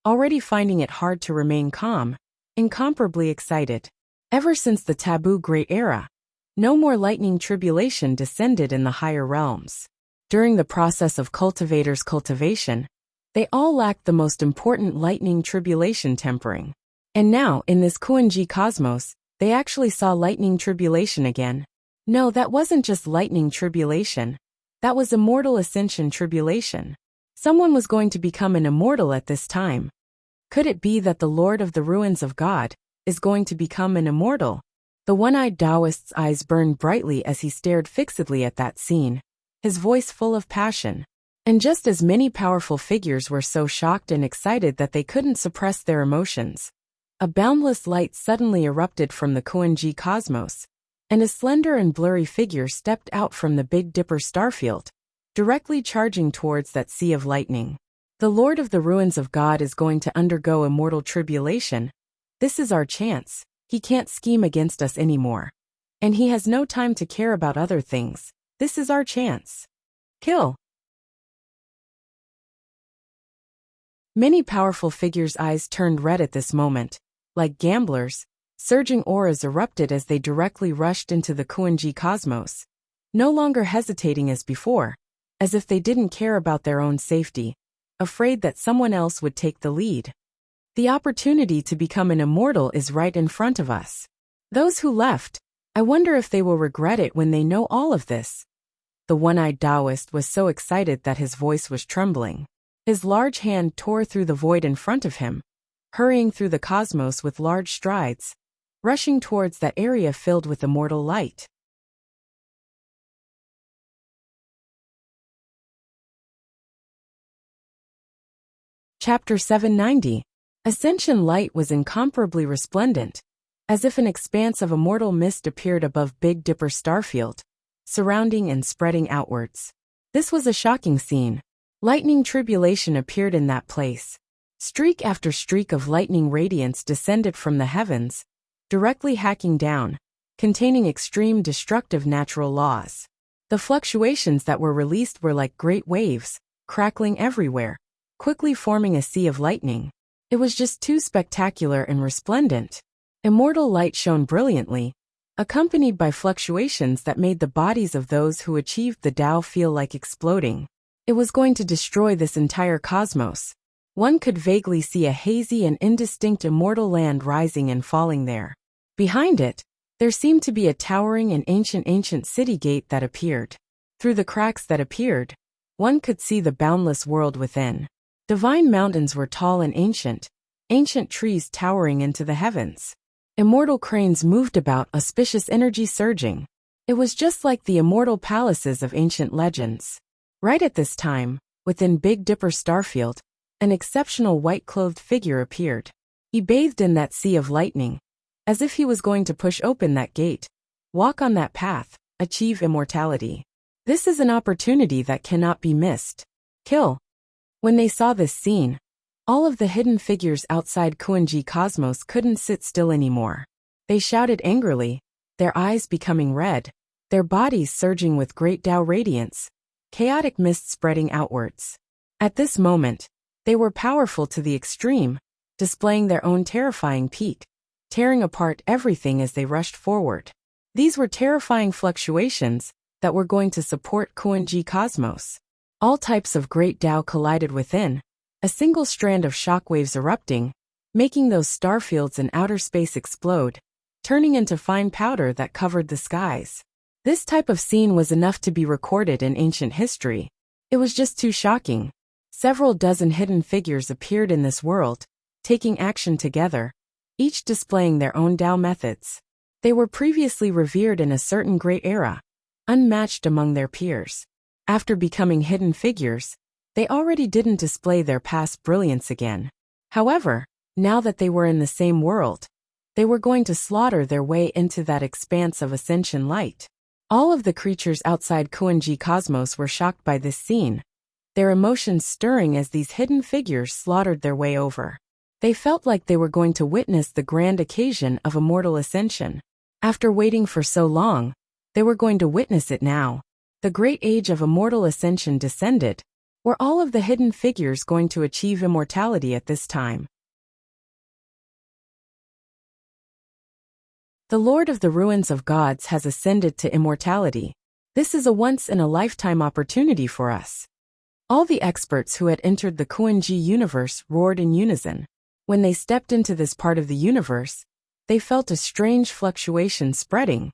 already finding it hard to remain calm, incomparably excited. Ever since the taboo Great Era, no more lightning tribulation descended in the higher realms. During the process of cultivators' cultivation, they all lacked the most important lightning tribulation tempering. And now, in this Kuan-Ji cosmos, they actually saw lightning tribulation again. No, that wasn't just lightning tribulation. That was immortal ascension tribulation. Someone was going to become an immortal at this time. Could it be that the Lord of the Ruins of God is going to become an immortal? The one-eyed Taoist's eyes burned brightly as he stared fixedly at that scene, his voice full of passion. And just as many powerful figures were so shocked and excited that they couldn't suppress their emotions, a boundless light suddenly erupted from the Kuan-Ji cosmos, and a slender and blurry figure stepped out from the Big Dipper starfield, directly charging towards that sea of lightning. The Lord of the Ruins of God is going to undergo immortal tribulation. This is our chance. He can't scheme against us anymore. And he has no time to care about other things. This is our chance. Kill. Many powerful figures' eyes turned red at this moment. Like gamblers, surging auras erupted as they directly rushed into the Kuan-Ji cosmos, no longer hesitating as before, as if they didn't care about their own safety, afraid that someone else would take the lead. The opportunity to become an immortal is right in front of us. Those who left, I wonder if they will regret it when they know all of this. The one-eyed Taoist was so excited that his voice was trembling. His large hand tore through the void in front of him, hurrying through the cosmos with large strides, rushing towards that area filled with immortal light. Chapter 790. Ascension light was incomparably resplendent, as if an expanse of immortal mist appeared above Big Dipper starfield, surrounding and spreading outwards. This was a shocking scene. Lightning tribulation appeared in that place. Streak after streak of lightning radiance descended from the heavens, directly hacking down, containing extreme destructive natural laws. The fluctuations that were released were like great waves, crackling everywhere, quickly forming a sea of lightning. It was just too spectacular and resplendent. Immortal light shone brilliantly, accompanied by fluctuations that made the bodies of those who achieved the Tao feel like exploding. It was going to destroy this entire cosmos. One could vaguely see a hazy and indistinct immortal land rising and falling there. Behind it, there seemed to be a towering and ancient city gate that appeared. Through the cracks that appeared, one could see the boundless world within. Divine mountains were tall and ancient trees towering into the heavens. Immortal cranes moved about, auspicious energy surging. It was just like the immortal palaces of ancient legends. Right at this time, within Big Dipper starfield, an exceptional white-clothed figure appeared. He bathed in that sea of lightning, as if he was going to push open that gate, walk on that path, achieve immortality. This is an opportunity that cannot be missed. Kill. When they saw this scene, all of the hidden figures outside Kuan-Ji cosmos couldn't sit still anymore. They shouted angrily, their eyes becoming red, their bodies surging with great Tao radiance, chaotic mist spreading outwards. At this moment, They were powerful to the extreme, displaying their own terrifying peak, tearing apart everything as they rushed forward. These were terrifying fluctuations that were going to support Kuan-ji cosmos. All types of great Tao collided within, a single strand of shockwaves erupting, making those starfields in outer space explode, turning into fine powder that covered the skies. This type of scene was enough to be recorded in ancient history. It was just too shocking. Several dozen hidden figures appeared in this world, taking action together, each displaying their own Tao methods. They were previously revered in a certain great era, unmatched among their peers. After becoming hidden figures, they already didn't display their past brilliance again. However, now that they were in the same world, they were going to slaughter their way into that expanse of ascension light. All of the creatures outside Kuan-ji cosmos were shocked by this scene, their emotions stirring as these hidden figures slaughtered their way over. They felt like they were going to witness the grand occasion of immortal ascension. After waiting for so long, they were going to witness it now. The great age of immortal ascension descended. Were all of the hidden figures going to achieve immortality at this time? The Lord of the Ruins of Gods has ascended to immortality. This is a once-in-a-lifetime opportunity for us. All the experts who had entered the Kuan-ji universe roared in unison. When they stepped into this part of the universe, they felt a strange fluctuation spreading,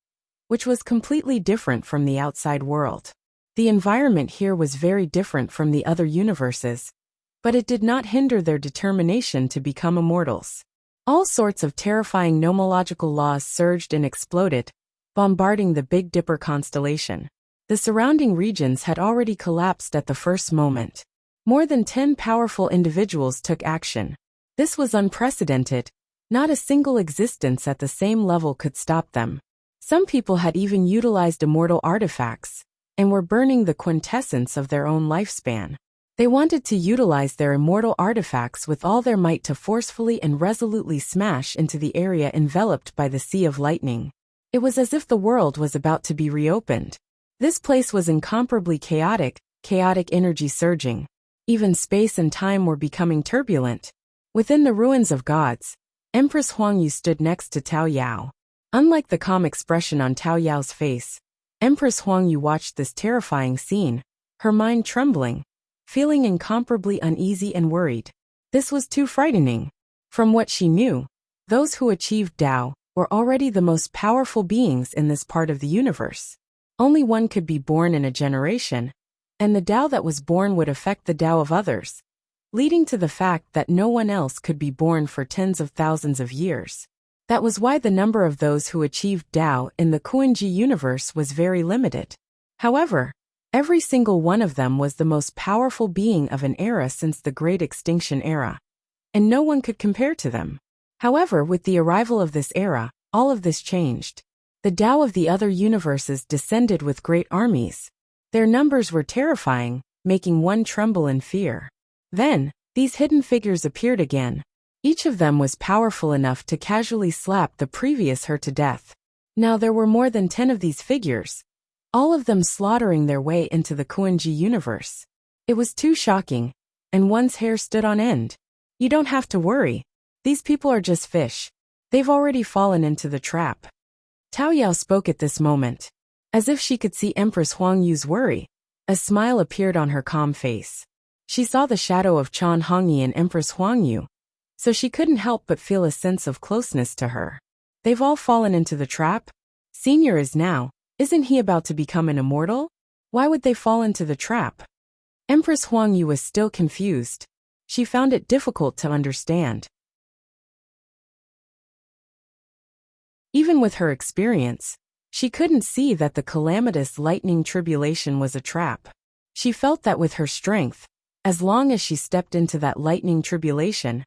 which was completely different from the outside world. The environment here was very different from the other universes, but it did not hinder their determination to become immortals. All sorts of terrifying nomological laws surged and exploded, bombarding the Big Dipper constellation. The surrounding regions had already collapsed at the first moment. More than 10 powerful individuals took action. This was unprecedented. Not a single existence at the same level could stop them. Some people had even utilized immortal artifacts, and were burning the quintessence of their own lifespan. They wanted to utilize their immortal artifacts with all their might to forcefully and resolutely smash into the area enveloped by the sea of lightning. It was as if the world was about to be reopened. This place was incomparably chaotic energy surging. Even space and time were becoming turbulent. Within the ruins of gods, Empress Huangyu stood next to Tao Yao. Unlike the calm expression on Tao Yao's face, Empress Huangyu watched this terrifying scene, her mind trembling, feeling incomparably uneasy and worried. This was too frightening. From what she knew, those who achieved Tao were already the most powerful beings in this part of the universe. Only one could be born in a generation, and the Tao that was born would affect the Tao of others, leading to the fact that no one else could be born for tens of thousands of years. That was why the number of those who achieved Tao in the Kuan-ji universe was very limited. However, every single one of them was the most powerful being of an era since the Great Extinction Era, and no one could compare to them. However, with the arrival of this era, all of this changed. The Tao of the other universes descended with great armies. Their numbers were terrifying, making one tremble in fear. Then, these hidden figures appeared again. Each of them was powerful enough to casually slap the previous her to death. Now there were more than 10 of these figures, all of them slaughtering their way into the Kuan-ji universe. It was too shocking, and one's hair stood on end. You don't have to worry. These people are just fish. They've already fallen into the trap. Tao Yao spoke at this moment. As if she could see Empress Huangyu's worry, a smile appeared on her calm face. She saw the shadow of Chan Hongyi and Empress Huangyu, so she couldn't help but feel a sense of closeness to her. They've all fallen into the trap? Senior is now. Isn't he about to become an immortal? Why would they fall into the trap? Empress Huangyu was still confused. She found it difficult to understand. Even with her experience, she couldn't see that the calamitous lightning tribulation was a trap. She felt that with her strength, as long as she stepped into that lightning tribulation,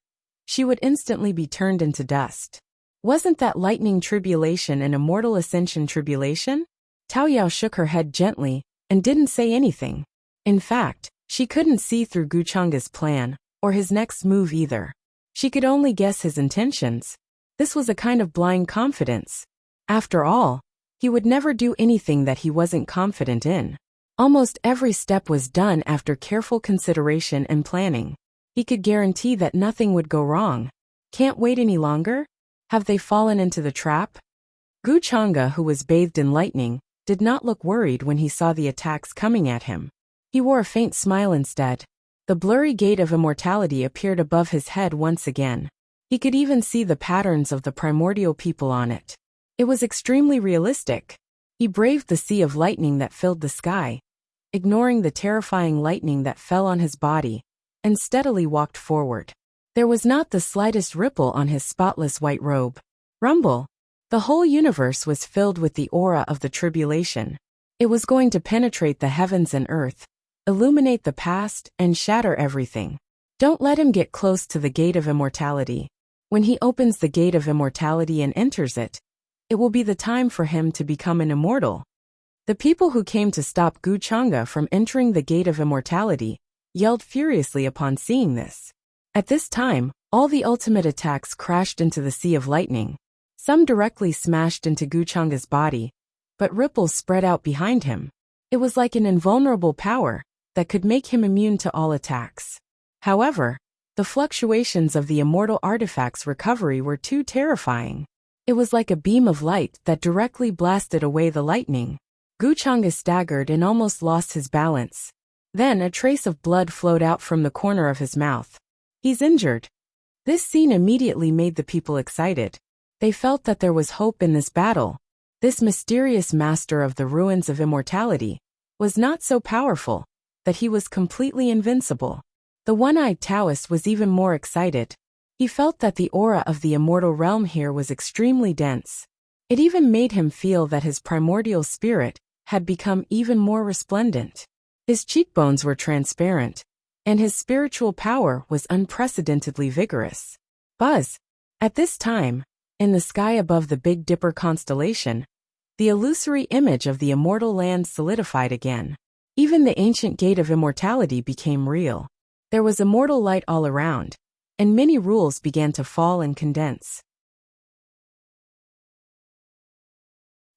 she would instantly be turned into dust. Wasn't that lightning tribulation an immortal ascension tribulation? Tao Yao shook her head gently and didn't say anything. In fact, she couldn't see through Guchanga's plan, or his next move either. She could only guess his intentions. This was a kind of blind confidence. After all, he would never do anything that he wasn't confident in. Almost every step was done after careful consideration and planning. He could guarantee that nothing would go wrong. Can't wait any longer? Have they fallen into the trap? Guchanga, who was bathed in lightning, did not look worried when he saw the attacks coming at him. He wore a faint smile instead. The blurry gate of immortality appeared above his head once again. He could even see the patterns of the primordial people on it. It was extremely realistic. He braved the sea of lightning that filled the sky, ignoring the terrifying lightning that fell on his body, and steadily walked forward. There was not the slightest ripple on his spotless white robe. Rumble! The whole universe was filled with the aura of the tribulation. It was going to penetrate the heavens and earth, illuminate the past, and shatter everything. Don't let him get close to the gate of immortality. When he opens the gate of immortality and enters it, it will be the time for him to become an immortal. The people who came to stop Guchanga from entering the gate of immortality yelled furiously upon seeing this. At this time, all the ultimate attacks crashed into the sea of lightning. Some directly smashed into Guchanga's body, but ripples spread out behind him. It was like an invulnerable power that could make him immune to all attacks. However, the fluctuations of the immortal artifact's recovery were too terrifying. It was like a beam of light that directly blasted away the lightning. Guchanga staggered and almost lost his balance. Then a trace of blood flowed out from the corner of his mouth. He's injured. This scene immediately made the people excited. They felt that there was hope in this battle. This mysterious master of the ruins of immortality was not so powerful that he was completely invincible. The one-eyed Taoist was even more excited. He felt that the aura of the immortal realm here was extremely dense. It even made him feel that his primordial spirit had become even more resplendent. His cheekbones were transparent, and his spiritual power was unprecedentedly vigorous. Buzz! At this time, in the sky above the Big Dipper constellation, the illusory image of the immortal land solidified again. Even the ancient gate of immortality became real. There was immortal light all around, and many rules began to fall and condense.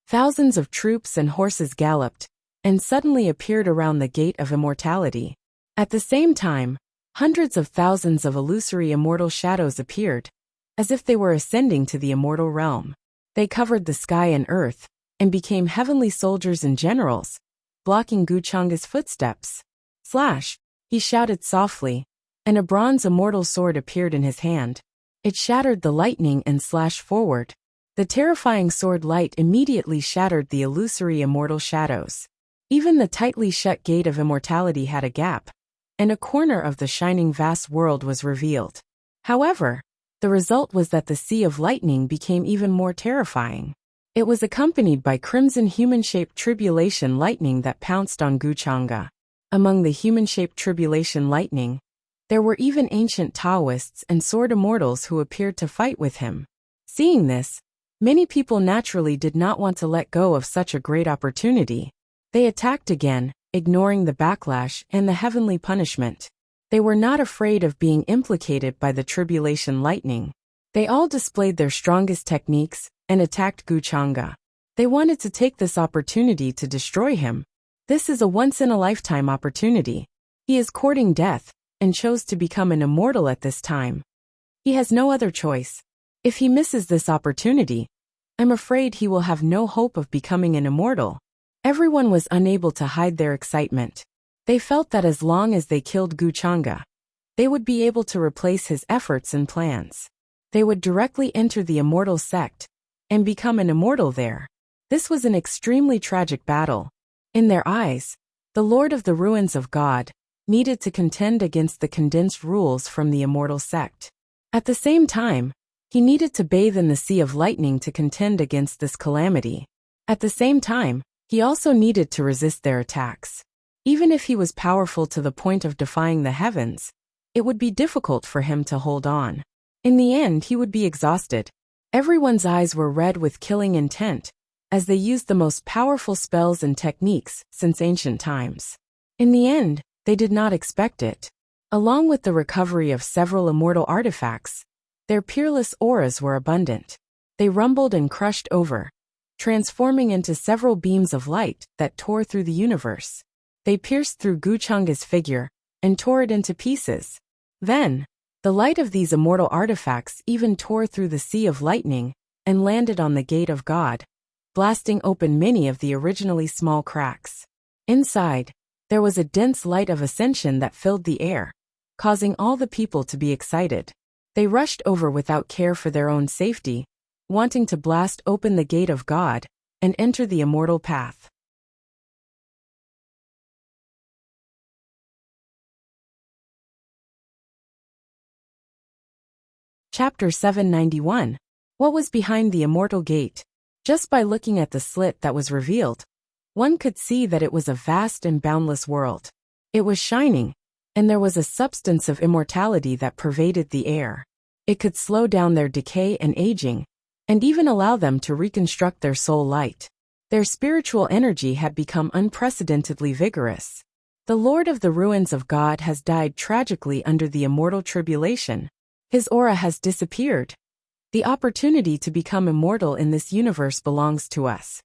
Thousands of troops and horses galloped, and suddenly appeared around the gate of immortality. At the same time, hundreds of thousands of illusory immortal shadows appeared, as if they were ascending to the immortal realm. They covered the sky and earth, and became heavenly soldiers and generals, blocking Guchanga's footsteps. Slash! He shouted softly, and a bronze immortal sword appeared in his hand. It shattered the lightning and slashed forward. The terrifying sword light immediately shattered the illusory immortal shadows. Even the tightly shut gate of immortality had a gap, and a corner of the shining vast world was revealed. However, the result was that the sea of lightning became even more terrifying. It was accompanied by crimson human-shaped tribulation lightning that pounced on Guchanga. Among the human-shaped tribulation lightning, there were even ancient Taoists and sword immortals who appeared to fight with him. Seeing this, many people naturally did not want to let go of such a great opportunity. They attacked again, ignoring the backlash and the heavenly punishment. They were not afraid of being implicated by the tribulation lightning. They all displayed their strongest techniques and attacked Guchanga. They wanted to take this opportunity to destroy him. This is a once-in-a-lifetime opportunity. He is courting death and chose to become an immortal at this time. He has no other choice. If he misses this opportunity, I'm afraid he will have no hope of becoming an immortal. Everyone was unable to hide their excitement. They felt that as long as they killed Guchanga, they would be able to replace his efforts and plans. They would directly enter the immortal sect and become an immortal there. This was an extremely tragic battle. In their eyes, the Lord of the Ruins of God needed to contend against the condensed rules from the immortal sect. At the same time, he needed to bathe in the sea of lightning to contend against this calamity. At the same time, he also needed to resist their attacks. Even if he was powerful to the point of defying the heavens, it would be difficult for him to hold on. In the end, he would be exhausted. Everyone's eyes were red with killing intent, as they used the most powerful spells and techniques since ancient times. In the end, they did not expect it. Along with the recovery of several immortal artifacts, their peerless auras were abundant. They rumbled and crushed over, transforming into several beams of light that tore through the universe. They pierced through Guchanga's figure and tore it into pieces. Then, the light of these immortal artifacts even tore through the sea of lightning and landed on the gate of God, blasting open many of the originally small cracks. Inside, there was a dense light of ascension that filled the air, causing all the people to be excited. They rushed over without care for their own safety, wanting to blast open the gate of God and enter the immortal path. Chapter 791. What was behind the immortal gate? Just by looking at the slit that was revealed, one could see that it was a vast and boundless world. It was shining, and there was a substance of immortality that pervaded the air. It could slow down their decay and aging, and even allow them to reconstruct their soul light. Their spiritual energy had become unprecedentedly vigorous. The Lord of the Ruins of God has died tragically under the immortal tribulation. His aura has disappeared. The opportunity to become immortal in this universe belongs to us.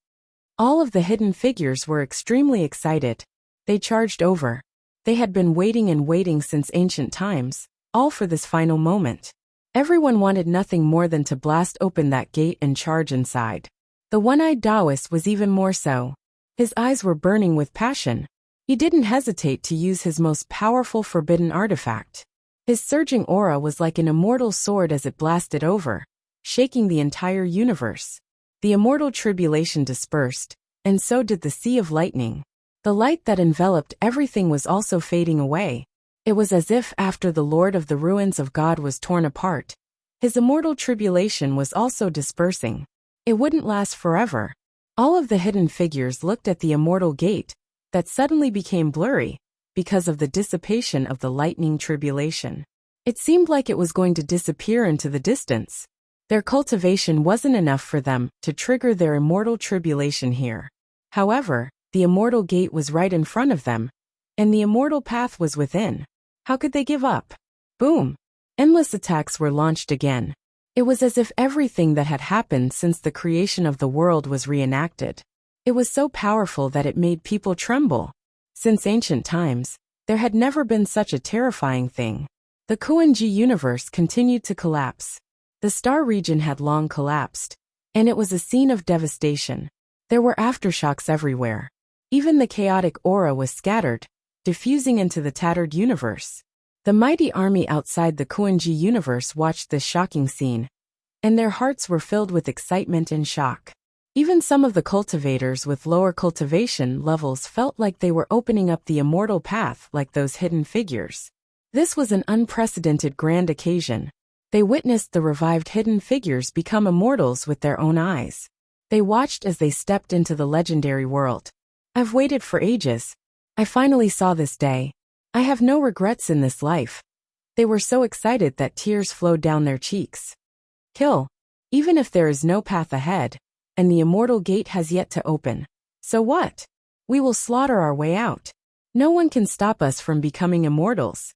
All of the hidden figures were extremely excited. They charged over. They had been waiting and waiting since ancient times, all for this final moment. Everyone wanted nothing more than to blast open that gate and charge inside. The one-eyed Taoist was even more so. His eyes were burning with passion. He didn't hesitate to use his most powerful forbidden artifact. His surging aura was like an immortal sword as it blasted over, shaking the entire universe. The immortal tribulation dispersed, and so did the sea of lightning. The light that enveloped everything was also fading away. It was as if after the Lord of the Ruins of God was torn apart, his immortal tribulation was also dispersing. It wouldn't last forever. All of the hidden figures looked at the immortal gate, that suddenly became blurry, because of the dissipation of the lightning tribulation. It seemed like it was going to disappear into the distance. Their cultivation wasn't enough for them to trigger their immortal tribulation here. However, the immortal gate was right in front of them, and the immortal path was within. How could they give up? Boom! Endless attacks were launched again. It was as if everything that had happened since the creation of the world was reenacted. It was so powerful that it made people tremble. Since ancient times, there had never been such a terrifying thing. The Kuan-ji universe continued to collapse. The star region had long collapsed, and it was a scene of devastation. There were aftershocks everywhere. Even the chaotic aura was scattered, diffusing into the tattered universe. The mighty army outside the Kuan-ji universe watched this shocking scene, and their hearts were filled with excitement and shock. Even some of the cultivators with lower cultivation levels felt like they were opening up the immortal path like those hidden figures. This was an unprecedented grand occasion. They witnessed the revived hidden figures become immortals with their own eyes. They watched as they stepped into the legendary world. I've waited for ages. I finally saw this day. I have no regrets in this life. They were so excited that tears flowed down their cheeks. Kill. Even if there is no path ahead, and the immortal gate has yet to open. So what? We will slaughter our way out. No one can stop us from becoming immortals.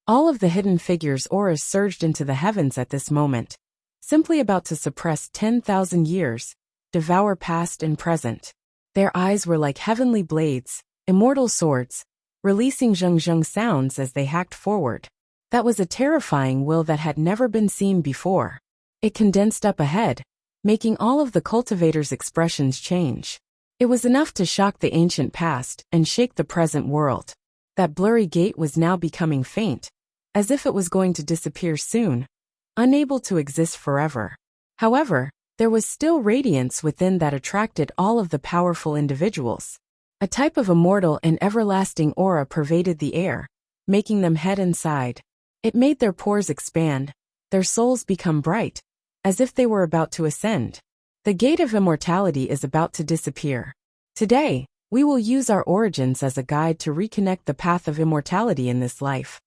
All of the hidden figures' auras surged into the heavens at this moment, simply about to suppress 10,000 years, devour past and present. Their eyes were like heavenly blades, immortal swords, releasing zheng-zheng sounds as they hacked forward. That was a terrifying will that had never been seen before. It condensed up ahead, making all of the cultivators' expressions change. It was enough to shock the ancient past and shake the present world. That blurry gate was now becoming faint, as if it was going to disappear soon, unable to exist forever. However, there was still radiance within that attracted all of the powerful individuals. A type of immortal and everlasting aura pervaded the air, making them head inside. It made their pores expand, their souls become bright, as if they were about to ascend. The gate of immortality is about to disappear. Today, we will use our origins as a guide to reconnect the path of immortality in this life.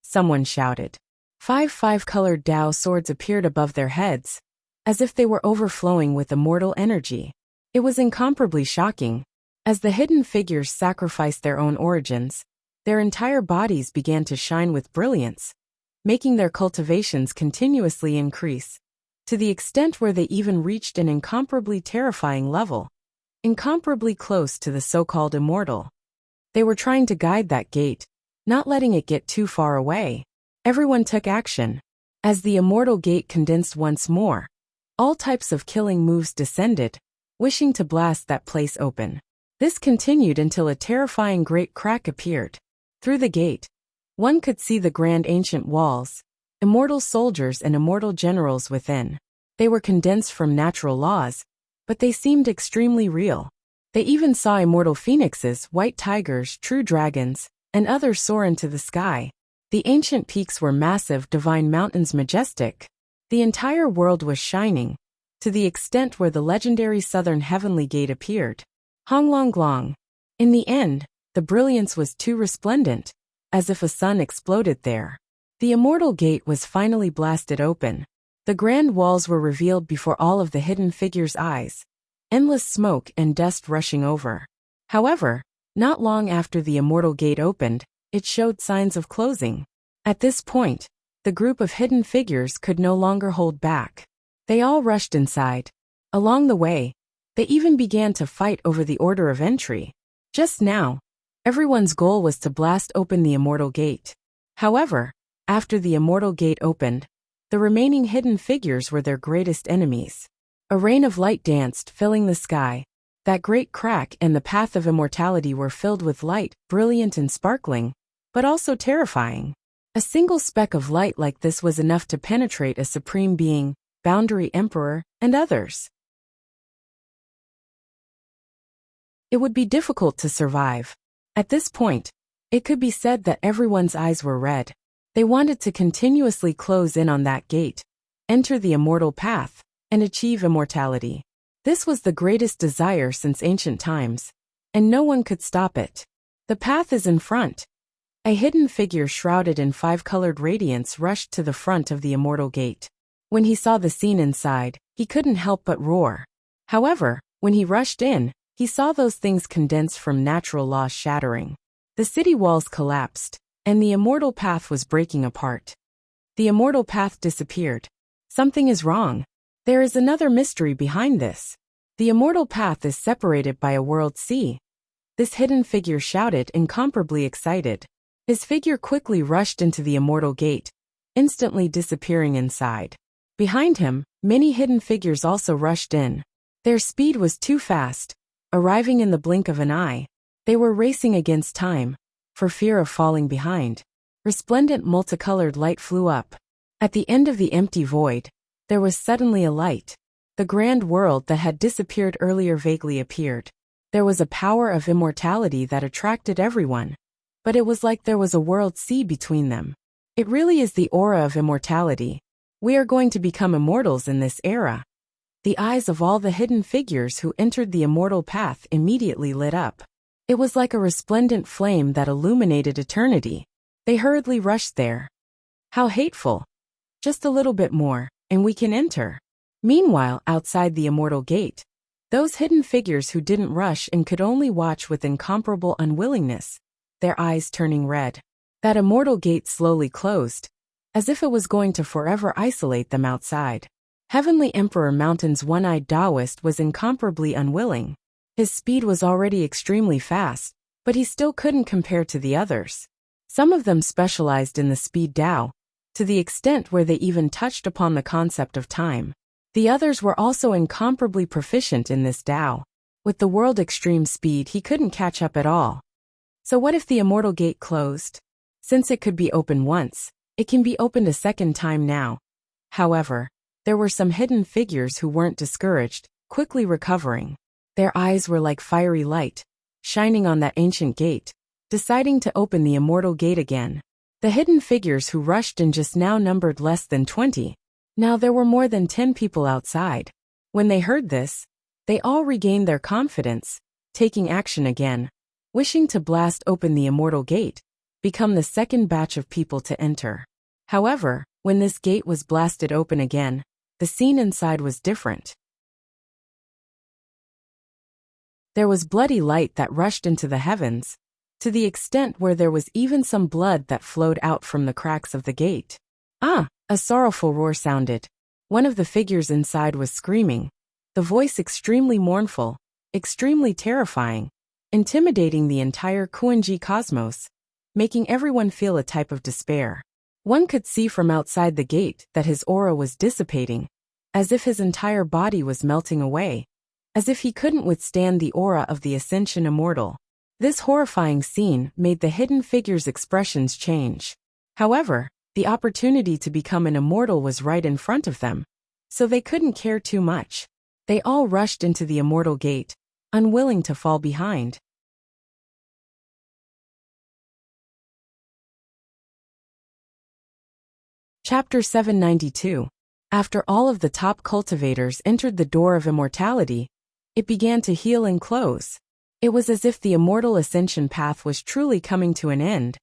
Someone shouted. 5 colored Dao swords appeared above their heads, as if they were overflowing with immortal energy. It was incomparably shocking. As the hidden figures sacrificed their own origins, their entire bodies began to shine with brilliance, making their cultivations continuously increase, to the extent where they even reached an incomparably terrifying level, incomparably close to the so-called immortal. They were trying to guide that gate, not letting it get too far away. Everyone took action. As the immortal gate condensed once more, all types of killing moves descended, wishing to blast that place open. This continued until a terrifying great crack appeared. Through the gate, one could see the grand ancient walls, immortal soldiers and immortal generals within. They were condensed from natural laws, but they seemed extremely real. They even saw immortal phoenixes, white tigers, true dragons, and others soar into the sky. The ancient peaks were massive, divine mountains majestic. The entire world was shining, to the extent where the legendary southern heavenly gate appeared. Honglonglong. In the end, the brilliance was too resplendent, as if a sun exploded there. The immortal gate was finally blasted open. The grand walls were revealed before all of the hidden figures' eyes, endless smoke and dust rushing over. However, not long after the immortal gate opened, it showed signs of closing. At this point, the group of hidden figures could no longer hold back. They all rushed inside. Along the way, they even began to fight over the order of entry. Just now, everyone's goal was to blast open the immortal gate. However, after the immortal gate opened, the remaining hidden figures were their greatest enemies. A rain of light danced, filling the sky. That great crack and the path of immortality were filled with light, brilliant and sparkling, but also terrifying. A single speck of light like this was enough to penetrate a supreme being, boundary emperor, and others. It would be difficult to survive. At this point, it could be said that everyone's eyes were red. They wanted to continuously close in on that gate, enter the immortal path, and achieve immortality. This was the greatest desire since ancient times, and no one could stop it. The path is in front. A hidden figure shrouded in five-colored radiance rushed to the front of the immortal gate. When he saw the scene inside, he couldn't help but roar. However, when he rushed in, he saw those things condensed from natural laws shattering. The city walls collapsed, and the immortal path was breaking apart. The immortal path disappeared. Something is wrong. There is another mystery behind this. The immortal path is separated by a world sea. This hidden figure shouted, incomparably excited. His figure quickly rushed into the immortal gate, instantly disappearing inside. Behind him, many hidden figures also rushed in. Their speed was too fast, arriving in the blink of an eye. They were racing against time, for fear of falling behind. Resplendent multicolored light flew up. At the end of the empty void, there was suddenly a light. The grand world that had disappeared earlier vaguely appeared. There was a power of immortality that attracted everyone. But it was like there was a world sea between them. It really is the aura of immortality. We are going to become immortals in this era. The eyes of all the hidden figures who entered the immortal path immediately lit up. It was like a resplendent flame that illuminated eternity. They hurriedly rushed there. How hateful. Just a little bit more, and we can enter. Meanwhile, outside the immortal gate, those hidden figures who didn't rush and could only watch with incomparable unwillingness, their eyes turning red. That immortal gate slowly closed, as if it was going to forever isolate them outside. Heavenly Emperor Mountain's one-eyed Taoist was incomparably unwilling. His speed was already extremely fast, but he still couldn't compare to the others. Some of them specialized in the speed Tao, to the extent where they even touched upon the concept of time. The others were also incomparably proficient in this Tao. With the world extreme speed, he couldn't catch up at all. So what if the immortal gate closed? Since it could be opened once, it can be opened a second time now. However, there were some hidden figures who weren't discouraged, quickly recovering. Their eyes were like fiery light, shining on that ancient gate, deciding to open the immortal gate again. The hidden figures who rushed in just now numbered less than 20. Now there were more than 10 people outside. When they heard this, they all regained their confidence, taking action again, wishing to blast open the immortal gate, become the second batch of people to enter. However, when this gate was blasted open again, the scene inside was different. There was bloody light that rushed into the heavens, to the extent where there was even some blood that flowed out from the cracks of the gate. Ah! A sorrowful roar sounded. One of the figures inside was screaming, the voice extremely mournful, extremely terrifying. intimidating the entire Kuan-ji cosmos, making everyone feel a type of despair. One could see from outside the gate that his aura was dissipating, as if his entire body was melting away, as if he couldn't withstand the aura of the Ascension Immortal. This horrifying scene made the hidden figure's expressions change. However, the opportunity to become an immortal was right in front of them, so they couldn't care too much. They all rushed into the immortal gate, unwilling to fall behind. Chapter 792. After all of the top cultivators entered the door of immortality, it began to heal and close. It was as if the immortal ascension path was truly coming to an end,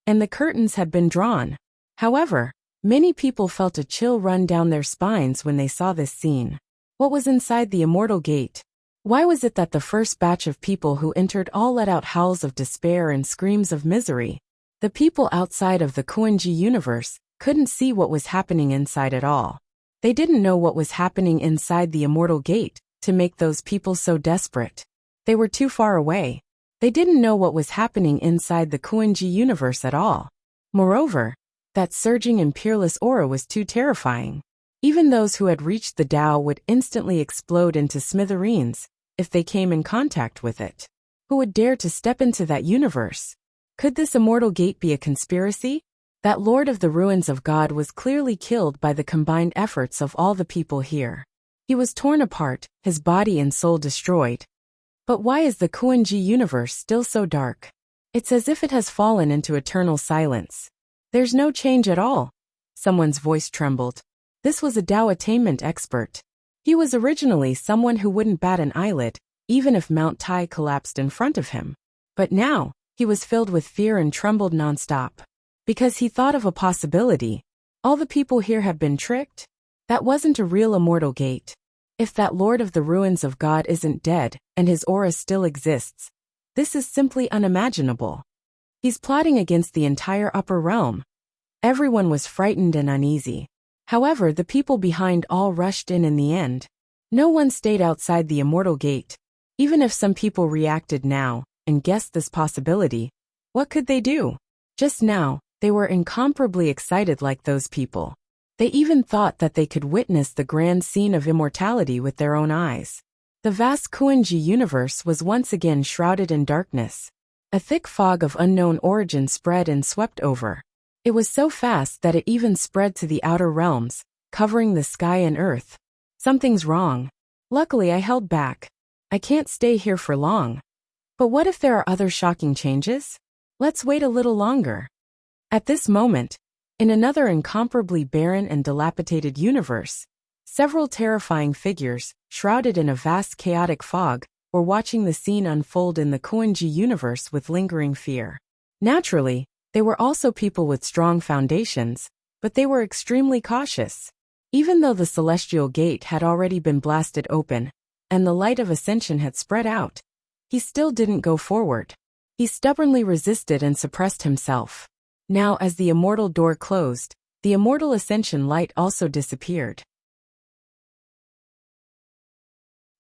and the curtains had been drawn. However, many people felt a chill run down their spines when they saw this scene. What was inside the immortal gate? Why was it that the first batch of people who entered all let out howls of despair and screams of misery? The people outside of the Kuan-ji universe couldn't see what was happening inside at all. They didn't know what was happening inside the immortal gate to make those people so desperate. They were too far away. They didn't know what was happening inside the Kuan-ji universe at all. Moreover, that surging and peerless aura was too terrifying. Even those who had reached the Tao would instantly explode into smithereens if they came in contact with it. Who would dare to step into that universe? Could this immortal gate be a conspiracy? That Lord of the Ruins of God was clearly killed by the combined efforts of all the people here. He was torn apart, his body and soul destroyed. But why is the Kuan-ji universe still so dark? It's as if it has fallen into eternal silence. There's no change at all. Someone's voice trembled. This was a Tao attainment expert. He was originally someone who wouldn't bat an eyelid, even if Mount Tai collapsed in front of him. But now, he was filled with fear and trembled nonstop. Because he thought of a possibility. All the people here have been tricked? That wasn't a real immortal gate. If that Lord of the Ruins of God isn't dead, and his aura still exists, this is simply unimaginable. He's plotting against the entire upper realm. Everyone was frightened and uneasy. However, the people behind all rushed in the end. No one stayed outside the immortal gate. Even if some people reacted now and guessed this possibility, what could they do? Just now, they were incomparably excited like those people. They even thought that they could witness the grand scene of immortality with their own eyes. The vast Kuan-ji universe was once again shrouded in darkness. A thick fog of unknown origin spread and swept over. It was so fast that it even spread to the outer realms, covering the sky and earth. Something's wrong. Luckily I held back. I can't stay here for long. But what if there are other shocking changes? Let's wait a little longer. At this moment, in another incomparably barren and dilapidated universe, several terrifying figures, shrouded in a vast chaotic fog, were watching the scene unfold in the Kuan-ji universe with lingering fear. Naturally, they were also people with strong foundations, but they were extremely cautious. Even though the celestial gate had already been blasted open, and the light of ascension had spread out, he still didn't go forward. He stubbornly resisted and suppressed himself. Now, as the immortal door closed, the immortal ascension light also disappeared.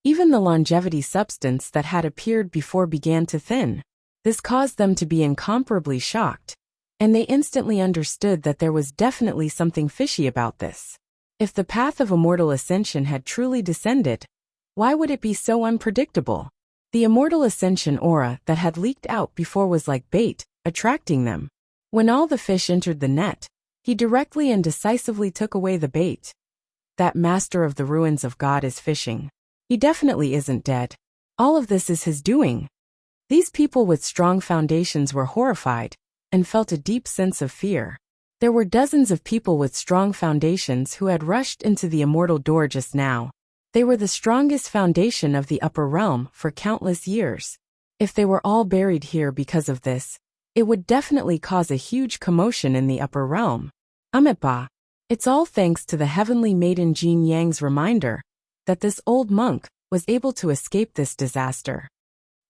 Even the longevity substance that had appeared before began to thin. This caused them to be incomparably shocked, and they instantly understood that there was definitely something fishy about this. If the path of immortal ascension had truly descended, why would it be so unpredictable? The immortal ascension aura that had leaked out before was like bait, attracting them. When all the fish entered the net, he directly and decisively took away the bait. That master of the ruins of God is fishing. He definitely isn't dead. All of this is his doing. These people with strong foundations were horrified and felt a deep sense of fear. There were dozens of people with strong foundations who had rushed into the immortal door just now. They were the strongest foundation of the upper realm for countless years. If they were all buried here because of this, it would definitely cause a huge commotion in the upper realm. Amitabha. It's all thanks to the heavenly maiden Jean Yang's reminder that this old monk was able to escape this disaster.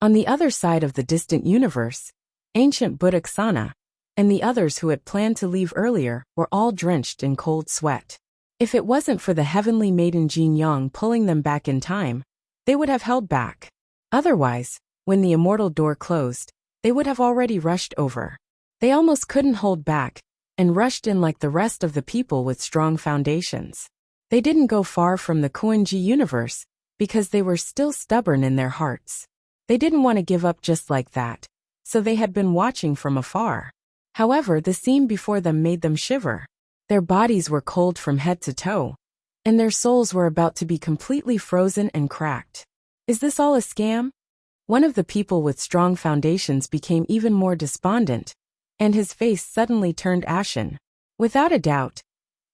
On the other side of the distant universe, ancient Buddhaksana and the others who had planned to leave earlier were all drenched in cold sweat. If it wasn't for the heavenly maiden Jean Yang pulling them back in time, they would have held back. Otherwise, When the immortal door closed, they would have already rushed over. They almost couldn't hold back, and rushed in like the rest of the people with strong foundations. They didn't go far from the Kuan-ji universe, because they were still stubborn in their hearts. They didn't want to give up just like that, so they had been watching from afar. However, the scene before them made them shiver. Their bodies were cold from head to toe, and their souls were about to be completely frozen and cracked. Is this all a scam? One of the people with strong foundations became even more despondent, and his face suddenly turned ashen. Without a doubt,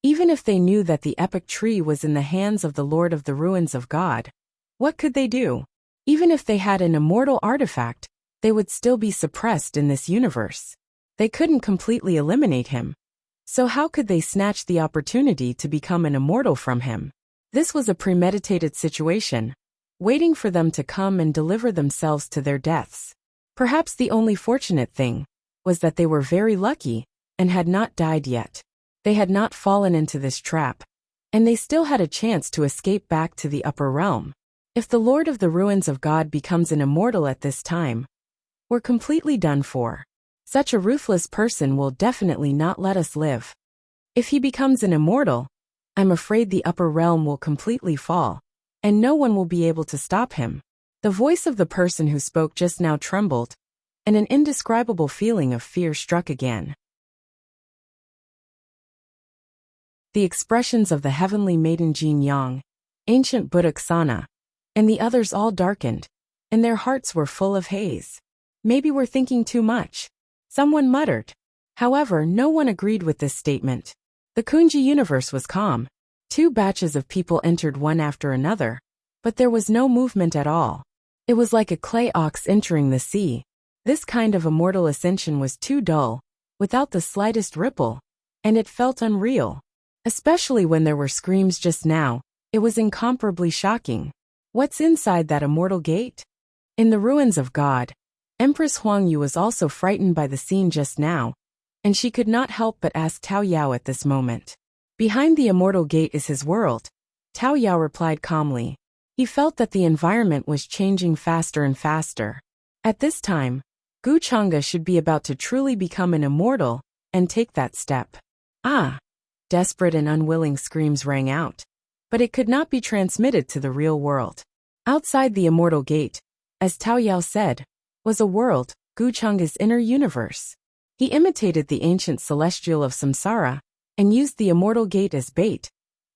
even if they knew that the epic tree was in the hands of the Lord of the Ruins of God, what could they do? Even if they had an immortal artifact, they would still be suppressed in this universe. They couldn't completely eliminate him. So how could they snatch the opportunity to become an immortal from him? This was a premeditated situation, waiting for them to come and deliver themselves to their deaths. Perhaps the only fortunate thing was that they were very lucky and had not died yet. They had not fallen into this trap, and they still had a chance to escape back to the upper realm. If the Lord of the Ruins of God becomes an immortal at this time, we're completely done for. Such a ruthless person will definitely not let us live. If he becomes an immortal, I'm afraid the upper realm will completely fall, and no one will be able to stop him. The voice of the person who spoke just now trembled, and an indescribable feeling of fear struck again. The expressions of the heavenly maiden Jin Yang, ancient Buddha Ksana, and the others all darkened, and their hearts were full of haze. Maybe we're thinking too much, someone muttered. However, no one agreed with this statement. The Kunji universe was calm. 2 batches of people entered one after another, but there was no movement at all. It was like a clay ox entering the sea. This kind of immortal ascension was too dull, without the slightest ripple, and it felt unreal. Especially when there were screams just now, it was incomparably shocking. What's inside that immortal gate? In the ruins of God, Empress Huangyu was also frightened by the scene just now, and she could not help but ask Tao Yao at this moment. Behind the immortal gate is his world, Tao Yao replied calmly. He felt that the environment was changing faster and faster. At this time, Gu Chang'e should be about to truly become an immortal, and take that step. Ah! Desperate and unwilling screams rang out, but it could not be transmitted to the real world. Outside the immortal gate, as Tao Yao said, was a world, Gu Chang'e's inner universe. He imitated the ancient celestial of samsara, and used the immortal gate as bait,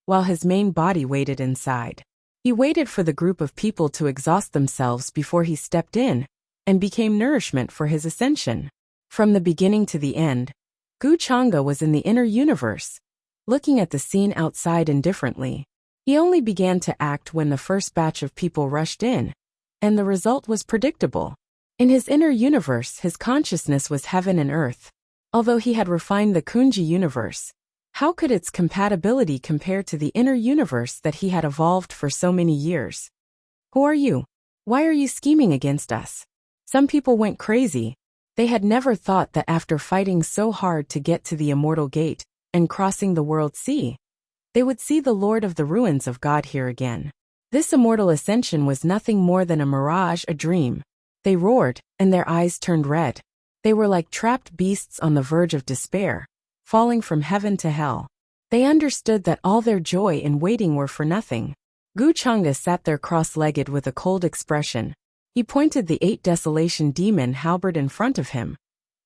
while his main body waited inside. He waited for the group of people to exhaust themselves before he stepped in, and became nourishment for his ascension. From the beginning to the end, Gu Chang'e was in the inner universe, looking at the scene outside indifferently. He only began to act when the first batch of people rushed in, and the result was predictable. In his inner universe, his consciousness was heaven and earth. Although he had refined the Kunji universe, how could its compatibility compare to the inner universe that he had evolved for so many years? Who are you? Why are you scheming against us? Some people went crazy. They had never thought that after fighting so hard to get to the immortal gate, and crossing the world sea, they would see the Lord of the Ruins of God here again. This immortal ascension was nothing more than a mirage, a dream. They roared, and their eyes turned red. They were like trapped beasts on the verge of despair, falling from heaven to hell. They understood that all their joy and waiting were for nothing. Gu Chang'e sat there cross-legged with a cold expression. He pointed the 8 desolation demon halberd in front of him,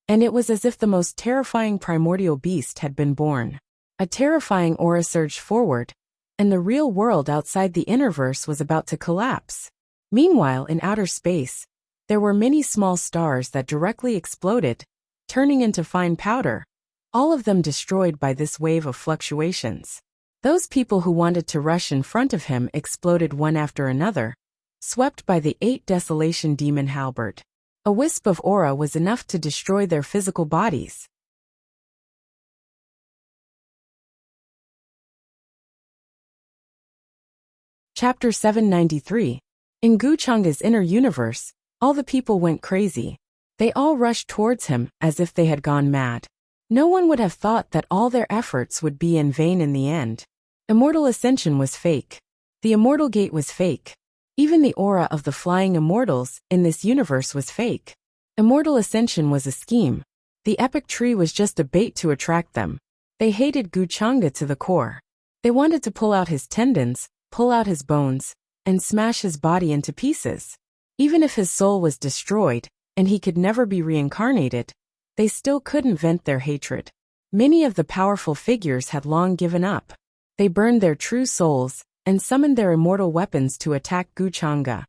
and it was as if the most terrifying primordial beast had been born. A terrifying aura surged forward, and the real world outside the innerverse was about to collapse. Meanwhile, in outer space, there were many small stars that directly exploded, turning into fine powder, all of them destroyed by this wave of fluctuations. Those people who wanted to rush in front of him exploded one after another, swept by the 8 desolation demon halberd. A wisp of aura was enough to destroy their physical bodies. Chapter 793. In Gu Chang'e's inner universe, all the people went crazy. They all rushed towards him as if they had gone mad. No one would have thought that all their efforts would be in vain in the end. Immortal ascension was fake. The immortal gate was fake. Even the aura of the flying immortals in this universe was fake. Immortal ascension was a scheme. The epic tree was just a bait to attract them. They hated Wuxia to the core. They wanted to pull out his tendons, pull out his bones, and smash his body into pieces. Even if his soul was destroyed, and he could never be reincarnated, they still couldn't vent their hatred. Many of the powerful figures had long given up. They burned their true souls, and summoned their immortal weapons to attack Wuxia,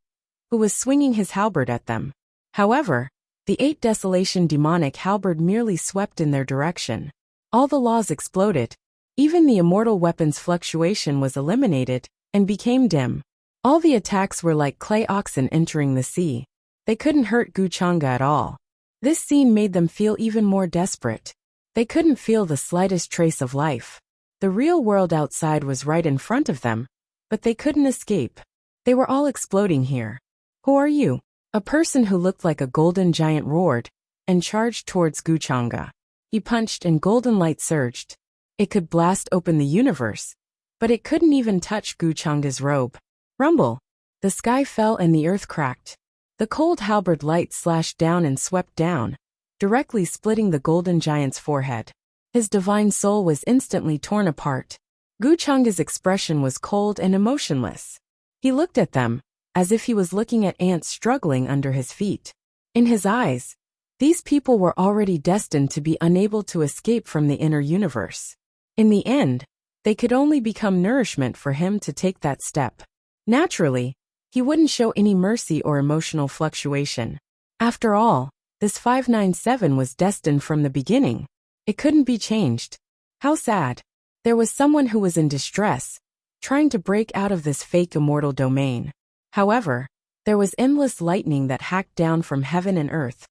who was swinging his halberd at them. However, the 8 Desolation demonic halberd merely swept in their direction. All the laws exploded. Even the immortal weapon's fluctuation was eliminated, and became dim. All the attacks were like clay oxen entering the sea. They couldn't hurt Wuxia at all. This scene made them feel even more desperate. They couldn't feel the slightest trace of life. The real world outside was right in front of them, but they couldn't escape. They were all exploding here. Who are you? A person who looked like a golden giant roared, and charged towards Wuxia. He punched and golden light surged. It could blast open the universe, but it couldn't even touch Wuxia's robe. Rumble! The sky fell and the earth cracked. The cold halberd light slashed down and swept down, directly splitting the golden giant's forehead. His divine soul was instantly torn apart. Wuxia's expression was cold and emotionless. He looked at them, as if he was looking at ants struggling under his feet. In his eyes, these people were already destined to be unable to escape from the inner universe. In the end, they could only become nourishment for him to take that step. Naturally, he wouldn't show any mercy or emotional fluctuation. After all, this 597 was destined from the beginning. It couldn't be changed. How sad. There was someone who was in distress, trying to break out of this fake immortal domain. However, there was endless lightning that hacked down from heaven and earth,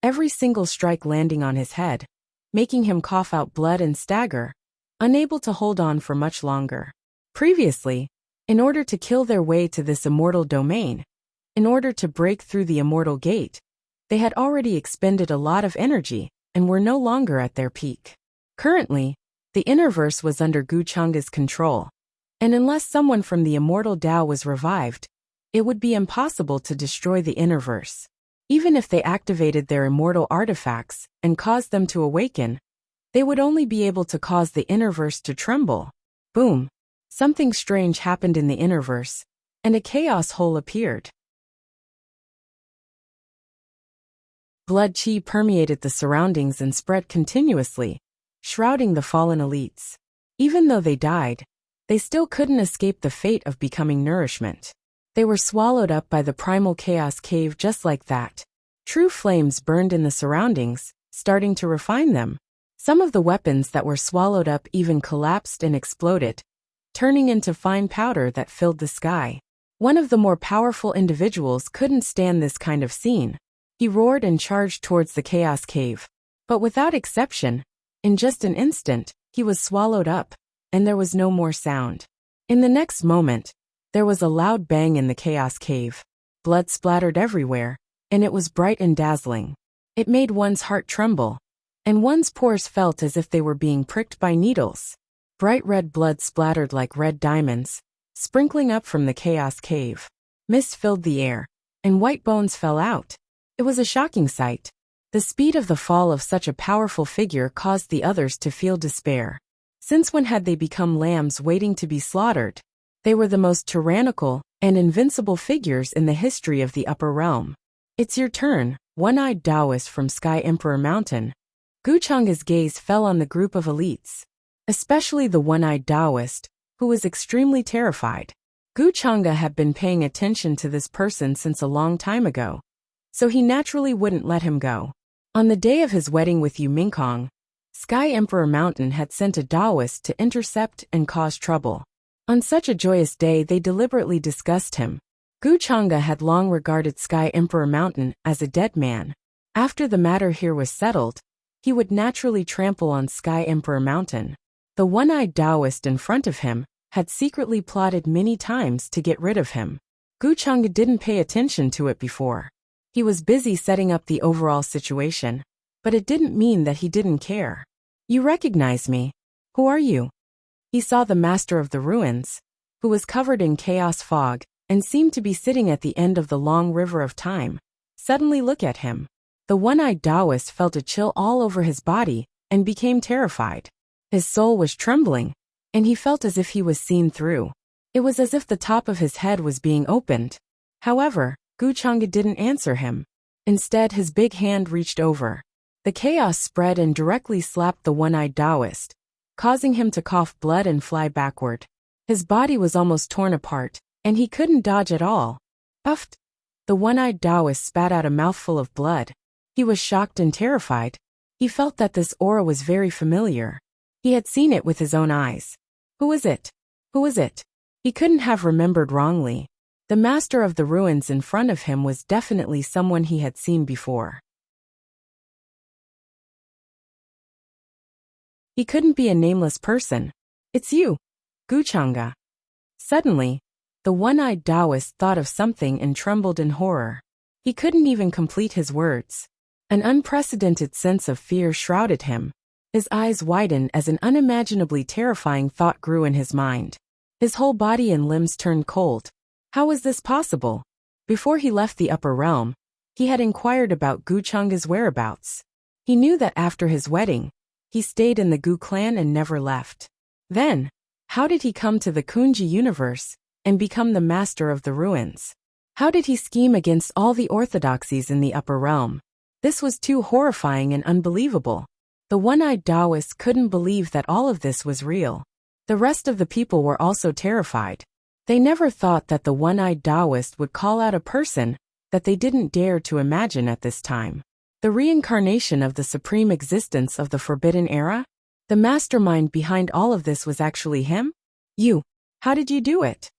every single strike landing on his head, making him cough out blood and stagger, unable to hold on for much longer. Previously, in order to kill their way to this immortal domain, in order to break through the immortal gate, they had already expended a lot of energy and were no longer at their peak. Currently, the Innerverse was under Wuxia's control, and unless someone from the immortal Tao was revived, it would be impossible to destroy the Innerverse. Even if they activated their immortal artifacts and caused them to awaken, they would only be able to cause the Innerverse to tremble. Boom! Something strange happened in the Innerverse, and a chaos hole appeared. Blood chi permeated the surroundings and spread continuously, shrouding the fallen elites. Even though they died, they still couldn't escape the fate of becoming nourishment. They were swallowed up by the primal chaos cave just like that. True flames burned in the surroundings, starting to refine them. Some of the weapons that were swallowed up even collapsed and exploded, turning into fine powder that filled the sky. One of the more powerful individuals couldn't stand this kind of scene. He roared and charged towards the chaos cave. But without exception, in just an instant, he was swallowed up, and there was no more sound. In the next moment, there was a loud bang in the chaos cave. Blood splattered everywhere, and it was bright and dazzling. It made one's heart tremble, and one's pores felt as if they were being pricked by needles. Bright red blood splattered like red diamonds, sprinkling up from the chaos cave. Mist filled the air, and white bones fell out. It was a shocking sight. The speed of the fall of such a powerful figure caused the others to feel despair. Since when had they become lambs waiting to be slaughtered? They were the most tyrannical and invincible figures in the history of the upper realm. It's your turn, one-eyed Taoist from Sky Emperor Mountain. Wuxia's gaze fell on the group of elites, especially the one-eyed Taoist, who was extremely terrified. Wuxia had been paying attention to this person since a long time ago, so he naturally wouldn't let him go. On the day of his wedding with Yu Mingkong, Sky Emperor Mountain had sent a Taoist to intercept and cause trouble. On such a joyous day they deliberately discussed him. Wuxia had long regarded Sky Emperor Mountain as a dead man. After the matter here was settled, he would naturally trample on Sky Emperor Mountain. The one-eyed Taoist in front of him had secretly plotted many times to get rid of him. Wuxia didn't pay attention to it before. He was busy setting up the overall situation, but it didn't mean that he didn't care. You recognize me. Who are you? He saw the master of the ruins, who was covered in chaos fog and seemed to be sitting at the end of the long river of time. Suddenly look at him. The one-eyed Taoist felt a chill all over his body and became terrified. His soul was trembling, and he felt as if he was seen through. It was as if the top of his head was being opened. However, Guchanga didn't answer him. Instead, his big hand reached over. The chaos spread and directly slapped the one-eyed Taoist, causing him to cough blood and fly backward. His body was almost torn apart, and he couldn't dodge at all. Puffed! The one-eyed Taoist spat out a mouthful of blood. He was shocked and terrified. He felt that this aura was very familiar. He had seen it with his own eyes. Who was it? Who was it? He couldn't have remembered wrongly. The master of the ruins in front of him was definitely someone he had seen before. He couldn't be a nameless person. It's you, Guchanga. Suddenly, the one-eyed Taoist thought of something and trembled in horror. He couldn't even complete his words. An unprecedented sense of fear shrouded him. His eyes widened as an unimaginably terrifying thought grew in his mind. His whole body and limbs turned cold. How was this possible? Before he left the upper realm, he had inquired about Guchanga's whereabouts. He knew that after his wedding, he stayed in the Gu clan and never left. Then, how did he come to the Kunji universe and become the master of the ruins? How did he scheme against all the orthodoxies in the upper realm? This was too horrifying and unbelievable. The one-eyed Taoist couldn't believe that all of this was real. The rest of the people were also terrified. They never thought that the one-eyed Taoist would call out a person that they didn't dare to imagine at this time. The reincarnation of the supreme existence of the Forbidden Era? The mastermind behind all of this was actually him? You. How did you do it?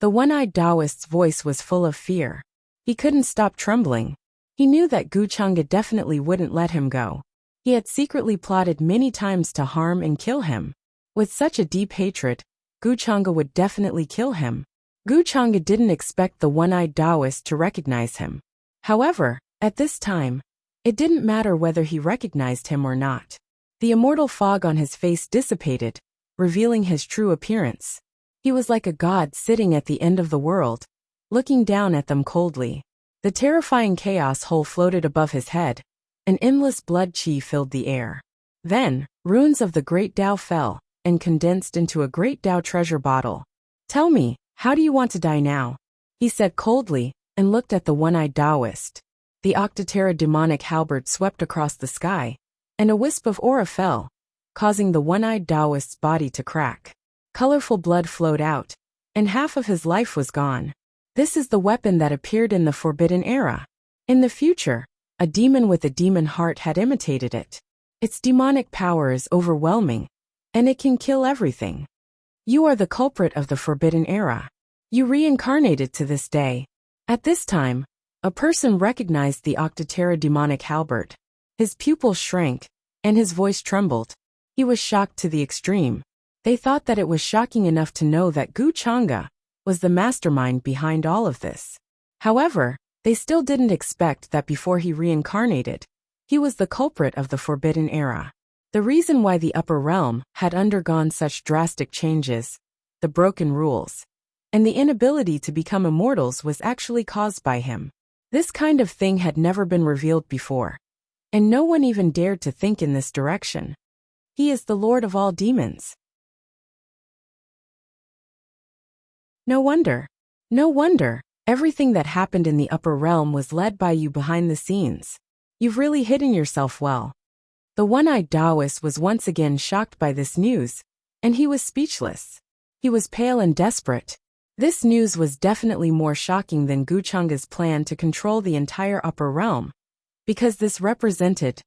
The one-eyed Taoist's voice was full of fear. He couldn't stop trembling. He knew that Guchanga definitely wouldn't let him go. He had secretly plotted many times to harm and kill him. With such a deep hatred, Guchanga would definitely kill him. Guchanga didn't expect the one-eyed Taoist to recognize him. However, at this time, it didn't matter whether he recognized him or not. The immortal fog on his face dissipated, revealing his true appearance. He was like a god sitting at the end of the world, looking down at them coldly. The terrifying chaos hole floated above his head. An endless blood chi filled the air. Then, runes of the great Tao fell and condensed into a great Tao treasure bottle. Tell me, how do you want to die now? He said coldly, and looked at the one-eyed Taoist. The Octotera demonic halberd swept across the sky, and a wisp of aura fell, causing the one-eyed Taoist's body to crack. Colorful blood flowed out, and half of his life was gone. This is the weapon that appeared in the Forbidden Era. In the future, a demon with a demon heart had imitated it. Its demonic power is overwhelming, and it can kill everything. You are the culprit of the Forbidden Era. You reincarnated to this day. At this time, a person recognized the Octotera demonic halberd. His pupils shrank, and his voice trembled. He was shocked to the extreme. They thought that it was shocking enough to know that Guchanga was the mastermind behind all of this. However, they still didn't expect that before he reincarnated, he was the culprit of the Forbidden Era. The reason why the upper realm had undergone such drastic changes, the broken rules, and the inability to become immortals was actually caused by him. This kind of thing had never been revealed before, and no one even dared to think in this direction. He is the Lord of all demons. No wonder. No wonder. Everything that happened in the upper realm was led by you behind the scenes. You've really hidden yourself well. The one-eyed Taoist was once again shocked by this news, and he was speechless. He was pale and desperate. This news was definitely more shocking than Guchanga's plan to control the entire upper realm, because this represented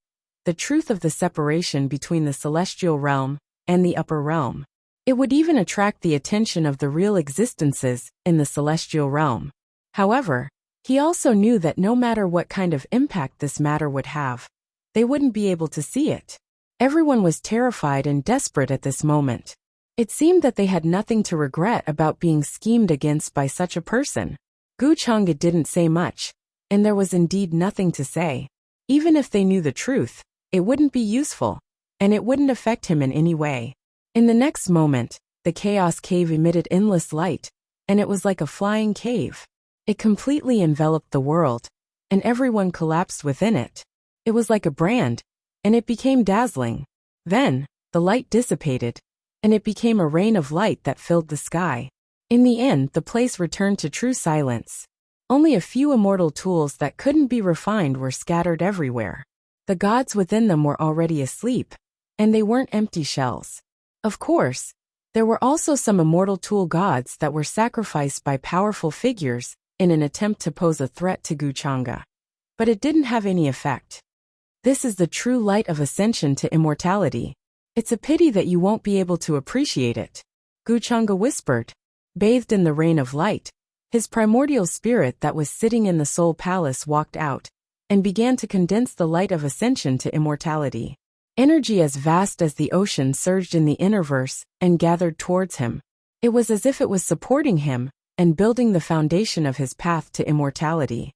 the truth of the separation between the celestial realm and the upper realm. It would even attract the attention of the real existences in the celestial realm. However, he also knew that no matter what kind of impact this matter would have, they wouldn't be able to see it. Everyone was terrified and desperate at this moment. It seemed that they had nothing to regret about being schemed against by such a person. Guchanga didn't say much, and there was indeed nothing to say. Even if they knew the truth, it wouldn't be useful, and it wouldn't affect him in any way. In the next moment, the chaos cave emitted endless light, and it was like a flying cave. It completely enveloped the world, and everyone collapsed within it. It was like a brand, and it became dazzling. Then, the light dissipated, and it became a rain of light that filled the sky. In the end, the place returned to true silence. Only a few immortal tools that couldn't be refined were scattered everywhere. The gods within them were already asleep, and they weren't empty shells. Of course, there were also some immortal tool gods that were sacrificed by powerful figures in an attempt to pose a threat to Guchanga. But it didn't have any effect. This is the true light of ascension to immortality. It's a pity that you won't be able to appreciate it. Guchanga whispered. Bathed in the rain of light, his primordial spirit that was sitting in the soul palace walked out, and began to condense the light of ascension to immortality. Energy as vast as the ocean surged in the innerverse and gathered towards him. It was as if it was supporting him and building the foundation of his path to immortality.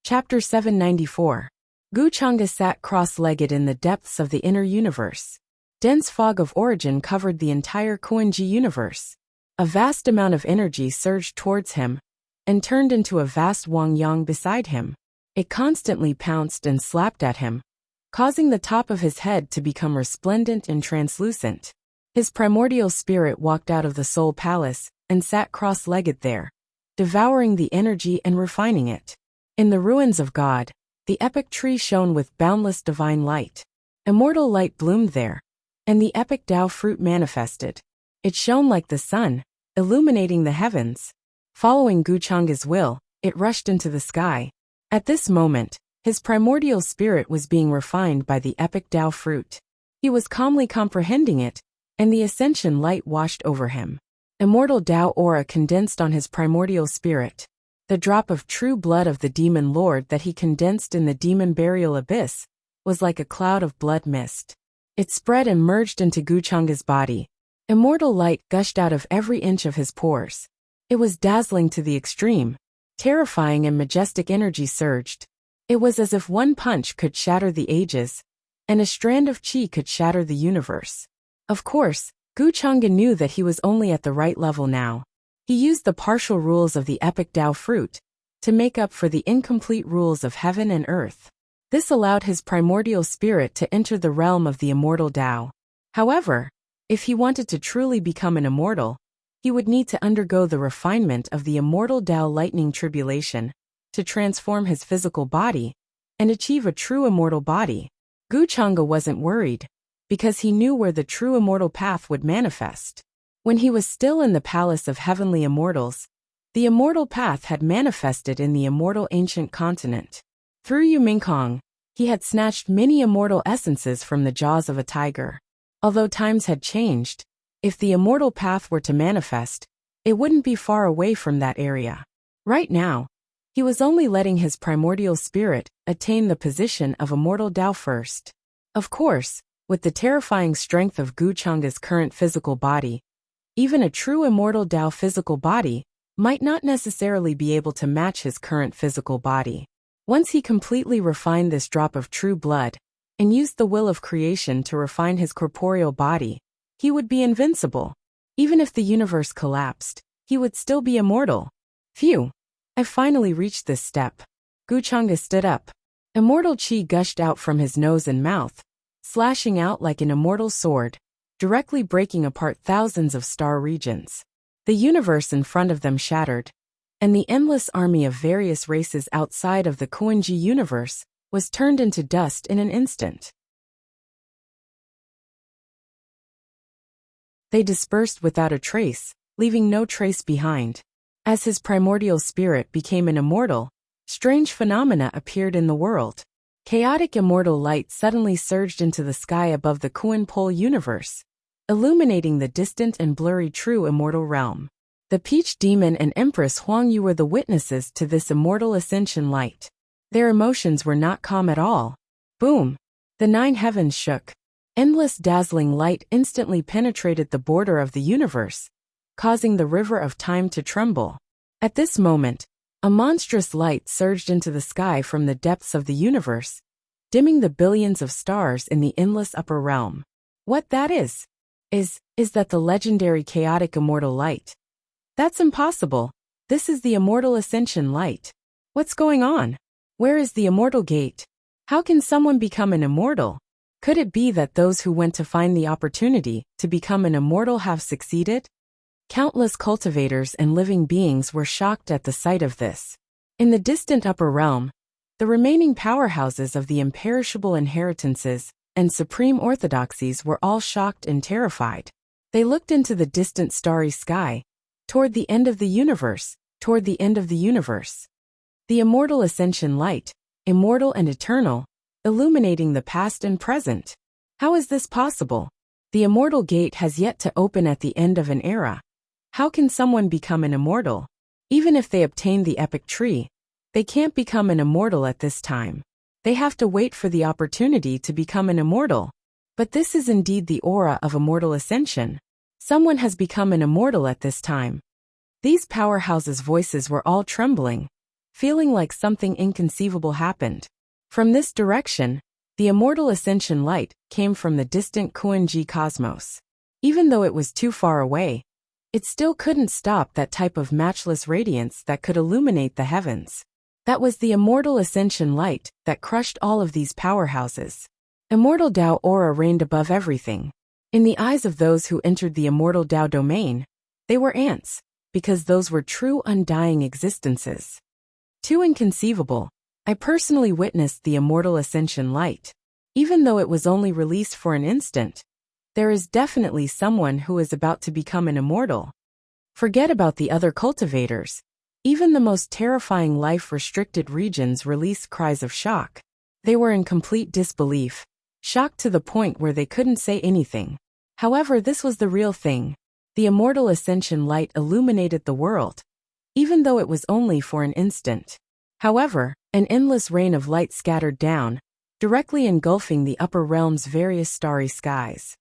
Chapter 794. Guchanga sat cross-legged in the depths of the inner universe. Dense fog of origin covered the entire Kuan-ji universe. A vast amount of energy surged towards him and turned into a vast Wang-yang beside him. It constantly pounced and slapped at him, causing the top of his head to become resplendent and translucent. His primordial spirit walked out of the soul palace and sat cross-legged there, devouring the energy and refining it. In the ruins of God, the epic tree shone with boundless divine light. Immortal light bloomed there, and the epic Tao fruit manifested. It shone like the sun, illuminating the heavens. Following Guchanga's will, it rushed into the sky. At this moment, his primordial spirit was being refined by the epic Tao fruit. He was calmly comprehending it, and the ascension light washed over him. Immortal Tao aura condensed on his primordial spirit. The drop of true blood of the demon lord that he condensed in the demon burial abyss was like a cloud of blood mist. It spread and merged into Guchanga's body. Immortal light gushed out of every inch of his pores. It was dazzling to the extreme. Terrifying and majestic energy surged. It was as if one punch could shatter the ages, and a strand of chi could shatter the universe. Of course, Guchanga knew that he was only at the right level now. He used the partial rules of the epic Tao fruit to make up for the incomplete rules of heaven and earth. This allowed his primordial spirit to enter the realm of the immortal Tao. However, if he wanted to truly become an immortal, he would need to undergo the refinement of the immortal Tao lightning tribulation to transform his physical body and achieve a true immortal body. Guchanga wasn't worried, because he knew where the true immortal path would manifest. When he was still in the palace of heavenly immortals, the immortal path had manifested in the immortal ancient continent. Through Yu Mingkong, he had snatched many immortal essences from the jaws of a tiger. Although times had changed, if the immortal path were to manifest, it wouldn't be far away from that area. Right now, he was only letting his primordial spirit attain the position of immortal Tao first. Of course, with the terrifying strength of Guchanga's current physical body, even a true immortal Tao physical body might not necessarily be able to match his current physical body. Once he completely refined this drop of true blood and used the will of creation to refine his corporeal body, he would be invincible. Even if the universe collapsed, he would still be immortal. Phew! I finally reached this step. Guchanga stood up. Immortal chi gushed out from his nose and mouth, slashing out like an immortal sword, directly breaking apart thousands of star regions. The universe in front of them shattered, and the endless army of various races outside of the Kuan-ji universe was turned into dust in an instant. They dispersed without a trace, leaving no trace behind. As his primordial spirit became an immortal, strange phenomena appeared in the world. Chaotic immortal light suddenly surged into the sky above the Kuan Pole universe, illuminating the distant and blurry true immortal realm. The Peach Demon and Empress Huangyu were the witnesses to this immortal ascension light. Their emotions were not calm at all. Boom! The 9 heavens shook. Endless dazzling light instantly penetrated the border of the universe, causing the river of time to tremble. At this moment, a monstrous light surged into the sky from the depths of the universe, dimming the billions of stars in the endless upper realm. What that is that the legendary chaotic immortal light? That's impossible. This is the immortal ascension light. What's going on? Where is the immortal gate? How can someone become an immortal? Could it be that those who went to find the opportunity to become an immortal have succeeded? Countless cultivators and living beings were shocked at the sight of this. In the distant upper realm, the remaining powerhouses of the imperishable inheritances and supreme orthodoxies were all shocked and terrified. They looked into the distant starry sky, toward the end of the universe, toward the end of the universe. The immortal ascension light, immortal and eternal, illuminating the past and present. How is this possible? The immortal gate has yet to open at the end of an era. How can someone become an immortal? Even if they obtain the epic tree, they can't become an immortal at this time. They have to wait for the opportunity to become an immortal. But this is indeed the aura of immortal ascension. Someone has become an immortal at this time. These powerhouses' voices were all trembling, feeling like something inconceivable happened. From this direction, the immortal ascension light came from the distant Kuan-ji cosmos. Even though it was too far away, it still couldn't stop that type of matchless radiance that could illuminate the heavens. That was the immortal ascension light that crushed all of these powerhouses. Immortal Tao aura reigned above everything. In the eyes of those who entered the immortal Tao domain, they were ants, because those were true undying existences. Too inconceivable. I personally witnessed the immortal ascension light. Even though it was only released for an instant, there is definitely someone who is about to become an immortal. Forget about the other cultivators. Even the most terrifying life-restricted regions released cries of shock. They were in complete disbelief, shocked to the point where they couldn't say anything. However, this was the real thing. The immortal ascension light illuminated the world, even though it was only for an instant. However, an endless rain of light scattered down, directly engulfing the upper realm's various starry skies.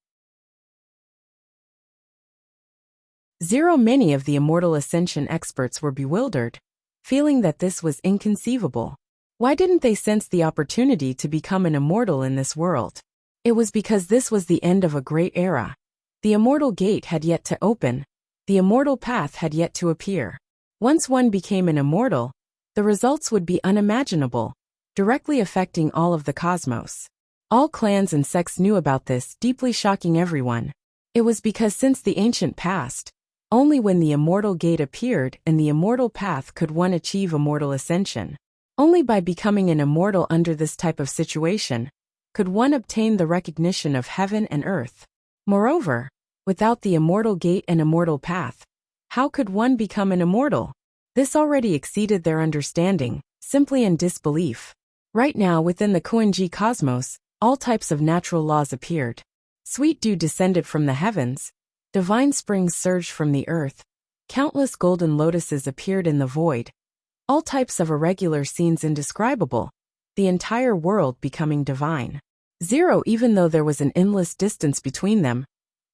Many of the immortal ascension experts were bewildered, feeling that this was inconceivable. Why didn't they sense the opportunity to become an immortal in this world? It was because this was the end of a great era. The immortal gate had yet to open. The immortal path had yet to appear. Once one became an immortal, the results would be unimaginable, directly affecting all of the cosmos. All clans and sects knew about this, deeply shocking everyone. It was because since the ancient past, only when the immortal gate appeared and the immortal path could one achieve immortal ascension. Only by becoming an immortal under this type of situation could one obtain the recognition of heaven and earth. Moreover, without the immortal gate and immortal path, how could one become an immortal? This already exceeded their understanding, simply in disbelief. Right now within the Kuan-ji cosmos, all types of natural laws appeared. Sweet dew descended from the heavens. Divine springs surged from the earth. Countless golden lotuses appeared in the void. All types of irregular scenes indescribable. The entire world becoming divine. Even though there was an endless distance between them,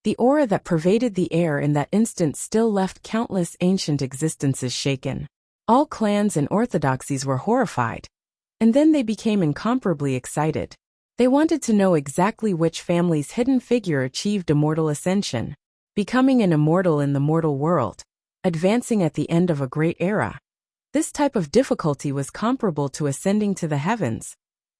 the aura that pervaded the air in that instant still left countless ancient existences shaken. All clans and orthodoxies were horrified. And then they became incomparably excited. They wanted to know exactly which family's hidden figure achieved immortal ascension. Becoming an immortal in the mortal world, advancing at the end of a great era. This type of difficulty was comparable to ascending to the heavens,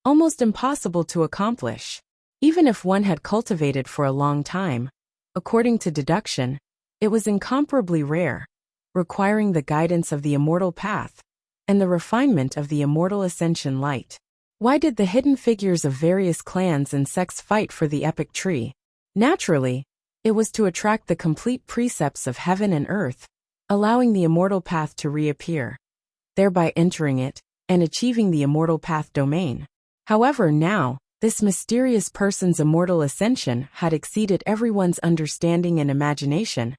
almost impossible to accomplish. Even if one had cultivated for a long time, according to deduction, it was incomparably rare, requiring the guidance of the immortal path and the refinement of the immortal ascension light. Why did the hidden figures of various clans and sects fight for the epic tree? Naturally, it was to attract the complete precepts of heaven and earth, allowing the immortal path to reappear, thereby entering it and achieving the immortal path domain. However, now, this mysterious person's immortal ascension had exceeded everyone's understanding and imagination,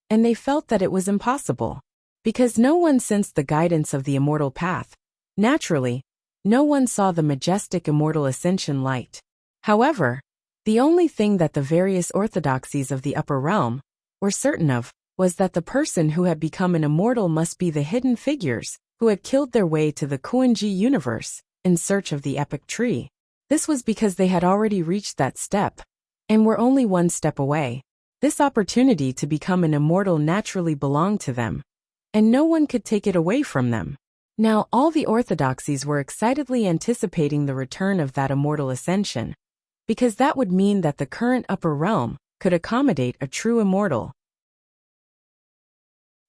and they felt that it was impossible. Because no one sensed the guidance of the immortal path, naturally, no one saw the majestic immortal ascension light. However, the only thing that the various orthodoxies of the upper realm were certain of was that the person who had become an immortal must be the hidden figures who had killed their way to the Kuan-ji universe in search of the epic tree. This was because they had already reached that step, and were only one step away. This opportunity to become an immortal naturally belonged to them, and no one could take it away from them. Now all the orthodoxies were excitedly anticipating the return of that immortal ascension, because that would mean that the current upper realm could accommodate a true immortal.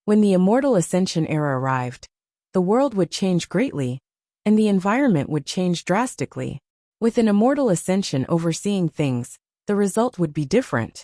When the immortal ascension era arrived, the world would change greatly, and the environment would change drastically. With an immortal ascension overseeing things, the result would be different.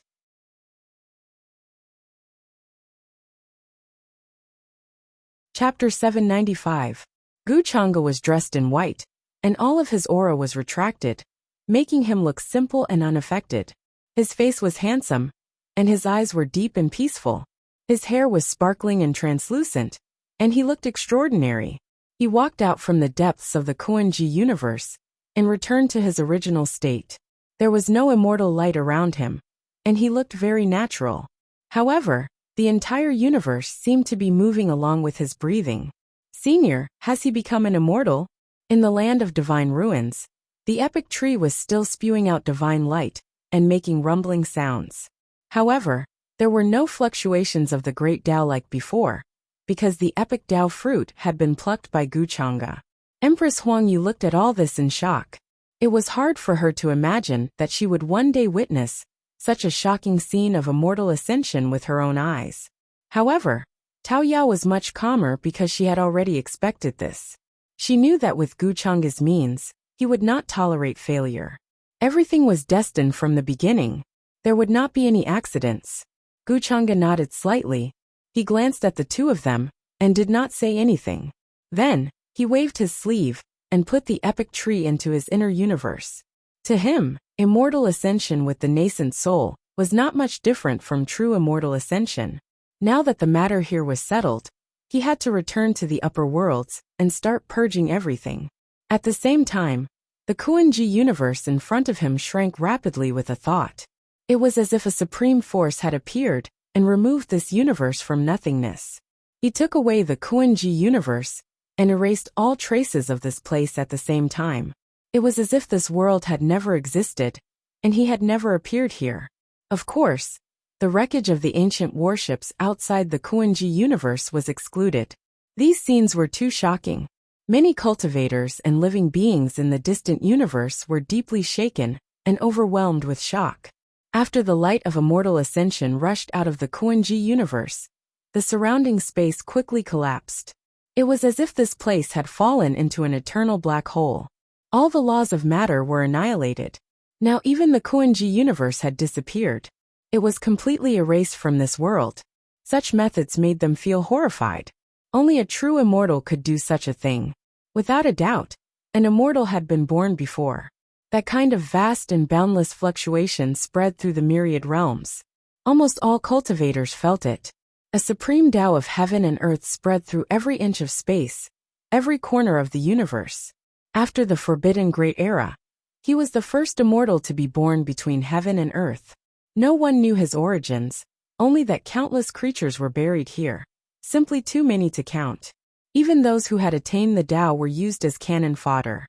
Chapter 795. Wuxia was dressed in white, and all of his aura was retracted, making him look simple and unaffected. His face was handsome, and his eyes were deep and peaceful. His hair was sparkling and translucent, and he looked extraordinary. He walked out from the depths of the Kuan-ji universe, and returned to his original state. There was no immortal light around him, and he looked very natural. However, the entire universe seemed to be moving along with his breathing. Senior, has he become an immortal? In the land of divine ruins, the epic tree was still spewing out divine light, and making rumbling sounds. However, there were no fluctuations of the great Tao like before, because the epic Tao fruit had been plucked by Wuxia. Empress Huangyu looked at all this in shock. It was hard for her to imagine that she would one day witness such a shocking scene of immortal ascension with her own eyes. However, Tao Yao was much calmer because she had already expected this. She knew that with Wuxia's means, he would not tolerate failure. Everything was destined from the beginning. There would not be any accidents. Wuxia nodded slightly. He glanced at the two of them, and did not say anything. Then, he waved his sleeve, and put the epic tree into his inner universe. To him, immortal ascension with the nascent soul was not much different from true immortal ascension. Now that the matter here was settled, he had to return to the upper worlds and start purging everything. At the same time, the Kuan-ji universe in front of him shrank rapidly with a thought. It was as if a supreme force had appeared and removed this universe from nothingness. He took away the Kuan-ji universe and erased all traces of this place at the same time. It was as if this world had never existed, and he had never appeared here. Of course, the wreckage of the ancient warships outside the Kuan-ji universe was excluded. These scenes were too shocking. Many cultivators and living beings in the distant universe were deeply shaken and overwhelmed with shock. After the light of immortal ascension rushed out of the Kuan-ji universe, the surrounding space quickly collapsed. It was as if this place had fallen into an eternal black hole. All the laws of matter were annihilated. Now even the Kuan-ji universe had disappeared. It was completely erased from this world. Such methods made them feel horrified. Only a true immortal could do such a thing. Without a doubt, an immortal had been born before. That kind of vast and boundless fluctuation spread through the myriad realms. Almost all cultivators felt it. A supreme Tao of heaven and earth spread through every inch of space, every corner of the universe. After the Forbidden Great Era, he was the first immortal to be born between heaven and earth. No one knew his origins, only that countless creatures were buried here. Simply too many to count. Even those who had attained the Tao were used as cannon fodder.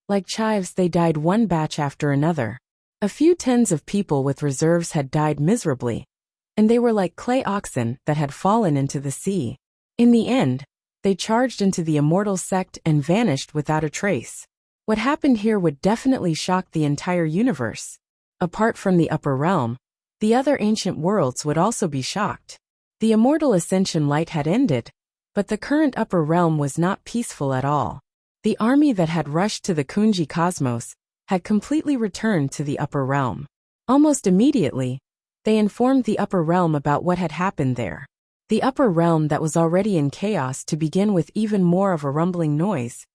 Like chives, they died one batch after another. A few tens of people with reserves had died miserably, and they were like clay oxen that had fallen into the sea. In the end, they charged into the immortal sect and vanished without a trace. What happened here would definitely shock the entire universe. Apart from the upper realm, the other ancient worlds would also be shocked. The immortal ascension light had ended, but the current upper realm was not peaceful at all. The army that had rushed to the Kunji cosmos had completely returned to the upper realm. Almost immediately, they informed the upper realm about what had happened there. The upper realm that was already in chaos to begin with even more of a rumbling noise,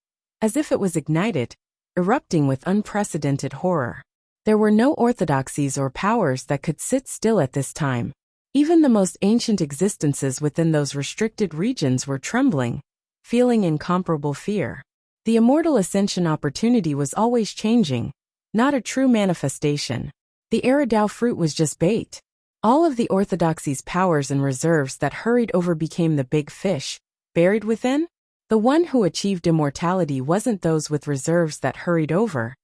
as if it was ignited, erupting with unprecedented horror. There were no orthodoxies or powers that could sit still at this time. Even the most ancient existences within those restricted regions were trembling, feeling incomparable fear. The immortal ascension opportunity was always changing, not a true manifestation. The Eridao fruit was just bait. All of the orthodoxy's powers and reserves that hurried over became the big fish, buried within. The one who achieved immortality wasn't those with reserves that hurried over,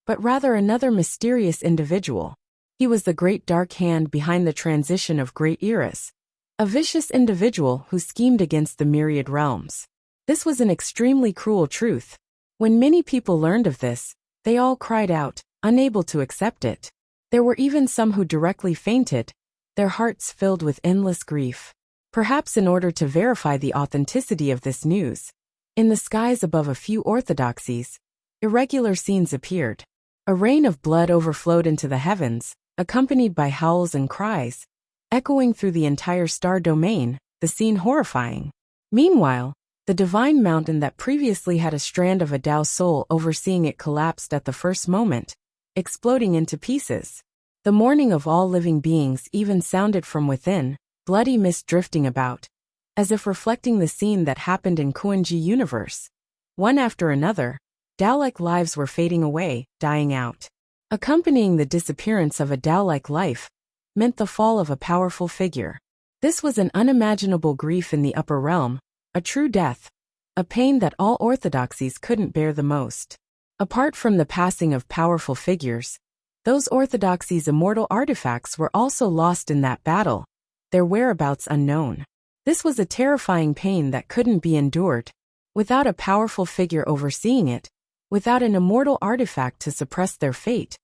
but rather another mysterious individual. He was the great dark hand behind the transition of great eras, a vicious individual who schemed against the myriad realms. This was an extremely cruel truth. When many people learned of this, they all cried out, unable to accept it. There were even some who directly fainted, their hearts filled with endless grief. Perhaps in order to verify the authenticity of this news, in the skies above a few orthodoxies, irregular scenes appeared. A rain of blood overflowed into the heavens, accompanied by howls and cries, echoing through the entire star domain, the scene horrifying. Meanwhile, the divine mountain that previously had a strand of a Tao soul overseeing it collapsed at the first moment, exploding into pieces. The mourning of all living beings even sounded from within, bloody mist drifting about, as if reflecting the scene that happened in Kuan-Ji universe. One after another, Tao-like lives were fading away, dying out. Accompanying the disappearance of a Tao-like life meant the fall of a powerful figure. This was an unimaginable grief in the upper realm, a true death, a pain that all orthodoxies couldn't bear the most. Apart from the passing of powerful figures, those orthodoxies' immortal artifacts were also lost in that battle, their whereabouts unknown. This was a terrifying pain that couldn't be endured. Without a powerful figure overseeing it, without an immortal artifact to suppress their fate,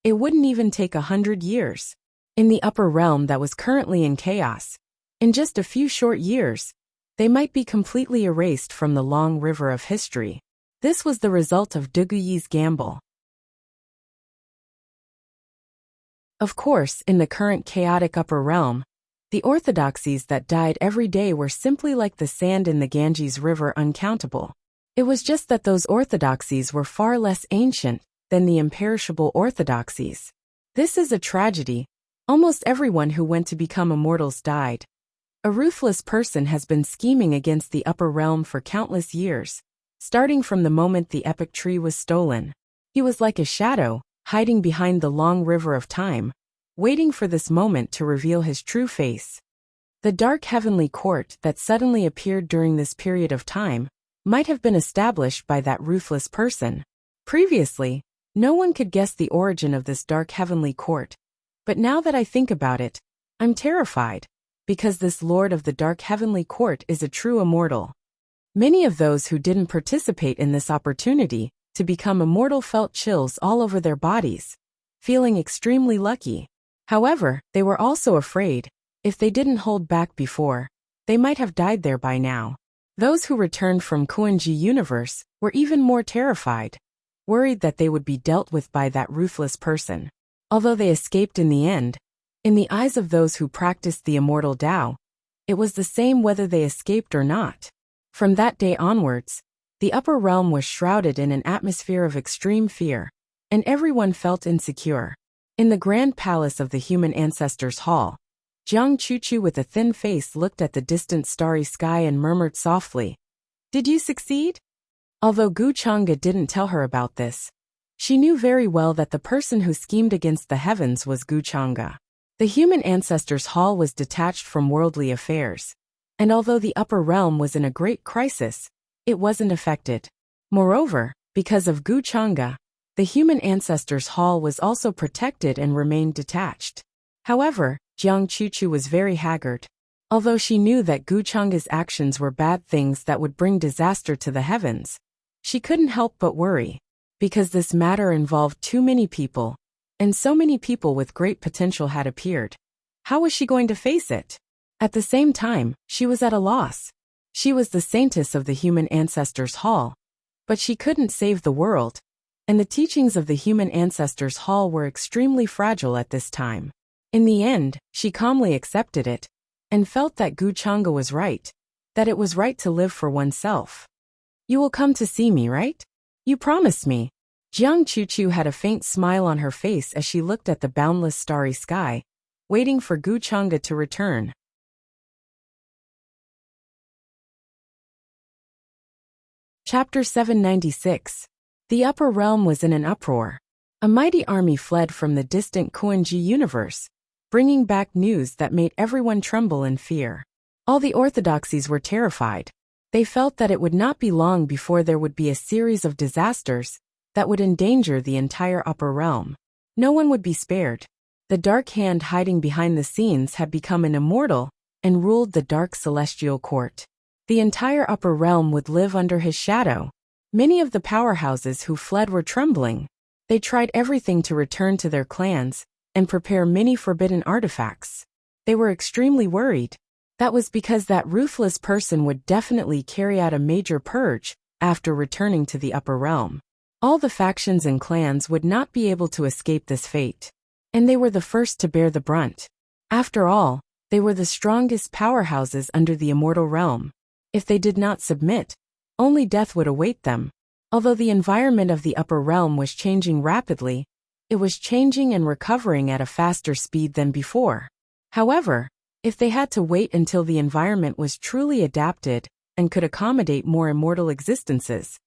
it wouldn't even take 100 years. In the upper realm that was currently in chaos, in just a few short years, they might be completely erased from the long river of history. This was the result of Duguyi's gamble. Of course, in the current chaotic upper realm, the orthodoxies that died every day were simply like the sand in the Ganges River, uncountable. It was just that those orthodoxies were far less ancient than the imperishable orthodoxies. This is a tragedy. Almost everyone who went to become immortals died. A ruthless person has been scheming against the upper realm for countless years, starting from the moment the epic tree was stolen. He was like a shadow, hiding behind the long river of time, waiting for this moment to reveal his true face. The dark heavenly court that suddenly appeared during this period of time might have been established by that ruthless person. Previously, no one could guess the origin of this dark heavenly court. But now that I think about it, I'm terrified, because this lord of the dark heavenly court is a true immortal. Many of those who didn't participate in this opportunity to become immortal felt chills all over their bodies, feeling extremely lucky. However, they were also afraid. If they didn't hold back before, they might have died there by now. Those who returned from Kuan-Ji universe were even more terrified, worried that they would be dealt with by that ruthless person. Although they escaped in the end, in the eyes of those who practiced the immortal Tao, it was the same whether they escaped or not. From that day onwards, the upper realm was shrouded in an atmosphere of extreme fear, and everyone felt insecure. In the grand palace of the human ancestors' hall, Jiang Chuchu with a thin face looked at the distant starry sky and murmured softly, "Did you succeed?" Although Gu Chang'e didn't tell her about this, she knew very well that the person who schemed against the heavens was Gu Chang'e. The human ancestors' hall was detached from worldly affairs, and although the upper realm was in a great crisis, it wasn't affected. Moreover, because of Gu Chang'e, the human ancestors' hall was also protected and remained detached. However, Jiang Chuchu was very haggard. Although she knew that Gu Chang'e's actions were bad things that would bring disaster to the heavens, she couldn't help but worry, because this matter involved too many people, and so many people with great potential had appeared. How was she going to face it? At the same time, she was at a loss. She was the saintess of the human ancestors' hall, but she couldn't save the world, and the teachings of the human ancestors' hall were extremely fragile at this time. In the end, she calmly accepted it, and felt that Gu Chang'e was right, that it was right to live for oneself. "You will come to see me, right? You promised me." Jiang Chuchu had a faint smile on her face as she looked at the boundless starry sky, waiting for Gu Chang'e to return. Chapter 796. The upper realm was in an uproar. A mighty army fled from the distant Kuan-Ji universe, bringing back news that made everyone tremble in fear. All the orthodoxies were terrified. They felt that it would not be long before there would be a series of disasters that would endanger the entire upper realm. No one would be spared. The dark hand hiding behind the scenes had become an immortal and ruled the dark celestial court. The entire upper realm would live under his shadow. Many of the powerhouses who fled were trembling. They tried everything to return to their clans and prepare many forbidden artifacts. They were extremely worried. That was because that ruthless person would definitely carry out a major purge after returning to the upper realm. All the factions and clans would not be able to escape this fate. And they were the first to bear the brunt. After all, they were the strongest powerhouses under the immortal realm. If they did not submit, only death would await them. Although the environment of the upper realm was changing rapidly, it was changing and recovering at a faster speed than before. However, if they had to wait until the environment was truly adapted and could accommodate more immortal existences,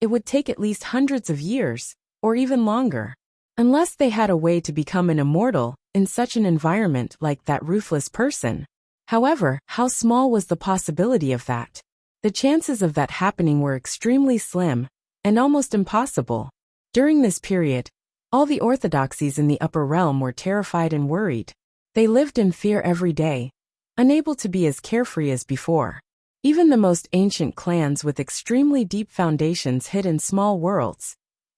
it would take at least hundreds of years, or even longer. Unless they had a way to become an immortal in such an environment like that ruthless person. However, how small was the possibility of that? The chances of that happening were extremely slim and almost impossible. During this period, all the orthodoxies in the upper realm were terrified and worried. They lived in fear every day, unable to be as carefree as before. Even the most ancient clans with extremely deep foundations hid in small worlds,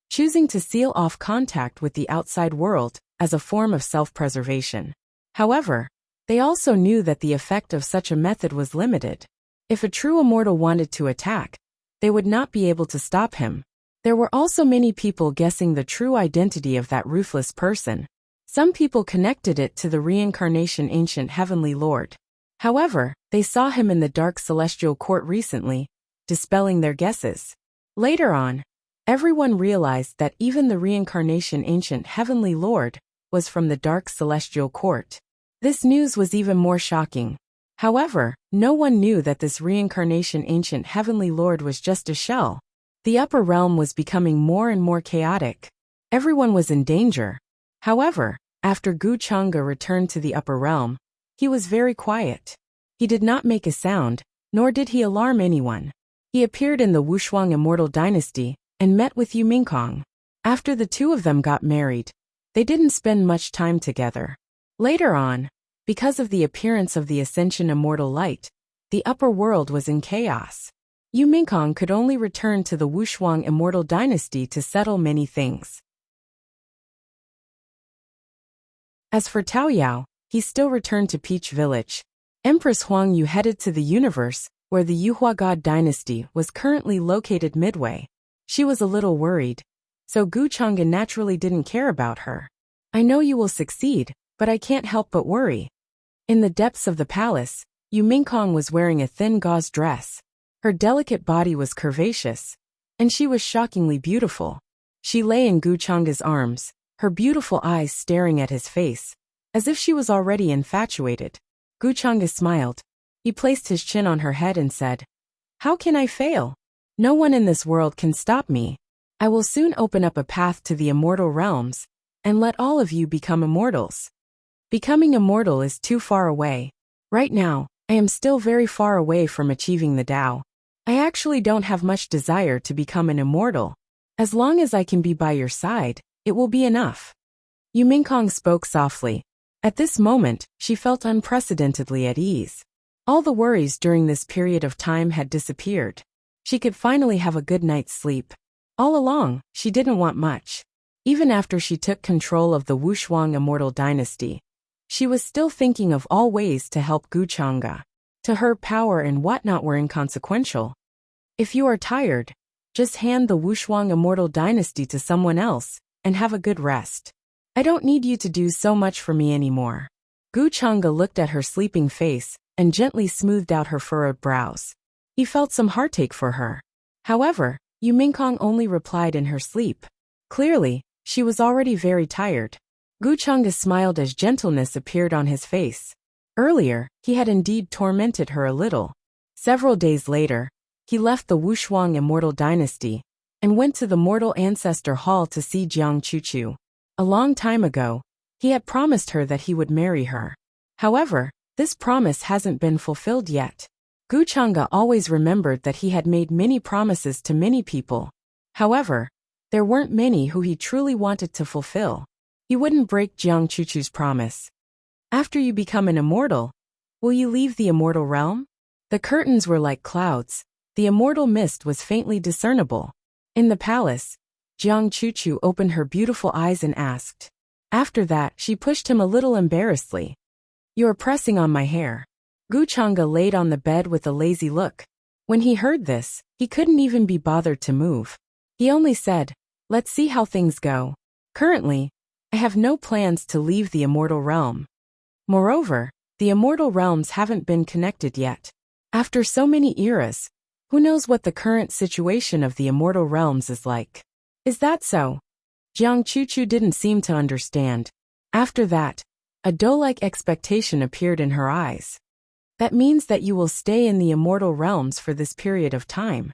choosing to seal off contact with the outside world as a form of self-preservation. However, they also knew that the effect of such a method was limited. If a true immortal wanted to attack, they would not be able to stop him. There were also many people guessing the true identity of that ruthless person. Some people connected it to the reincarnation ancient heavenly lord. However, they saw him in the dark celestial court recently, dispelling their guesses. Later on, everyone realized that even the reincarnation ancient heavenly lord was from the dark celestial court. This news was even more shocking. However, no one knew that this reincarnation ancient heavenly lord was just a shell. The upper realm was becoming more and more chaotic. Everyone was in danger. However, after Gu Chang'e returned to the upper realm, he was very quiet. He did not make a sound, nor did he alarm anyone. He appeared in the Wushuang immortal dynasty and met with Yu Mingkong. After the two of them got married, they didn't spend much time together. Later on, because of the appearance of the Ascension immortal light, the upper world was in chaos. Yu Mingkong could only return to the Wushuang immortal dynasty to settle many things. As for Tao Yao, he still returned to Peach Village. Empress Huang Yu headed to the universe, where the Yuhua God dynasty was currently located midway. She was a little worried, so Gu Chang'e naturally didn't care about her. I know you will succeed, but I can't help but worry. In the depths of the palace, Yu Mingkong was wearing a thin gauze dress. Her delicate body was curvaceous, and she was shockingly beautiful. She lay in Gu Chang'e's arms, her beautiful eyes staring at his face, as if she was already infatuated. Gu Chang'e smiled. He placed his chin on her head and said, "How can I fail? No one in this world can stop me. I will soon open up a path to the immortal realms, and let all of you become immortals." Becoming immortal is too far away. Right now, I am still very far away from achieving the Tao. I actually don't have much desire to become an immortal. As long as I can be by your side, it will be enough. Yu Mingkong spoke softly. At this moment, she felt unprecedentedly at ease. All the worries during this period of time had disappeared. She could finally have a good night's sleep. All along, she didn't want much. Even after she took control of the Wushuang immortal dynasty, she was still thinking of all ways to help Gu Chang'e. To her, power and whatnot were inconsequential. If you are tired, just hand the Wushuang immortal dynasty to someone else and have a good rest. I don't need you to do so much for me anymore. Gu Chang'e looked at her sleeping face and gently smoothed out her furrowed brows. He felt some heartache for her. However, Yu Mingkong only replied in her sleep. Clearly, she was already very tired. Gu Chang'e smiled as gentleness appeared on his face. Earlier, he had indeed tormented her a little. Several days later, he left the Wushuang immortal dynasty and went to the mortal ancestor hall to see Jiang Chuchu. A long time ago, he had promised her that he would marry her. However, this promise hasn't been fulfilled yet. Guchanga always remembered that he had made many promises to many people. However, there weren't many who he truly wanted to fulfill. He wouldn't break Jiang Chuchu's promise. After you become an immortal, will you leave the immortal realm? The curtains were like clouds. The immortal mist was faintly discernible. In the palace, Jiang Chuchu opened her beautiful eyes and asked. After that, she pushed him a little embarrassedly. You are pressing on my hair. Guchanga laid on the bed with a lazy look. When he heard this, he couldn't even be bothered to move. He only said, let's see how things go. Currently, I have no plans to leave the immortal realm. Moreover, the immortal realms haven't been connected yet. After so many eras, who knows what the current situation of the immortal realms is like? Is that so? Jiang Chuchu didn't seem to understand. After that, a doe-like expectation appeared in her eyes. That means that you will stay in the immortal realms for this period of time.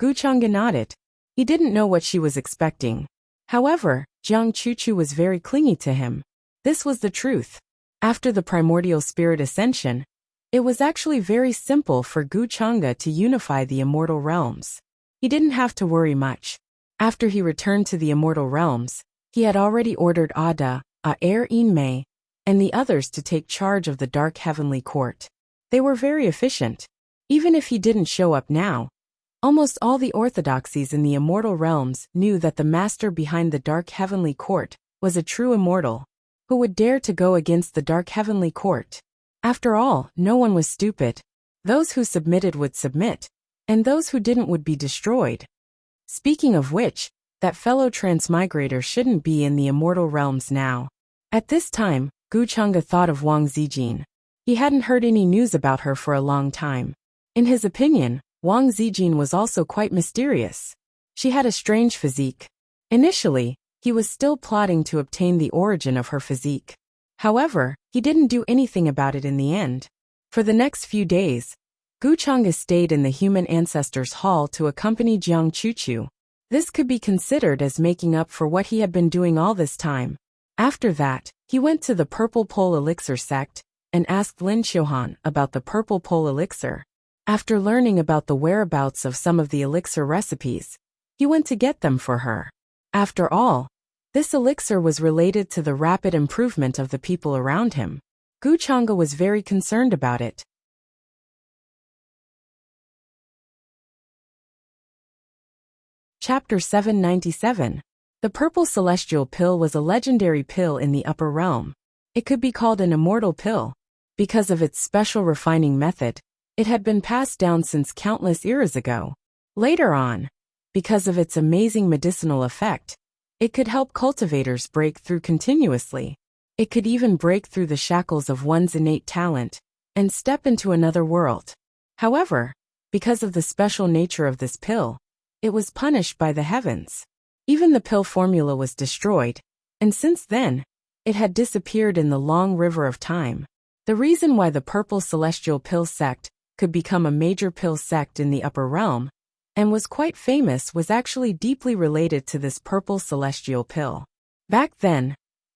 Guchanga nodded. He didn't know what she was expecting. However, Jiang Chuchu was very clingy to him. This was the truth. After the primordial spirit ascension, it was actually very simple for Guchanga to unify the immortal realms. He didn't have to worry much. After he returned to the immortal realms, he had already ordered Ada, Inmei, and the others to take charge of the dark heavenly court. They were very efficient. Even if he didn't show up now, almost all the orthodoxies in the immortal realms knew that the master behind the dark heavenly court was a true immortal. Who would dare to go against the dark heavenly court? After all, no one was stupid. Those who submitted would submit, and those who didn't would be destroyed. Speaking of which, that fellow transmigrator shouldn't be in the immortal realms now. At this time, Guchanga thought of Wang Zijin. He hadn't heard any news about her for a long time. In his opinion, Wang Zijin was also quite mysterious. She had a strange physique. Initially, he was still plotting to obtain the origin of her physique. However, he didn't do anything about it in the end. For the next few days, Guchanga stayed in the human ancestors' hall to accompany Jiang Chuchu. This could be considered as making up for what he had been doing all this time. After that, he went to the Purple Pole Elixir sect and asked Lin Xiuhan about the Purple Pole Elixir. After learning about the whereabouts of some of the elixir recipes, he went to get them for her. After all, this elixir was related to the rapid improvement of the people around him. Guchanga was very concerned about it. Chapter 797. The purple celestial pill was a legendary pill in the upper realm. It could be called an immortal pill. Because of its special refining method, it had been passed down since countless eras ago. Later on, because of its amazing medicinal effect, it could help cultivators break through continuously. It could even break through the shackles of one's innate talent and step into another world. However, because of the special nature of this pill, it was punished by the heavens. Even the pill formula was destroyed, and since then, it had disappeared in the long river of time. The reason why the purple celestial pill sect could become a major pill sect in the upper realm and was quite famous was actually deeply related to this purple celestial pill. Back then,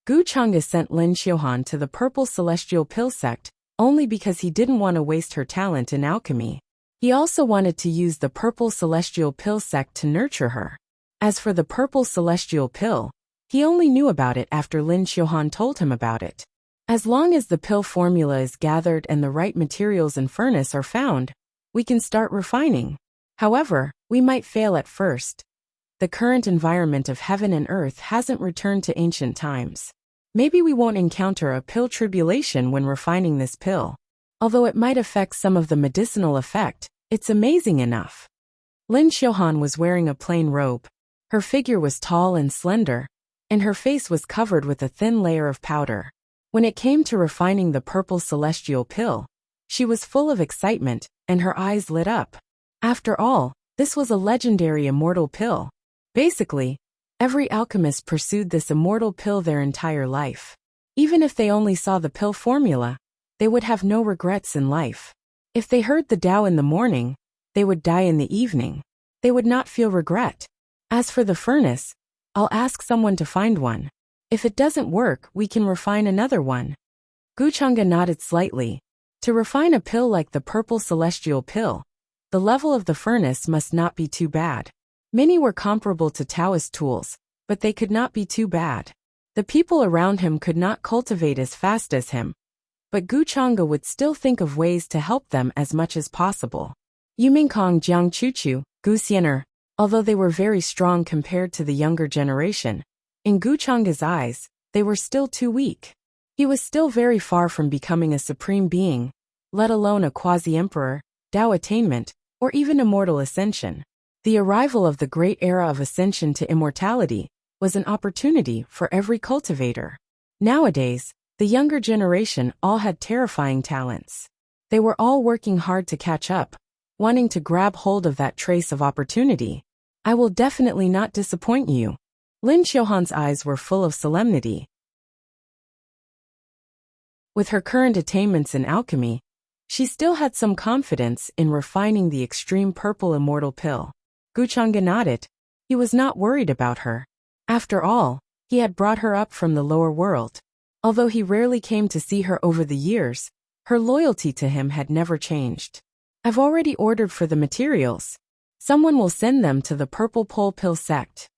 Guchanga sent Lin Xiuhan to the purple celestial pill sect only because he didn't want to waste her talent in alchemy. He also wanted to use the purple celestial pill sect to nurture her. As for the purple celestial pill, he only knew about it after Lin Xiuhan told him about it. As long as the pill formula is gathered and the right materials and furnace are found, we can start refining. However, we might fail at first. The current environment of heaven and earth hasn't returned to ancient times. Maybe we won't encounter a pill tribulation when refining this pill. Although it might affect some of the medicinal effect, it's amazing enough. Lin Xiuhan was wearing a plain robe. Her figure was tall and slender, and her face was covered with a thin layer of powder. When it came to refining the purple celestial pill, she was full of excitement, and her eyes lit up. After all, this was a legendary immortal pill. Basically, every alchemist pursued this immortal pill their entire life. Even if they only saw the pill formula, they would have no regrets in life. If they heard the Tao in the morning, they would die in the evening. They would not feel regret. As for the furnace, I'll ask someone to find one. If it doesn't work, we can refine another one. Guchanga nodded slightly. To refine a pill like the purple celestial pill, the level of the furnace must not be too bad. Many were comparable to Taoist tools, but they could not be too bad. The people around him could not cultivate as fast as him, but Gu Chang'e would still think of ways to help them as much as possible. Yumingkong Jiang Chuchu, Gu Xianer, although they were very strong compared to the younger generation, in Gu Chang'e's eyes, they were still too weak. He was still very far from becoming a supreme being, let alone a quasi-emperor, Tao attainment, or even immortal ascension. The arrival of the great era of ascension to immortality was an opportunity for every cultivator. Nowadays, the younger generation all had terrifying talents. They were all working hard to catch up, wanting to grab hold of that trace of opportunity. I will definitely not disappoint you. Lin Xiuhan's eyes were full of solemnity. With her current attainments in alchemy, she still had some confidence in refining the extreme purple immortal pill. Gu Chang'e nodded. He was not worried about her. After all, he had brought her up from the lower world. Although he rarely came to see her over the years, her loyalty to him had never changed. I've already ordered for the materials. Someone will send them to the Purple Pole Pill sect.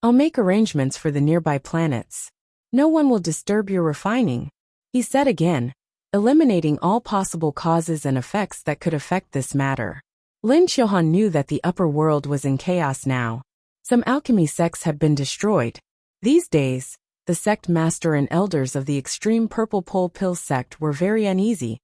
I'll make arrangements for the nearby planets. No one will disturb your refining, he said again, eliminating all possible causes and effects that could affect this matter. Lin Xiuhan knew that the upper world was in chaos now. Some alchemy sects had been destroyed. These days, the sect master and elders of the extreme Purple Pole Pill sect were very uneasy,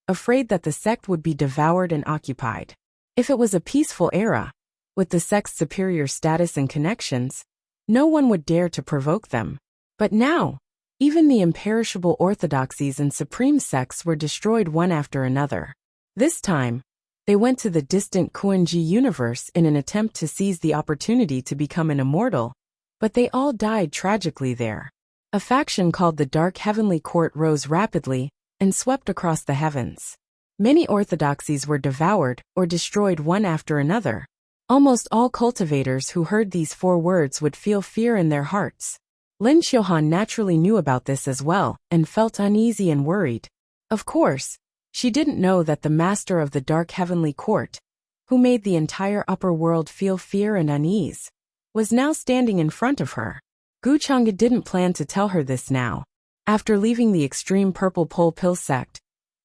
afraid that the sect would be devoured and occupied. If it was a peaceful era, with the sect's superior status and connections, no one would dare to provoke them. But now, even the imperishable orthodoxies and supreme sects were destroyed one after another. This time, they went to the distant Kuan-Ji universe in an attempt to seize the opportunity to become an immortal, but they all died tragically there. A faction called the Dark Heavenly Court rose rapidly and swept across the heavens. Many orthodoxies were devoured or destroyed one after another. Almost all cultivators who heard these 4 words would feel fear in their hearts. Lin Xiuhan naturally knew about this as well and felt uneasy and worried. Of course, she didn't know that the master of the Dark Heavenly Court, who made the entire upper world feel fear and unease, was now standing in front of her. Gu Chang'e didn't plan to tell her this now. After leaving the extreme Purple Pole Pill sect,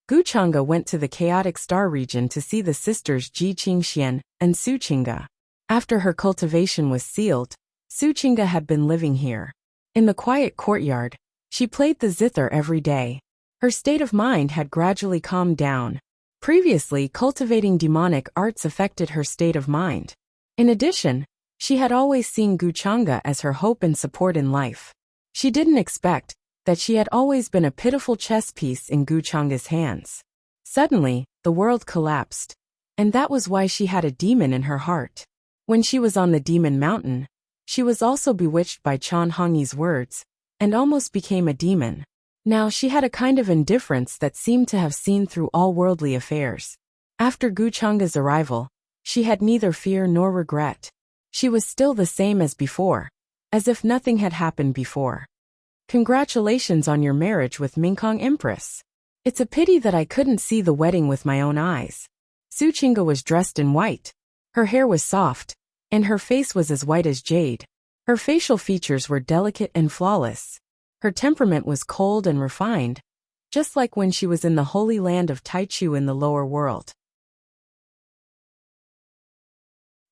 Gu Chang'e went to the Chaotic Star region to see the sisters Ji Qingxian and Su Qingge. After her cultivation was sealed, Su Qingge had been living here. In the quiet courtyard, she played the zither every day. Her state of mind had gradually calmed down. Previously, cultivating demonic arts affected her state of mind. In addition, she had always seen Gu Chang'e as her hope and support in life. She didn't expect that she had always been a pitiful chess piece in Gu Chang'e's hands. Suddenly, the world collapsed, and that was why she had a demon in her heart. When she was on the Demon Mountain, she was also bewitched by Chan Hongyi's words, and almost became a demon. Now she had a kind of indifference that seemed to have seen through all worldly affairs. After Gu Chang'e's arrival, she had neither fear nor regret. She was still the same as before, as if nothing had happened before. Congratulations on your marriage with Mingkong Empress. It's a pity that I couldn't see the wedding with my own eyes. Su Qingge was dressed in white. Her hair was soft, and her face was as white as jade. Her facial features were delicate and flawless. Her temperament was cold and refined, just like when she was in the holy land of Taichu in the lower world.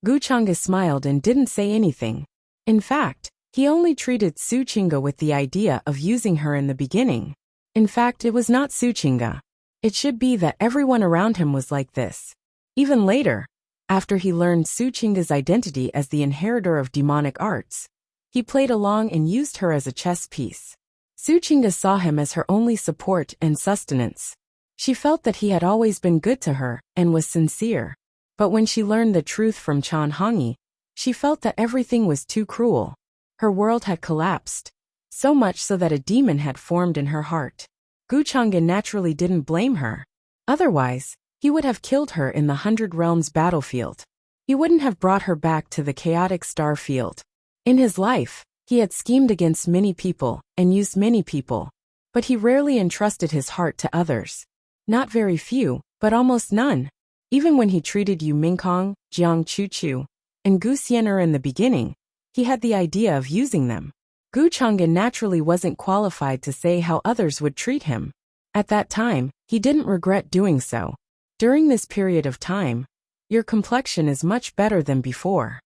Gu Chang'e smiled and didn't say anything. In fact, he only treated Su Qingge with the idea of using her in the beginning. In fact, it was not Su Qingge. It should be that everyone around him was like this. Even later, after he learned Su Qingge's identity as the inheritor of demonic arts, he played along and used her as a chess piece. Su Qingge saw him as her only support and sustenance. She felt that he had always been good to her and was sincere. But when she learned the truth from Chan Hongyi, she felt that everything was too cruel. Her world had collapsed, so much so that a demon had formed in her heart. Gu Chang'e naturally didn't blame her. Otherwise, he would have killed her in the 100 Realms battlefield. He wouldn't have brought her back to the chaotic star field. In his life, he had schemed against many people and used many people, but he rarely entrusted his heart to others. Not very few, but almost none. Even when he treated Yu Mingkong, Jiang Chuchu, and Gu Xianer in the beginning, he had the idea of using them. Gu Chang'e naturally wasn't qualified to say how others would treat him. At that time, he didn't regret doing so. During this period of time, your complexion is much better than before.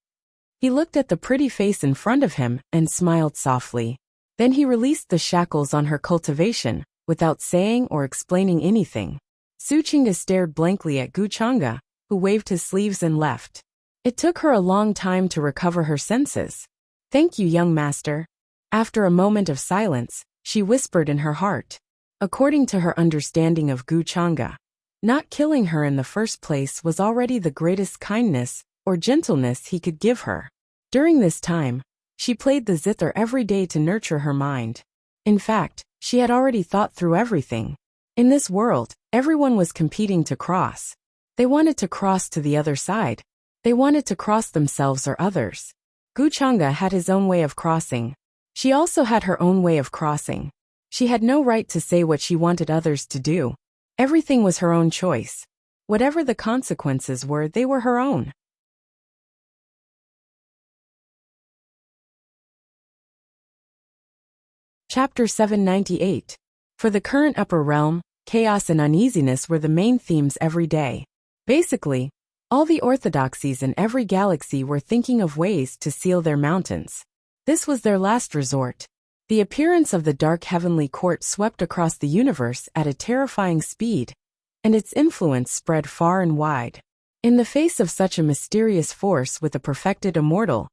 He looked at the pretty face in front of him and smiled softly. Then he released the shackles on her cultivation, without saying or explaining anything. Su Qingge stared blankly at Gu Chang'e, who waved his sleeves and left. It took her a long time to recover her senses. "Thank you, young master." After a moment of silence, she whispered in her heart. According to her understanding of Gu Chang'e, not killing her in the first place was already the greatest kindness or gentleness he could give her. During this time, she played the zither every day to nurture her mind. In fact, she had already thought through everything. In this world, everyone was competing to cross. They wanted to cross to the other side. They wanted to cross themselves or others. Gu Chang'e had his own way of crossing. She also had her own way of crossing. She had no right to say what she wanted others to do. Everything was her own choice. Whatever the consequences were, they were her own. Chapter 798. For the current upper realm, chaos and uneasiness were the main themes every day. Basically, all the orthodoxies in every galaxy were thinking of ways to seal their mountains. This was their last resort. The appearance of the dark heavenly court swept across the universe at a terrifying speed, and its influence spread far and wide. In the face of such a mysterious force with a perfected immortal,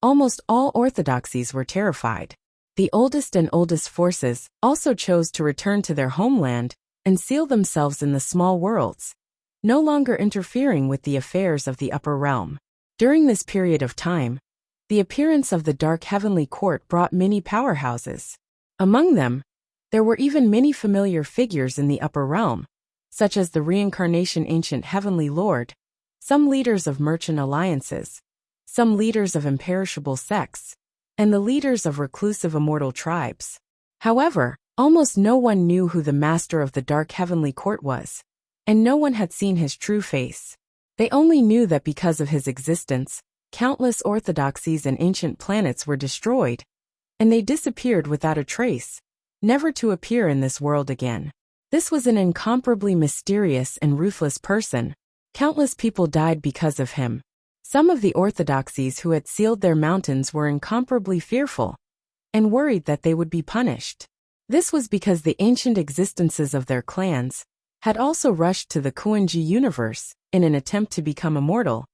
almost all orthodoxies were terrified. The oldest and oldest forces also chose to return to their homeland and seal themselves in the small worlds, no longer interfering with the affairs of the upper realm. During this period of time, the appearance of the dark heavenly court brought many powerhouses. Among them, there were even many familiar figures in the upper realm, such as the reincarnation ancient heavenly lord, some leaders of merchant alliances, some leaders of imperishable sects, and the leaders of reclusive immortal tribes. However, almost no one knew who the master of the dark heavenly court was, and no one had seen his true face. They only knew that because of his existence, countless orthodoxies and ancient planets were destroyed, and they disappeared without a trace, never to appear in this world again. This was an incomparably mysterious and ruthless person. Countless people died because of him. Some of the orthodoxies who had sealed their mountains were incomparably fearful and worried that they would be punished. This was because the ancient existences of their clans had also rushed to the Kuan-Ji universe in an attempt to become immortal,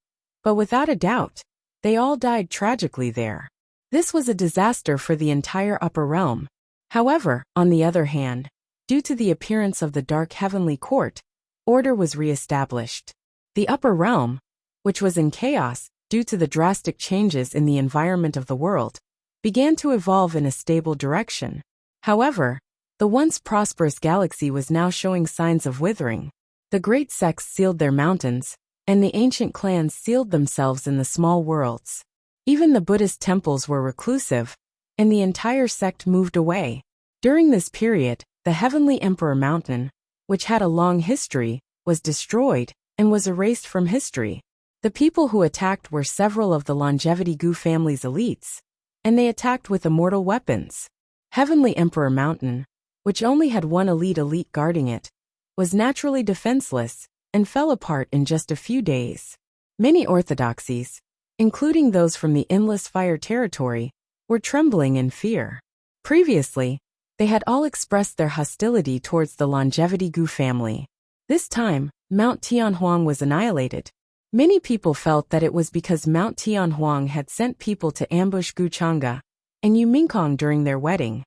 but without a doubt, they all died tragically there. This was a disaster for the entire upper realm. However, on the other hand, due to the appearance of the dark heavenly court, order was re-established. The upper realm, which was in chaos due to the drastic changes in the environment of the world, began to evolve in a stable direction. However, the once prosperous galaxy was now showing signs of withering. The great sects sealed their mountains, and the ancient clans sealed themselves in the small worlds. Even the Buddhist temples were reclusive, and the entire sect moved away. During this period, the Heavenly Emperor Mountain, which had a long history, was destroyed and was erased from history. The people who attacked were several of the Longevity Gu family's elites, and they attacked with immortal weapons. Heavenly Emperor Mountain, which only had one elite guarding it, was naturally defenseless and fell apart in just a few days. Many orthodoxies, including those from the Endless Fire territory, were trembling in fear. Previously, they had all expressed their hostility towards the Longevity Gu family. This time, Mount Tianhuang was annihilated. Many people felt that it was because Mount Tianhuang had sent people to ambush Gu Chang'e and Yu Mingkong during their wedding.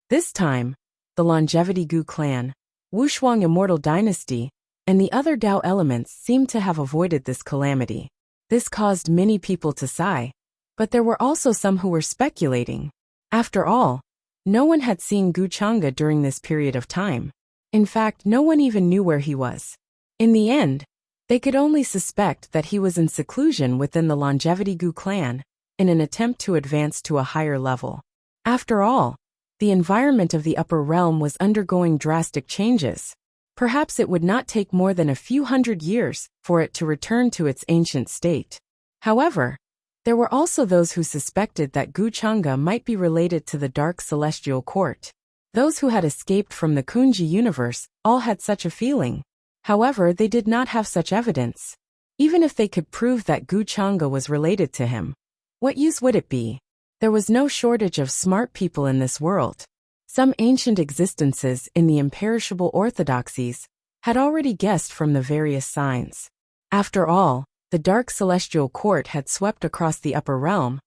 This time, the Longevity Gu clan, Wushuang Immortal Dynasty, and the other Dao elements seemed to have avoided this calamity. This caused many people to sigh, but there were also some who were speculating. After all, no one had seen Gu Chang'e during this period of time. In fact, no one even knew where he was. In the end, they could only suspect that he was in seclusion within the Longevity Gu clan, in an attempt to advance to a higher level. After all, The environment of the upper realm was undergoing drastic changes. Perhaps it would not take more than a few hundred years for it to return to its ancient state. However, there were also those who suspected that Wuxia might be related to the Dark Celestial Court. Those who had escaped from the Kunji universe all had such a feeling. However, they did not have such evidence. Even if they could prove that Wuxia was related to him, what use would it be? There was no shortage of smart people in this world. Some ancient existences in the imperishable orthodoxies had already guessed from the various signs. After all, the Dark Celestial Court had swept across the upper realm,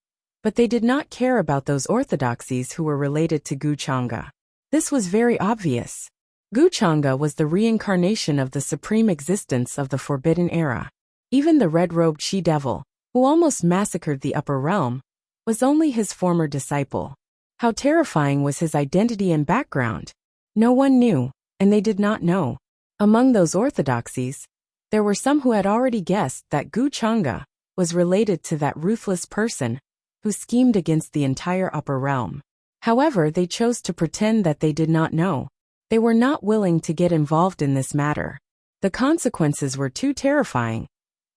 but they did not care about those orthodoxies who were related to Wuxia. This was very obvious. Wuxia was the reincarnation of the supreme existence of the Forbidden Era. Even the red-robed she-devil, who almost massacred the upper realm, was only his former disciple. How terrifying was his identity and background? No one knew, and they did not know. Among those orthodoxies, there were some who had already guessed that Wuxia was related to that ruthless person who schemed against the entire upper realm. However, they chose to pretend that they did not know. They were not willing to get involved in this matter. The consequences were too terrifying,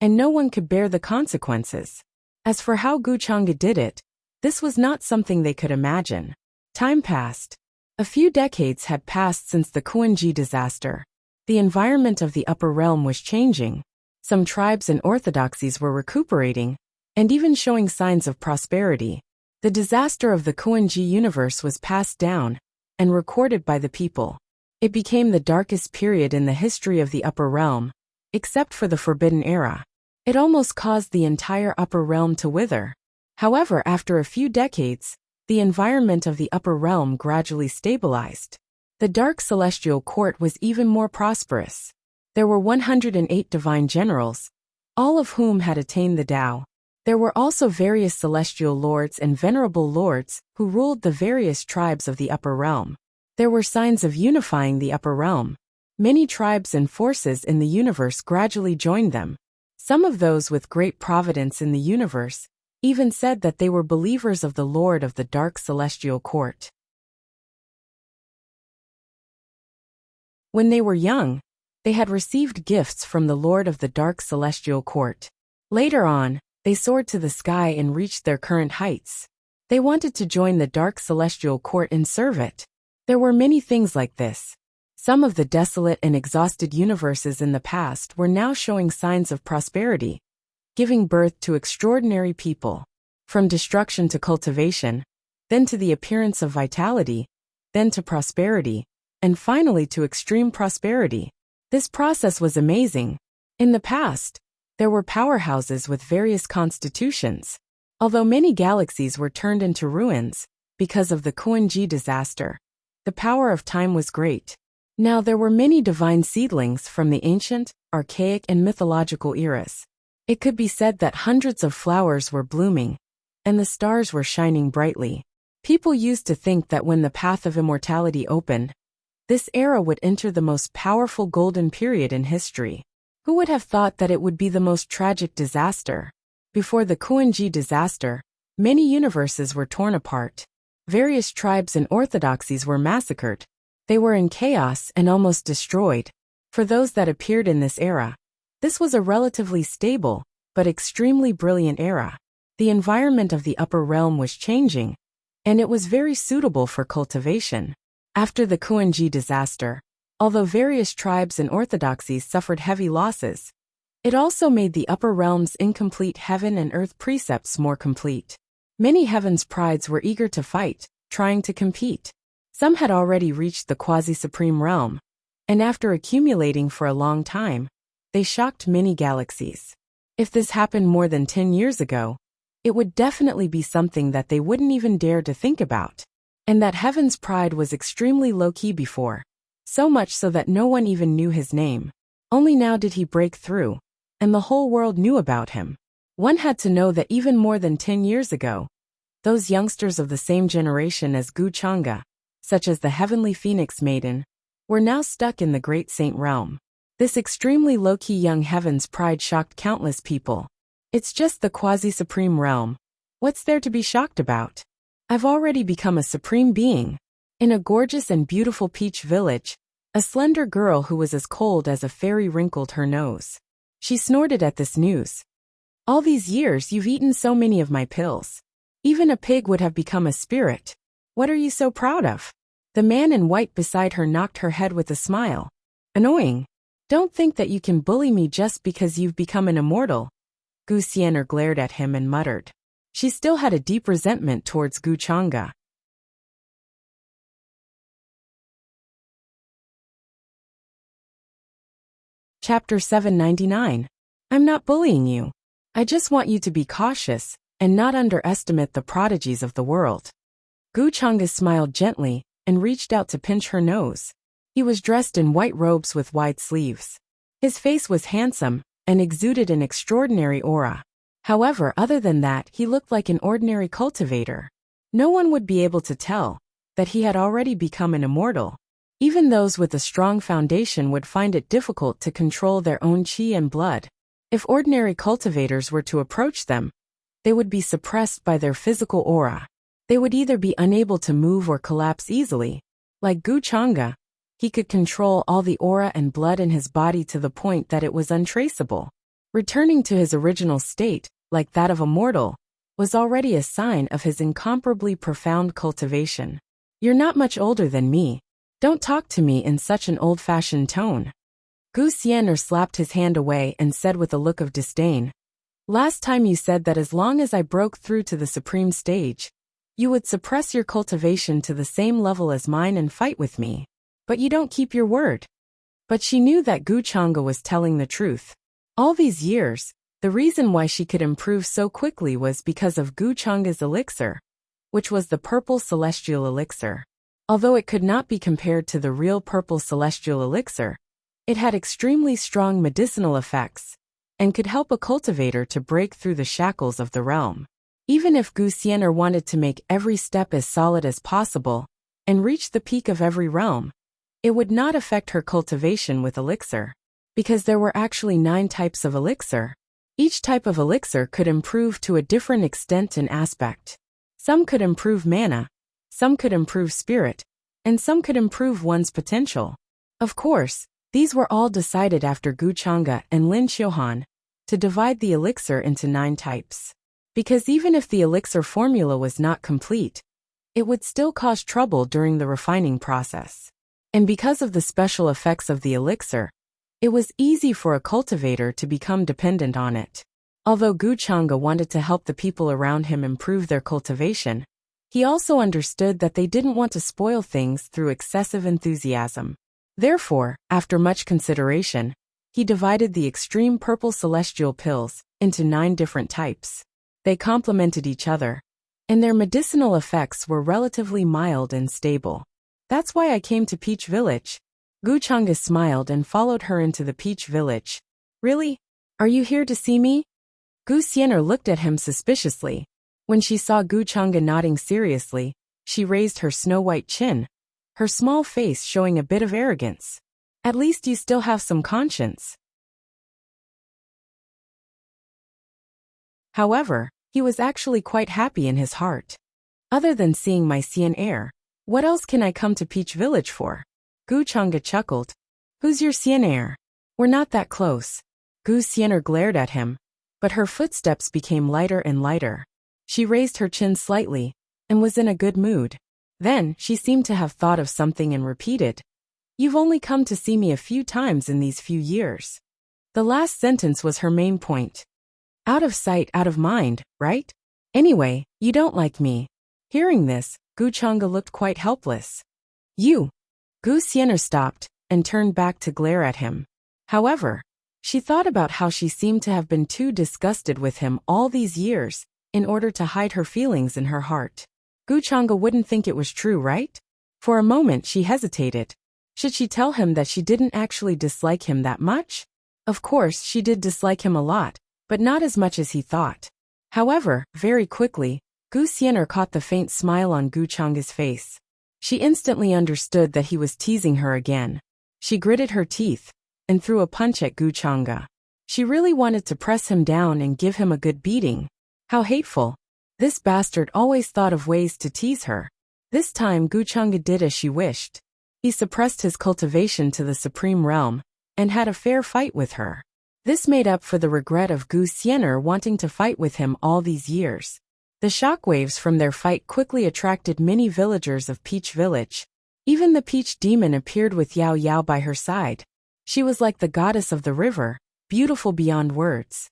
and no one could bear the consequences. As for how Wuxia did it, this was not something they could imagine. Time passed. A few decades had passed since the Kunji disaster. The environment of the upper realm was changing. Some tribes and orthodoxies were recuperating, and even showing signs of prosperity. The disaster of the Kunji universe was passed down and recorded by the people. It became the darkest period in the history of the upper realm, except for the Forbidden Era. It almost caused the entire upper realm to wither. However, after a few decades, the environment of the upper realm gradually stabilized. The Dark Celestial Court was even more prosperous. There were 108 divine generals, all of whom had attained the Tao. There were also various celestial lords and venerable lords who ruled the various tribes of the upper realm. There were signs of unifying the upper realm. Many tribes and forces in the universe gradually joined them. Some of those with great providence in the universe even said that they were believers of the Lord of the Dark Celestial Court. When they were young, they had received gifts from the Lord of the Dark Celestial Court. Later on, they soared to the sky and reached their current heights. They wanted to join the Dark Celestial Court and serve it. There were many things like this. Some of the desolate and exhausted universes in the past were now showing signs of prosperity, giving birth to extraordinary people. From destruction to cultivation, then to the appearance of vitality, then to prosperity, and finally to extreme prosperity. This process was amazing. In the past, there were powerhouses with various constitutions. Although many galaxies were turned into ruins because of the Kunji disaster, the power of time was great. Now there were many divine seedlings from the ancient, archaic, and mythological eras. It could be said that hundreds of flowers were blooming, and the stars were shining brightly. People used to think that when the path of immortality opened, this era would enter the most powerful golden period in history. Who would have thought that it would be the most tragic disaster? Before the Kunji disaster, many universes were torn apart. Various tribes and orthodoxies were massacred. They were in chaos and almost destroyed. For those that appeared in this era, this was a relatively stable, but extremely brilliant era. The environment of the upper realm was changing, and it was very suitable for cultivation. After the Kunji disaster, although various tribes and orthodoxies suffered heavy losses, it also made the upper realm's incomplete heaven and earth precepts more complete. Many heaven's prides were eager to fight, trying to compete. Some had already reached the quasi-supreme realm, and after accumulating for a long time, they shocked many galaxies. If this happened more than 10 years ago, it would definitely be something that they wouldn't even dare to think about. And that heaven's pride was extremely low-key before, so much so that no one even knew his name. Only now did he break through, and the whole world knew about him. One had to know that even more than 10 years ago, those youngsters of the same generation as Wuxia, such as the heavenly Phoenix Maiden, were now stuck in the Great Saint realm. This extremely low-key young heaven's pride shocked countless people. It's just the quasi-supreme realm. What's there to be shocked about? I've already become a supreme being. In a gorgeous and beautiful peach village, a slender girl who was as cold as a fairy wrinkled her nose. She snorted at this news. All these years you've eaten so many of my pills. Even a pig would have become a spirit. What are you so proud of? The man in white beside her knocked her head with a smile. Annoying. Don't think that you can bully me just because you've become an immortal. Gu Xian'er glared at him and muttered. She still had a deep resentment towards Gu Chang'e. Chapter 799. I'm not bullying you. I just want you to be cautious and not underestimate the prodigies of the world. Gu Chang'e smiled gently and reached out to pinch her nose. He was dressed in white robes with wide sleeves. His face was handsome and exuded an extraordinary aura. However, other than that, he looked like an ordinary cultivator. No one would be able to tell that he had already become an immortal. Even those with a strong foundation would find it difficult to control their own qi and blood. If ordinary cultivators were to approach them, they would be suppressed by their physical aura. They would either be unable to move or collapse easily. Like Gu Chang'e, he could control all the aura and blood in his body to the point that it was untraceable. Returning to his original state, like that of a mortal, was already a sign of his incomparably profound cultivation. You're not much older than me. Don't talk to me in such an old-fashioned tone. Gu Xian'er slapped his hand away and said with a look of disdain. Last time you said that as long as I broke through to the supreme stage, you would suppress your cultivation to the same level as mine and fight with me. But you don't keep your word. But she knew that Gu Chang'e was telling the truth. All these years, the reason why she could improve so quickly was because of Gu Chang'e's elixir, which was the purple celestial elixir. Although it could not be compared to the real purple celestial elixir, it had extremely strong medicinal effects and could help a cultivator to break through the shackles of the realm. Even if Gu Xian'er wanted to make every step as solid as possible and reach the peak of every realm, it would not affect her cultivation with elixir, because there were actually 9 types of elixir. Each type of elixir could improve to a different extent and aspect. Some could improve mana, some could improve spirit, and some could improve one's potential. Of course, these were all decided after Gu Chang'e and Lin Xiuhan to divide the elixir into 9 types. Because even if the elixir formula was not complete, it would still cause trouble during the refining process. And because of the special effects of the elixir, it was easy for a cultivator to become dependent on it. Although Gu Chang'e wanted to help the people around him improve their cultivation, he also understood that they didn't want to spoil things through excessive enthusiasm. Therefore, after much consideration, he divided the extreme purple celestial pills into 9 different types. They complemented each other, and their medicinal effects were relatively mild and stable. That's why I came to Peach Village. Gu Chang'e smiled and followed her into the Peach Village. Really? Are you here to see me? Gu Xian'er looked at him suspiciously. When she saw Gu Chang'e nodding seriously, she raised her snow-white chin, her small face showing a bit of arrogance. At least you still have some conscience. However, he was actually quite happy in his heart. Other than seeing my Xian heir, what else can I come to Peach Village for? Gu Chang'e chuckled. Who's your Xian heir? We're not that close. Gu Xian'er glared at him, but her footsteps became lighter and lighter. She raised her chin slightly and was in a good mood. Then, she seemed to have thought of something and repeated, You've only come to see me a few times in these few years. The last sentence was her main point. Out of sight, out of mind, right? Anyway, you don't like me. Hearing this, Gu Chang'e looked quite helpless. You. Gu Xian'er stopped and turned back to glare at him. However, she thought about how she seemed to have been too disgusted with him all these years in order to hide her feelings in her heart. Gu Chang'e wouldn't think it was true, right? For a moment she hesitated. Should she tell him that she didn't actually dislike him that much? Of course, she did dislike him a lot, but not as much as he thought. However, very quickly, Gu Xian'er caught the faint smile on Gu Chang'e's face. She instantly understood that he was teasing her again. She gritted her teeth and threw a punch at Gu Chang'e. She really wanted to press him down and give him a good beating. How hateful. This bastard always thought of ways to tease her. This time Guchanga did as she wished. He suppressed his cultivation to the supreme realm, and had a fair fight with her. This made up for the regret of Gu Xiener wanting to fight with him all these years. The shockwaves from their fight quickly attracted many villagers of Peach Village. Even the Peach Demon appeared with Yao Yao by her side. She was like the goddess of the river, beautiful beyond words.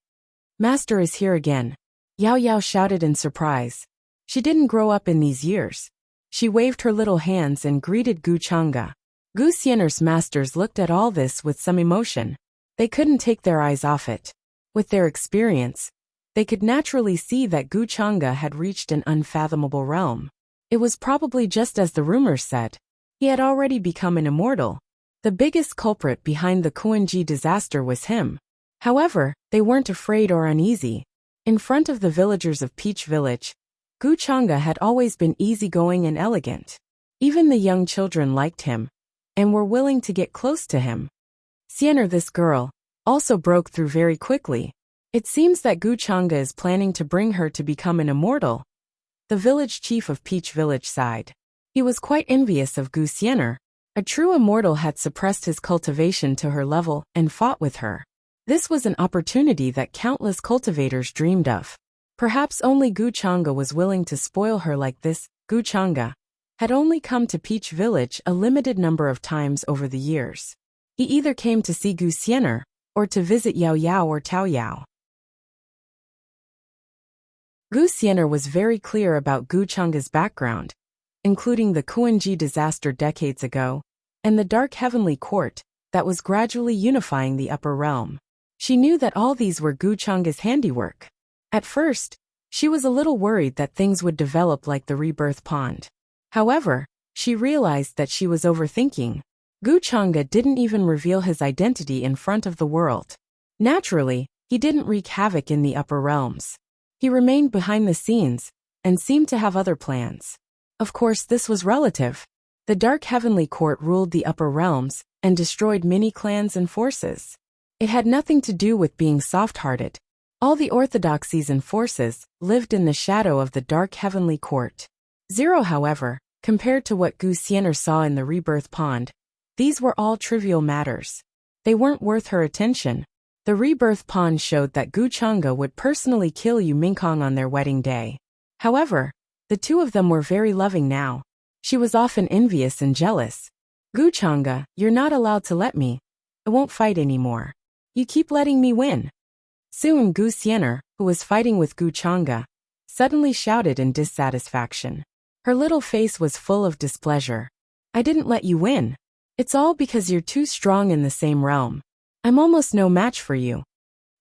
Master is here again. Yao Yao shouted in surprise. She didn't grow up in these years. She waved her little hands and greeted Guchanga. Gu Xiener's masters looked at all this with some emotion. They couldn't take their eyes off it. With their experience, they could naturally see that Guchanga had reached an unfathomable realm. It was probably just as the rumors said. He had already become an immortal. The biggest culprit behind the Kuan-ji disaster was him. However, they weren't afraid or uneasy. In front of the villagers of Peach Village, Guchanga had always been easygoing and elegant. Even the young children liked him, and were willing to get close to him. Xiener, this girl, also broke through very quickly. It seems that Guchanga is planning to bring her to become an immortal. The village chief of Peach Village sighed. He was quite envious of Gu Xiener. A true immortal had suppressed his cultivation to her level and fought with her. This was an opportunity that countless cultivators dreamed of. Perhaps only Guchanga was willing to spoil her like this. Guchanga had only come to Peach Village a limited number of times over the years. He either came to see Gu Xiener, or to visit Yao Yao or Tao Yao. Gu Xiener was very clear about Guchanga's background, including the Kuan-ji disaster decades ago, and the dark heavenly court that was gradually unifying the upper realm. She knew that all these were Guchanga's handiwork. At first, she was a little worried that things would develop like the rebirth pond. However, she realized that she was overthinking. Guchanga didn't even reveal his identity in front of the world. Naturally, he didn't wreak havoc in the upper realms. He remained behind the scenes, and seemed to have other plans. Of course, this was relative. The Dark Heavenly Court ruled the upper realms, and destroyed many clans and forces. It had nothing to do with being soft-hearted. All the orthodoxies and forces lived in the shadow of the Dark Heavenly Court. Zero, however, compared to what Gu Xiener saw in the rebirth pond. These were all trivial matters. They weren't worth her attention. The rebirth pond showed that Guchanga would personally kill Yu Mingkong on their wedding day. However, the two of them were very loving now. She was often envious and jealous. Guchanga, you're not allowed to let me. I won't fight anymore. You keep letting me win. Soon Gu Xiener, who was fighting with Guchanga, suddenly shouted in dissatisfaction. Her little face was full of displeasure. I didn't let you win. It's all because you're too strong in the same realm. I'm almost no match for you.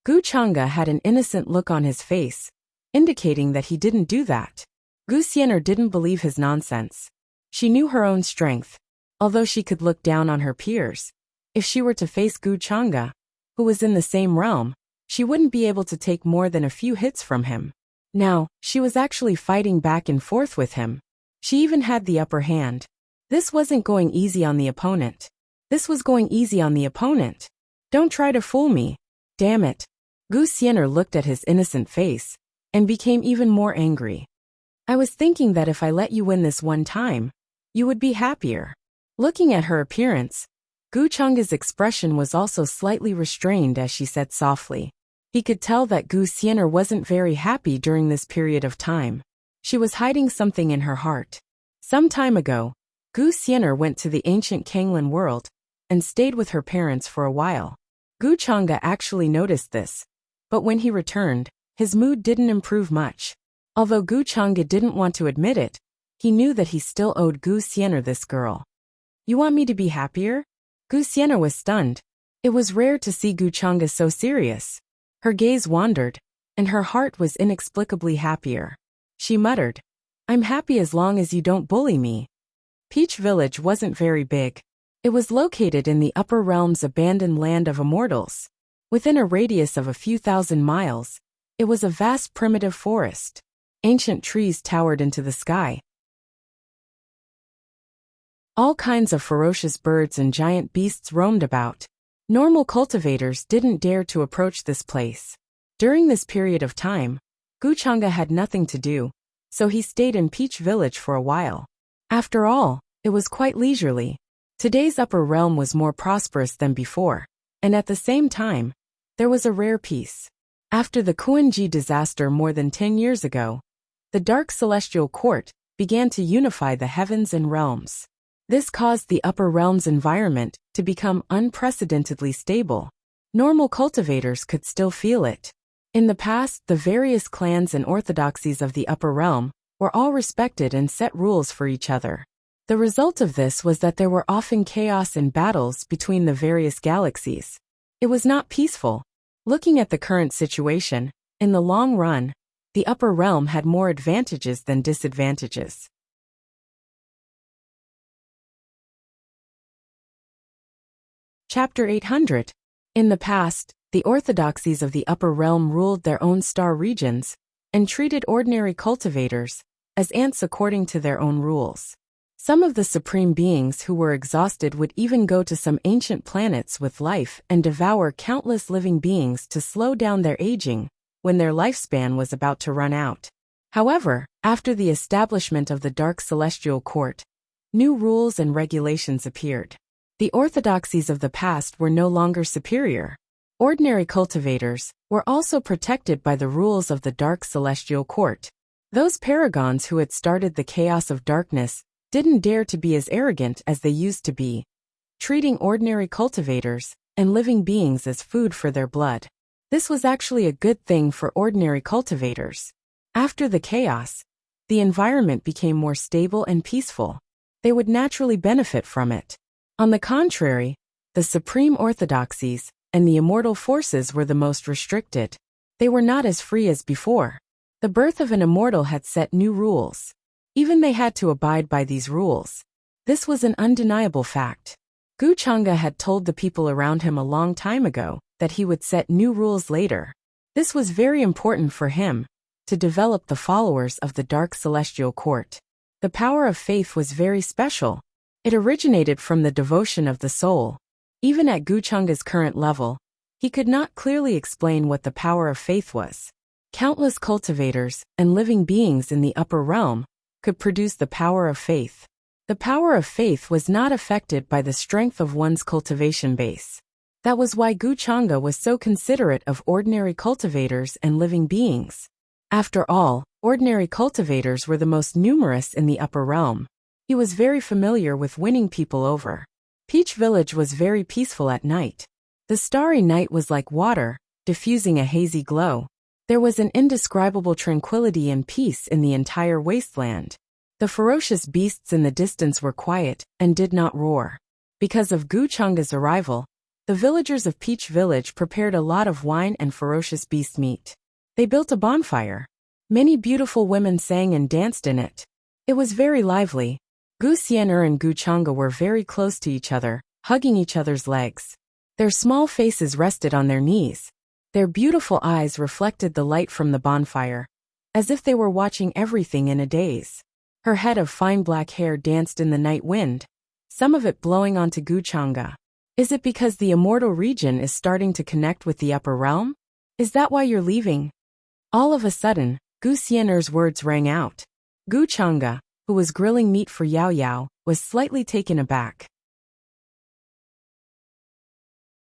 Guchanga had an innocent look on his face, indicating that he didn't do that. Gu Xiener didn't believe his nonsense. She knew her own strength. Although she could look down on her peers, if she were to face Guchanga, who was in the same realm, she wouldn't be able to take more than a few hits from him. Now, she was actually fighting back and forth with him. She even had the upper hand. This wasn't going easy on the opponent. This was going easy on the opponent. Don't try to fool me. Damn it. Gu Xiener looked at his innocent face, and became even more angry. I was thinking that if I let you win this one time, you would be happier. Looking at her appearance, Guchanga's expression was also slightly restrained as she said softly. He could tell that Gu Xiener wasn't very happy during this period of time. She was hiding something in her heart. Some time ago, Gu Xiener went to the ancient Kanglan world, and stayed with her parents for a while. Guchanga actually noticed this, but when he returned, his mood didn't improve much. Although Guchanga didn't want to admit it, he knew that he still owed Gu Xiener this girl. You want me to be happier? Gu Xiener was stunned. It was rare to see Guchanga so serious. Her gaze wandered, and her heart was inexplicably happier. She muttered, I'm happy as long as you don't bully me. Peach Village wasn't very big. It was located in the upper realm's abandoned land of immortals. Within a radius of a few thousand miles, it was a vast primitive forest. Ancient trees towered into the sky. All kinds of ferocious birds and giant beasts roamed about. Normal cultivators didn't dare to approach this place. During this period of time, Guchanga had nothing to do, so he stayed in Peach Village for a while. After all, it was quite leisurely. Today's upper realm was more prosperous than before, and at the same time, there was a rare peace. After the Kuan-ji disaster more than 10 years ago, the Dark Celestial Court began to unify the heavens and realms. This caused the upper realm's environment to become unprecedentedly stable. Normal cultivators could still feel it. In the past, the various clans and orthodoxies of the upper realm were all respected and set rules for each other. The result of this was that there were often chaos and battles between the various galaxies. It was not peaceful. Looking at the current situation, in the long run, the upper realm had more advantages than disadvantages. Chapter 800. In the past, the orthodoxies of the upper realm ruled their own star regions and treated ordinary cultivators as ants according to their own rules. Some of the supreme beings who were exhausted would even go to some ancient planets with life and devour countless living beings to slow down their aging when their lifespan was about to run out. However, after the establishment of the Dark Celestial Court, new rules and regulations appeared. The orthodoxies of the past were no longer superior. Ordinary cultivators were also protected by the rules of the Dark Celestial Court. Those paragons who had started the chaos of darkness didn't dare to be as arrogant as they used to be, treating ordinary cultivators and living beings as food for their blood. This was actually a good thing for ordinary cultivators. After the chaos, the environment became more stable and peaceful. They would naturally benefit from it. On the contrary, the supreme orthodoxies and the immortal forces were the most restricted. They were not as free as before. The birth of an immortal had set new rules. Even they had to abide by these rules. This was an undeniable fact. Gu Chang'e had told the people around him a long time ago that he would set new rules later. This was very important for him, to develop the followers of the Dark Celestial Court. The power of faith was very special. It originated from the devotion of the soul. Even at Gu Chang'e's current level, he could not clearly explain what the power of faith was. Countless cultivators and living beings in the upper realm could produce the power of faith. The power of faith was not affected by the strength of one's cultivation base. That was why Gu Chang'e was so considerate of ordinary cultivators and living beings. After all, ordinary cultivators were the most numerous in the upper realm. He was very familiar with winning people over. Peach Village was very peaceful at night. The starry night was like water, diffusing a hazy glow. There was an indescribable tranquility and peace in the entire wasteland. The ferocious beasts in the distance were quiet and did not roar. Because of Gu Chang'e's arrival, the villagers of Peach Village prepared a lot of wine and ferocious beast meat. They built a bonfire. Many beautiful women sang and danced in it. It was very lively. Gu Xian'er and Gu Chang'e were very close to each other, hugging each other's legs. Their small faces rested on their knees. Their beautiful eyes reflected the light from the bonfire, as if they were watching everything in a daze. Her head of fine black hair danced in the night wind, some of it blowing onto Gu Chang'e. Is it because the immortal region is starting to connect with the upper realm? Is that why you're leaving? All of a sudden, Gu Xian'er's words rang out. Gu Chang'e, who was grilling meat for Yao Yao, was slightly taken aback.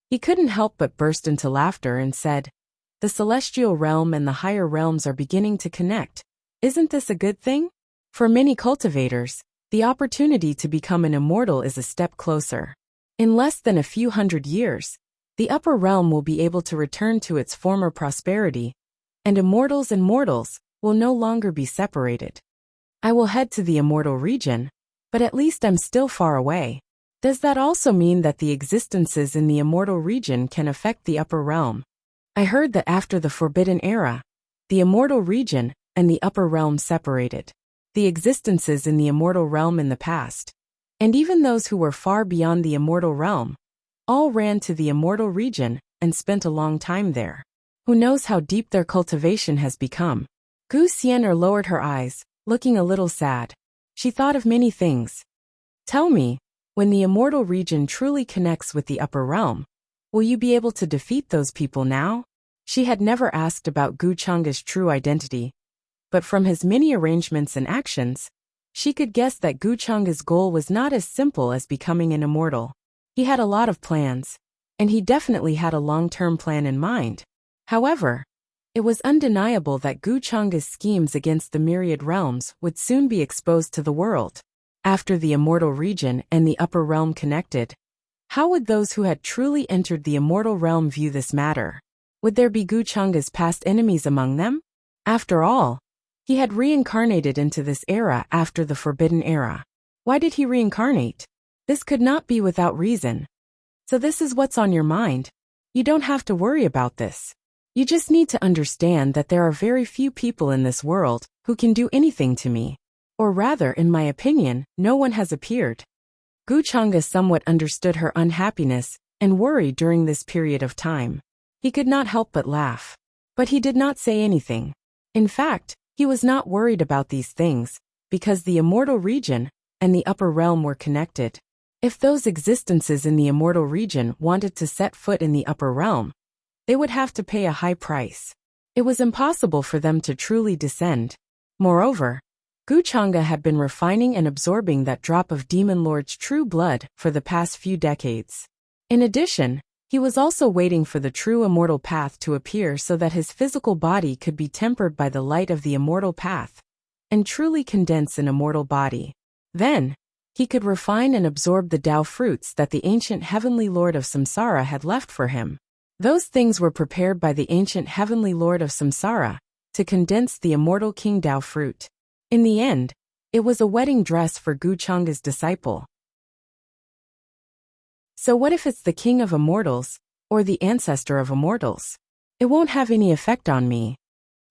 He couldn't help but burst into laughter and said, "The celestial realm and the higher realms are beginning to connect. Isn't this a good thing? For many cultivators, the opportunity to become an immortal is a step closer. In less than a few hundred years, the upper realm will be able to return to its former prosperity, and immortals and mortals will no longer be separated. I will head to the immortal region, but at least I'm still far away. Does that also mean that the existences in the immortal region can affect the upper realm? I heard that after the Forbidden Era, the immortal region and the upper realm separated. The existences in the immortal realm in the past, and even those who were far beyond the immortal realm, all ran to the immortal region and spent a long time there. Who knows how deep their cultivation has become?" Gu Xian'er lowered her eyes, looking a little sad. She thought of many things. "Tell me, when the immortal region truly connects with the upper realm, will you be able to defeat those people now?" She had never asked about Gu Chang'e's true identity, but from his many arrangements and actions, She could guess that Guchanga's goal was not as simple as becoming an immortal. He had a lot of plans, and he definitely had a long-term plan in mind. However, it was undeniable that Guchanga's schemes against the myriad realms would soon be exposed to the world. After the immortal region and the upper realm connected, how would those who had truly entered the immortal realm view this matter? Would there be Guchanga's past enemies among them? After all, he had reincarnated into this era after the Forbidden Era. Why did he reincarnate? This could not be without reason. So this is what's on your mind. You don't have to worry about this. You just need to understand that there are very few people in this world who can do anything to me. Or rather, in my opinion, no one has appeared. Guchanga somewhat understood her unhappiness and worry during this period of time. He could not help but laugh. But he did not say anything. In fact, he was not worried about these things, because the immortal region and the upper realm were connected. If those existences in the immortal region wanted to set foot in the upper realm, they would have to pay a high price. It was impossible for them to truly descend. Moreover, Guchanga had been refining and absorbing that drop of Demon Lord's true blood for the past few decades. In addition, he was also waiting for the true immortal path to appear so that his physical body could be tempered by the light of the immortal path and truly condense an immortal body. Then, he could refine and absorb the Tao fruits that the ancient heavenly Lord of Samsara had left for him. Those things were prepared by the ancient heavenly Lord of Samsara to condense the immortal King Tao fruit. In the end, it was a wedding dress for Guchanga's disciple. So what if it's the king of immortals, or the ancestor of immortals? It won't have any effect on me.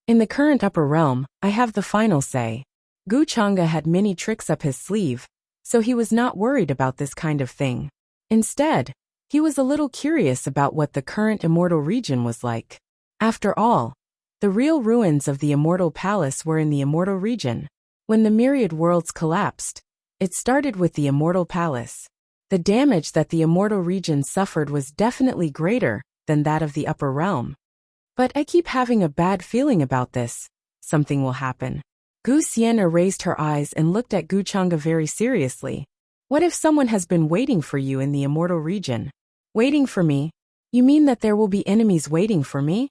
In the current upper realm, I have the final say. Guchanga had many tricks up his sleeve, so he was not worried about this kind of thing. Instead, he was a little curious about what the current immortal region was like. After all, the real ruins of the immortal palace were in the immortal region. When the myriad worlds collapsed, it started with the immortal palace. The damage that the immortal region suffered was definitely greater than that of the upper realm. But I keep having a bad feeling about this. Something will happen. Gu Xian'er raised her eyes and looked at Guchanga very seriously. What if someone has been waiting for you in the immortal region? Waiting for me? You mean that there will be enemies waiting for me?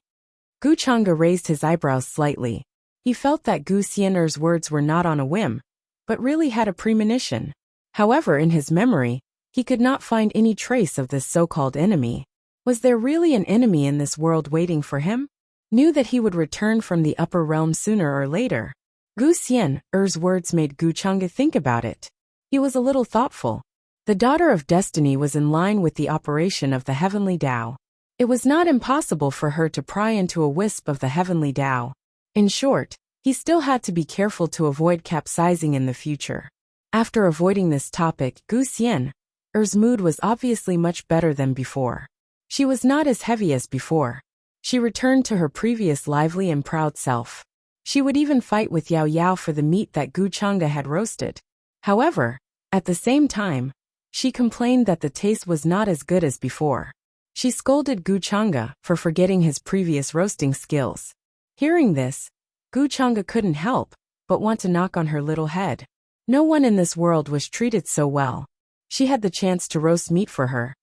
Guchanga raised his eyebrows slightly. He felt that Gu Xian'er's words were not on a whim, but really had a premonition. However, in his memory, he could not find any trace of this so-called enemy. Was there really an enemy in this world waiting for him? Knew that he would return from the upper realm sooner or later. Gu Xian'er's words made Guchanga think about it. He was a little thoughtful. The daughter of destiny was in line with the operation of the heavenly Tao. It was not impossible for her to pry into a wisp of the heavenly Tao. In short, he still had to be careful to avoid capsizing in the future. After avoiding this topic, Gu Xian'er's mood was obviously much better than before. She was not as heavy as before. She returned to her previous lively and proud self. She would even fight with Yao Yao for the meat that Guchanga had roasted. However, at the same time, she complained that the taste was not as good as before. She scolded Guchanga for forgetting his previous roasting skills. Hearing this, Guchanga couldn't help but want to knock on her little head. No one in this world was treated so well. She had the chance to roast meat for her,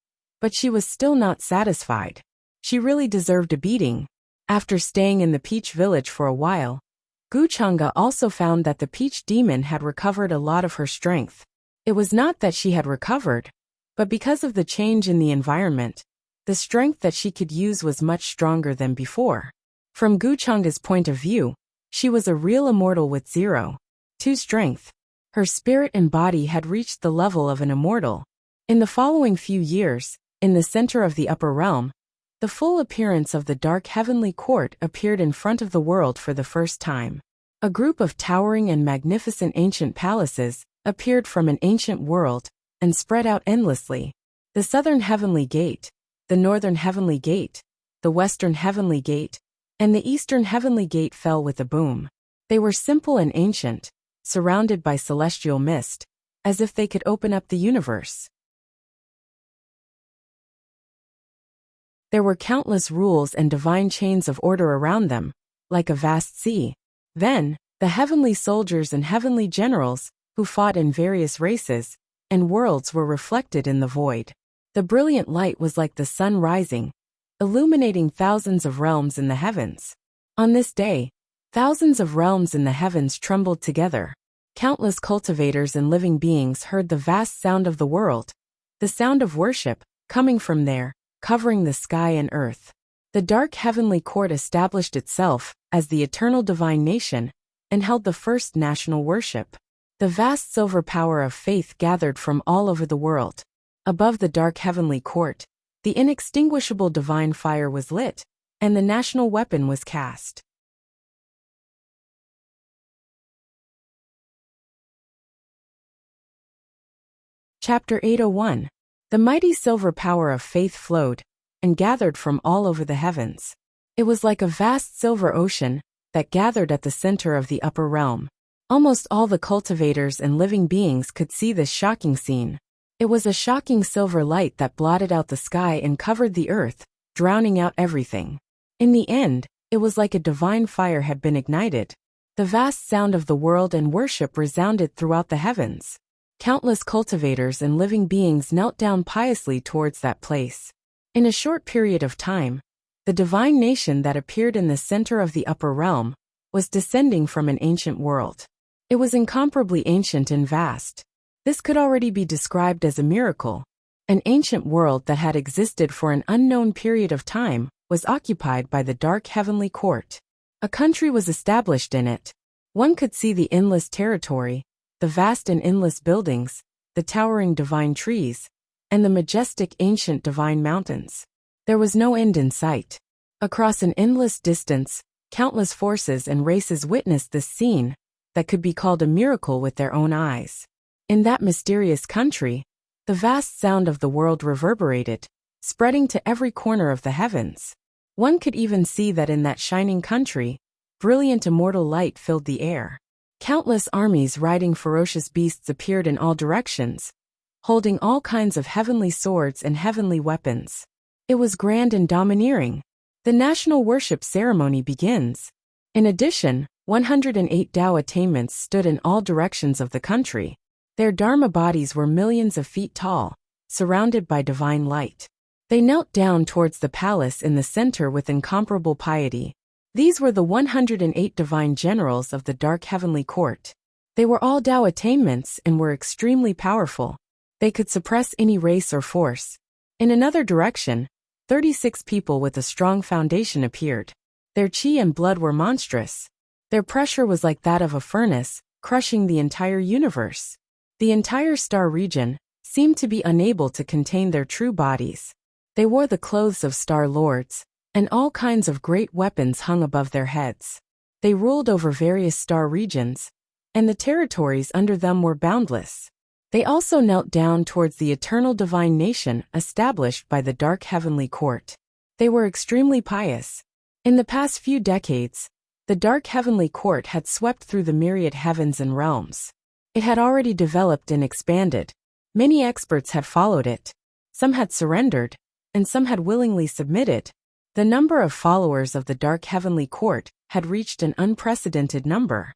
but she was still not satisfied. She really deserved a beating. After staying in the Peach Village for a while, Guchanga also found that the Peach Demon had recovered a lot of her strength. It was not that she had recovered, but because of the change in the environment, the strength that she could use was much stronger than before. From Guchanga's point of view, she was a real immortal with 0.2 strength. Her spirit and body had reached the level of an immortal. In the following few years, in the center of the upper realm, the full appearance of the dark heavenly court appeared in front of the world for the first time. A group of towering and magnificent ancient palaces appeared from an ancient world and spread out endlessly. The southern heavenly gate, the northern heavenly gate, the western heavenly gate, and the eastern heavenly gate fell with a boom. They were simple and ancient, surrounded by celestial mist, as if they could open up the universe. There were countless rules and divine chains of order around them, like a vast sea. Then, the heavenly soldiers and heavenly generals who fought in various races, and worlds were reflected in the void. The brilliant light was like the sun rising, illuminating thousands of realms in the heavens. On this day, thousands of realms in the heavens trembled together. Countless cultivators and living beings heard the vast sound of the world, the sound of worship, coming from there, covering the sky and earth. The dark heavenly court established itself as the eternal divine nation and held the first national worship. The vast silver power of faith gathered from all over the world. Above the dark heavenly court, the inextinguishable divine fire was lit, and the national weapon was cast. Chapter 801. The mighty silver power of faith flowed and gathered from all over the heavens. It was like a vast silver ocean that gathered at the center of the upper realm. Almost all the cultivators and living beings could see this shocking scene. It was a shocking silver light that blotted out the sky and covered the earth, drowning out everything. In the end, it was like a divine fire had been ignited. The vast sound of the world and worship resounded throughout the heavens. Countless cultivators and living beings knelt down piously towards that place. In a short period of time, the divine nation that appeared in the center of the upper realm was descending from an ancient world. It was incomparably ancient and vast. This could already be described as a miracle. An ancient world that had existed for an unknown period of time was occupied by the dark heavenly court. A country was established in it. One could see the endless territory, the vast and endless buildings, the towering divine trees, and the majestic ancient divine mountains. There was no end in sight. Across an endless distance, countless forces and races witnessed this scene that could be called a miracle with their own eyes. In that mysterious country, the vast sound of the world reverberated, spreading to every corner of the heavens. One could even see that in that shining country, brilliant immortal light filled the air. Countless armies riding ferocious beasts appeared in all directions, holding all kinds of heavenly swords and heavenly weapons. It was grand and domineering. The national worship ceremony begins. In addition, 108 Tao attainments stood in all directions of the country. Their Dharma bodies were millions of feet tall, surrounded by divine light. They knelt down towards the palace in the center with incomparable piety. These were the 108 divine generals of the dark heavenly court. They were all Tao attainments and were extremely powerful. They could suppress any race or force. In another direction, 36 people with a strong foundation appeared. Their chi and blood were monstrous. Their pressure was like that of a furnace, crushing the entire universe. The entire star region seemed to be unable to contain their true bodies. They wore the clothes of star lords, and all kinds of great weapons hung above their heads. They ruled over various star regions, and the territories under them were boundless. They also knelt down towards the eternal divine nation established by the dark heavenly court. They were extremely pious. In the past few decades, the dark heavenly court had swept through the myriad heavens and realms. It had already developed and expanded. Many experts had followed it. Some had surrendered, and some had willingly submitted. The number of followers of the dark heavenly court had reached an unprecedented number.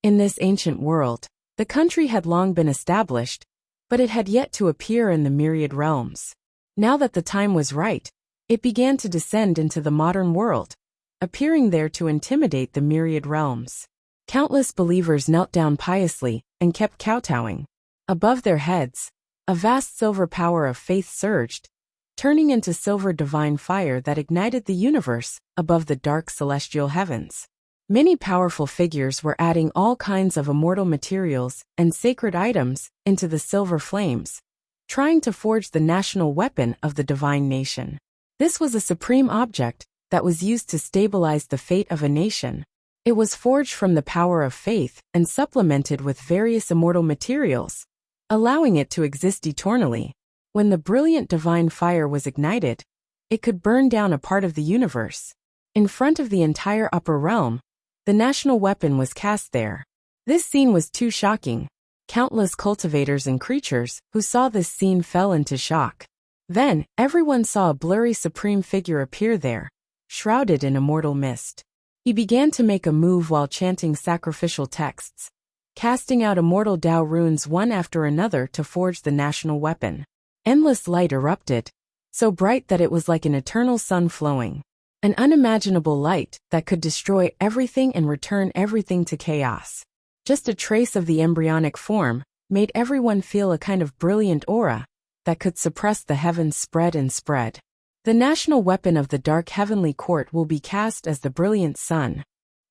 In this ancient world, the country had long been established, but it had yet to appear in the myriad realms. Now that the time was right, it began to descend into the modern world, appearing there to intimidate the myriad realms. Countless believers knelt down piously and kept kowtowing. Above their heads, a vast silver power of faith surged, turning into silver divine fire that ignited the universe above the dark celestial heavens. Many powerful figures were adding all kinds of immortal materials and sacred items into the silver flames, trying to forge the national weapon of the divine nation. This was a supreme object that was used to stabilize the fate of a nation. It was forged from the power of faith and supplemented with various immortal materials, allowing it to exist eternally. When the brilliant divine fire was ignited, it could burn down a part of the universe. In front of the entire upper realm, the national weapon was cast there. This scene was too shocking. Countless cultivators and creatures who saw this scene fell into shock. Then, everyone saw a blurry supreme figure appear there, shrouded in immortal mist. He began to make a move while chanting sacrificial texts, casting out immortal Tao runes one after another to forge the national weapon. Endless light erupted, so bright that it was like an eternal sun flowing. An unimaginable light that could destroy everything and return everything to chaos. Just a trace of the embryonic form made everyone feel a kind of brilliant aura that could suppress the heavens spread and spread. The national weapon of the dark heavenly court will be cast as the brilliant sun,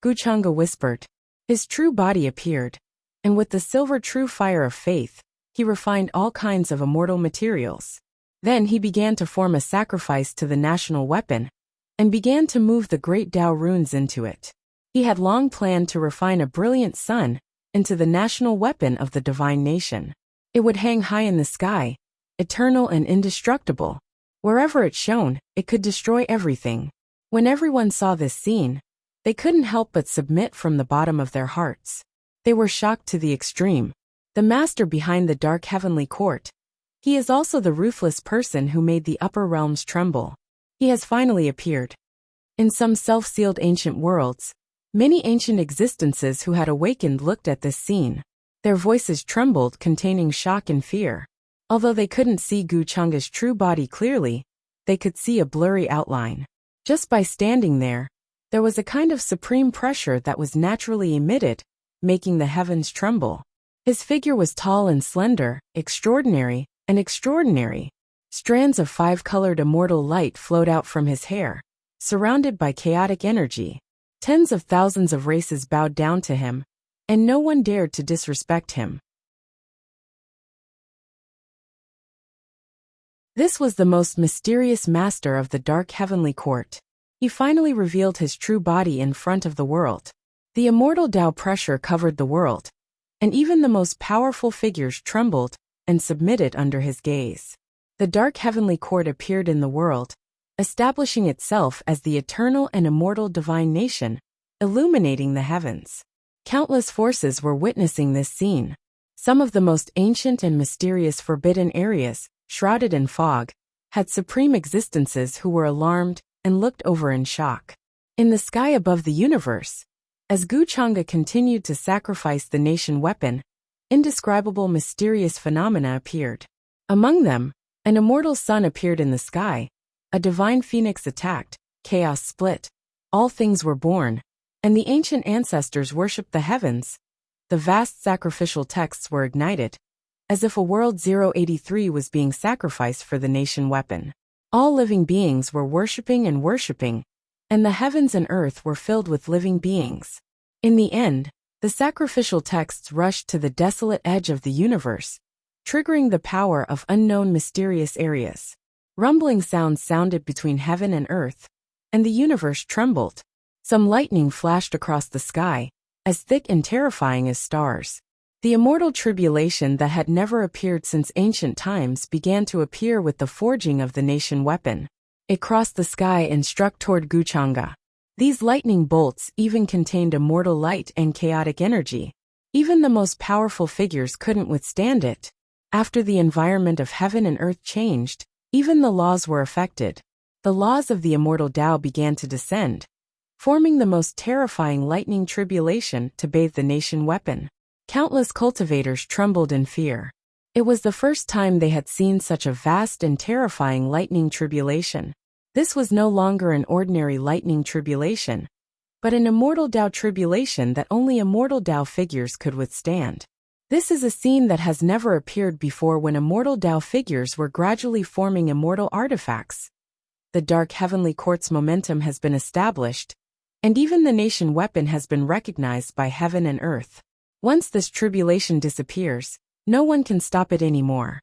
Guchanga whispered. His true body appeared, and with the silver true fire of faith, he refined all kinds of immortal materials. Then he began to form a sacrifice to the national weapon, and began to move the great Tao runes into it. He had long planned to refine a brilliant sun into the national weapon of the divine nation. It would hang high in the sky, eternal and indestructible. Wherever it shone, it could destroy everything. When everyone saw this scene, they couldn't help but submit from the bottom of their hearts. They were shocked to the extreme. The master behind the dark heavenly court. He is also the ruthless person who made the upper realms tremble. He has finally appeared. In some self-sealed ancient worlds, many ancient existences who had awakened looked at this scene. Their voices trembled, containing shock and fear. Although they couldn't see Guchanga's true body clearly, they could see a blurry outline. Just by standing there was a kind of supreme pressure that was naturally emitted, making the heavens tremble. His figure was tall and slender, extraordinary, and extraordinary. Strands of five-colored immortal light flowed out from his hair, surrounded by chaotic energy. Tens of thousands of races bowed down to him, and no one dared to disrespect him. This was the most mysterious master of the dark heavenly court. He finally revealed his true body in front of the world. The immortal Tao pressure covered the world, and even the most powerful figures trembled and submitted under his gaze. The dark heavenly court appeared in the world, establishing itself as the eternal and immortal divine nation, illuminating the heavens. Countless forces were witnessing this scene. Some of the most ancient and mysterious forbidden areas, shrouded in fog, had supreme existences who were alarmed and looked over in shock. In the sky above the universe, as Guchanga continued to sacrifice the nation weapon, indescribable mysterious phenomena appeared. Among them, an immortal sun appeared in the sky, a divine phoenix attacked, chaos split, all things were born, and the ancient ancestors worshipped the heavens. The vast sacrificial texts were ignited, as if a world 083 was being sacrificed for the nation weapon. All living beings were worshipping, and the heavens and earth were filled with living beings. In the end, the sacrificial texts rushed to the desolate edge of the universe, triggering the power of unknown mysterious areas. Rumbling sounds sounded between heaven and earth, and the universe trembled. Some lightning flashed across the sky, as thick and terrifying as stars. The immortal tribulation that had never appeared since ancient times began to appear with the forging of the nation weapon. It crossed the sky and struck toward Guchanga. These lightning bolts even contained immortal light and chaotic energy. Even the most powerful figures couldn't withstand it. After the environment of heaven and earth changed, even the laws were affected. The laws of the immortal Tao began to descend, forming the most terrifying lightning tribulation to bathe the nation weapon. Countless cultivators trembled in fear. It was the first time they had seen such a vast and terrifying lightning tribulation. This was no longer an ordinary lightning tribulation, but an immortal Tao tribulation that only immortal Tao figures could withstand. This is a scene that has never appeared before when immortal Tao figures were gradually forming immortal artifacts. The dark heavenly court's momentum has been established, and even the nation weapon has been recognized by heaven and earth. Once this tribulation disappears, no one can stop it anymore.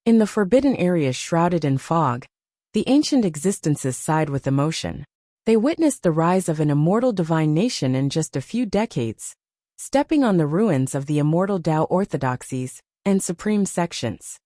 In the forbidden areas shrouded in fog, the ancient existences sighed with emotion. They witnessed the rise of an immortal divine nation in just a few decades, stepping on the ruins of the immortal Tao orthodoxies and supreme sections.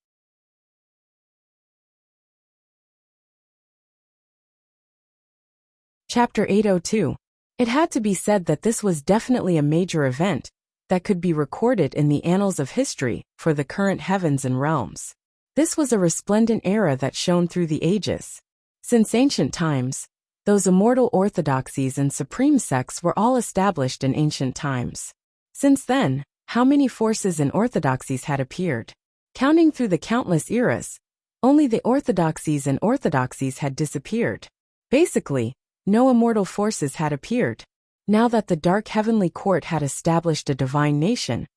Chapter 802. It had to be said that this was definitely a major event that could be recorded in the annals of history for the current heavens and realms. This was a resplendent era that shone through the ages. Since ancient times, Those immortal orthodoxies and supreme sects were all established in ancient times. Since then, how many forces and orthodoxies had appeared? Counting through the countless eras, only the orthodoxies and orthodoxies had disappeared. Basically, no immortal forces had appeared. Now that the Dark Heavenly Court had established a divine nation,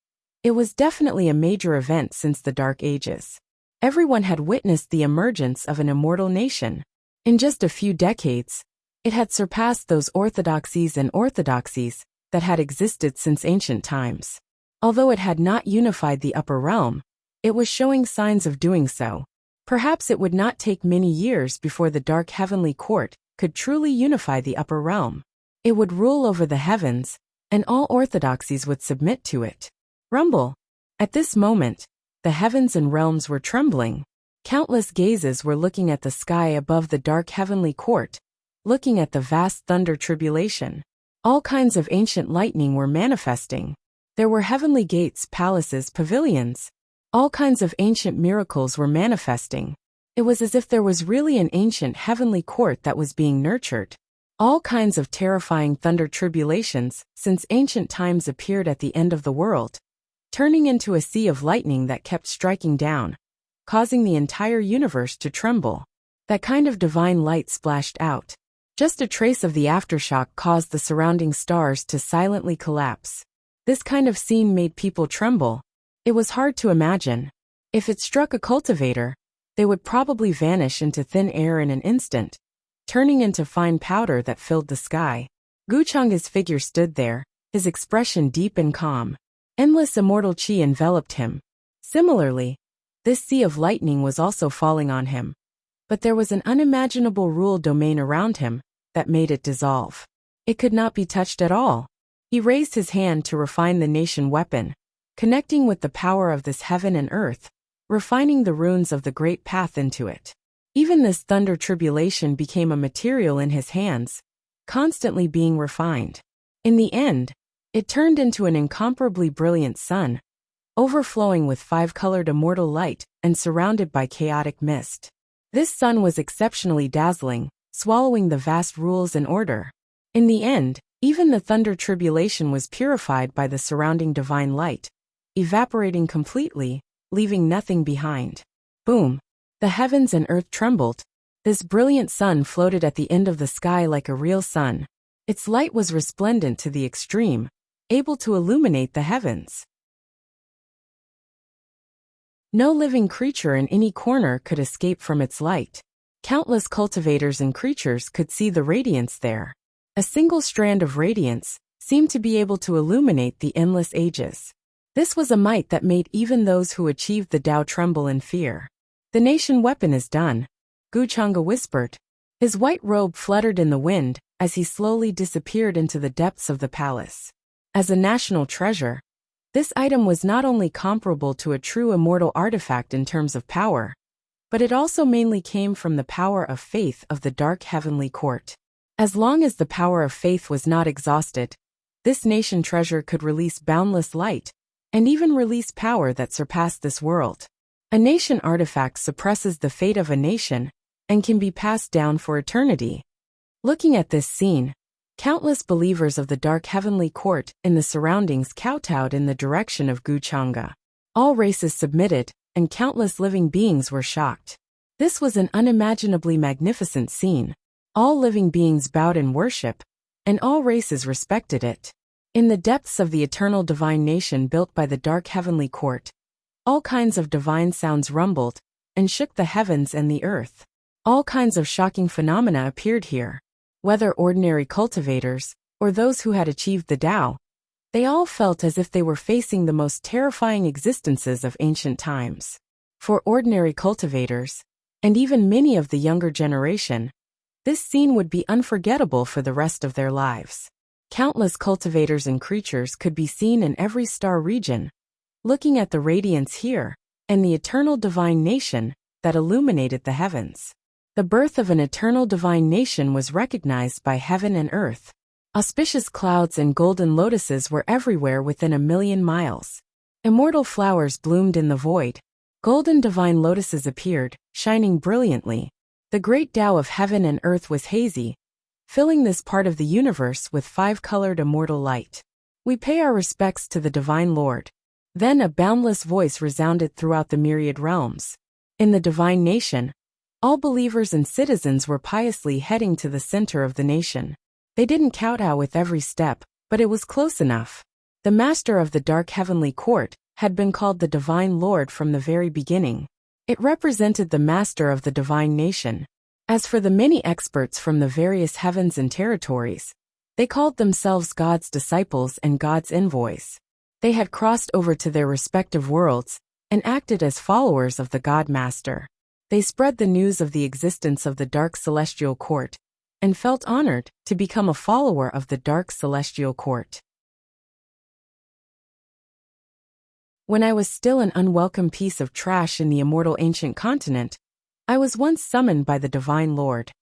it was definitely a major event since the Dark Ages. Everyone had witnessed the emergence of an immortal nation. In just a few decades, it had surpassed those orthodoxies and orthodoxies that had existed since ancient times. Although it had not unified the upper realm, it was showing signs of doing so. Perhaps it would not take many years before the Dark Heavenly Court could truly unify the upper realm. It would rule over the heavens, and all orthodoxies would submit to it. Rumble. At this moment, the heavens and realms were trembling. Countless gazes were looking at the sky above the Dark Heavenly Court, looking at the vast thunder tribulation. All kinds of ancient lightning were manifesting. There were heavenly gates, palaces, pavilions. All kinds of ancient miracles were manifesting. It was as if there was really an ancient heavenly court that was being nurtured. All kinds of terrifying thunder tribulations since ancient times appeared at the end of the world, turning into a sea of lightning that kept striking down, causing the entire universe to tremble. That kind of divine light splashed out. Just a trace of the aftershock caused the surrounding stars to silently collapse. This kind of scene made people tremble. It was hard to imagine. If it struck a cultivator, they would probably vanish into thin air in an instant, turning into fine powder that filled the sky. Guchanga's figure stood there, his expression deep and calm. Endless immortal chi enveloped him. Similarly, this sea of lightning was also falling on him. But there was an unimaginable rule domain around him that made it dissolve. It could not be touched at all. He raised his hand to refine the nation weapon, connecting with the power of this heaven and earth, refining the runes of the great path into it. Even this thunder tribulation became a material in his hands, constantly being refined. In the end, it turned into an incomparably brilliant sun, overflowing with five-colored immortal light and surrounded by chaotic mist. This sun was exceptionally dazzling, swallowing the vast rules and order. In the end, even the thunder tribulation was purified by the surrounding divine light, evaporating completely, leaving nothing behind. Boom! The heavens and earth trembled. This brilliant sun floated at the end of the sky like a real sun. Its light was resplendent to the extreme, able to illuminate the heavens. No living creature in any corner could escape from its light. Countless cultivators and creatures could see the radiance there. A single strand of radiance seemed to be able to illuminate the endless ages. This was a might that made even those who achieved the Tao tremble in fear. The nation weapon is done, Guchanga whispered. His white robe fluttered in the wind as he slowly disappeared into the depths of the palace. As a national treasure, this item was not only comparable to a true immortal artifact in terms of power, but it also mainly came from the power of faith of the Dark Heavenly Court. As long as the power of faith was not exhausted, this nation treasure could release boundless light, and even release power that surpassed this world. A nation artifact suppresses the fate of a nation, and can be passed down for eternity. Looking at this scene, countless believers of the Dark Heavenly Court in the surroundings kowtowed in the direction of Guchanga. All races submitted, and countless living beings were shocked. This was an unimaginably magnificent scene. All living beings bowed in worship, and all races respected it. In the depths of the eternal divine nation built by the Dark Heavenly Court, all kinds of divine sounds rumbled, and shook the heavens and the earth. All kinds of shocking phenomena appeared here. Whether ordinary cultivators, or those who had achieved the Tao, they all felt as if they were facing the most terrifying existences of ancient times. For ordinary cultivators, and even many of the younger generation, this scene would be unforgettable for the rest of their lives. Countless cultivators and creatures could be seen in every star region, looking at the radiance here, and the eternal divine nation that illuminated the heavens. The birth of an eternal divine nation was recognized by heaven and earth. Auspicious clouds and golden lotuses were everywhere within 1,000,000 miles. Immortal flowers bloomed in the void. Golden divine lotuses appeared, shining brilliantly. The great Tao of heaven and earth was hazy, filling this part of the universe with five-colored immortal light. We pay our respects to the Divine Lord. Then a boundless voice resounded throughout the myriad realms. In the divine nation, all believers and citizens were piously heading to the center of the nation. They didn't kowtow with every step, but it was close enough. The master of the dark heavenly court had been called the Divine Lord from the very beginning. It represented the master of the divine nation. As for the many experts from the various heavens and territories, they called themselves God's disciples and God's envoys. They had crossed over to their respective worlds and acted as followers of the God Master. They spread the news of the existence of the dark celestial court and felt honored to become a follower of the dark celestial court. When I was still an unwelcome piece of trash in the immortal ancient continent, I was once summoned by the Divine Lord.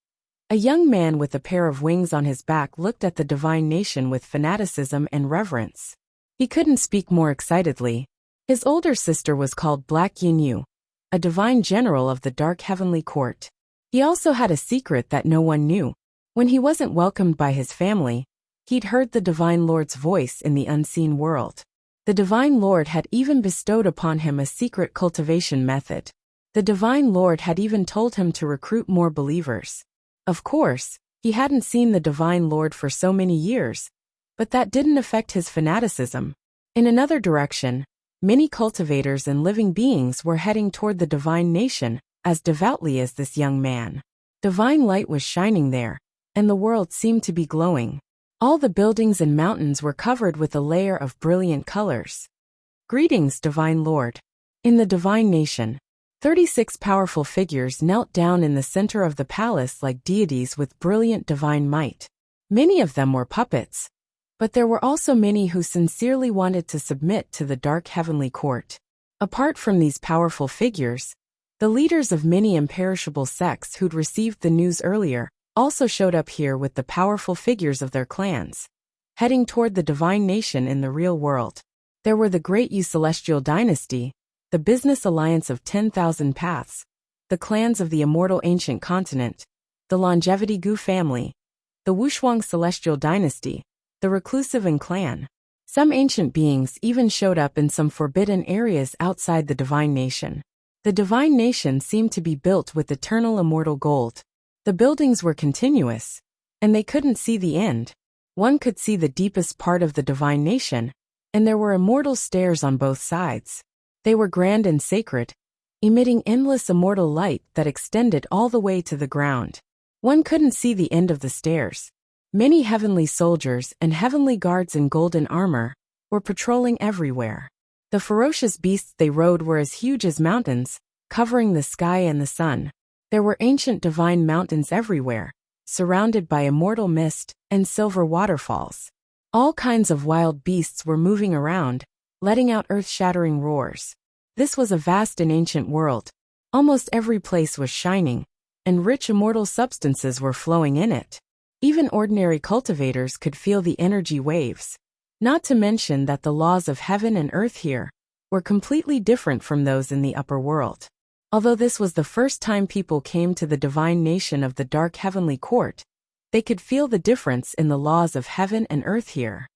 A young man with a pair of wings on his back looked at the divine nation with fanaticism and reverence. He couldn't speak more excitedly. His older sister was called Black Yin, a divine general of the dark heavenly court. He also had a secret that no one knew. When he wasn't welcomed by his family, he'd heard the Divine Lord's voice in the unseen world. The Divine Lord had even bestowed upon him a secret cultivation method. The Divine Lord had even told him to recruit more believers. Of course, he hadn't seen the Divine Lord for so many years, but that didn't affect his fanaticism. In another direction, many cultivators and living beings were heading toward the divine nation as devoutly as this young man. Divine light was shining there, and the world seemed to be glowing. All the buildings and mountains were covered with a layer of brilliant colors. Greetings, Divine Lord. In the divine nation, 36 powerful figures knelt down in the center of the palace like deities with brilliant divine might. Many of them were puppets, but there were also many who sincerely wanted to submit to the dark heavenly court. Apart from these powerful figures, the leaders of many imperishable sects who'd received the news earlier also showed up here with the powerful figures of their clans, heading toward the divine nation in the real world. There were the Great Yu Celestial Dynasty, the Business Alliance of 10,000 Paths, the clans of the Immortal Ancient Continent, the Longevity Gu family, the Wushuang Celestial Dynasty, the Reclusive and clan. Some ancient beings even showed up in some forbidden areas outside the divine nation. The divine nation seemed to be built with eternal immortal gold. The buildings were continuous, and they couldn't see the end. One could see the deepest part of the divine nation, and there were immortal stairs on both sides. They were grand and sacred, emitting endless immortal light that extended all the way to the ground. One couldn't see the end of the stairs. Many heavenly soldiers and heavenly guards in golden armor were patrolling everywhere. The ferocious beasts they rode were as huge as mountains, covering the sky and the sun. There were ancient divine mountains everywhere, surrounded by immortal mist and silver waterfalls. All kinds of wild beasts were moving around, letting out earth-shattering roars. This was a vast and ancient world. Almost every place was shining, and rich immortal substances were flowing in it. Even ordinary cultivators could feel the energy waves. Not to mention that the laws of heaven and earth here were completely different from those in the upper world. Although this was the first time people came to the divine nation of the dark heavenly court, they could feel the difference in the laws of heaven and earth here.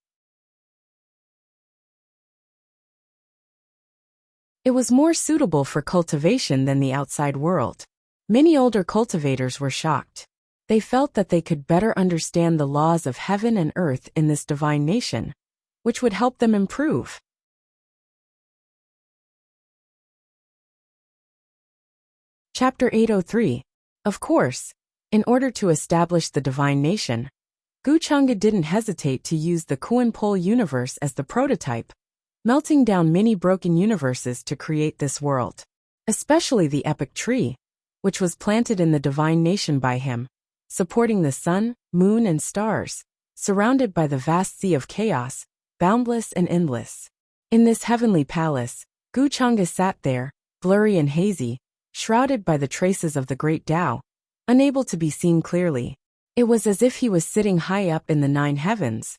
It was more suitable for cultivation than the outside world. Many older cultivators were shocked. They felt that they could better understand the laws of heaven and earth in this divine nation, which would help them improve. Chapter 803. Of course, in order to establish the divine nation, Gu Chang'e didn't hesitate to use the Kuan Pole universe as the prototype, melting down many broken universes to create this world. Especially the epic tree, which was planted in the divine nation by him, supporting the sun, moon and stars, surrounded by the vast sea of chaos, boundless and endless. In this heavenly palace, Gu Chang'e sat there, blurry and hazy, shrouded by the traces of the great Tao, unable to be seen clearly. It was as if he was sitting high up in the 9 heavens,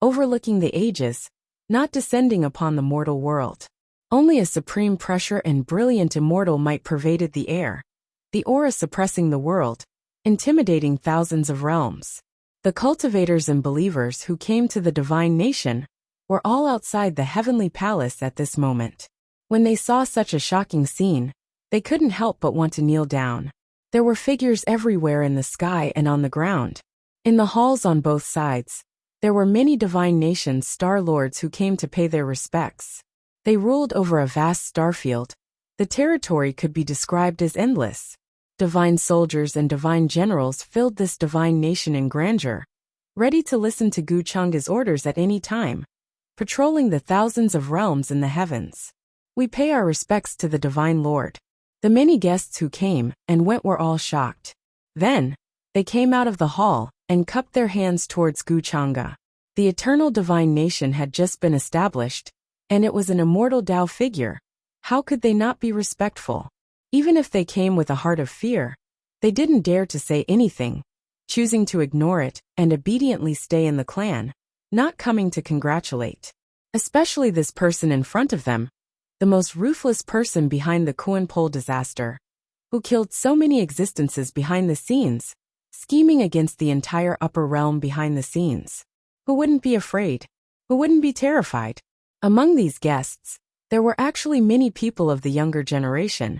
overlooking the ages, not descending upon the mortal world. Only a supreme pressure and brilliant immortal might pervaded the air, the aura suppressing the world, intimidating thousands of realms. The cultivators and believers who came to the divine nation were all outside the heavenly palace at this moment. When they saw such a shocking scene, they couldn't help but want to kneel down. There were figures everywhere in the sky and on the ground. In the halls on both sides, there were many divine nations' star lords who came to pay their respects. They ruled over a vast starfield. The territory could be described as endless. Divine soldiers and divine generals filled this divine nation in grandeur, ready to listen to Gu Chang'e's orders at any time, patrolling the thousands of realms in the heavens. We pay our respects to the divine lord. The many guests who came and went were all shocked. Then, they came out of the hall and cupped their hands towards Gu Chang'e. The eternal divine nation had just been established, and it was an immortal Tao figure. How could they not be respectful? Even if they came with a heart of fear, they didn't dare to say anything, choosing to ignore it and obediently stay in the clan, not coming to congratulate. Especially this person in front of them, the most ruthless person behind the Kuan-Pol disaster, who killed so many existences behind the scenes, scheming against the entire upper realm behind the scenes. Who wouldn't be afraid? Who wouldn't be terrified? Among these guests, there were actually many people of the younger generation,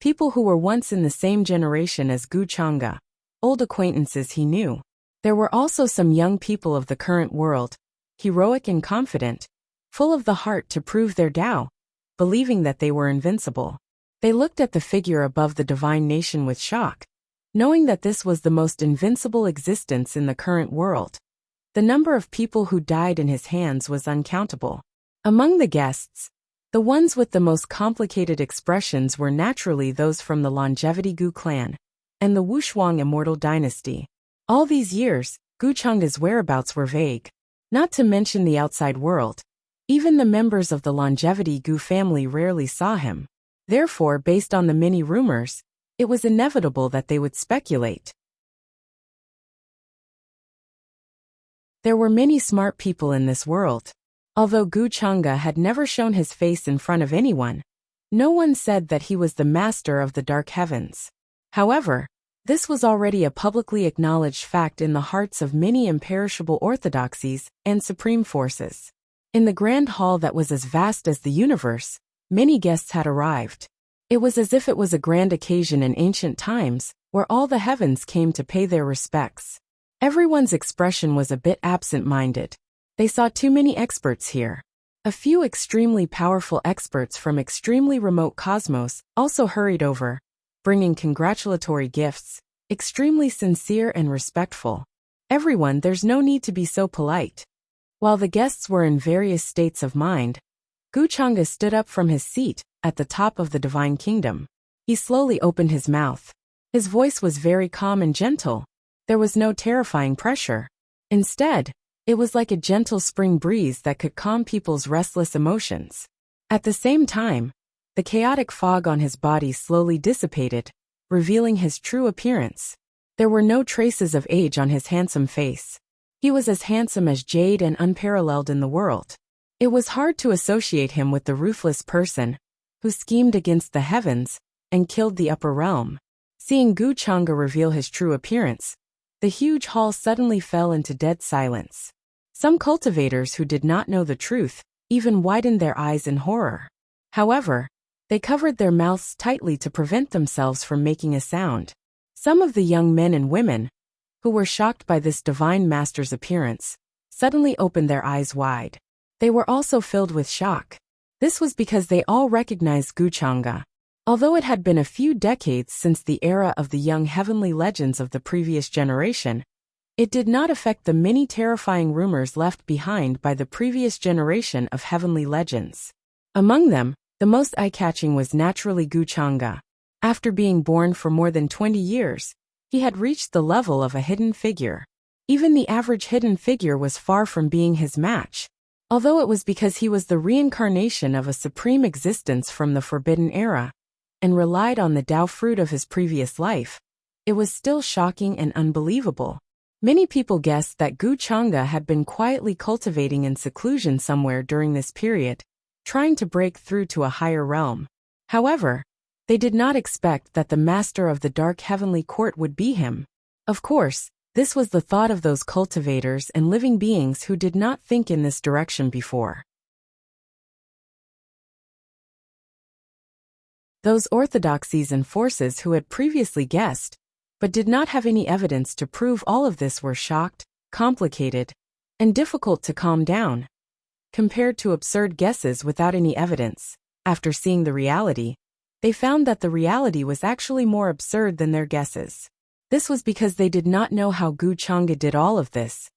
people who were once in the same generation as Gu Chang'e, old acquaintances he knew. There were also some young people of the current world, heroic and confident, full of the heart to prove their Tao, believing that they were invincible. They looked at the figure above the divine nation with shock, knowing that this was the most invincible existence in the current world. The number of people who died in his hands was uncountable. Among the guests, the ones with the most complicated expressions were naturally those from the Longevity Gu clan and the Wushuang immortal dynasty. All these years, Gu Chang'e's whereabouts were vague. Not to mention the outside world. Even the members of the Longevity Gu family rarely saw him. Therefore, based on the many rumors, it was inevitable that they would speculate. There were many smart people in this world. Although Gu Chang'e had never shown his face in front of anyone, no one said that he was the master of the dark heavens. However, this was already a publicly acknowledged fact in the hearts of many imperishable orthodoxies and supreme forces. In the grand hall that was as vast as the universe, many guests had arrived. It was as if it was a grand occasion in ancient times, where all the heavens came to pay their respects. Everyone's expression was a bit absent-minded. They saw too many experts here. A few extremely powerful experts from extremely remote cosmos also hurried over, bringing congratulatory gifts, extremely sincere and respectful. Everyone, there's no need to be so polite. While the guests were in various states of mind, Gu Chang'e stood up from his seat at the top of the divine kingdom. He slowly opened his mouth. His voice was very calm and gentle. There was no terrifying pressure. Instead, it was like a gentle spring breeze that could calm people's restless emotions. At the same time, the chaotic fog on his body slowly dissipated, revealing his true appearance. There were no traces of age on his handsome face. He was as handsome as jade and unparalleled in the world. It was hard to associate him with the ruthless person who schemed against the heavens and killed the upper realm. Seeing Gu Chang'e reveal his true appearance, the huge hall suddenly fell into dead silence. Some cultivators who did not know the truth even widened their eyes in horror. However, they covered their mouths tightly to prevent themselves from making a sound. Some of the young men and women, who were shocked by this divine master's appearance, suddenly opened their eyes wide. They were also filled with shock. This was because they all recognized Gu Chang'e. Although it had been a few decades since the era of the young heavenly legends of the previous generation, it did not affect the many terrifying rumors left behind by the previous generation of heavenly legends. Among them, the most eye-catching was naturally Gu Chang'e. After being born for more than 20 years, he had reached the level of a hidden figure. Even the average hidden figure was far from being his match. Although it was because he was the reincarnation of a supreme existence from the Forbidden Era, and relied on the Tao fruit of his previous life, it was still shocking and unbelievable. Many people guessed that Gu Chang'e had been quietly cultivating in seclusion somewhere during this period, trying to break through to a higher realm. However, they did not expect that the master of the dark heavenly court would be him. Of course, This was the thought of those cultivators and living beings who did not think in this direction before. Those orthodoxies and forces who had previously guessed, but did not have any evidence to prove all of this, were shocked, complicated, and difficult to calm down. Compared to absurd guesses without any evidence, after seeing the reality, they found that the reality was actually more absurd than their guesses. This was because they did not know how Wuxia did all of this,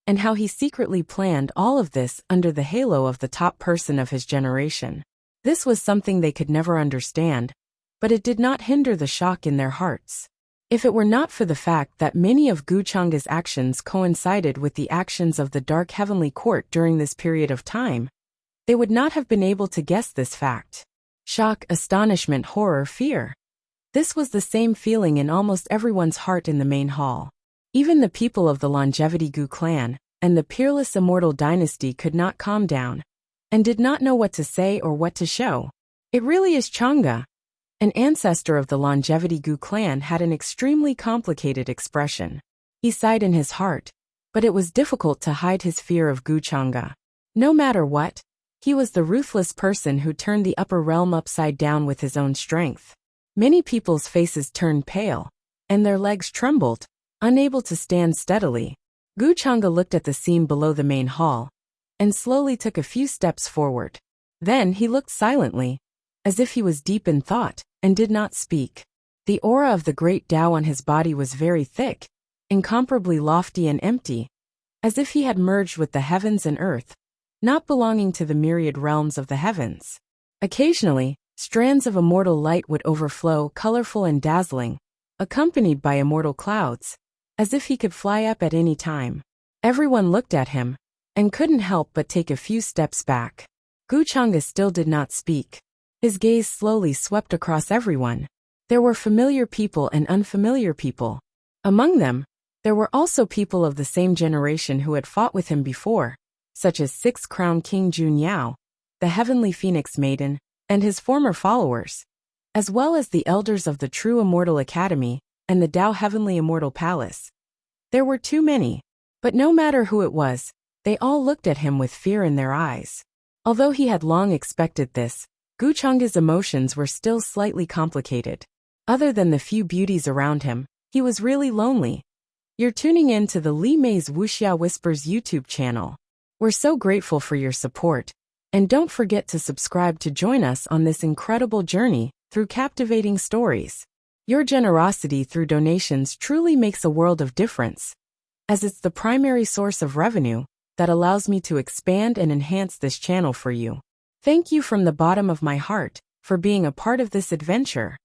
and how he secretly planned all of this under the halo of the top person of his generation. This was something they could never understand, but it did not hinder the shock in their hearts. If it were not for the fact that many of Wuxia's actions coincided with the actions of the Dark Heavenly Court during this period of time, they would not have been able to guess this fact. Shock, astonishment, horror, fear. This was the same feeling in almost everyone's heart in the main hall. Even the people of the Longevity Gu clan and the peerless immortal dynasty could not calm down, and did not know what to say or what to show. It really is Chang'e. An ancestor of the Longevity Gu clan had an extremely complicated expression. He sighed in his heart, but it was difficult to hide his fear of Wuxia. No matter what, he was the ruthless person who turned the upper realm upside down with his own strength. Many people's faces turned pale, and their legs trembled, unable to stand steadily. Wuxia looked at the scene below the main hall, and slowly took a few steps forward. Then he looked silently, as if he was deep in thought, and did not speak. The aura of the great Tao on his body was very thick, incomparably lofty and empty, as if he had merged with the heavens and earth, not belonging to the myriad realms of the heavens. Occasionally, strands of immortal light would overflow, colorful and dazzling, accompanied by immortal clouds, as if he could fly up at any time. Everyone looked at him, and couldn't help but take a few steps back. Wuxia still did not speak. His gaze slowly swept across everyone. There were familiar people and unfamiliar people. Among them, there were also people of the same generation who had fought with him before, such as Six Crown King Junyao, the Heavenly Phoenix Maiden, and his former followers, as well as the elders of the True Immortal Academy and the Tao Heavenly Immortal Palace. There were too many, but no matter who it was, they all looked at him with fear in their eyes. Although he had long expected this, Wuxia's emotions were still slightly complicated. Other than the few beauties around him, he was really lonely. You're tuning in to the Li Mei's Wuxia Whispers YouTube channel. We're so grateful for your support, and don't forget to subscribe to join us on this incredible journey through captivating stories. Your generosity through donations truly makes a world of difference, as it's the primary source of revenue that allows me to expand and enhance this channel for you. Thank you from the bottom of my heart for being a part of this adventure.